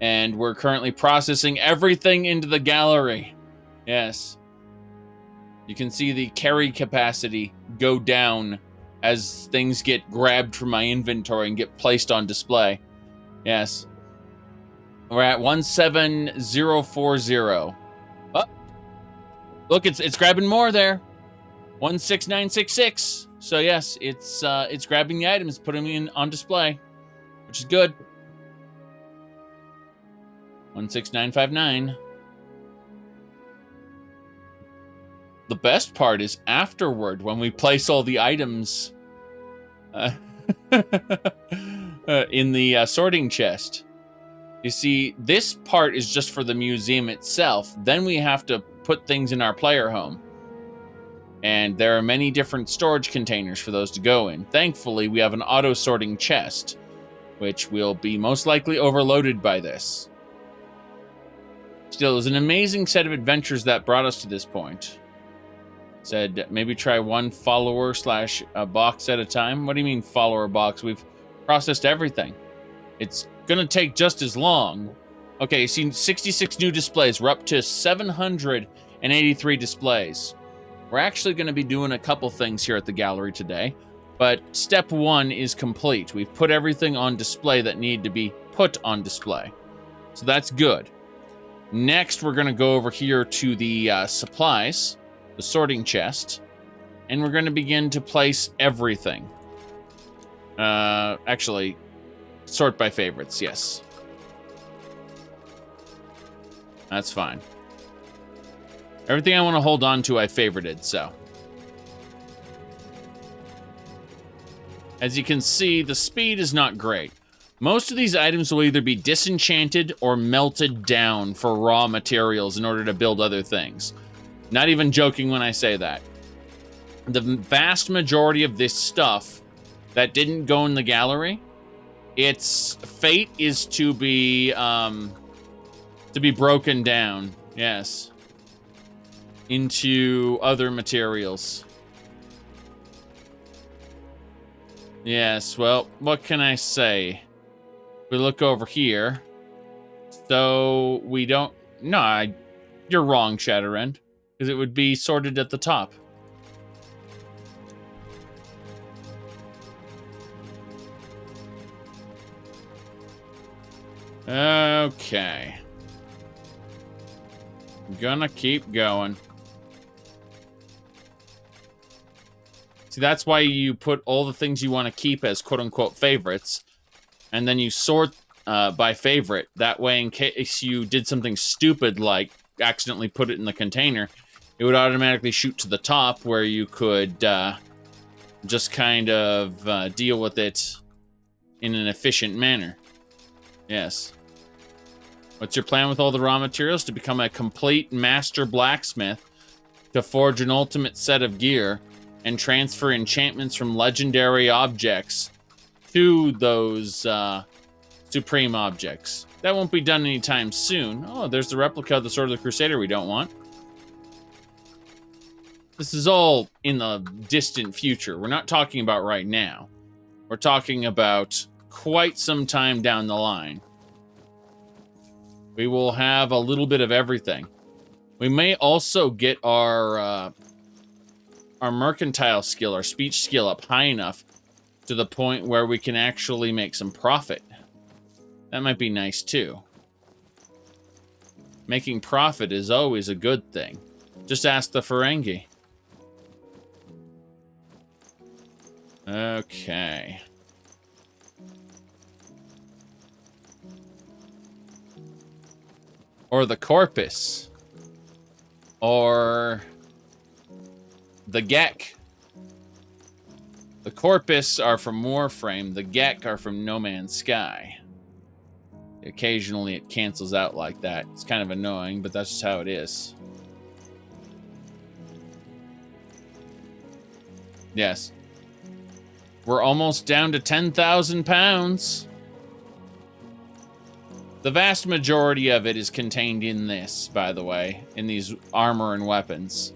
And we're currently processing everything into the gallery. Yes. You can see the carry capacity go down as things get grabbed from my inventory and get placed on display. Yes. We're at 17040. Oh. Look, it's grabbing more there. 16966. So yes, it's grabbing the items, putting them on display, which is good. 16959. The best part is afterward when we place all the items in the sorting chest. You see, this part is just for the museum itself. Then we have to put things in our player home. And there are many different storage containers for those to go in. Thankfully, we have an auto-sorting chest, which will be most likely overloaded by this. Still, it was an amazing set of adventures that brought us to this point. Said, maybe try one follower / box at a time. What do you mean follower box? We've processed everything. It's gonna take just as long. Okay, you've seen 66 new displays. We're up to 783 displays. We're actually going to be doing a couple things here at the gallery today, but step 1 is complete. We've put everything on display that need to be put on display. So that's good. Next, we're going to go over here to the supplies, the sorting chest, and we're going to begin to place everything. Actually, sort by favorites, yes. That's fine. Everything I want to hold on to, I favorited, so. As you can see, the speed is not great. Most of these items will either be disenchanted or melted down for raw materials in order to build other things. Not even joking when I say that. The vast majority of this stuff that didn't go in the gallery, its fate is to be broken down, yes, into other materials. Yes, well, what can I say? We look over here. So we don't... No, you're wrong, Shatterend. Because it would be sorted at the top. Okay. I'm gonna keep going. See, that's why you put all the things you want to keep as quote-unquote favorites, and then you sort by favorite. That way, in case you did something stupid like accidentally put it in the container, it would automatically shoot to the top where you could just kind of deal with it in an efficient manner. Yes. What's your plan with all the raw materials? To become a complete master blacksmith, to forge an ultimate set of gear, and transfer enchantments from legendary objects to those supreme objects. That won't be done anytime soon. Oh, there's the replica of the Sword of the Crusader we don't want. This is all in the distant future. We're not talking about right now. We're talking about quite some time down the line. We will have a little bit of everything. We may also get our mercantile skill, our speech skill up high enough to the point where we can actually make some profit. That might be nice too. Making profit is always a good thing. Just ask the Ferengi. Okay. Or the Corpus. Or the Gek. The Corpus are from Warframe. The Gek are from No Man's Sky. Occasionally it cancels out like that. It's kind of annoying, but that's just how it is. Yes. We're almost down to 10,000 pounds. The vast majority of it is contained in this, by the way, in these armor and weapons.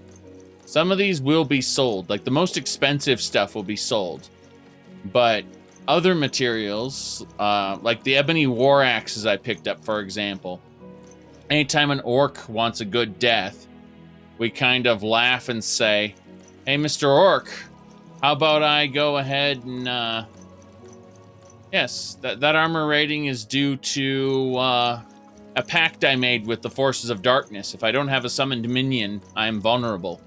Some of these will be sold. Like, the most expensive stuff will be sold. But other materials, like the ebony war axes I picked up, for example. Anytime an orc wants a good death, we kind of laugh and say, hey, Mr. Orc, how about I go ahead and, yes, that armor rating is due to, a pact I made with the forces of darkness. If I don't have a summoned minion, I am vulnerable.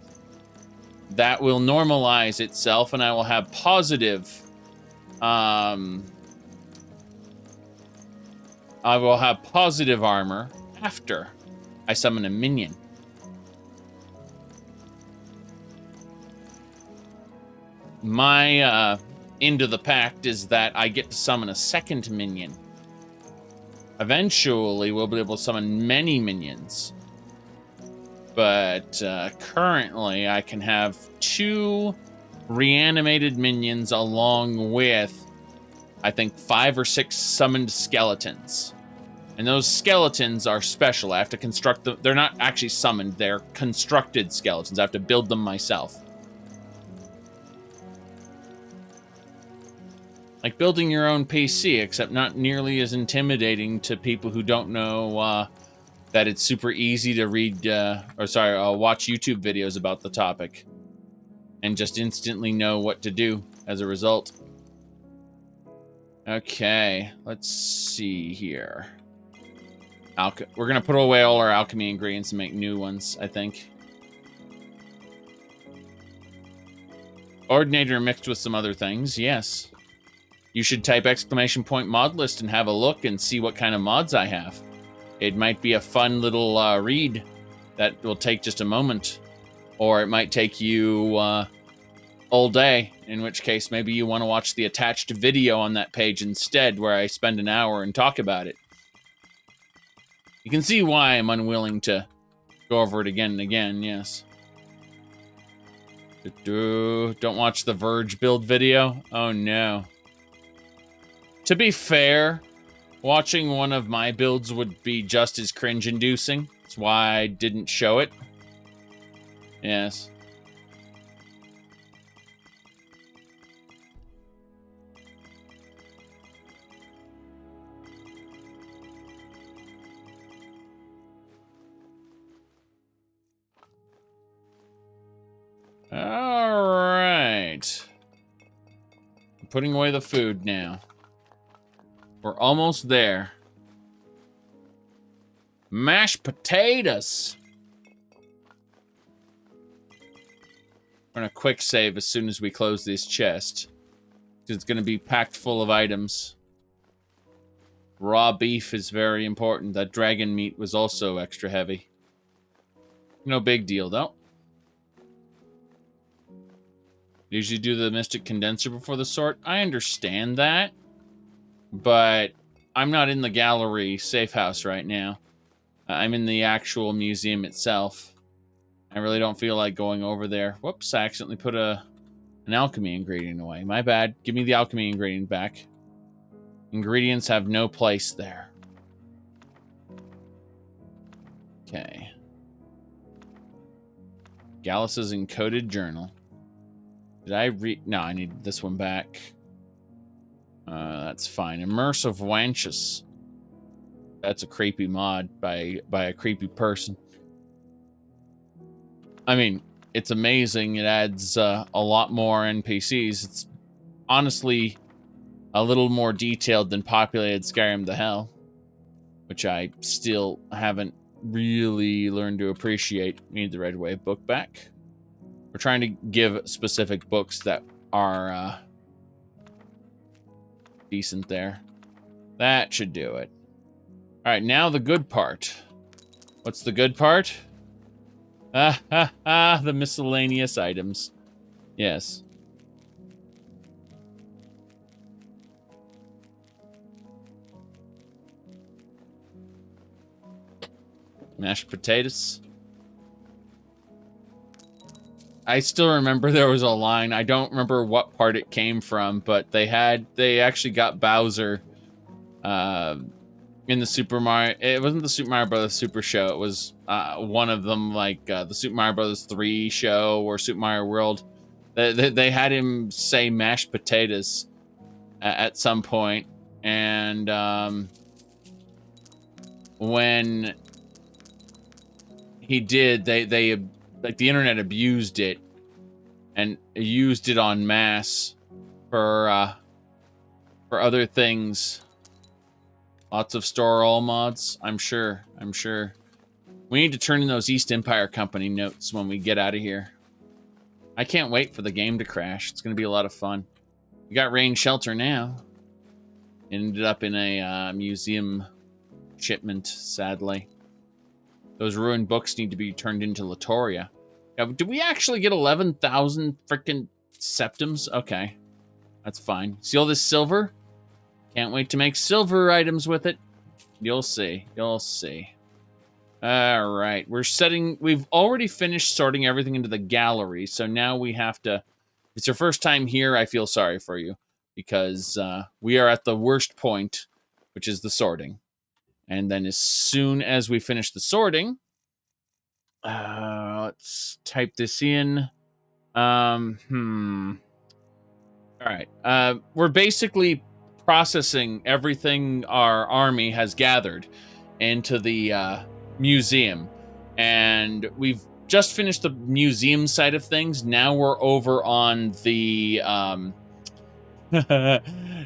That will normalize itself, and I will have positive, I will have positive armor after I summon a minion. My end of the pact is that I get to summon a second minion. Eventually, we'll be able to summon many minions. But currently, I can have 2 reanimated minions along with, I think, 5 or 6 summoned skeletons. And those skeletons are special. I have to construct them. They're not actually summoned. They're constructed skeletons. I have to build them myself. Like building your own PC, except not nearly as intimidating to people who don't know that it's super easy to read, watch YouTube videos about the topic. And just instantly know what to do as a result. Okay, let's see here. We're going to put away all our alchemy ingredients and make new ones, I think. Ordinator mixed with some other things, yes. You should type !mod list and have a look and see what kind of mods I have. It might be a fun little read that will take just a moment. Or it might take you all day, in which case maybe you want to watch the attached video on that page instead, where I spend an hour and talk about it. You can see why I'm unwilling to go over it again and again, yes. Don't watch the Verge build video? Oh no. To be fair, watching one of my builds would be just as cringe-inducing. That's why I didn't show it. Yes. All right. I'm putting away the food now. We're almost there. Mashed potatoes. We're gonna quick save as soon as we close this chest. It's gonna be packed full of items. Raw beef is very important. That dragon meat was also extra heavy. No big deal though. Usually do the Mystic Condenser before the sort. I understand that. But I'm not in the gallery safe house right now. I'm in the actual museum itself. I really don't feel like going over there. Whoops, I accidentally put an alchemy ingredient away. My bad. Give me the alchemy ingredient back. Ingredients have no place there. Okay. Gallus's encoded journal. Did I read? No, I need this one back. That's fine. Immersive Wanchus. That's a creepy mod by a creepy person. I mean, it's amazing. It adds a lot more NPCs. It's honestly a little more detailed than populated Skyrim the Hell, which I still haven't really learned to appreciate. We need the Red Wave book back. We're trying to give specific books that are decent there. That should do it. All right, now the good part. What's the good part? The miscellaneous items. Yes. Mashed potatoes. I still remember there was a line. I don't remember what part it came from, but they actually got Bowser in the Super Mario. It wasn't the Super Mario Brothers Super Show. It was one of them, like the Super Mario Brothers 3 show or Super Mario World. They had him say mashed potatoes at some point, and when he did, they like the internet abused it and used it en masse for other things. Lots of store all mods, I'm sure. We need to turn in those East Empire Company notes when we get out of here. I can't wait for the game to crash. It's going to be a lot of fun. We got rain shelter now. Ended up in a museum shipment, sadly. Those ruined books need to be turned into Latoria. Did we actually get 11,000 freaking septums? Okay, that's fine. See all this silver? Can't wait to make silver items with it. You'll see. You'll see. All right, we've already finished sorting everything into the gallery, so now we have to, if it's your first time here, I feel sorry for you, because we are at the worst point, which is the sorting. And then as soon as we finish the sorting, let's type this in. All right, we're basically processing everything our army has gathered into the museum, and we've just finished the museum side of things. Now we're over on the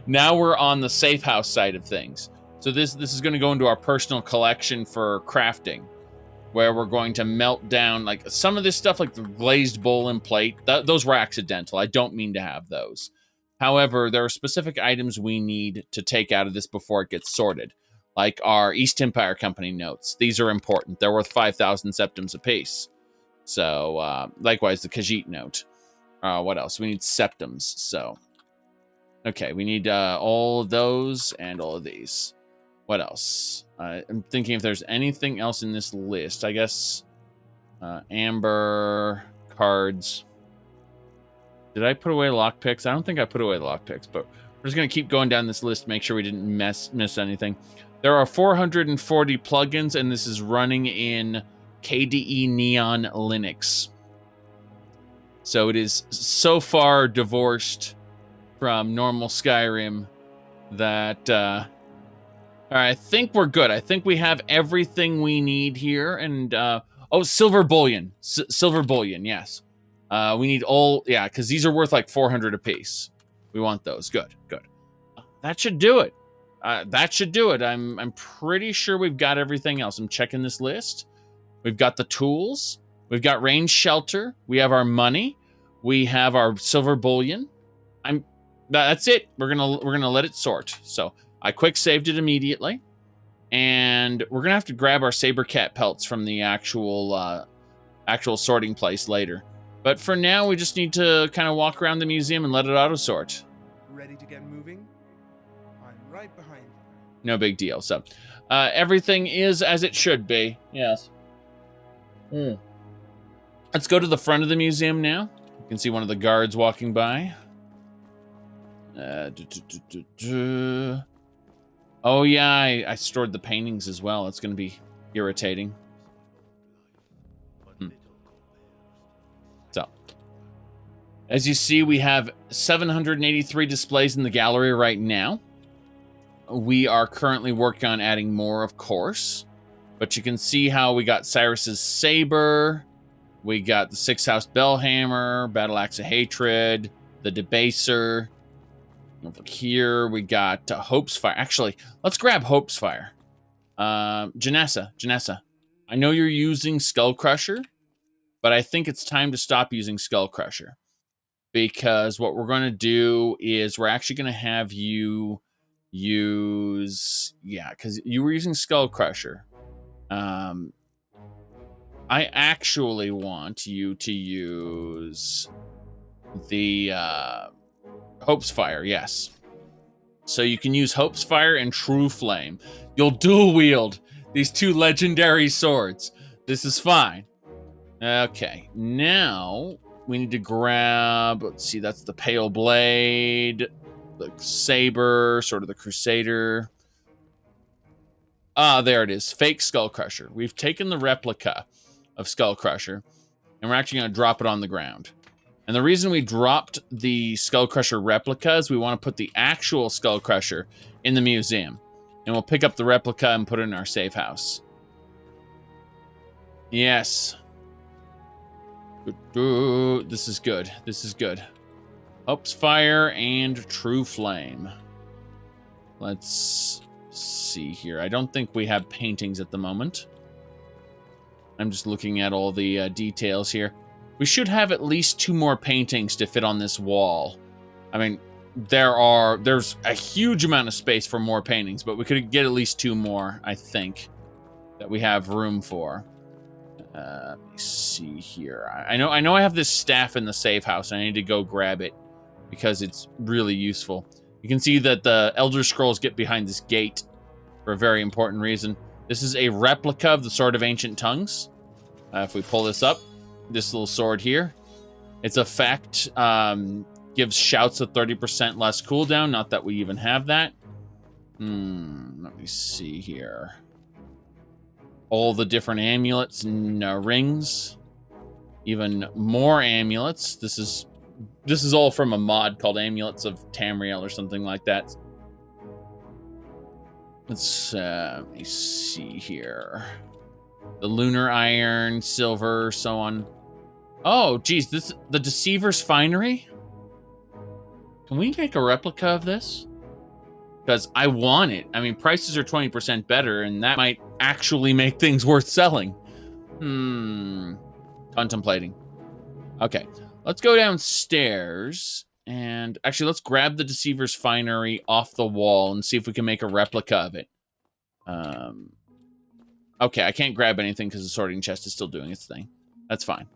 now we're on the safe house side of things. So this is going to go into our personal collection for crafting, where we're going to melt down like some of this stuff, like the glazed bowl and plate. Those were accidental. I don't mean to have those. However, there are specific items we need to take out of this before it gets sorted, like our East Empire Company notes. These are important. They're worth 5,000 septums apiece. So, likewise, the Khajiit note. What else? We need septums, so. Okay, we need all of those and all of these. What else? I'm thinking if there's anything else in this list. I guess amber, cards. Did I put away lockpicks? I don't think I put away the lockpicks, but we're just going to keep going down this list to make sure we didn't miss anything. There are 440 plugins, and this is running in KDE Neon Linux. So it is so far divorced from normal Skyrim that... all right, I think we're good. I think we have everything we need here. And, oh, silver bullion. Silver bullion, yes. We need all... Yeah, because these are worth like 400 apiece. We want those. Good. That should do it. That should do it. I'm pretty sure we've got everything else. I'm checking this list. We've got the tools. We've got range shelter. We have our money. We have our silver bullion. That's it. We're gonna let it sort. So I quick saved it immediately, and we're gonna have to grab our saber cat pelts from the actual sorting place later. But for now, we just need to kind of walk around the museum and let it auto sort. Ready to get moving? I'm right behind you. No big deal. So everything is as it should be. Yes. Let's go to the front of the museum now. You can see one of the guards walking by. Oh yeah, I stored the paintings as well. It's going to be irritating. So, as you see, we have 783 displays in the gallery right now. We are currently working on adding more, of course. But you can see how we got Cyrus's saber. We got the Six House Bellhammer, Battle Axe of Hatred, the Debaser. Over here, we got Hope's Fire. Actually, let's grab Hope's Fire. Janessa, I know you're using Skull Crusher, but I think it's time to stop using Skull Crusher. Because what we're going to do is we're actually going to have you use... Yeah, because you were using Skull Crusher. I actually want you to use the... Hope's Fire, yes. So you can use Hope's Fire and True Flame. You'll dual wield these two legendary swords. This is fine. Okay, now we need to grab, let's see, that's the Pale Blade, the Saber, sort of the Crusader. Ah, there it is, Fake Skull Crusher. We've taken the replica of Skull Crusher, and we're actually going to drop it on the ground. And the reason we dropped the Skullcrusher replica is we want to put the actual Skullcrusher in the museum. And we'll pick up the replica and put it in our safe house. Yes. This is good. This is good. Hope's Fire and True Flame. Let's see here. I don't think we have paintings at the moment. I'm just looking at all the details here. We should have at least 2 more paintings to fit on this wall. I mean, there's a huge amount of space for more paintings, but we could get at least 2 more, I think, that we have room for. Let me see here. I know I have this staff in the safe house. I need to go grab it because it's really useful. You can see that the Elder Scrolls get behind this gate for a very important reason. This is a replica of the Sword of Ancient Tongues. If we pull this up, this little sword here, its effect gives shouts a 30% less cooldown. Not that we even have that. Let me see here. All the different amulets and rings. Even more amulets. This is all from a mod called Amulets of Tamriel or something like that. Let me see here. The Lunar Iron, Silver, so on. Oh, geez, the Deceiver's Finery? Can we make a replica of this? Because I want it. I mean, prices are 20% better, and that might actually make things worth selling. Contemplating. Okay, let's go downstairs. And actually, let's grab the Deceiver's Finery off the wall and see if we can make a replica of it. Okay, I can't grab anything because the sorting chest is still doing its thing. That's fine.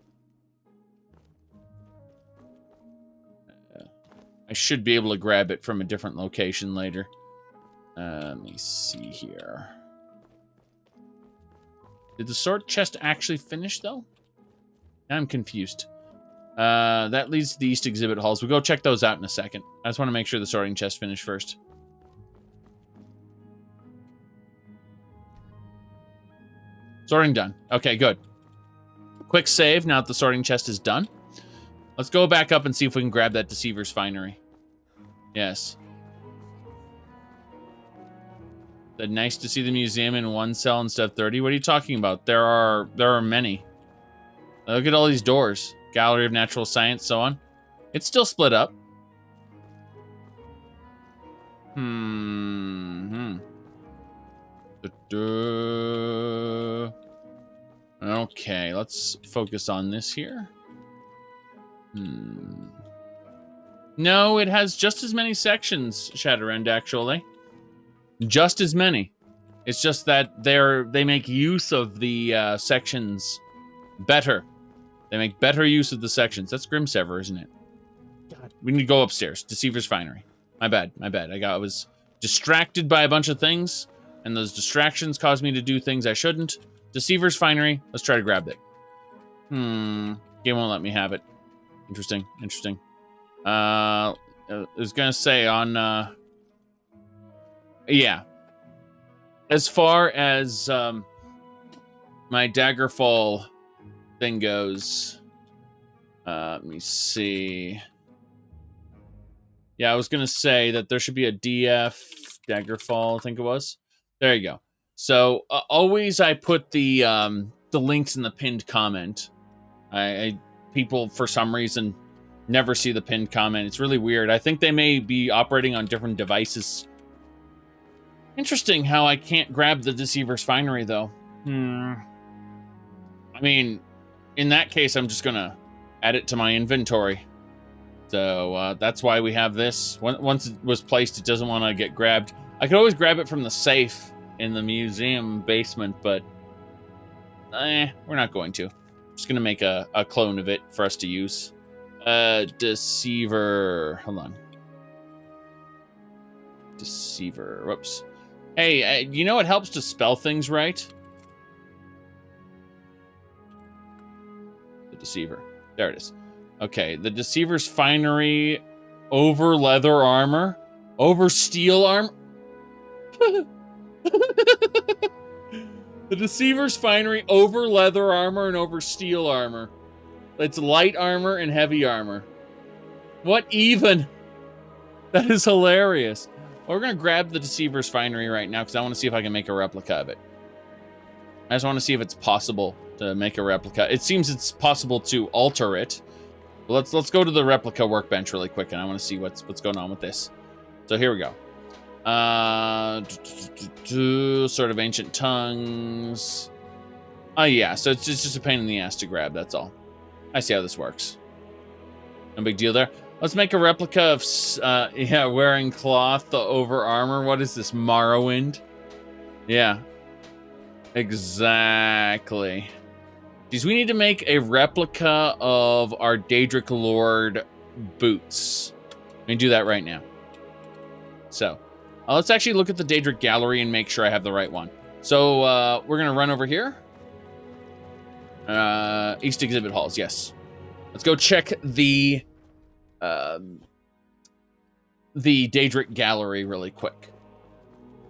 I should be able to grab it from a different location later. Let me see here. Did the sword chest actually finish, though? I'm confused. That leads to the East Exhibit Halls. We'll go check those out in a second. I just want to make sure the sorting chest finished first. Sorting done. Okay, good. Quick save now that the sorting chest is done. Let's go back up and see if we can grab that Deceiver's Finery. Yes. That nice to see the museum in 1 cell instead of 30. What are you talking about? There are many. Look at all these doors. Gallery of Natural Science, so on. It's still split up. Okay, let's focus on this here. No, it has just as many sections, Shadowrend, actually. Just as many. It's just that they make use of the sections better. They make better use of the sections. That's Grimsever, isn't it? God, we need to go upstairs. Deceiver's Finery. My bad. I was distracted by a bunch of things, and those distractions caused me to do things I shouldn't. Deceiver's Finery. Let's try to grab it. Game won't let me have it. Interesting. I was gonna say on yeah. As far as my Daggerfall thing goes, let me see. Yeah, I was gonna say that there should be a DF Daggerfall, I think it was. There you go. So always I put the links in the pinned comment. People for some reason never see the pinned comment. It's really weird. I think they may be operating on different devices. Interesting how I can't grab the Deceiver's Finery though. I mean, in that case, I'm just gonna add it to my inventory. So that's why we have this. Once it was placed, it doesn't want to get grabbed. I could always grab it from the safe in the museum basement, but we're not going to. Just gonna make a clone of it for us to use. Deceiver. Hold on. Deceiver. Whoops. Hey, you know it helps to spell things right? The Deceiver. There it is. Okay, the Deceiver's Finery over leather armor. Over steel armor. The Deceiver's Finery over leather armor and over steel armor. It's light armor and heavy armor. What even? That is hilarious. Well, we're going to grab the Deceiver's Finery right now because I want to see if I can make a replica of it. I just want to see if it's possible to make a replica. It seems it's possible to alter it. Let's go to the replica workbench really quick, and I want to see what's going on with this. So here we go. Sort of ancient tongues. Oh yeah, so it's just a pain in the ass to grab. That's all. I see how this works. No big deal there. Let's make a replica of wearing cloth over armor. What is this, Morrowind? Yeah, exactly. Geez, we need to make a replica of our Daedric Lord boots. Let me do that right now. So, let's actually look at the Daedric Gallery and make sure I have the right one. So, we're going to run over here. East Exhibit Halls, yes. Let's go check the Daedric Gallery really quick.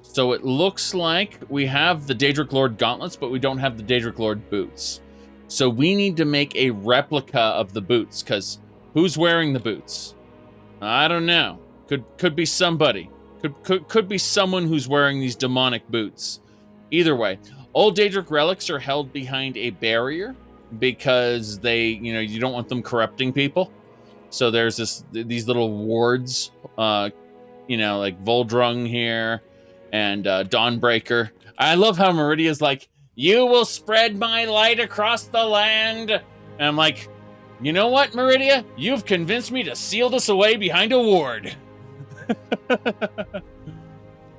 So it looks like we have the Daedric Lord gauntlets, but we don't have the Daedric Lord boots. So we need to make a replica of the boots, because who's wearing the boots? I don't know. Could be somebody. Could be someone who's wearing these demonic boots. Either way, all Daedric relics are held behind a barrier because you don't want them corrupting people. So there's these little wards, like Voldrung here and Dawnbreaker. I love how Meridia's like, "You will spread my light across the land." And I'm like, you know what, Meridia? You've convinced me to seal this away behind a ward.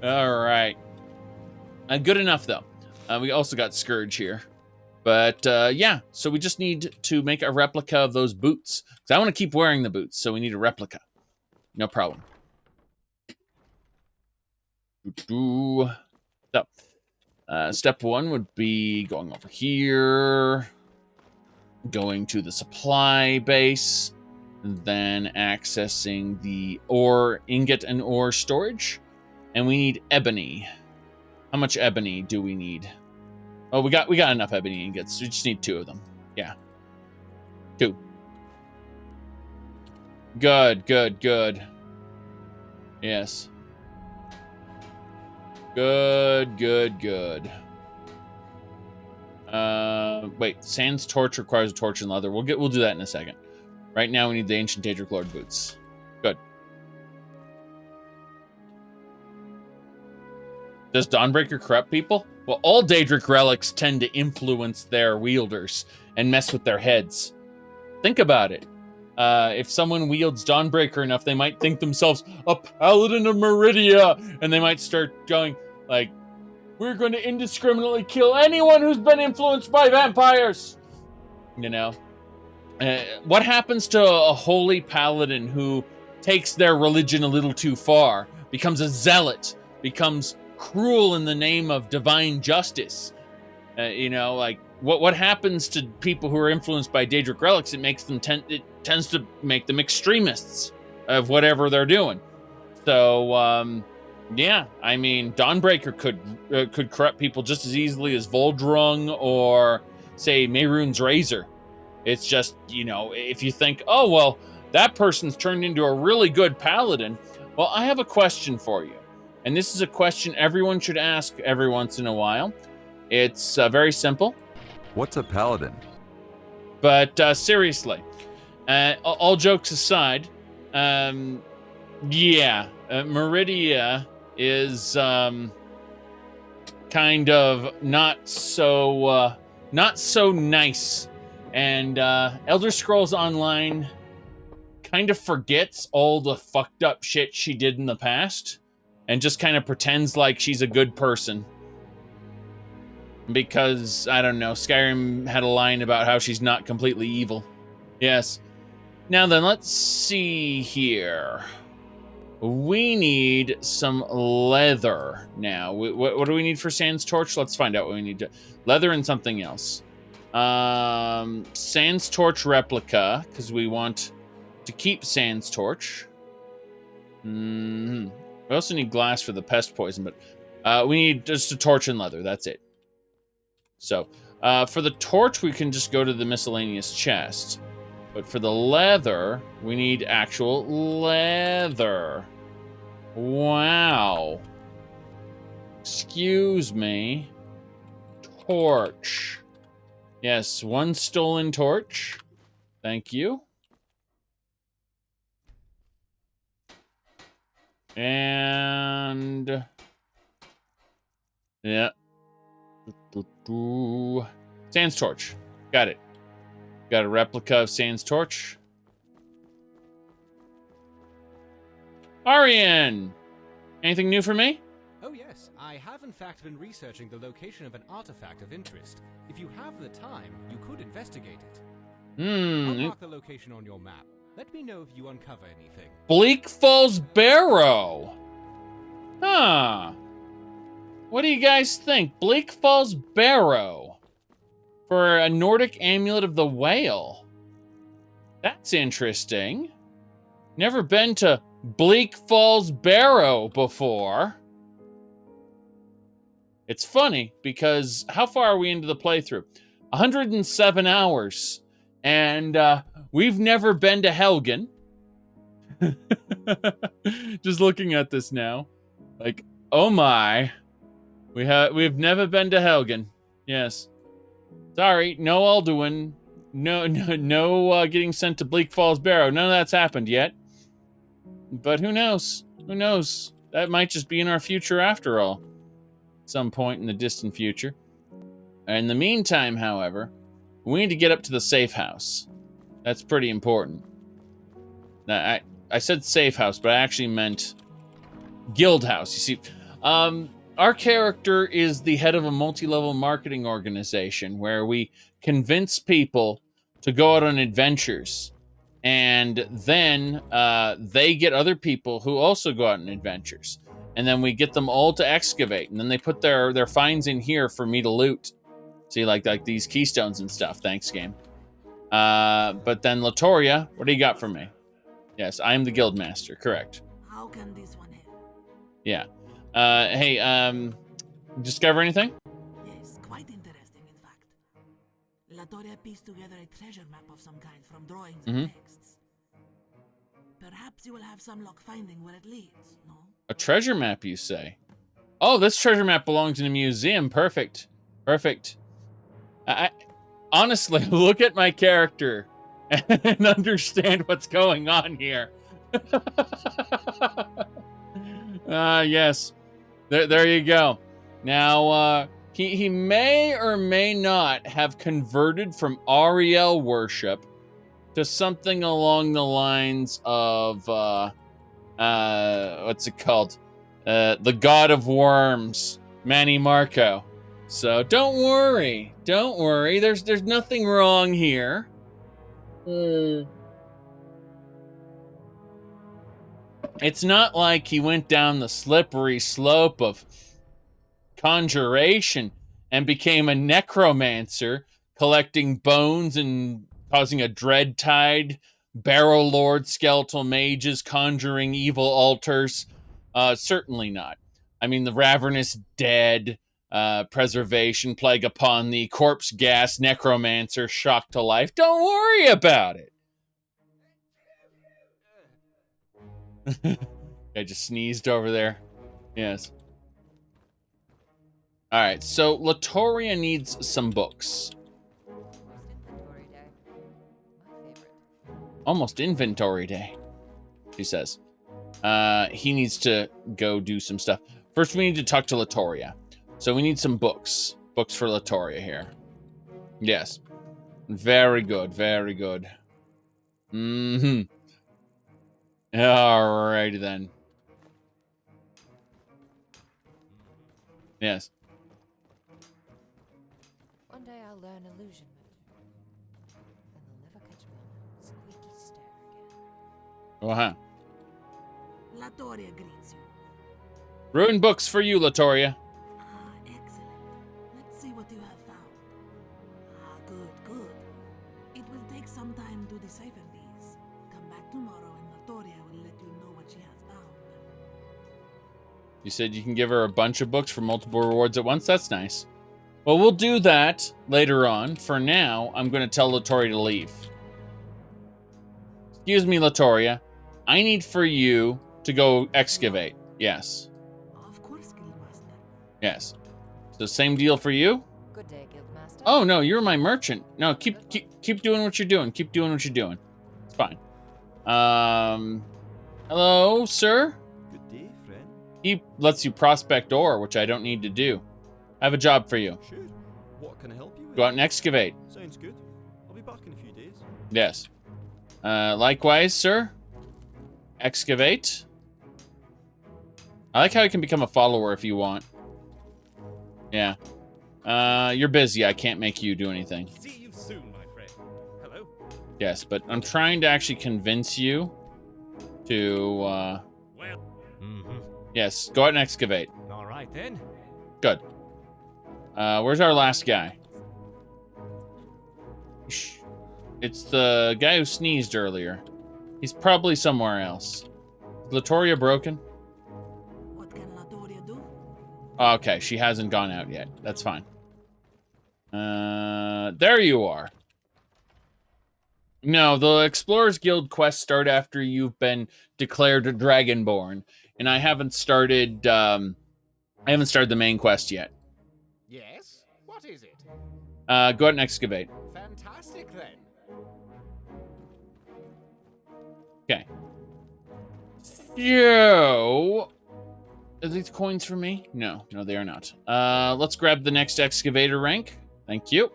All right. Good enough, though. We also got Scourge here. But, yeah, so we just need to make a replica of those boots. Because I want to keep wearing the boots, so we need a replica. No problem. So, step one would be going over here, going to the supply base, then accessing the ore, ingot and ore storage. And we need ebony. How much ebony do we need? Oh, we got enough ebony ingots. We just need 2 of them. Yeah. 2. Good. Yes. Good. Wait, Sans torch requires a torch and leather. We'll do that in a second. Right now we need the ancient Daedric Lord boots. Good. Does Dawnbreaker corrupt people? Well, all Daedric relics tend to influence their wielders and mess with their heads. Think about it. If someone wields Dawnbreaker enough, they might think themselves a paladin of Meridia, and they might start going like, "We're going to indiscriminately kill anyone who's been influenced by vampires." You know? What happens to a holy paladin who takes their religion a little too far, becomes a zealot, becomes cruel in the name of divine justice? What happens to people who are influenced by Daedric relics? It tends to make them extremists of whatever they're doing. So, yeah, I mean, Dawnbreaker could corrupt people just as easily as Voldrung or, say, Mehrunes Razor. It's just, if you think, oh, well, that person's turned into a really good paladin. Well, I have a question for you. And this is a question everyone should ask every once in a while. It's very simple. What's a paladin? But seriously, all jokes aside, Meridia is kind of not so nice. And Elder Scrolls Online kind of forgets all the fucked up shit she did in the past and just kind of pretends like she's a good person. Because, I don't know, Skyrim had a line about how she's not completely evil. Yes. Now then, let's see here. We need some leather now. What do we need for Sans Torch? Let's find out what we need. Leather and something else. Sans Torch replica, because we want to keep Sans Torch. We also need glass for the pest poison, but we need just a torch and leather. That's it. So, for the torch, we can just go to the miscellaneous chest. But for the leather, we need actual leather. Wow. Excuse me. Torch. Yes, one stolen torch. Thank you. And... yeah. Sans torch. Got it. Got a replica of Sans torch. Auryen! Anything new for me? Oh yes, I have in fact been researching the location of an artifact of interest. If you have the time, you could investigate it. I'll mark the location on your map. Let me know if you uncover anything. Bleak Falls Barrow. Huh. What do you guys think? Bleak Falls Barrow. For a Nordic amulet of the whale. That's interesting. Never been to Bleak Falls Barrow before. It's funny because how far are we into the playthrough? 107 hours. And we've never been to Helgen. Just looking at this now. Like, oh my. We've never been to Helgen. Yes. Sorry, no Alduin. No getting sent to Bleak Falls Barrow. None of that's happened yet. But who knows? Who knows? That might just be in our future after all. Some point in the distant future. In the meantime, however, we need to get up to the safe house. That's pretty important. Now, I said safe house, but I actually meant guild house. You see, our character is the head of a multi-level marketing organization where we convince people to go out on adventures. And then they get other people who also go out on adventures. And then we get them all to excavate. And then they put their finds in here for me to loot. See, like these keystones and stuff. Thanks, game. But then Latoria, what do you got for me? Yes, I am the guild master. Correct. How can this one help? Yeah. Hey, discover anything? Yes, quite interesting, in fact. Latoria pieced together a treasure map of some kind from drawings and texts. Perhaps you will have some luck finding where it leads, no? A treasure map, you say? Oh, this treasure map belongs in a museum. Perfect. Perfect. I honestly, look at my character and understand what's going on here. Yes. There you go. Now, he may or may not have converted from Ariel worship to something along the lines of, what's it called? The God of Worms, Manny Marco. So don't worry. Don't worry. There's nothing wrong here. It's not like he went down the slippery slope of Conjuration and became a necromancer, collecting bones and causing a dread tide, barrow lord, skeletal mages, conjuring evil altars. Certainly not. I mean, the ravenous dead, preservation, plague upon the corpse gas, necromancer, shock to life. Don't worry about it. I just sneezed over there. Yes. All right, so Latoria needs some books. Almost inventory day, she says. He needs to go do some stuff. First, we need to talk to Latoria. So we need some books. Books for Latoria here. Yes. Very good, very good. Mm-hmm. Alrighty then. Yes. One day I'll learn illusion magic. Then they'll never catch me on a squeaky stair again. Uh-huh. Latoria greets you. Ruined books for you, Latoria. Ah, excellent. Let's see what you have found. Ah, good, good. It will take some time to decipher these. Come back tomorrow and Latoria will let you know what she has found. You said you can give her a bunch of books for multiple rewards at once? That's nice. Well, we'll do that later on. For now, I'm going to tell Latoria to leave. excuse me, Latoria. I need for you to go excavate. Yes. Of course, Guildmaster. Yes. So same deal for you? Good day, Guildmaster. Oh no, you're my merchant. No, keep doing what you're doing. Keep doing what you're doing. It's fine. Hello, sir? Good day, friend. He lets you prospect ore, which I don't need to do. I have a job for you. Sure. What can I help you with? Go out and excavate. Sounds good. I'll be back in a few days. Yes. Likewise, sir. Excavate. I like how you can become a follower if you want. Yeah. You're busy. I can't make you do anything. See you soon, my friend. Hello? Yes, but I'm trying to actually convince you to, Yes, go out and excavate. All right, then. Good. Where's our last guy? Shh. It's the guy who sneezed earlier. He's probably somewhere else. Is Latoria broken? What can Latoria do? Okay, she hasn't gone out yet. That's fine. There you are. No, the Explorers Guild quests start after you've been declared a Dragonborn, and I haven't started. I haven't started the main quest yet. Yes? What is it? Go out and excavate. Fantastic, then. Okay. So, are these coins for me? No, they are not. Let's grab the next excavator rank. Thank you.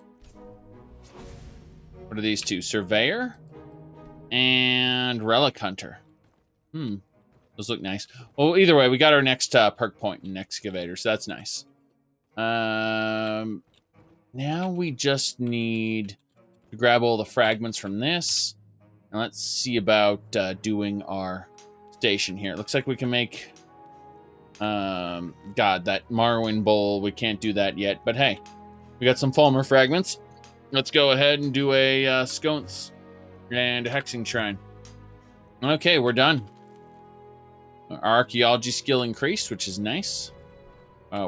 What are these two? Surveyor and Relic Hunter. Those look nice. Well, either way, we got our next perk point in excavator, so that's nice. Now we just need to grab all the fragments from this. And let's see about doing our station here. It looks like we can make... God, that Marwyn bowl, we can't do that yet. But hey, we got some Falmer fragments. Let's go ahead and do a sconce and a hexing shrine. Okay, we're done. Our archaeology skill increased, which is nice.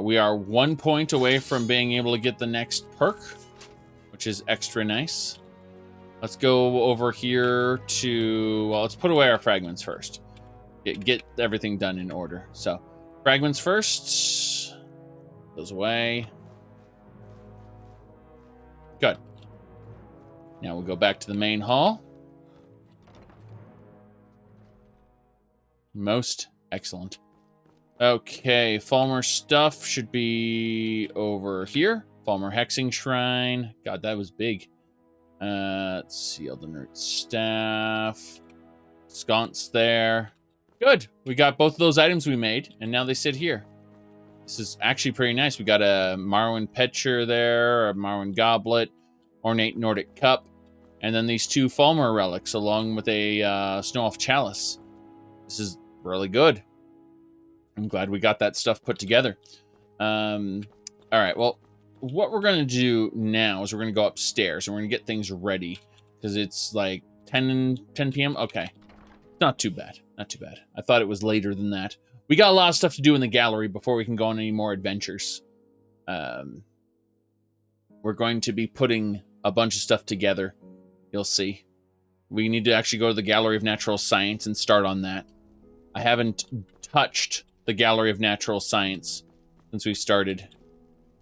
We are 1 point away from being able to get the next perk, which is extra nice. Let's go over here to... Well, let's put away our fragments first. Get everything done in order. So, fragments first. Those away. Good. Now we'll go back to the main hall. Most excellent. Okay, Falmer stuff should be over here. Falmer hexing shrine. God, that was big. Let's see, Elden staff. Sconce there. Good. We got both of those items we made, and now they sit here. This is actually pretty nice. We got a Marwyn Pitcher there, a Marwyn Goblet, Ornate Nordic Cup, and then these two Falmer relics along with a Snow Elf Chalice. This is really good. I'm glad we got that stuff put together. All right, well, what we're going to do now is we're going to go upstairs and we're going to get things ready because it's like 10 p.m. Okay, not too bad. Not too bad. I thought it was later than that. We got a lot of stuff to do in the gallery before we can go on any more adventures. We're going to be putting a bunch of stuff together. You'll see. We need to actually go to the Gallery of Natural Science and start on that. I haven't touched the Gallery of Natural Science since we started.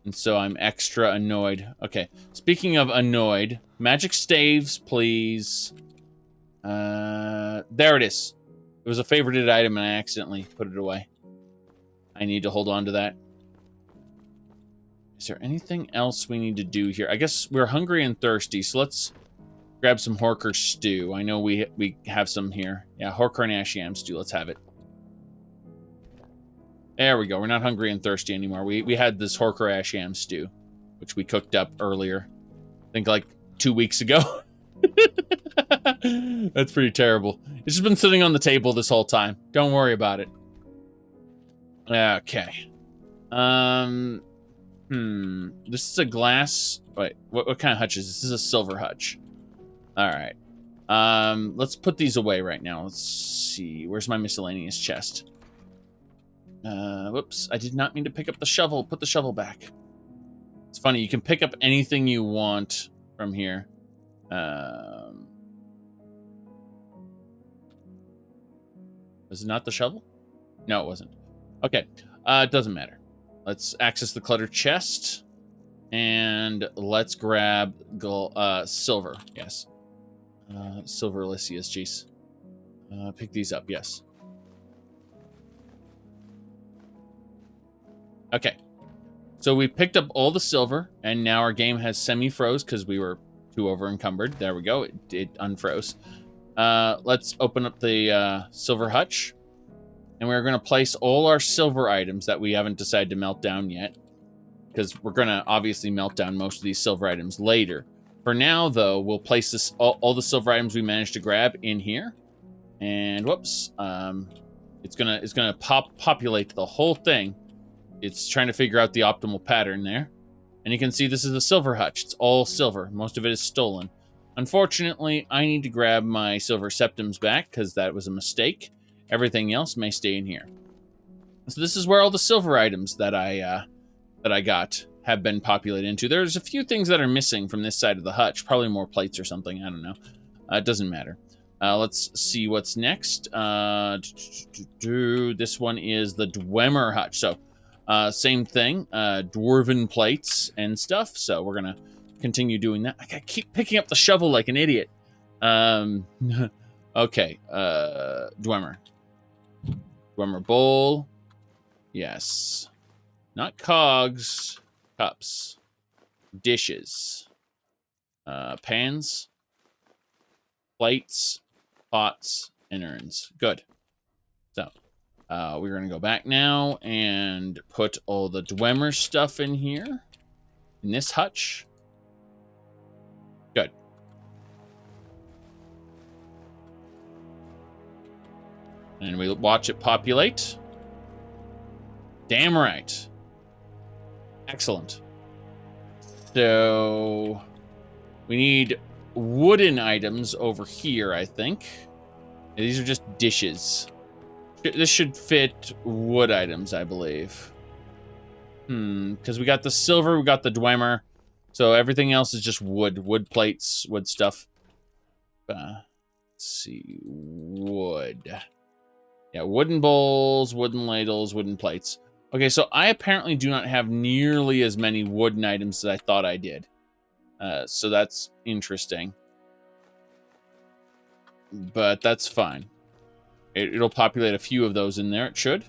And so I'm extra annoyed. Okay, speaking of annoyed, magic staves, please. There it is. It was a favorited item and I accidentally put it away. I need to hold on to that. Is there anything else we need to do here? I guess we're hungry and thirsty, so let's grab some Horker stew. I know we have some here. Yeah, Horker and Ash Yam stew. Let's have it. There we go. We're not hungry and thirsty anymore. We had this Horker Ash Yam stew, which we cooked up earlier. I think like 2 weeks ago. That's pretty terrible. It's just been sitting on the table this whole time. Don't worry about it. Okay. This is a glass... Wait, what kind of hutch is this? This is a silver hutch. Alright. Let's put these away right now. Let's see. Where's my miscellaneous chest? Whoops. I did not mean to pick up the shovel. Put the shovel back. It's funny. You can pick up anything you want from here. Was it not the shovel? No, it wasn't. Okay. It doesn't matter. Let's access the cluttered chest. And let's grab silver. Yes. Silver Elysius, jeez. Pick these up, yes. Okay. So we picked up all the silver, and now our game has semi-froze because we were too over-encumbered. There we go. It unfroze. Let's open up the silver hutch. And we're going to place all our silver items that we haven't decided to melt down yet. Because we're going to obviously melt down most of these silver items later. For now, though, we'll place this all the silver items we managed to grab in here. And whoops. It's gonna populate the whole thing. It's trying to figure out the optimal pattern there. And you can see this is a silver hutch. It's all silver. Most of it is stolen. Unfortunately, I need to grab my silver septums back because that was a mistake. Everything else may stay in here. So this is where all the silver items that I got have been populated into. There's a few things that are missing from this side of the hutch. Probably more plates or something. I don't know. It doesn't matter. Let's see what's next. This one is the Dwemer hutch. So same thing. Dwarven plates and stuff. So we're going to continue doing that. I keep picking up the shovel like an idiot. Okay. Dwemer. Dwemer bowl. Yes. Not cogs. Cups. Dishes. Pans. Plates. Pots. And urns. Good. So, we're going to go back now and put all the Dwemer stuff in here. In this hutch. Good. And we watch it populate. Damn right. Excellent. So we need wooden items over here, I think. These are just dishes. This should fit wood items, I believe. Because we got the silver, we got the Dwemer. So everything else is just wood. Wood plates, wood stuff. Let's see. Wood. Yeah, wooden bowls, wooden ladles, wooden plates. Okay, so I apparently do not have nearly as many wooden items as I thought I did. So that's interesting. But that's fine. It'll populate a few of those in there. It should.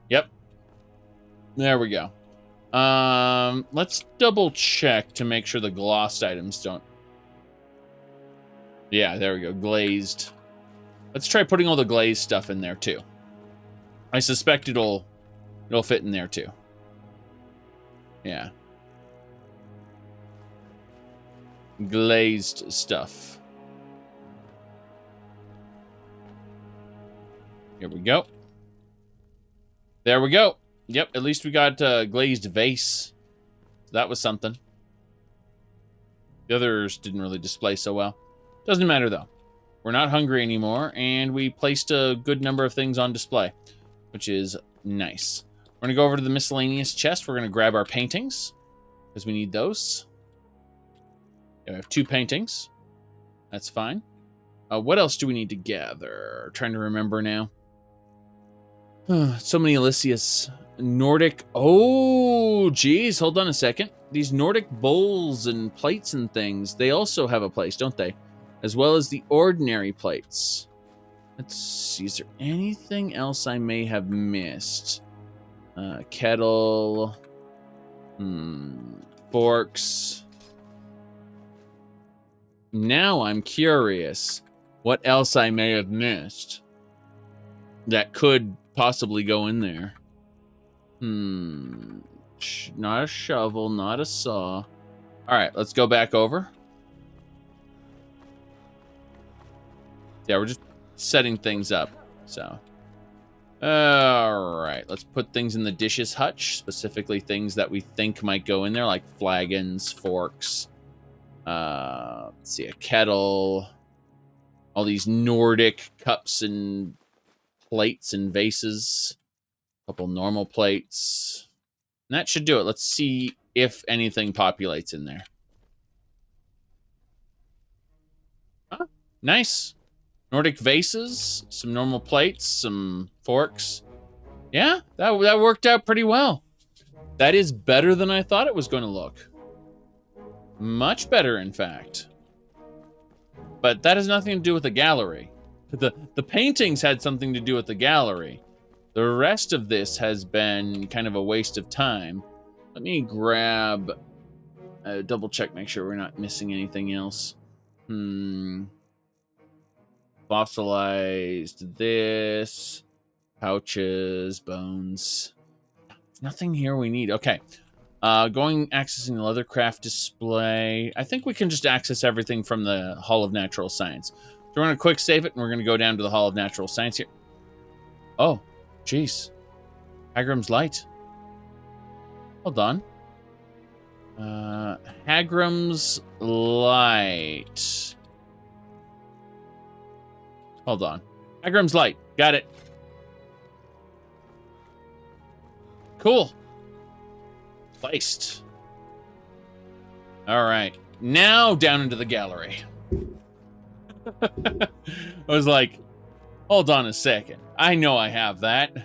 Yep. There we go. Let's double check to make sure the glossed items don't. Yeah, there we go. Glazed. Let's try putting all the glazed stuff in there too. I suspect it'll fit in there too. Yeah. Glazed stuff. Here we go. There we go. Yep, at least we got glazed vase. That was something. The others didn't really display so well. Doesn't matter though. We're not hungry anymore, and we placed a good number of things on display, which is nice. We're going to go over to the miscellaneous chest. We're going to grab our paintings, because we need those. Yeah, we have 2 paintings. That's fine. What else do we need to gather? Trying to remember now. So many Elysius. Nordic. Oh, geez. Hold on a second. These Nordic bowls and plates and things, they also have a place, don't they? As well as the ordinary plates. Let's see. Is there anything else I may have missed? Kettle. Forks. Now I'm curious what else I may have missed that could possibly go in there. Not a shovel, not a saw. All right, let's go back over. Yeah, we're just setting things up, so. All right, let's put things in the dishes hutch, specifically things that we think might go in there, like flagons, forks. Let's see, a kettle. All these Nordic cups and plates and vases. A couple normal plates. And that should do it. Let's see if anything populates in there. Huh? Nice. Nordic vases, some normal plates, some forks. Yeah, that worked out pretty well. That is better than I thought it was going to look. Much better, in fact. But that has nothing to do with the gallery. The paintings had something to do with the gallery. The rest of this has been kind of a waste of time. Let me grab, double check, make sure we're not missing anything else. Fossilized this, pouches, bones. There's nothing here we need. Okay. Accessing the leathercraft display. I think we can just access everything from the Hall of Natural Science. So we're going to quick save it, and we're going to go down to the Hall of Natural Science here. Oh, jeez. Hagrim's Light. Hold on. Hagrim's Light. Hold on. Hagrim's Light. Got it. Cool. Placed. All right. Now down into the gallery. I was like, hold on a second. I know I have that.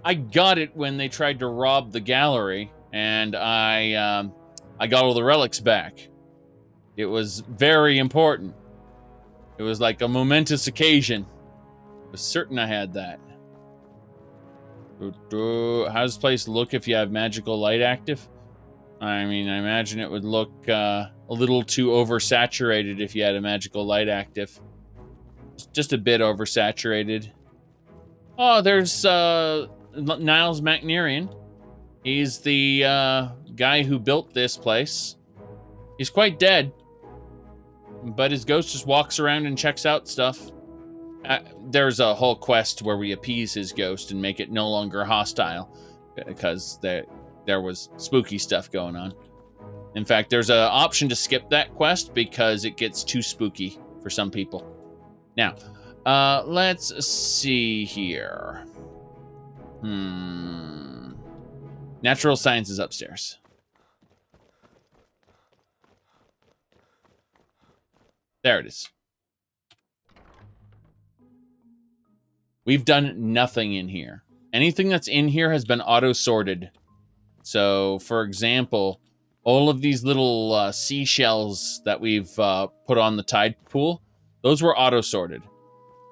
I got it when they tried to rob the gallery, and I got all the relics back. It was very important. It was like a momentous occasion. I was certain I had that. How does this place look if you have magical light active? I mean, I imagine it would look a little too oversaturated if you had a magical light active. Just a bit oversaturated. Oh, there's Niles McNerian. He's the guy who built this place. He's quite dead, but his ghost just walks around and checks out stuff. There's a whole quest where we appease his ghost and make it no longer hostile, because there was spooky stuff going on. In fact, there's an option to skip that quest because it gets too spooky for some people. Now, let's see here. Natural Science is upstairs. There it is. We've done nothing in here. Anything that's in here has been auto-sorted. So, for example, all of these little seashells that we've put on the tide pool, those were auto-sorted.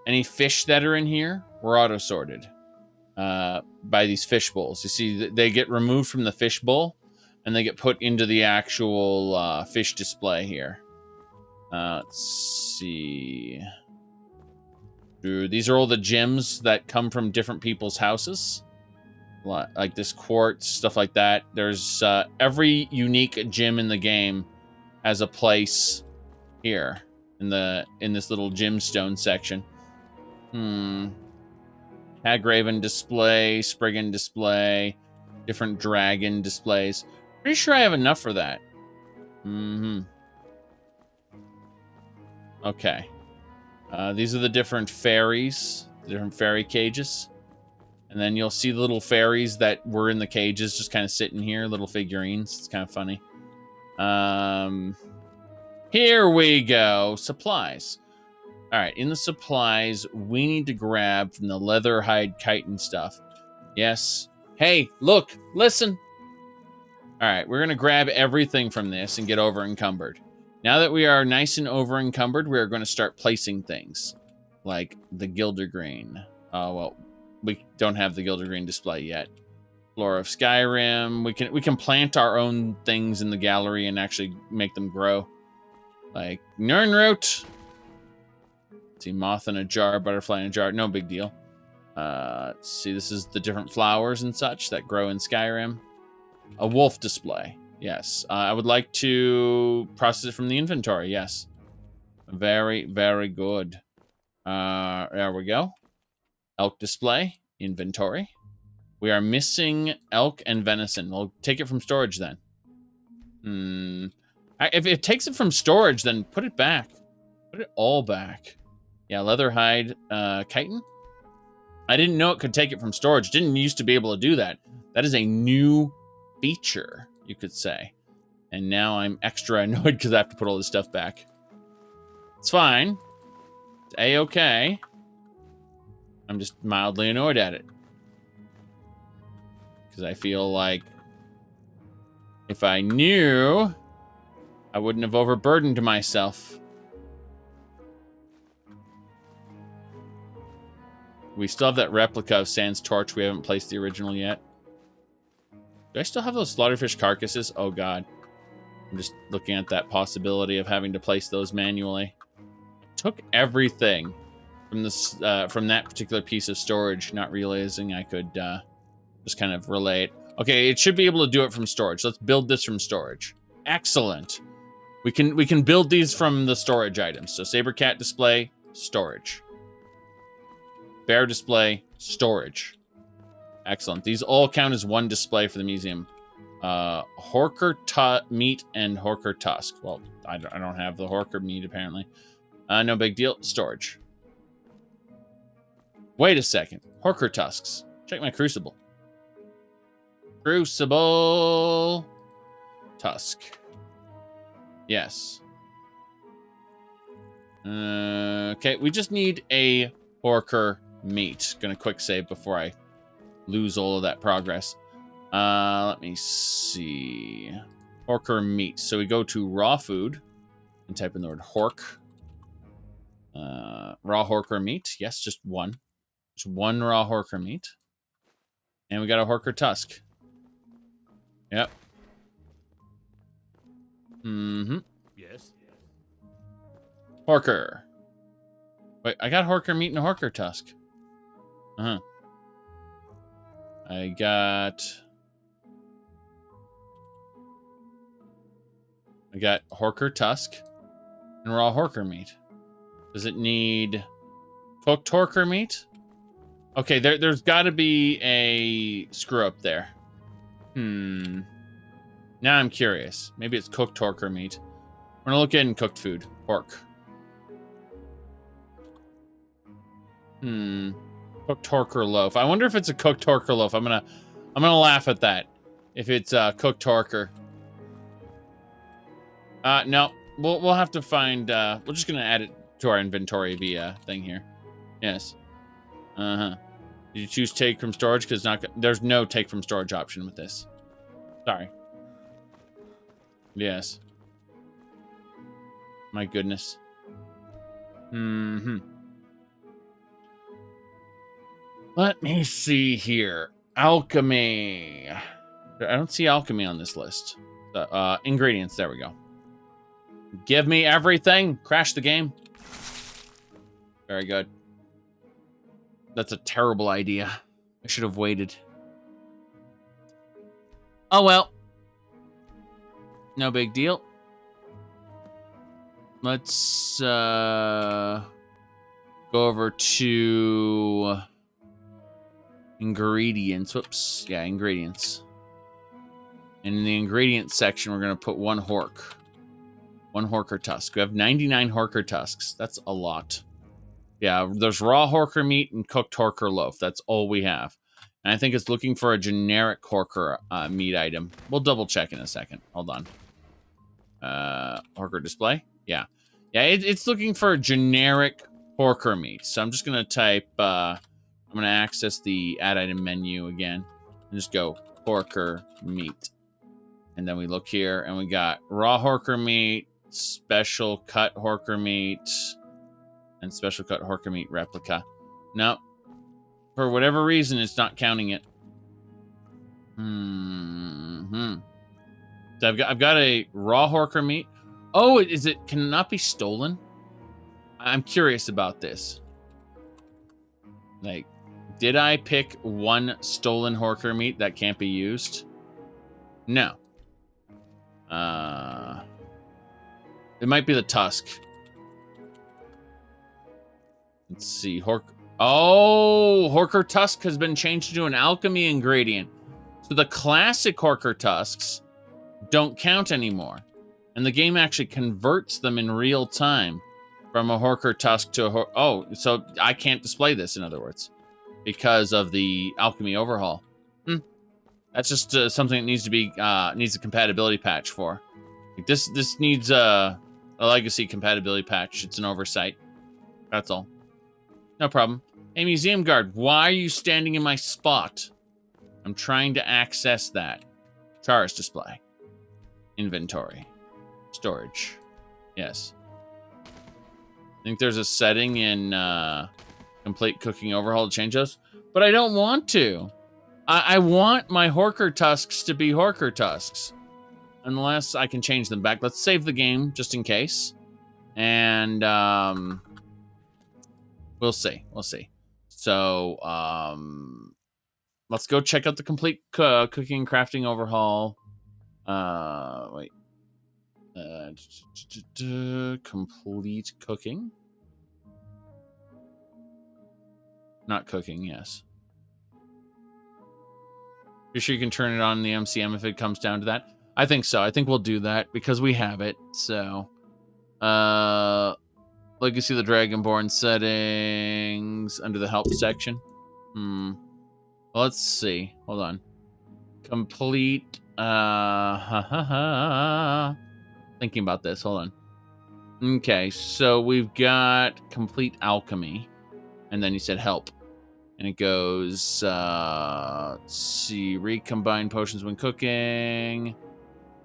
Any fish that are in here were auto-sorted by these fish bowls. You see, they get removed from the fish bowl, and they get put into the actual fish display here. Let's see. These are all the gems that come from different people's houses. Like this quartz, stuff like that. There's every unique gem in the game has a place here in this little gemstone section. Hagraven display, Spriggan display, different dragon displays. Pretty sure I have enough for that. Okay. These are the different fairies, the different fairy cages. And then you'll see the little fairies that were in the cages just kind of sitting here, little figurines. It's kind of funny. Here we go. Supplies. All right, in the supplies, we need to grab from the leather hide chitin stuff. Yes. Hey, look, listen. All right, we're going to grab everything from this and get over encumbered. Now that we are nice and over encumbered, we are going to start placing things like the Gildergreen. Oh, well, we don't have the Gildergreen display yet. Flora of Skyrim. We can plant our own things in the gallery and actually make them grow. Like Nirnroot. See, moth in a jar, butterfly in a jar. No big deal. Let's see, this is the different flowers and such that grow in Skyrim. A wolf display. Yes. I would like to process it from the inventory. Yes. Very, very good. There we go. Elk display. Inventory. We are missing elk and venison. We'll take it from storage then. If it takes it from storage, then put it back. Put it all back. Yeah, leather hide chitin. I didn't know it could take it from storage. Didn't used to be able to do that. That is a new feature, you could say. And now I'm extra annoyed because I have to put all this stuff back. It's fine. It's A-okay. I'm just mildly annoyed at it. Because I feel like if I knew, I wouldn't have overburdened myself. We still have that replica of Sans Torch. We haven't placed the original yet. Do I still have those slaughterfish carcasses? Oh, God. I'm just looking at that possibility of having to place those manually. I took everything from this from that particular piece of storage, not realizing I could just kind of relay it. Okay, it should be able to do it from storage. Let's build this from storage. Excellent. We can build these from the storage items. So saber cat display, storage. Bear display, storage. Excellent. These all count as one display for the museum. Horker meat and Horker tusk. Well, I don't have the Horker meat apparently. No big deal. Storage. Wait a second. Horker tusks. Check my crucible. Crucible. Tusk. Yes. Okay, we just need a Horker meat. Gonna quick save before I lose all of that progress. Let me see. Horker meat. So we go to raw food and type in the word hork. Raw Horker meat. Yes, just one. Just one raw Horker meat. And we got a Horker tusk. Yep. Mm-hmm. Yes. Horker. Wait, I got Horker meat and a Horker tusk. Uh-huh. I got Horker tusk and raw Horker meat. Does it need cooked Horker meat? Okay, there's got to be a screw up there. Now I'm curious. Maybe it's cooked Horker meat. We're gonna look in cooked food. Pork. Cooked Horker loaf. I wonder if it's a cooked Horker loaf. I'm gonna laugh at that. If it's cooked Horker. No. We'll have to find. We're just gonna add it to our inventory via thing here. Yes. Did you choose take from storage? Because there's no take from storage option with this. Sorry. Yes. My goodness. Let me see here. Alchemy. I don't see alchemy on this list. Ingredients. There we go. Give me everything. Crash the game. Very good. That's a terrible idea. I should have waited. Oh well. No big deal. Let's go over to ingredients. Whoops. Yeah, ingredients. And in the ingredients section, we're going to put one Hork. One Horker tusk. We have 99 Horker tusks. That's a lot. Yeah, there's raw Horker meat and cooked Horker loaf. That's all we have. And I think it's looking for a generic Horker meat item. We'll double check in a second. Hold on. Horker display? Yeah. Yeah, it's looking for a generic Horker meat. So I'm just going to type, I'm going to access the add item menu again. And just go Horker meat. And then we look here and we got raw Horker meat, special cut Horker meat, and special cut Horker meat replica. No. For whatever reason, it's not counting it. So I've got a raw Horker meat. Oh, can it not be stolen? I'm curious about this. Like, did I pick one stolen Horker meat that can't be used? No. It might be the tusk. Let's see. Horker tusk has been changed to an alchemy ingredient. So the classic Horker tusks don't count anymore. And the game actually converts them in real time from a Horker tusk to a Oh, so I can't display this, in other words, because of the alchemy overhaul. That's just something that needs to be needs a compatibility patch for. Like this needs a legacy compatibility patch. It's an oversight. That's all. No problem. Hey, museum guard, why are you standing in my spot? I'm trying to access that. Char's display. Inventory. Storage. Yes. I think there's a setting in complete cooking overhaul to change those, but I don't want to. I want my Horker tusks to be Horker tusks, unless I can change them back. Let's save the game just in case, and we'll see. We'll see. So let's go check out the complete cooking and crafting overhaul. Wait. Complete cooking. Not cooking, yes. You sure you can turn it on in the MCM if it comes down to that? I think so. I think we'll do that because we have it. So, Legacy of the Dragonborn settings under the help section. Well, let's see. Hold on. Complete. Thinking about this. Hold on. Okay, so we've got complete alchemy, and then you said help. And it goes, let's see, recombine potions when cooking,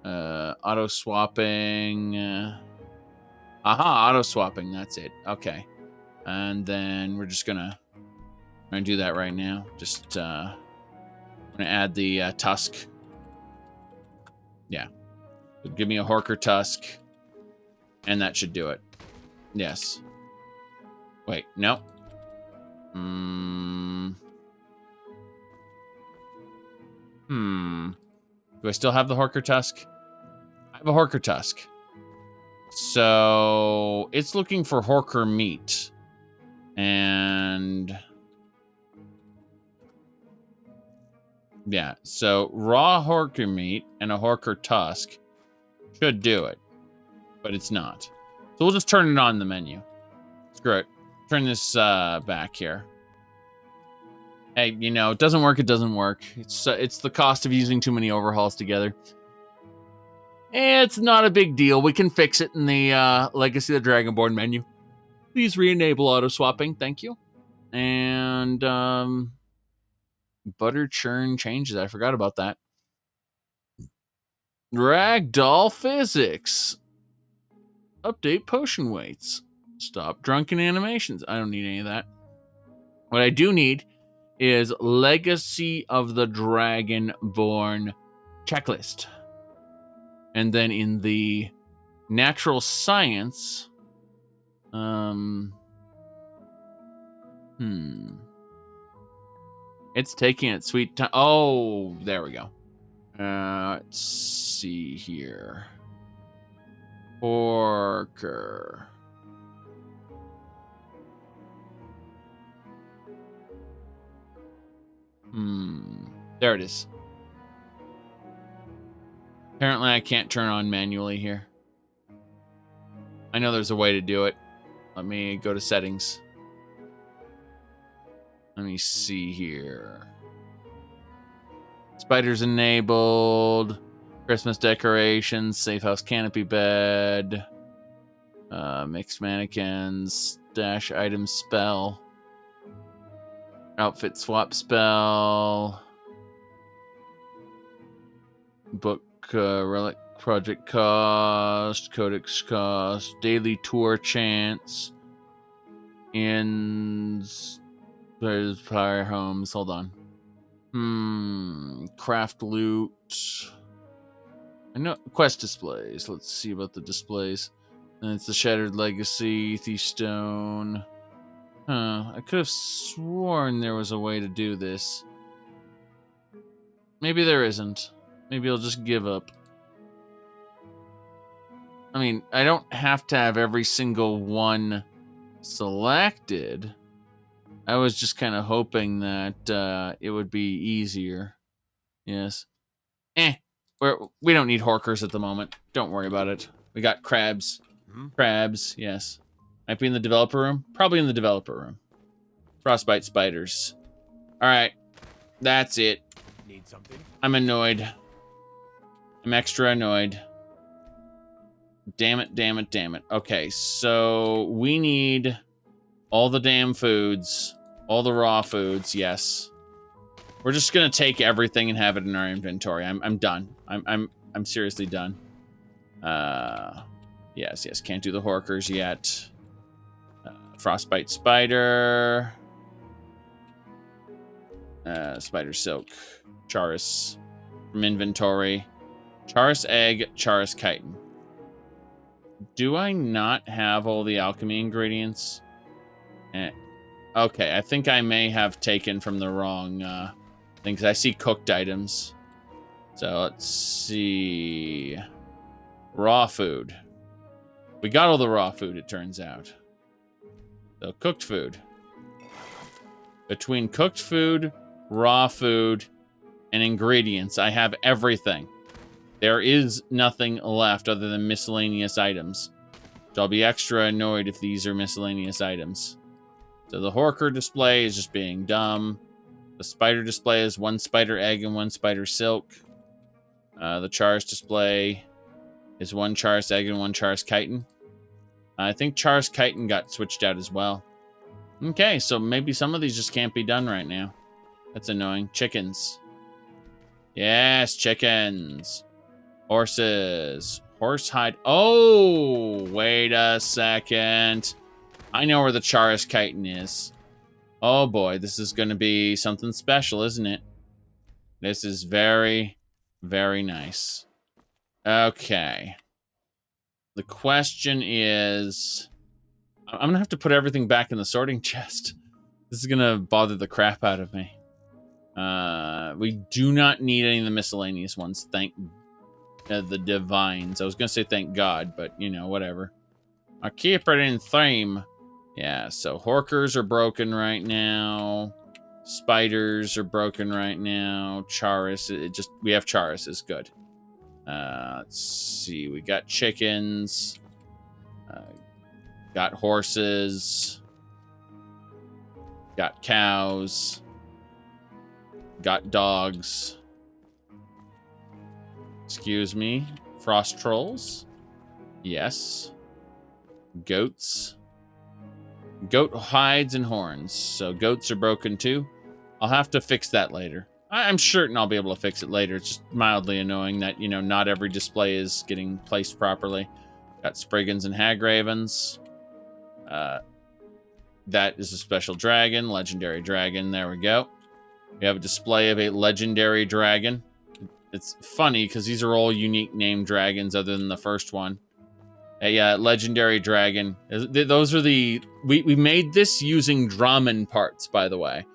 auto-swapping, auto-swapping, that's it, okay. And then we're just gonna do that right now. Just, I'm gonna add the tusk. Yeah. So give me a Horker tusk, and that should do it. Yes. Wait, no. Do I still have the Horker tusk? I have a Horker tusk. So it's looking for Horker meat. And yeah, so raw Horker meat and a Horker tusk should do it. But it's not. So we'll just turn it on in the menu. Screw it. Turn this back here. Hey, you know, it doesn't work, it doesn't work. It's the cost of using too many overhauls together. It's not a big deal. We can fix it in the Legacy of the Dragonborn menu. Please re-enable auto-swapping, thank you. And butter churn changes. I forgot about that. Ragdoll physics. Update potion weights. Stop drunken animations. I don't need any of that. What I do need is Legacy of the Dragonborn checklist. And then in the natural science, it's taking its sweet time. Oh, there we go. Let's see here. Horker. There it is. Apparently I can't turn on manually here. I know there's a way to do it. Let me go to settings. Let me see here. Spiders enabled. Christmas decorations. Safe house canopy bed. Mixed mannequins. Stash item spell. Outfit swap spell. Book relic project cost. Codex cost. Daily tour chance. Inns. There's fire homes. Hold on. Craft loot. I know quest displays. Let's see about the displays. And it's the Shattered Legacy, Thief Stone. I could have sworn there was a way to do this. Maybe there isn't. Maybe I'll just give up. I mean, I don't have to have every single one selected. I was just kind of hoping that it would be easier. Yes. We don't need Horkers at the moment. Don't worry about it. We got crabs. Crabs, yes. Might be in the developer room. Probably in the developer room. Frostbite spiders. Alright. That's it. Need something? I'm annoyed. I'm extra annoyed. Damn it, damn it, damn it. Okay, so we need All the damn foods. All the raw foods, yes. We're just gonna take everything and have it in our inventory. I'm done. I'm seriously done. Yes, can't do the Horkers yet. Frostbite Spider. Spider Silk. Charis from inventory. Charis Egg, Charis Chitin. Do I not have all the alchemy ingredients? Okay, I think I may have taken from the wrong thing, because I see cooked items. So let's see. Raw food. We got all the raw food, it turns out. So cooked food. Between cooked food, raw food, and ingredients, I have everything. There is nothing left other than miscellaneous items. So I'll be extra annoyed if these are miscellaneous items. So the Horker display is just being dumb. The spider display is 1 spider egg and 1 spider silk. The Charis display is 1 Charis egg and 1 Charis chitin. I think Charis chitin got switched out as well. Okay, so maybe some of these just can't be done right now. That's annoying. Chickens. Yes, chickens. Horses. Horse hide. Oh, wait a second. I know where the Charis chitin is. Oh boy, this is going to be something special, isn't it? This is very, very nice. Okay. The question is... I'm going to have to put everything back in the sorting chest. This is going to bother the crap out of me. We do not need any of the miscellaneous ones. Thank the divines. I was going to say thank God, but, you know, whatever. I'll keep it in theme. Yeah, so Horkers are broken right now. Spiders are broken right now. Charis, we have Charis is good. Let's see, we got chickens. Got horses. Got cows. Got dogs. Excuse me. Frost trolls. Yes. Goats. Goat hides and horns. So goats are broken too. I'll have to fix that later. I'm certain I'll be able to fix it later. It's just mildly annoying that, you know, not every display is getting placed properly. Got Spriggans and Hagravens. That is a special dragon. Legendary dragon. There we go. We have a display of a legendary dragon. It's funny because these are all unique named dragons other than the first one. A legendary dragon. Those are the... We made this using Draman parts, by the way.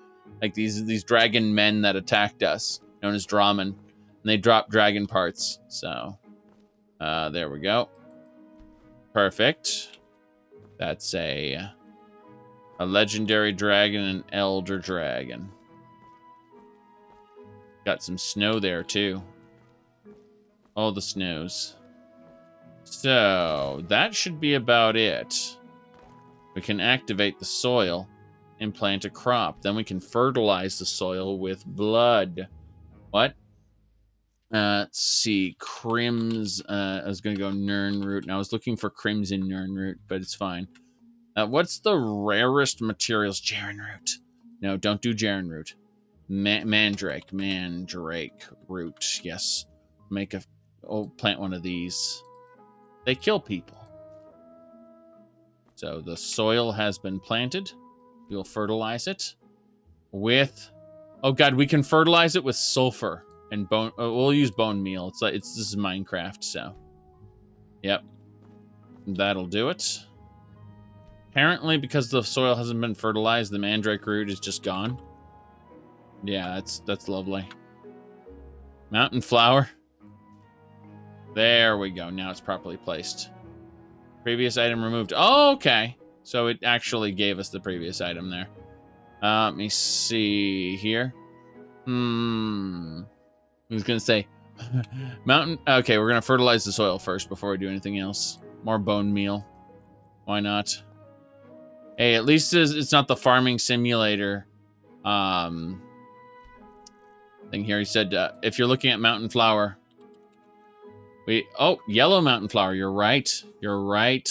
Like these dragon men that attacked us, known as Draman. And they dropped dragon parts. So, there we go. Perfect. That's a legendary dragon and an elder dragon. Got some snow there, too. All the snows. So, that should be about it. We can activate the soil and plant a crop. Then we can fertilize the soil with blood. What? Let's see. Crims. I was going to go Nirnroot, and I was looking for Crimson Nirnroot, but it's fine. What's the rarest materials? Jarenroot. No, don't do Jarenroot. Mandrake root. Yes. Plant one of these. They kill people. So the soil has been planted. We'll fertilize it with... Oh god, we can fertilize it with sulfur and bone... we'll use bone meal. This is Minecraft, so... Yep. That'll do it. Apparently, because the soil hasn't been fertilized, the mandrake root is just gone. Yeah, that's lovely. Mountain flower. There we go. Now it's properly placed. Previous item removed. Oh, okay. So it actually gave us the previous item there. Let me see here. I was going to say mountain. Okay, we're going to fertilize the soil first before we do anything else. More bone meal. Why not? Hey, at least it's not the farming simulator thing here. He said, if you're looking at mountain flower. Yellow mountain flower. You're right. You're right.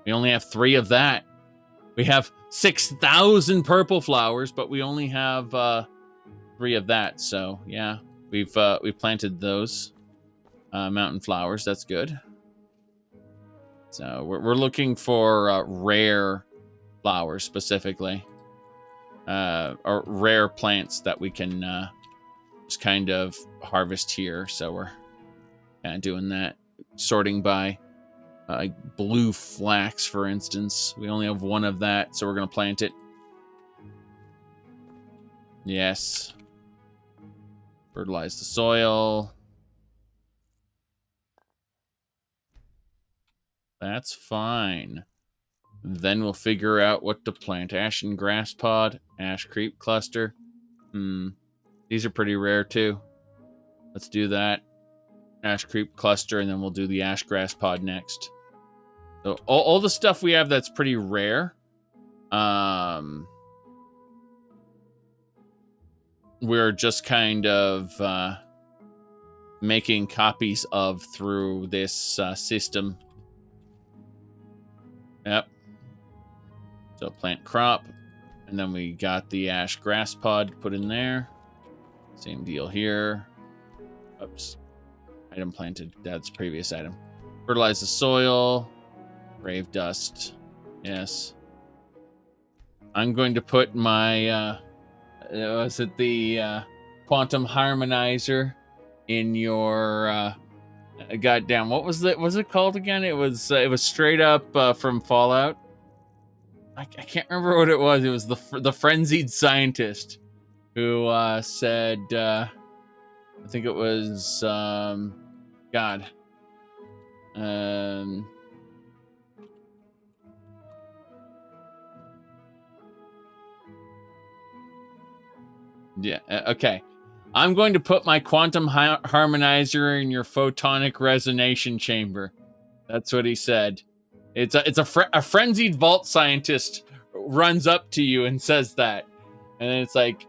We only have 3 of that. We have 6,000 purple flowers, but we only have 3 of that. So yeah, we've planted those mountain flowers. That's good. So we're looking for rare flowers specifically, or rare plants that we can just kind of harvest here. So we're kind of doing that, sorting by blue flax, for instance. We only have 1 of that, so we're going to plant it. Yes. Fertilize the soil. That's fine. Then we'll figure out what to plant. Ashen grass pod, ash creep cluster. These are pretty rare too. Let's do that. Ash creep cluster, and then we'll do the ash grass pod next. So all the stuff we have that's pretty rare, we're just kind of making copies of through this system. Yep. So plant crop, and then we got the ash grass pod put in there. Same deal here. Oops. Item planted. That's previous item. Fertilize the soil. Grave dust. Yes. I'm going to put my, was it the quantum harmonizer in your, goddamn, what was it called again? It was straight up from Fallout. I can't remember what it was. It was the frenzied scientist who said, I think it was, God. Yeah, okay. I'm going to put my quantum harmonizer in your photonic resonation chamber. That's what he said. It's a frenzied vault scientist runs up to you and says that. And then it's like,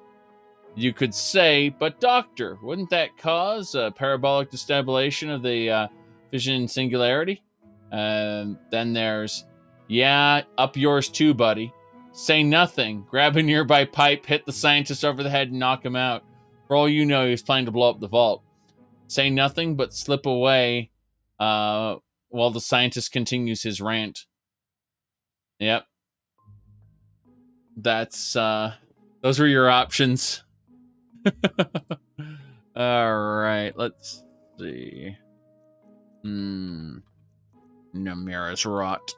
you could say, but doctor, wouldn't that cause a parabolic destabilization of the fission singularity? Then there's, yeah, up yours too, buddy. Say nothing. Grab a nearby pipe, hit the scientist over the head, and knock him out. For all you know, he was planning to blow up the vault. Say nothing, but slip away while the scientist continues his rant. Yep. That's, those were your options. Alright, let's see. Namira's Rot.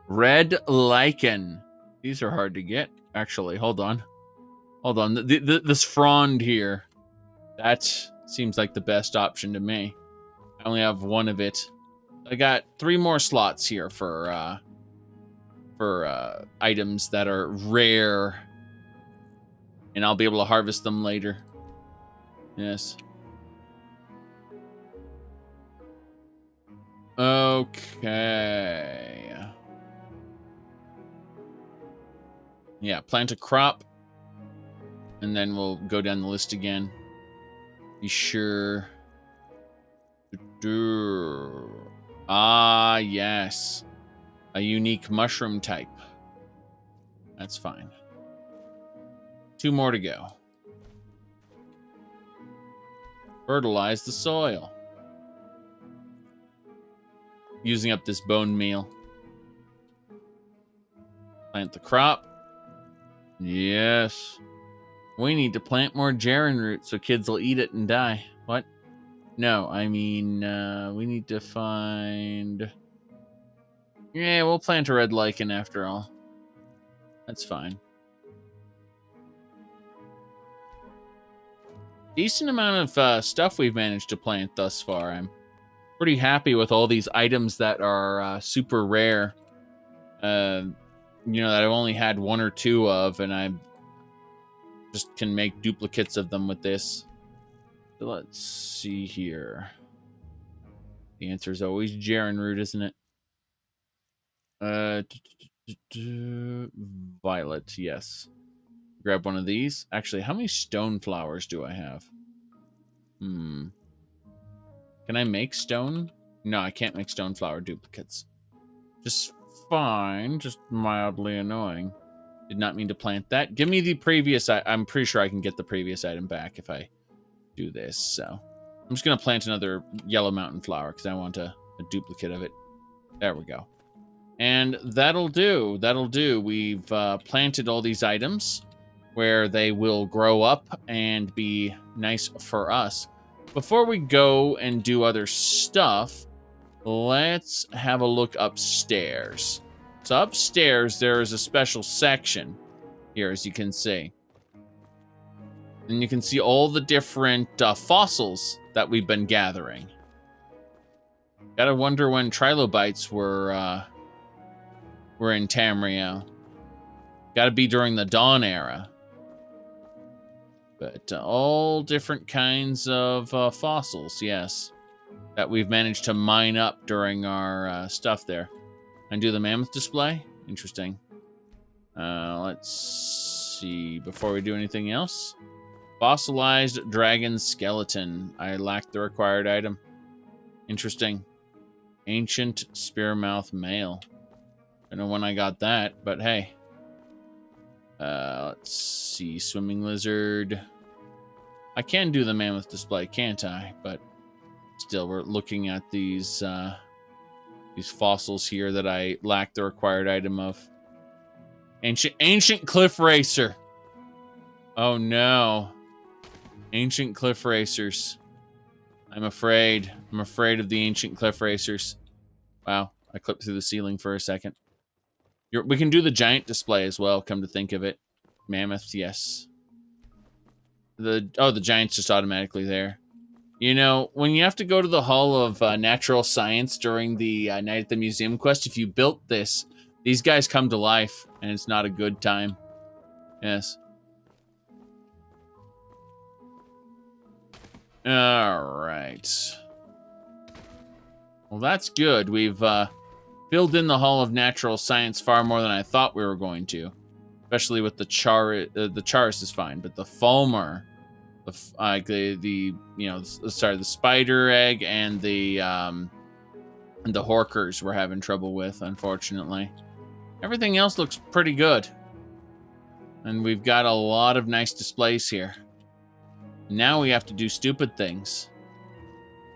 Red Lichen. These are hard to get. Actually, hold on. This frond here. That seems like the best option to me. I only have 1 of it. I got 3 more slots here for items that are rare. And I'll be able to harvest them later. Yes. Okay. Yeah, plant a crop. And then we'll go down the list again. Be sure. Ah, yes. A unique mushroom type. That's fine. 2 more to go. Fertilize the soil. Using up this bone meal. Plant the crop. Yes. We need to plant more Zhakaron root so kids will eat it and die. What? No, I mean, we need to find... Yeah, we'll plant a red lichen after all. That's fine. Decent amount of stuff we've managed to plant thus far. I'm pretty happy with all these items that are super rare. You know, that I've only had 1 or 2 of, and I just can make duplicates of them with this. So let's see here. The answer is always Zhakaron root, isn't it? Violet, yes. Grab one of these. Actually, how many stone flowers do I have? Can I make stone? No, I can't make stone flower duplicates. Just fine, just mildly annoying. Did not mean to plant that. Give me the previous... I'm pretty sure I can get the previous item back if I do this, so... I'm just going to plant another yellow mountain flower because I want a duplicate of it. There we go. And that'll do. That'll do. We've planted all these items where they will grow up and be nice for us. Before we go and do other stuff, let's have a look upstairs. So upstairs, there is a special section here, as you can see. And you can see all the different fossils that we've been gathering. Gotta wonder when trilobites were in Tamriel. Gotta be during the Dawn era. But all different kinds of fossils, yes, that we've managed to mine up during our stuff there. And do the mammoth display? Interesting. Let's see, before we do anything else. Fossilized dragon skeleton. I lacked the required item. Interesting. Ancient spearmouth male. I don't know when I got that, but hey. Let's see. Swimming lizard. I can do the mammoth display, can't I? But still, we're looking at these fossils here that I lack the required item of. Ancient cliff racer. Oh no. Ancient cliff racers. I'm afraid. I'm afraid of the ancient cliff racers. Wow, I clipped through the ceiling for a second. We can do the giant display as well, come to think of it. Mammoth, yes. The giant's just automatically there. You know, when you have to go to the Hall of Natural Science during the Night at the Museum quest, if you built this, these guys come to life, and it's not a good time. Yes. Alright. Well, that's good. We've filled in the Hall of Natural Science far more than I thought we were going to. Especially with the Charis is fine, but the Fulmer, the spider egg and the Horkers we're having trouble with, unfortunately. Everything else looks pretty good. And we've got a lot of nice displays here. Now we have to do stupid things.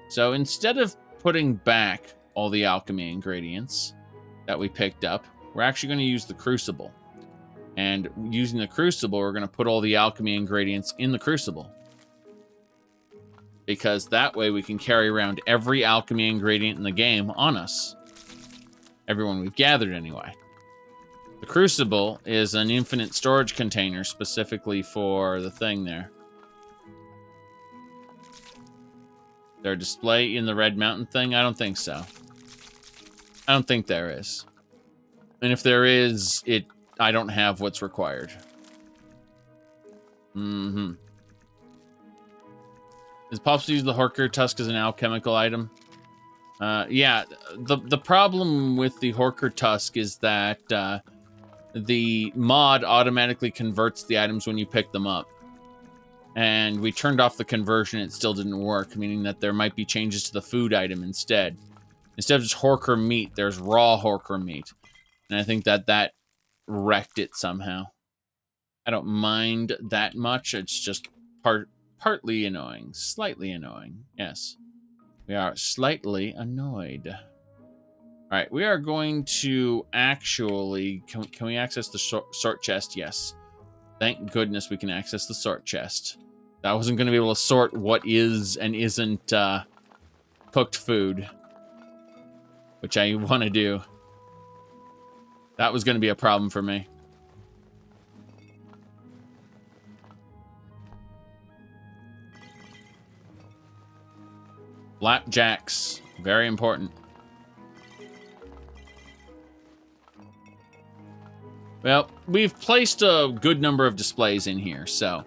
So instead of putting back all the alchemy ingredients that we picked up, we're actually going to use the Crucible. And using the Crucible, we're going to put all the alchemy ingredients in the Crucible. Because that way we can carry around every alchemy ingredient in the game on us. Everyone we've gathered anyway. The Crucible is an infinite storage container specifically for the thing there. There a display in the Red Mountain thing? I don't think so. I don't think there is. And if there is, I don't have what's required. Mm-hmm. Is it possible to use the Horker Tusk as an alchemical item? Yeah, the problem with the Horker Tusk is that the mod automatically converts the items when you pick them up. And we turned off the conversion, it still didn't work, meaning that there might be changes to the food item instead. Instead of just Horker meat, there's raw Horker meat. And I think that wrecked it somehow. I don't mind that much, it's just partly annoying. Slightly annoying, yes. We are slightly annoyed. Alright, we are going to actually... Can we access the sort chest? Yes. Thank goodness we can access the sort chest. I wasn't going to be able to sort what is and isn't cooked food. Which I want to do. That was going to be a problem for me. Flapjacks. Very important. Well, we've placed a good number of displays in here, so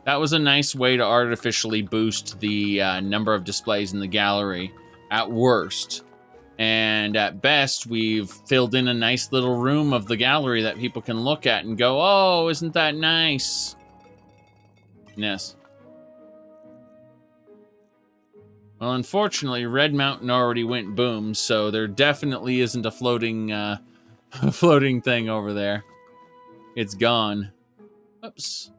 that was a nice way to artificially boost the number of displays in the gallery at worst. And at best, we've filled in a nice little room of the gallery that people can look at and go, oh, isn't that nice? Yes. Well, unfortunately, Red Mountain already went boom, so there definitely isn't a floating floating thing over there. It's gone. Oops.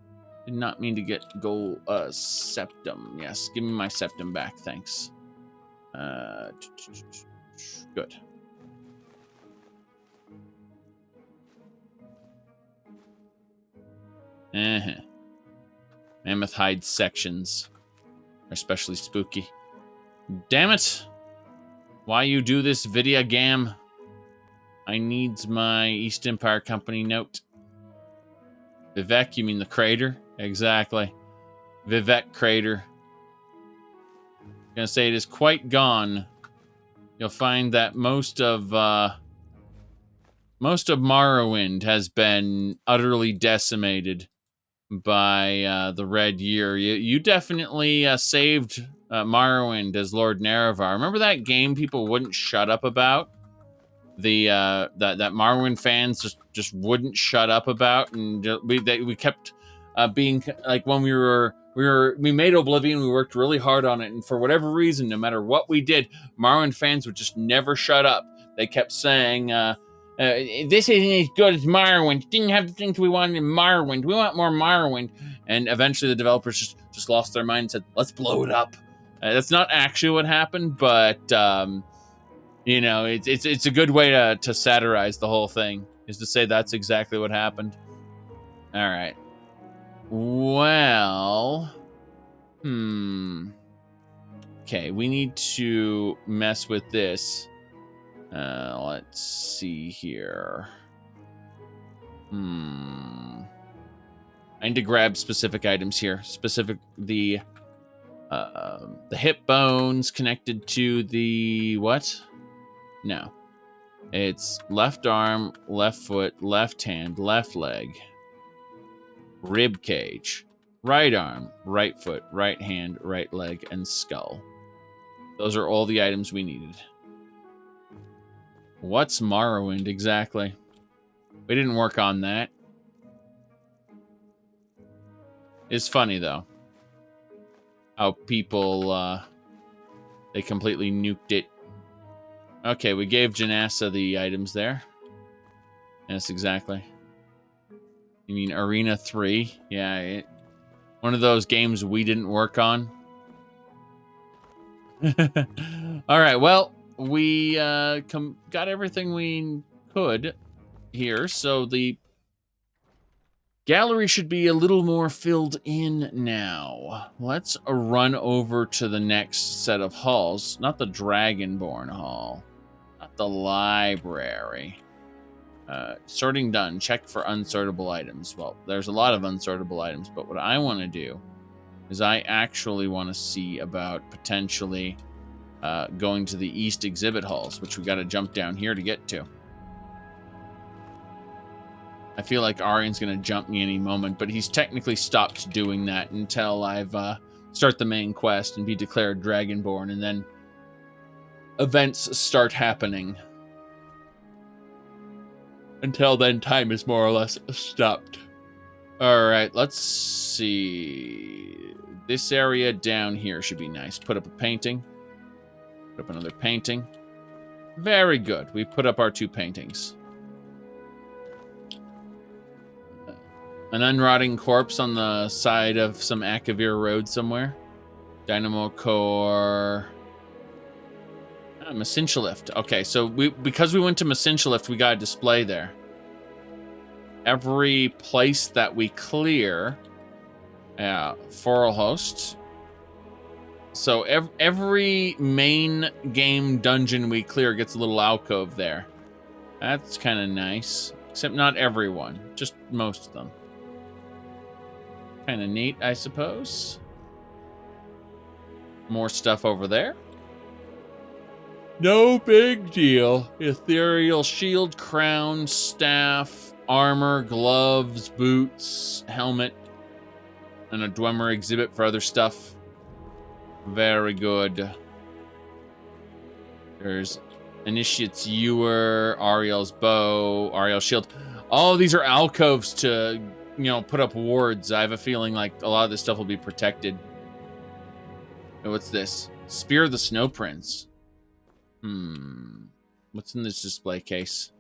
Did not mean to get gold septum. Yes, give me my septum back, thanks. Good. Mammoth hide sections are especially spooky. Damn it! Why you do this video game? I needs my East Empire Company note. Vivek, you mean the crater? Exactly. Vivek crater. Gonna say it is quite gone. You'll find that most of Morrowind has been utterly decimated by the Red Year. You definitely saved Morrowind as Lord Nerevar. Remember that game people wouldn't shut up about? That Morrowind fans just wouldn't shut up about, and we kept being like, when we made Oblivion, we worked really hard on it, and for whatever reason, no matter what we did, Morrowind fans would just never shut up. They kept saying, this isn't as good as Morrowind. Didn't have the things we wanted in Morrowind. We want more Morrowind. And eventually the developers just lost their mind and said, let's blow it up. That's not actually what happened, but you know, it's a good way to satirize the whole thing, is to say that's exactly what happened. All right. Well, okay, we need to mess with this. Let's see here. I need to grab specific items here. The hip bones connected to the what? No. It's left arm, left foot, left hand, left leg, rib cage, right arm, right foot, right hand, right leg, and skull. Those are all the items we needed. What's Morrowind exactly? We didn't work on that. It's funny though, how people they completely nuked it. Okay, we gave Janassa the items there. Yes, exactly. You mean Arena 3? Yeah, one of those games we didn't work on. All right, well, we got everything we could here, so the gallery should be a little more filled in now. Let's run over to the next set of halls. Not the Dragonborn Hall. Not the library. Sorting done. Check for unsortable items. Well, there's a lot of unsortable items, but what I want to do is I actually want to see about potentially going to the East exhibit halls, which we got to jump down here to get to. I feel like Auryen's going to jump me any moment, but he's technically stopped doing that until I've start the main quest and be declared Dragonborn, and then events start happening. Until then, time is more or less stopped. Alright, let's see. This area down here should be nice. Put up a painting. Put up another painting. Very good. We put up our 2 paintings. An unrotting corpse on the side of some Akavir road somewhere. Dynamo core. Masinchalift. Okay, so because we went to Masinchalift, we got a display there. Every place that we clear, Foral host. So every main game dungeon we clear gets a little alcove there. That's kind of nice. Except not everyone, just most of them. Kind of neat, I suppose. More stuff over there. No big deal. Ethereal shield, crown, staff, armor, gloves, boots, helmet, and a Dwemer exhibit for other stuff. Very good. There's Initiate's Ewer, Ariel's bow, Ariel's shield. All of these are alcoves to, you know, put up wards. I have a feeling like a lot of this stuff will be protected. Oh, what's this? Spear of the Snow Prince. What's in this display case?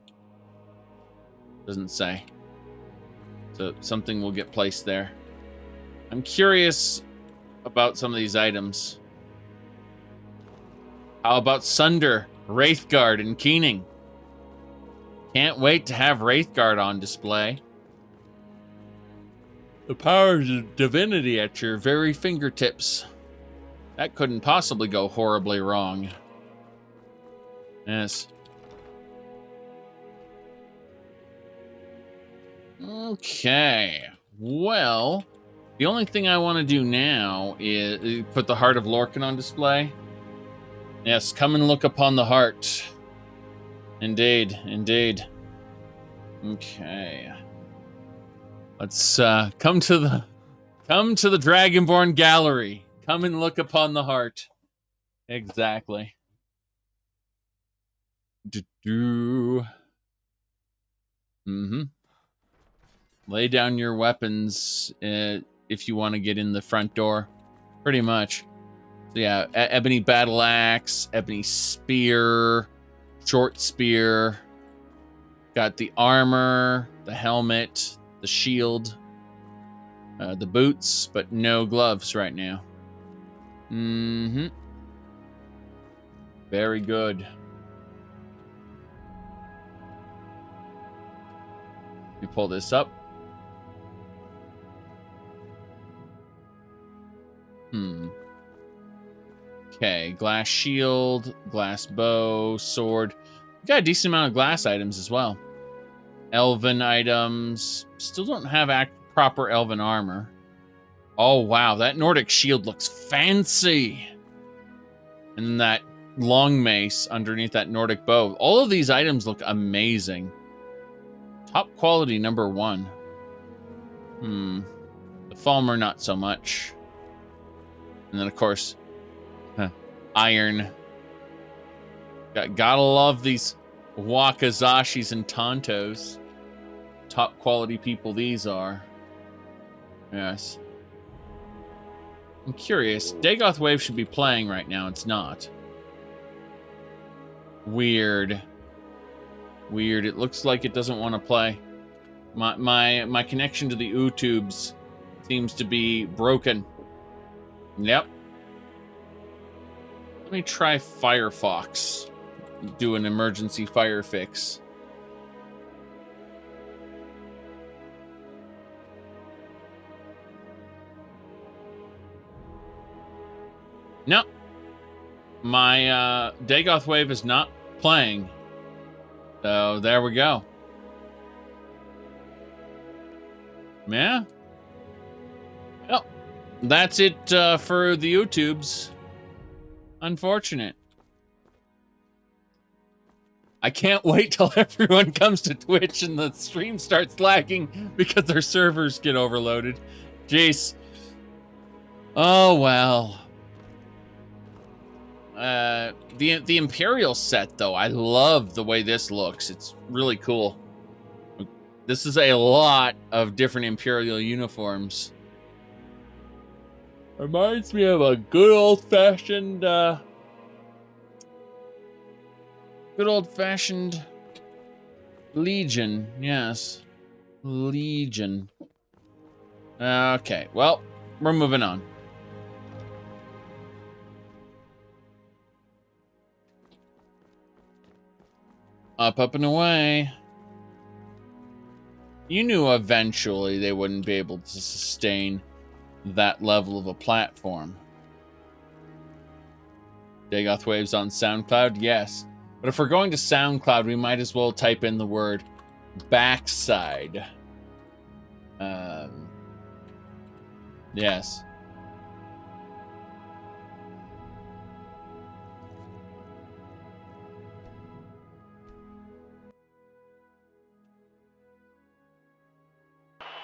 Doesn't say. So something will get placed there. I'm curious about some of these items. How about Sunder, Wraithguard, and Keening? Can't wait to have Wraithguard on display. The power of divinity at your very fingertips. That couldn't possibly go horribly wrong. Yes. Okay. Well, the only thing I want to do now is put the Heart of Lorcan on display. Yes, come and look upon the heart. Indeed, indeed. Okay. Let's come to the Dragonborn Gallery. Come and look upon the heart. Exactly. Lay down your weapons if you want to get in the front door. Pretty much. So yeah, ebony battle axe, ebony spear, short spear. Got the armor, the helmet, the shield, the boots, but no gloves right now. Very good. Let me pull this up. Okay, glass shield, glass bow, sword. We got a decent amount of glass items as well. Elven items. Still don't have proper elven armor. Oh, wow. That Nordic shield looks fancy. And then that long mace underneath that Nordic bow. All of these items look amazing. Top quality number 1. The Falmer, not so much. And then, of course, iron. Gotta love these Wakazashis and Tontos. Top quality people these are. Yes. I'm curious. Dagoth Wave should be playing right now. It's not. Weird. Weird. It looks like it doesn't want to play. My connection to the YouTubes seems to be broken. Yep. Let me try Firefox. Do an emergency fire fix. No. My Dagoth Wave is not playing. So there we go. Yeah. Well, that's it for the YouTubes. Unfortunate. I can't wait till everyone comes to Twitch and the stream starts lagging because their servers get overloaded. Jeez. Oh, well. The Imperial set, though, I love the way this looks. It's really cool. This is a lot of different Imperial uniforms. Reminds me of a good old-fashioned, Legion. Yes. Legion. Okay, well, we're moving on. Up and away. You knew eventually they wouldn't be able to sustain that level of a platform. Dagoth Waves on SoundCloud? Yes. But if we're going to SoundCloud, we might as well type in the word backside. Yes.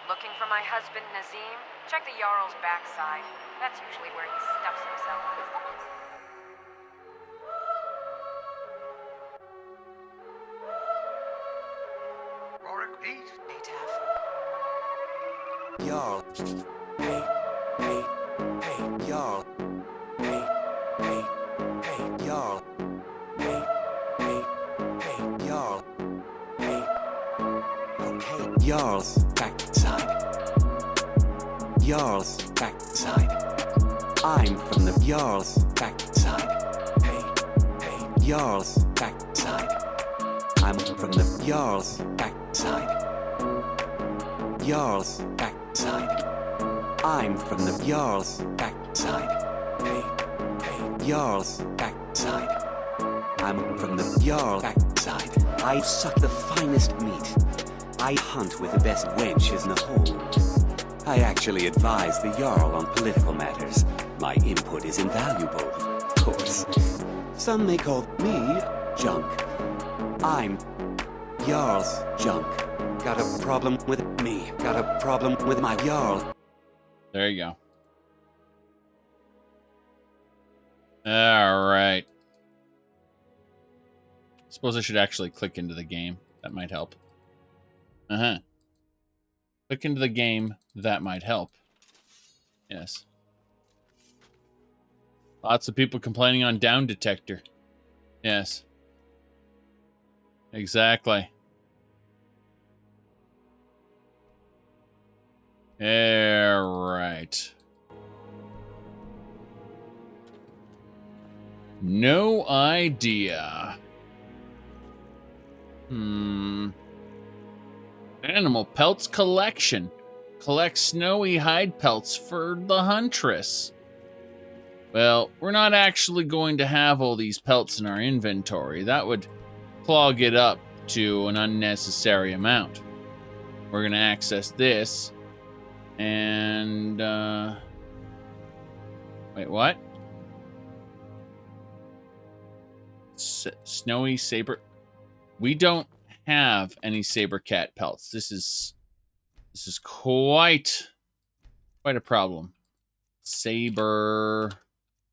Looking for my husband, Nazim? Check the Jarl's backside. That's usually where he stuffs himself these days. Rorik Pete? Jarl. Hey, hey, hey, Jarl. Hey, hey, hey, Jarl. Hey, hey, hey, Jarl. Hey. Jarl's backside. Jarl's backside. I'm from the Jarl's backside. Hey, Jarl's backside. I'm from the Jarl's backside. Jarl's backside. I'm from the Jarl's backside. Hey, Jarl's backside. I'm from the Jarl's backside. I suck the finest meat. I hunt with the best wenches in the hold. I actually advise the Jarl on political matters. My input is invaluable, of course. Some may call me junk. I'm Jarl's junk. Got a problem with me. Got a problem with my Jarl. There you go. All right. Suppose I should actually click into the game. That might help. Click into the game. That might help. Yes. Lots of people complaining on Down Detector. Yes. Exactly. All right. No idea. Animal pelts collection. Collect snowy hide pelts for the huntress. Well, we're not actually going to have all these pelts in our inventory. That would clog it up to an unnecessary amount. We're going to access this. And, wait, what? Snowy saber. We don't have any saber cat pelts. This is quite a problem. Saber.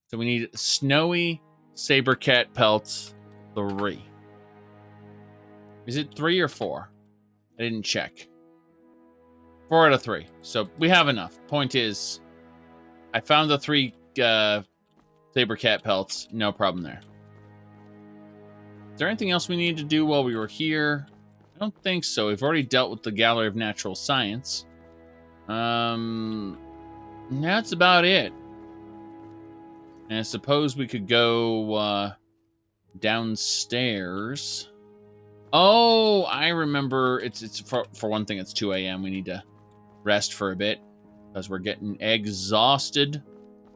So we need snowy saber cat pelts 3. Is it 3 or 4? I didn't check. 4 out of 3. So we have enough. Point is, I found the 3 saber cat pelts. No problem there. Is there anything else we needed to do while we were here? I don't think so. We've already dealt with the Gallery of Natural Science. That's about it. And I suppose we could go downstairs. Oh, I remember. It's for one thing, it's 2 a.m. We need to rest for a bit because we're getting exhausted.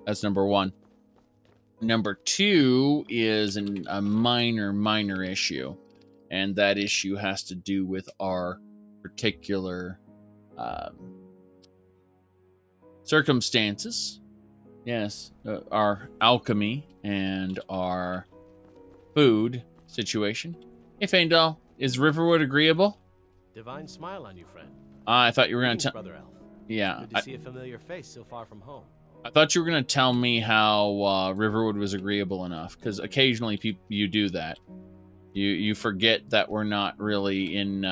That's number 1. Number 2 is a minor issue, and that issue has to do with our particular circumstances. Yes, our alchemy and our food situation. Hey, Faendal, is Riverwood agreeable? Divine smile on you, friend. I thought you were going to tell... Brother Elf. Yeah. Good to see a familiar face so far from home. I thought you were going to tell me how Riverwood was agreeable enough, because occasionally you do that. You forget that we're not really in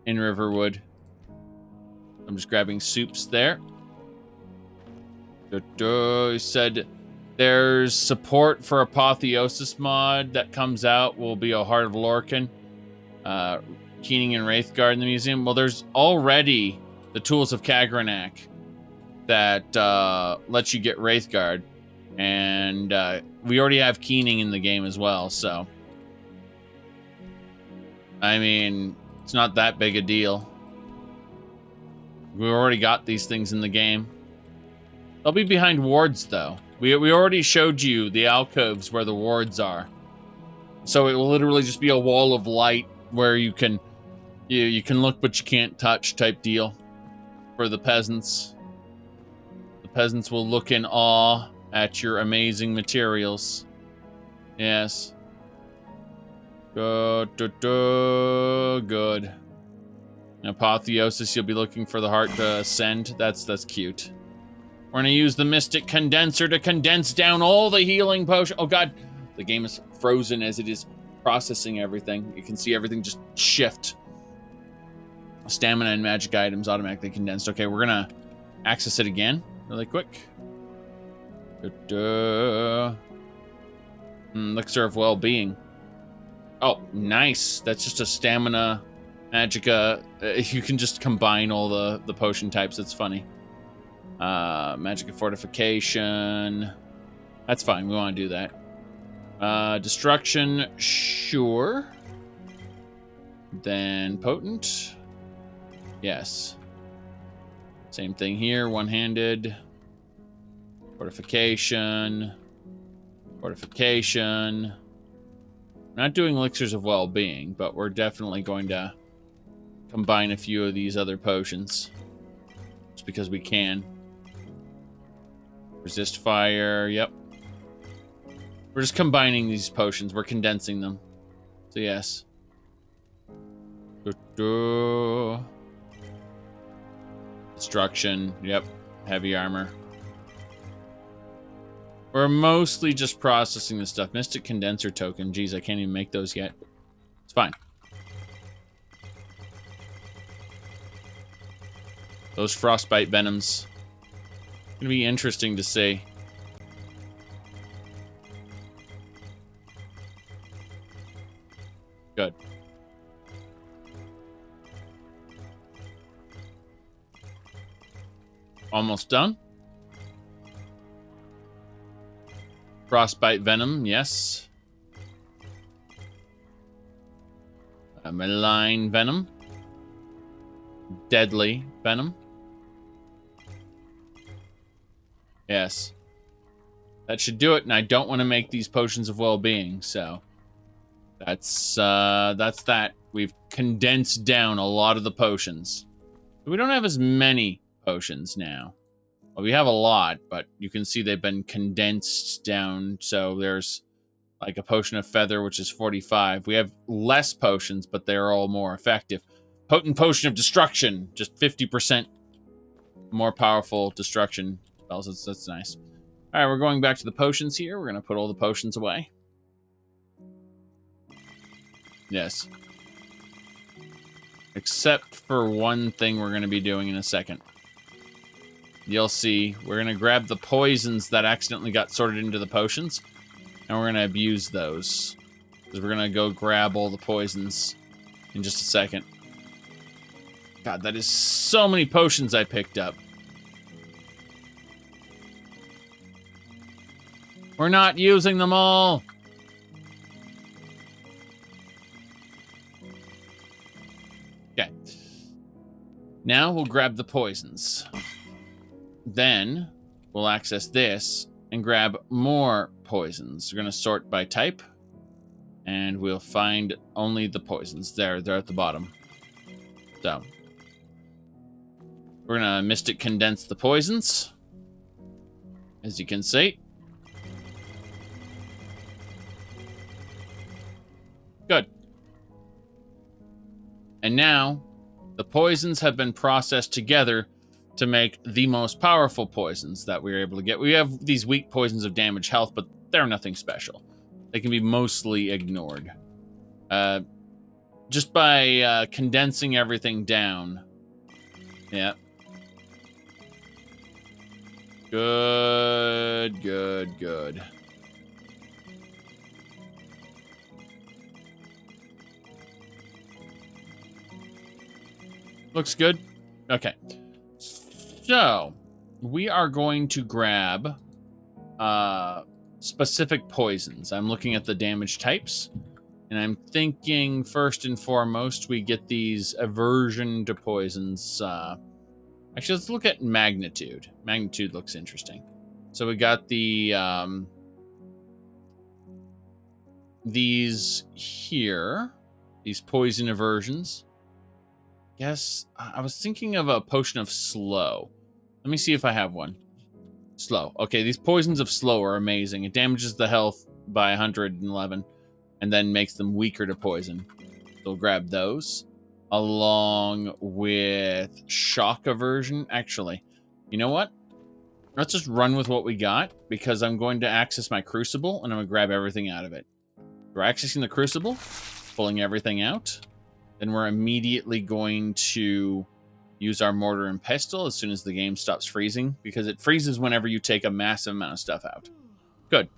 Riverwood. I'm just grabbing soups there. He said there's support for Apotheosis mod that comes out. Will be a Heart of Lorcan, Keening and Wraithguard in the museum. Well, there's already the Tools of Kagranak that lets you get Wraithguard, and we already have Keening in the game as well. So, I mean, it's not that big a deal. We already got these things in the game. They'll be behind wards, though. We already showed you the alcoves where the wards are. So it will literally just be a wall of light where you can look but you can't touch type deal for the peasants. The peasants will look in awe at your amazing materials. Yes. Good. Good. Apotheosis, you'll be looking for the heart to ascend. That's cute. We're going to use the Mystic Condenser to condense down all the healing potion. Oh, God. The game is frozen as it is processing everything. You can see everything just shift. Stamina and magic items automatically condensed. Okay, we're going to access it again really quick. Elixir of Well-Being. Oh, nice. That's just a stamina Magicka, you can just combine all the potion types. It's funny. Magicka Fortification. That's fine. We want to do that. Destruction, sure. Then Potent. Yes. Same thing here. One-handed. Fortification. Fortification. Not doing Elixirs of Well-Being, but we're definitely going to combine a few of these other potions. Just because we can. Resist fire, yep. We're just combining these potions. We're condensing them. So yes. Destruction, yep. Heavy armor. We're mostly just processing this stuff. Mystic Condenser Token. Geez, I can't even make those yet. It's fine. Those Frostbite Venoms. Gonna be interesting to see. Good. Almost done. Frostbite Venom, yes. Malign Venom. Deadly Venom. Yes. That should do it, and I don't want to make these potions of well-being, so that's that. We've condensed down a lot of the potions. We don't have as many potions now. Well, we have a lot, but you can see they've been condensed down. So there's like a potion of feather, which is 45. We have less potions, but they're all more effective. Potent potion of destruction, just 50% more powerful destruction spells. That's nice. All right, we're going back to the potions here. We're going to put all the potions away. Yes. Except for one thing we're going to be doing in a second. You'll see, we're going to grab the poisons that accidentally got sorted into the potions, and we're going to abuse those. Because we're going to go grab all the poisons in just a second. God, that is so many potions I picked up. We're not using them all. Okay. Now we'll grab the poisons. Then we'll access this and grab more poisons. We're going to sort by type. And we'll find only the poisons. They're at the bottom. So we're going to Mystic Condense the poisons. As you can see. Good. And now the poisons have been processed together to make the most powerful poisons that we were able to get. We have these weak poisons of damage health, but they're nothing special. They can be mostly ignored. Just by condensing everything down. Yeah. Good, good, good. Looks good. Okay. So, we are going to grab specific poisons. I'm looking at the damage types, and I'm thinking first and foremost we get these aversion to poisons. Actually, let's look at magnitude. Magnitude looks interesting. So we got the these here, these poison aversions. Yes, I was thinking of a potion of slow. Let me see if I have one. Slow. Okay, these poisons of slow are amazing. It damages the health by 111 and then makes them weaker to poison. So we'll grab those along with shock aversion. Actually, you know what? Let's just run with what we got because I'm going to access my crucible and I'm going to grab everything out of it. We're accessing the crucible, pulling everything out. Then we're immediately going to use our mortar and pestle as soon as the game stops freezing, because it freezes whenever you take a massive amount of stuff out. Good.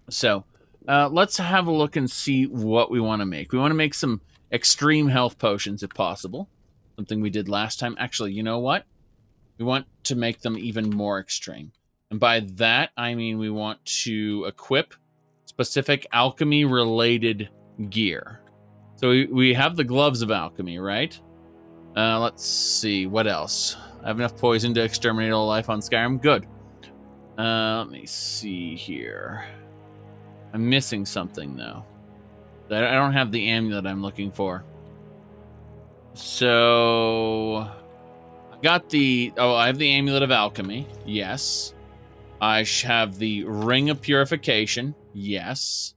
So, let's have a look and see what we want to make. We want to make some extreme health potions if possible. Something we did last time. Actually, you know what? We want to make them even more extreme. And by that, I mean we want to equip specific alchemy-related gear. So we have the gloves of alchemy, right? Let's see, what else? I have enough poison to exterminate all life on Skyrim. Good. Let me see here. I'm missing something, though. I don't have the amulet I'm looking for. So... I got the... Oh, I have the Amulet of Alchemy. Yes. I have the Ring of Purification. Yes.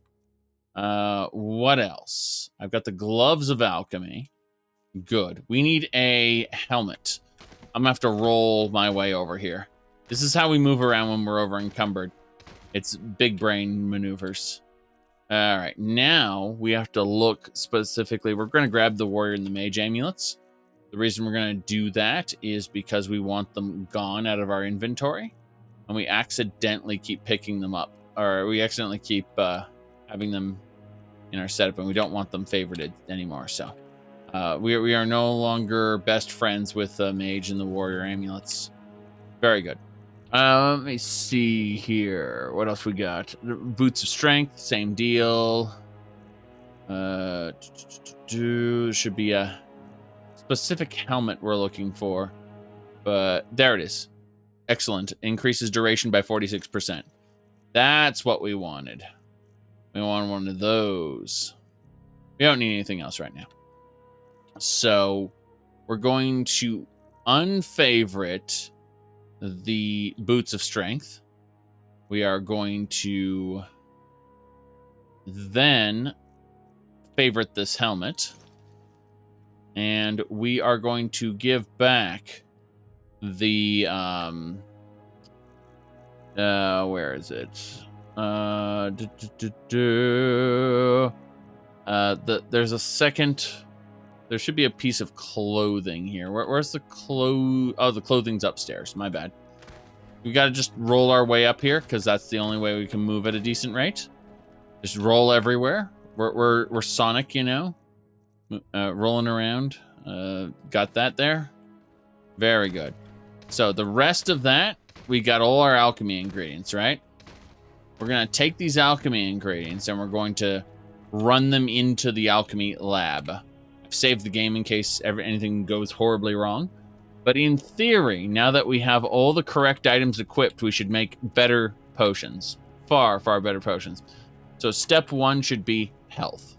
What else? I've got the Gloves of Alchemy. Good. We need a helmet. I'm gonna have to roll my way over here. This is how we move around when we're over encumbered. It's big brain maneuvers. All right, now we have to look specifically. We're going to grab the warrior and the mage amulets. The reason we're going to do that is because we want them gone out of our inventory, and we accidentally keep picking them up, or we accidentally keep having them in our setup, and we don't want them favorited anymore. So we are no longer best friends with the mage and the warrior amulets. Very good. Let me see here. What else we got? Boots of Strength, same deal. Should be a specific helmet we're looking for. But there it is. Excellent. Increases duration by 46%. That's what we wanted. We want one of those. We don't need anything else right now. So we're going to unfavorite the Boots of Strength. We are going to then favorite this helmet. And we are going to give back the where is it? There's a second. There should be a piece of clothing here. Where's the Oh, the clothing's upstairs. My bad. We got to just roll our way up here because that's the only way we can move at a decent rate. Just roll everywhere. We're Sonic, you know, rolling around. Got that there. Very good. So the rest of that, we got all our alchemy ingredients, right? We're gonna take these alchemy ingredients and we're going to run them into the alchemy lab. I've saved the game in case anything goes horribly wrong. But in theory, now that we have all the correct items equipped, we should make better potions. Far, far better potions. So step one should be health.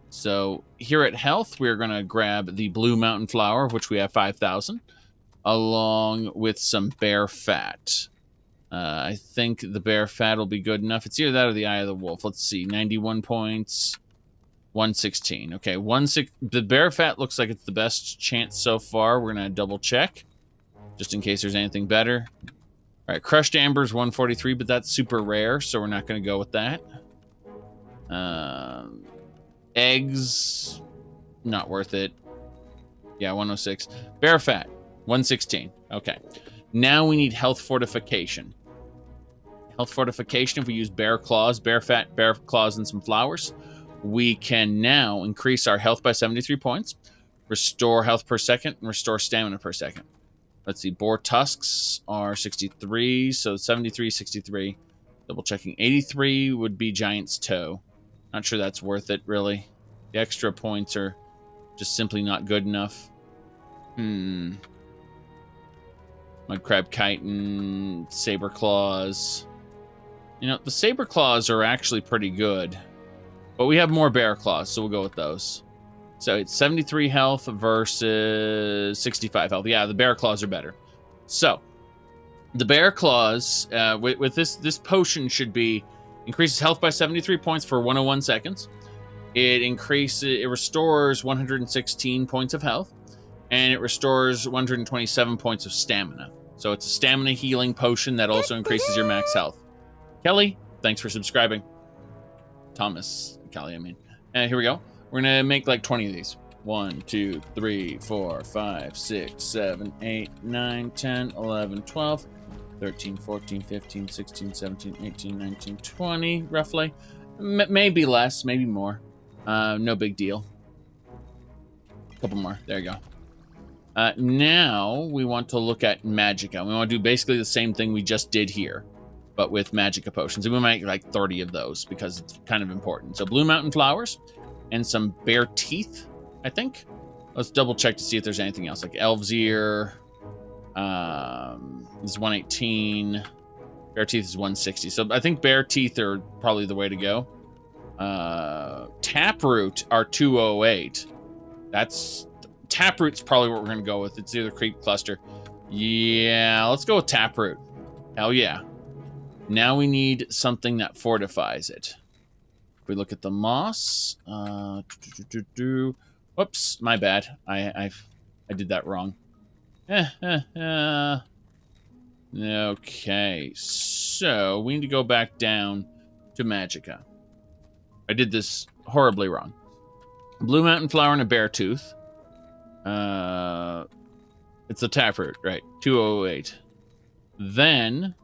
So here at health, we're going to grab the Blue Mountain Flower, of which we have 5,000, along with some bear fat. I think the bear fat will be good enough. It's either that or the Eye of the Wolf. Let's see, 91 points. 116. Okay, the bear fat looks like it's the best chance so far. We're gonna double check just in case there's anything better. All right, crushed amber is 143, but that's super rare, so we're not gonna go with that. Eggs, not worth it. Yeah, 106. Bear fat, 116. Okay, now we need health fortification. Health fortification. If we use bear claws, bear fat, bear claws, and some flowers, we can now increase our health by 73 points, restore health per second, and restore stamina per second. Let's see, boar tusks are 63, so 73, 63. Double checking. 83 would be giant's toe. Not sure that's worth it, really. The extra points are just simply not good enough. Mudcrab chitin, saber claws. You know, the saber claws are actually pretty good. But we have more bear claws, so we'll go with those. So it's 73 health versus 65 health. Yeah, the bear claws are better. So the bear claws, with this potion should be increases health by 73 points for 101 seconds. It restores 116 points of health, and it restores 127 points of stamina. So it's a stamina healing potion that also increases your max health. Kelly, thanks for subscribing. Thomas. Kelly, I mean. Here we go. We're going to make like 20 of these. 1, 2, 3, 4, 5, 6, 7, 8, 9, 10, 11, 12, 13, 14, 15, 16, 17, 18, 19, 20, roughly. Maybe less, maybe more. No big deal. A couple more. There you go. Now we want to look at Magicka. We want to do basically the same thing we just did here, but with Magicka potions. And we might make like 30 of those because it's kind of important. So Blue Mountain Flowers and some Bear Teeth, I think. Let's double check to see if there's anything else. Like Elf's Ear. This is 118. Bear Teeth is 160. So I think Bear Teeth are probably the way to go. Taproot are 208. Taproot's probably what we're going to go with. It's either Creep Cluster. Yeah, let's go with Taproot. Hell yeah. Now we need something that fortifies it. If we look at the moss. Whoops, my bad. I did that wrong. Okay, so we need to go back down to Magicka. I did this horribly wrong. Blue Mountain Flower and a Bear Tooth. It's a Taproot, right? 208. Then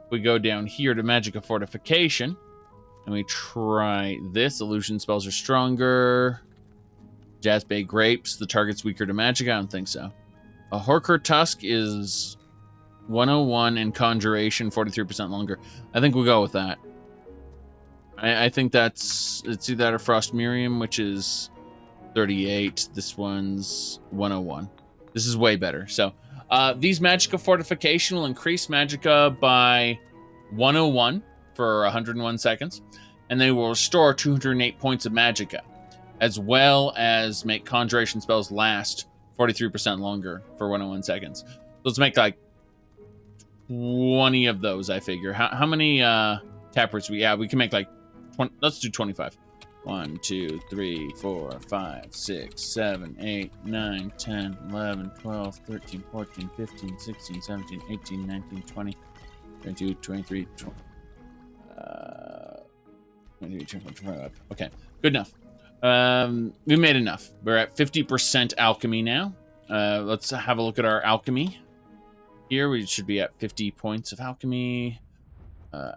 we go down here to Magicka Fortification, and we try this. Illusion spells are stronger. Jazzbay Grapes. The target's weaker to Magicka. I don't think so. A Horker Tusk is 101 and Conjuration 43% longer. I think we'll go with that. I think it's either that or Frost Miriam, which is 38. This one's 101. This is way better. So these Magicka Fortification will increase Magicka by 101 for 101 seconds, and they will restore 208 points of Magicka, as well as make Conjuration spells last 43% longer for 101 seconds. So let's make like 20 of those, I figure. How many Taproots? We can make like 20. Let's do 25. 1, 2, 3, 4, 5, 6, 7, 8, 9, 10, 11, 12, 13, 14, 15, 16, 17, 18, 19, 20, 22, 23, 25. Okay, good enough. We made enough. We're at 50% alchemy now. Let's have a look at our alchemy. Here we should be at 50 points of alchemy.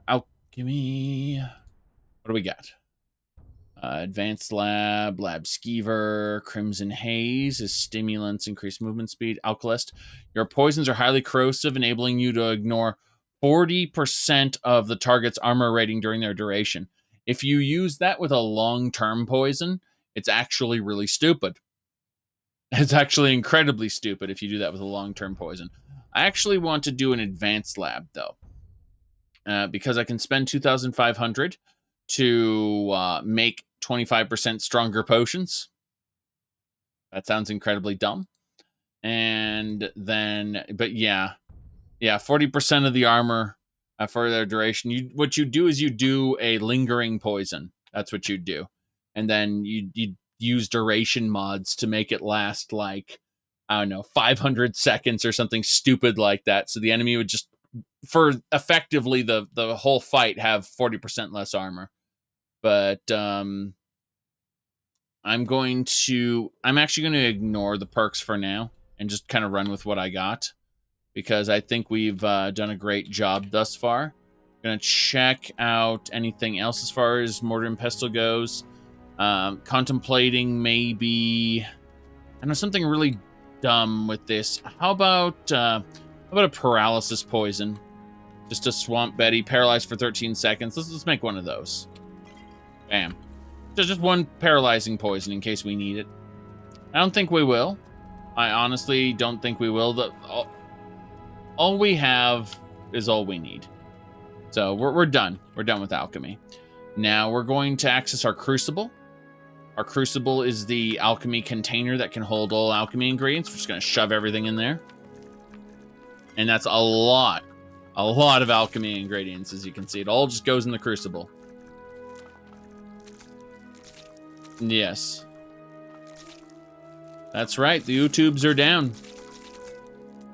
Alchemy. What do we got? Advanced Lab, Lab Skeever, Crimson Haze is stimulants, increased movement speed. Alkalist. Your poisons are highly corrosive, enabling you to ignore 40% of the target's armor rating during their duration. If you use that with a long-term poison, it's actually really stupid. It's actually incredibly stupid if you do that with a long-term poison. I actually want to do an Advanced Lab, though, because I can spend 2,500 to make 25% stronger potions. That sounds incredibly dumb. And then, but yeah, 40% of the armor for their duration. What you do is you do a lingering poison. That's what you do. And then you use duration mods to make it last like, I don't know, 500 seconds or something stupid like that. So the enemy would just, for effectively the whole fight, have 40% less armor. But I'm actually going to ignore the perks for now and just kind of run with what I got, because I think we've done a great job thus far. Going to check out anything else as far as Mortar and Pestle goes. Contemplating maybe, I know, something really dumb with this. How about a paralysis poison? Just a Swamp Betty, paralyzed for 13 seconds. Let's make one of those. Bam. Just one paralyzing poison in case we need it. I don't think we will. I honestly don't think we will. All we have is all we need. So we're done. We're done with alchemy. Now we're going to access our Crucible. Our Crucible is the alchemy container that can hold all alchemy ingredients. We're just going to shove everything in there. And that's a lot of alchemy ingredients, as you can see. It all just goes in the Crucible. Yes. That's right, the YouTubes are down.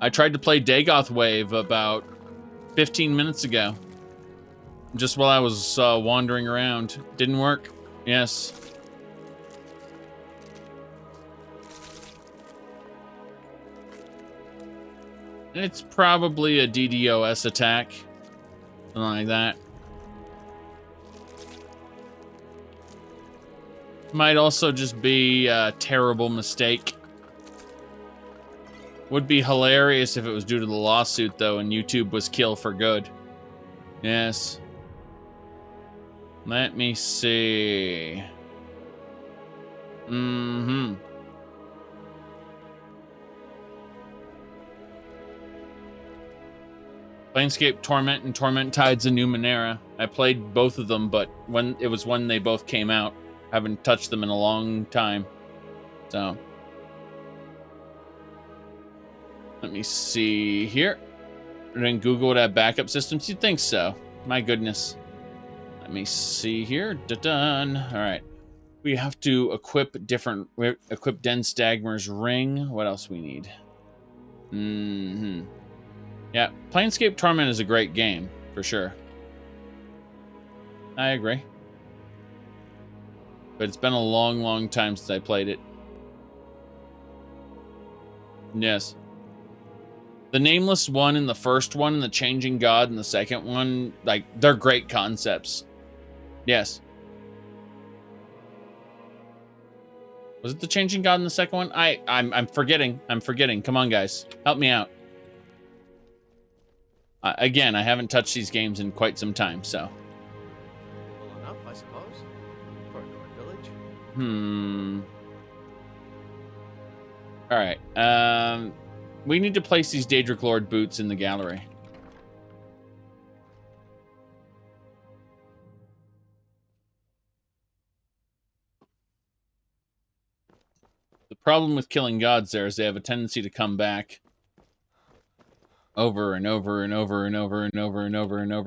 I tried to play Dagoth Wave about 15 minutes ago. Just while I was wandering around. Didn't work. Yes. It's probably a DDoS attack. Something like that. Might also just be a terrible mistake. Would be hilarious if it was due to the lawsuit, though, and YouTube was kill for good. Yes. Let me see. Mm-hmm. Planescape Torment and Torment Tides of Numenera. I played both of them, but when they both came out. Haven't touched them in a long time. So. Let me see here. And then Google would have backup systems. You'd think so. My goodness. Let me see here. Done. All right. We have to equip equip Den Stagmer's ring. What else we need? Yeah, Planescape Torment is a great game, for sure. I agree. But it's been a long, long time since I played it. Yes. The Nameless one in the first one, and the Changing God in the second one, like, they're great concepts. Yes. Was it the Changing God in the second one? I'm forgetting. I'm forgetting. Come on, guys. Help me out. Again, I haven't touched these games in quite some time, so. Well enough, I suppose. For a village. Alright. We need to place these Daedric Lord boots in the gallery. The problem with killing gods there is they have a tendency to come back over and over and over and over and over and over and over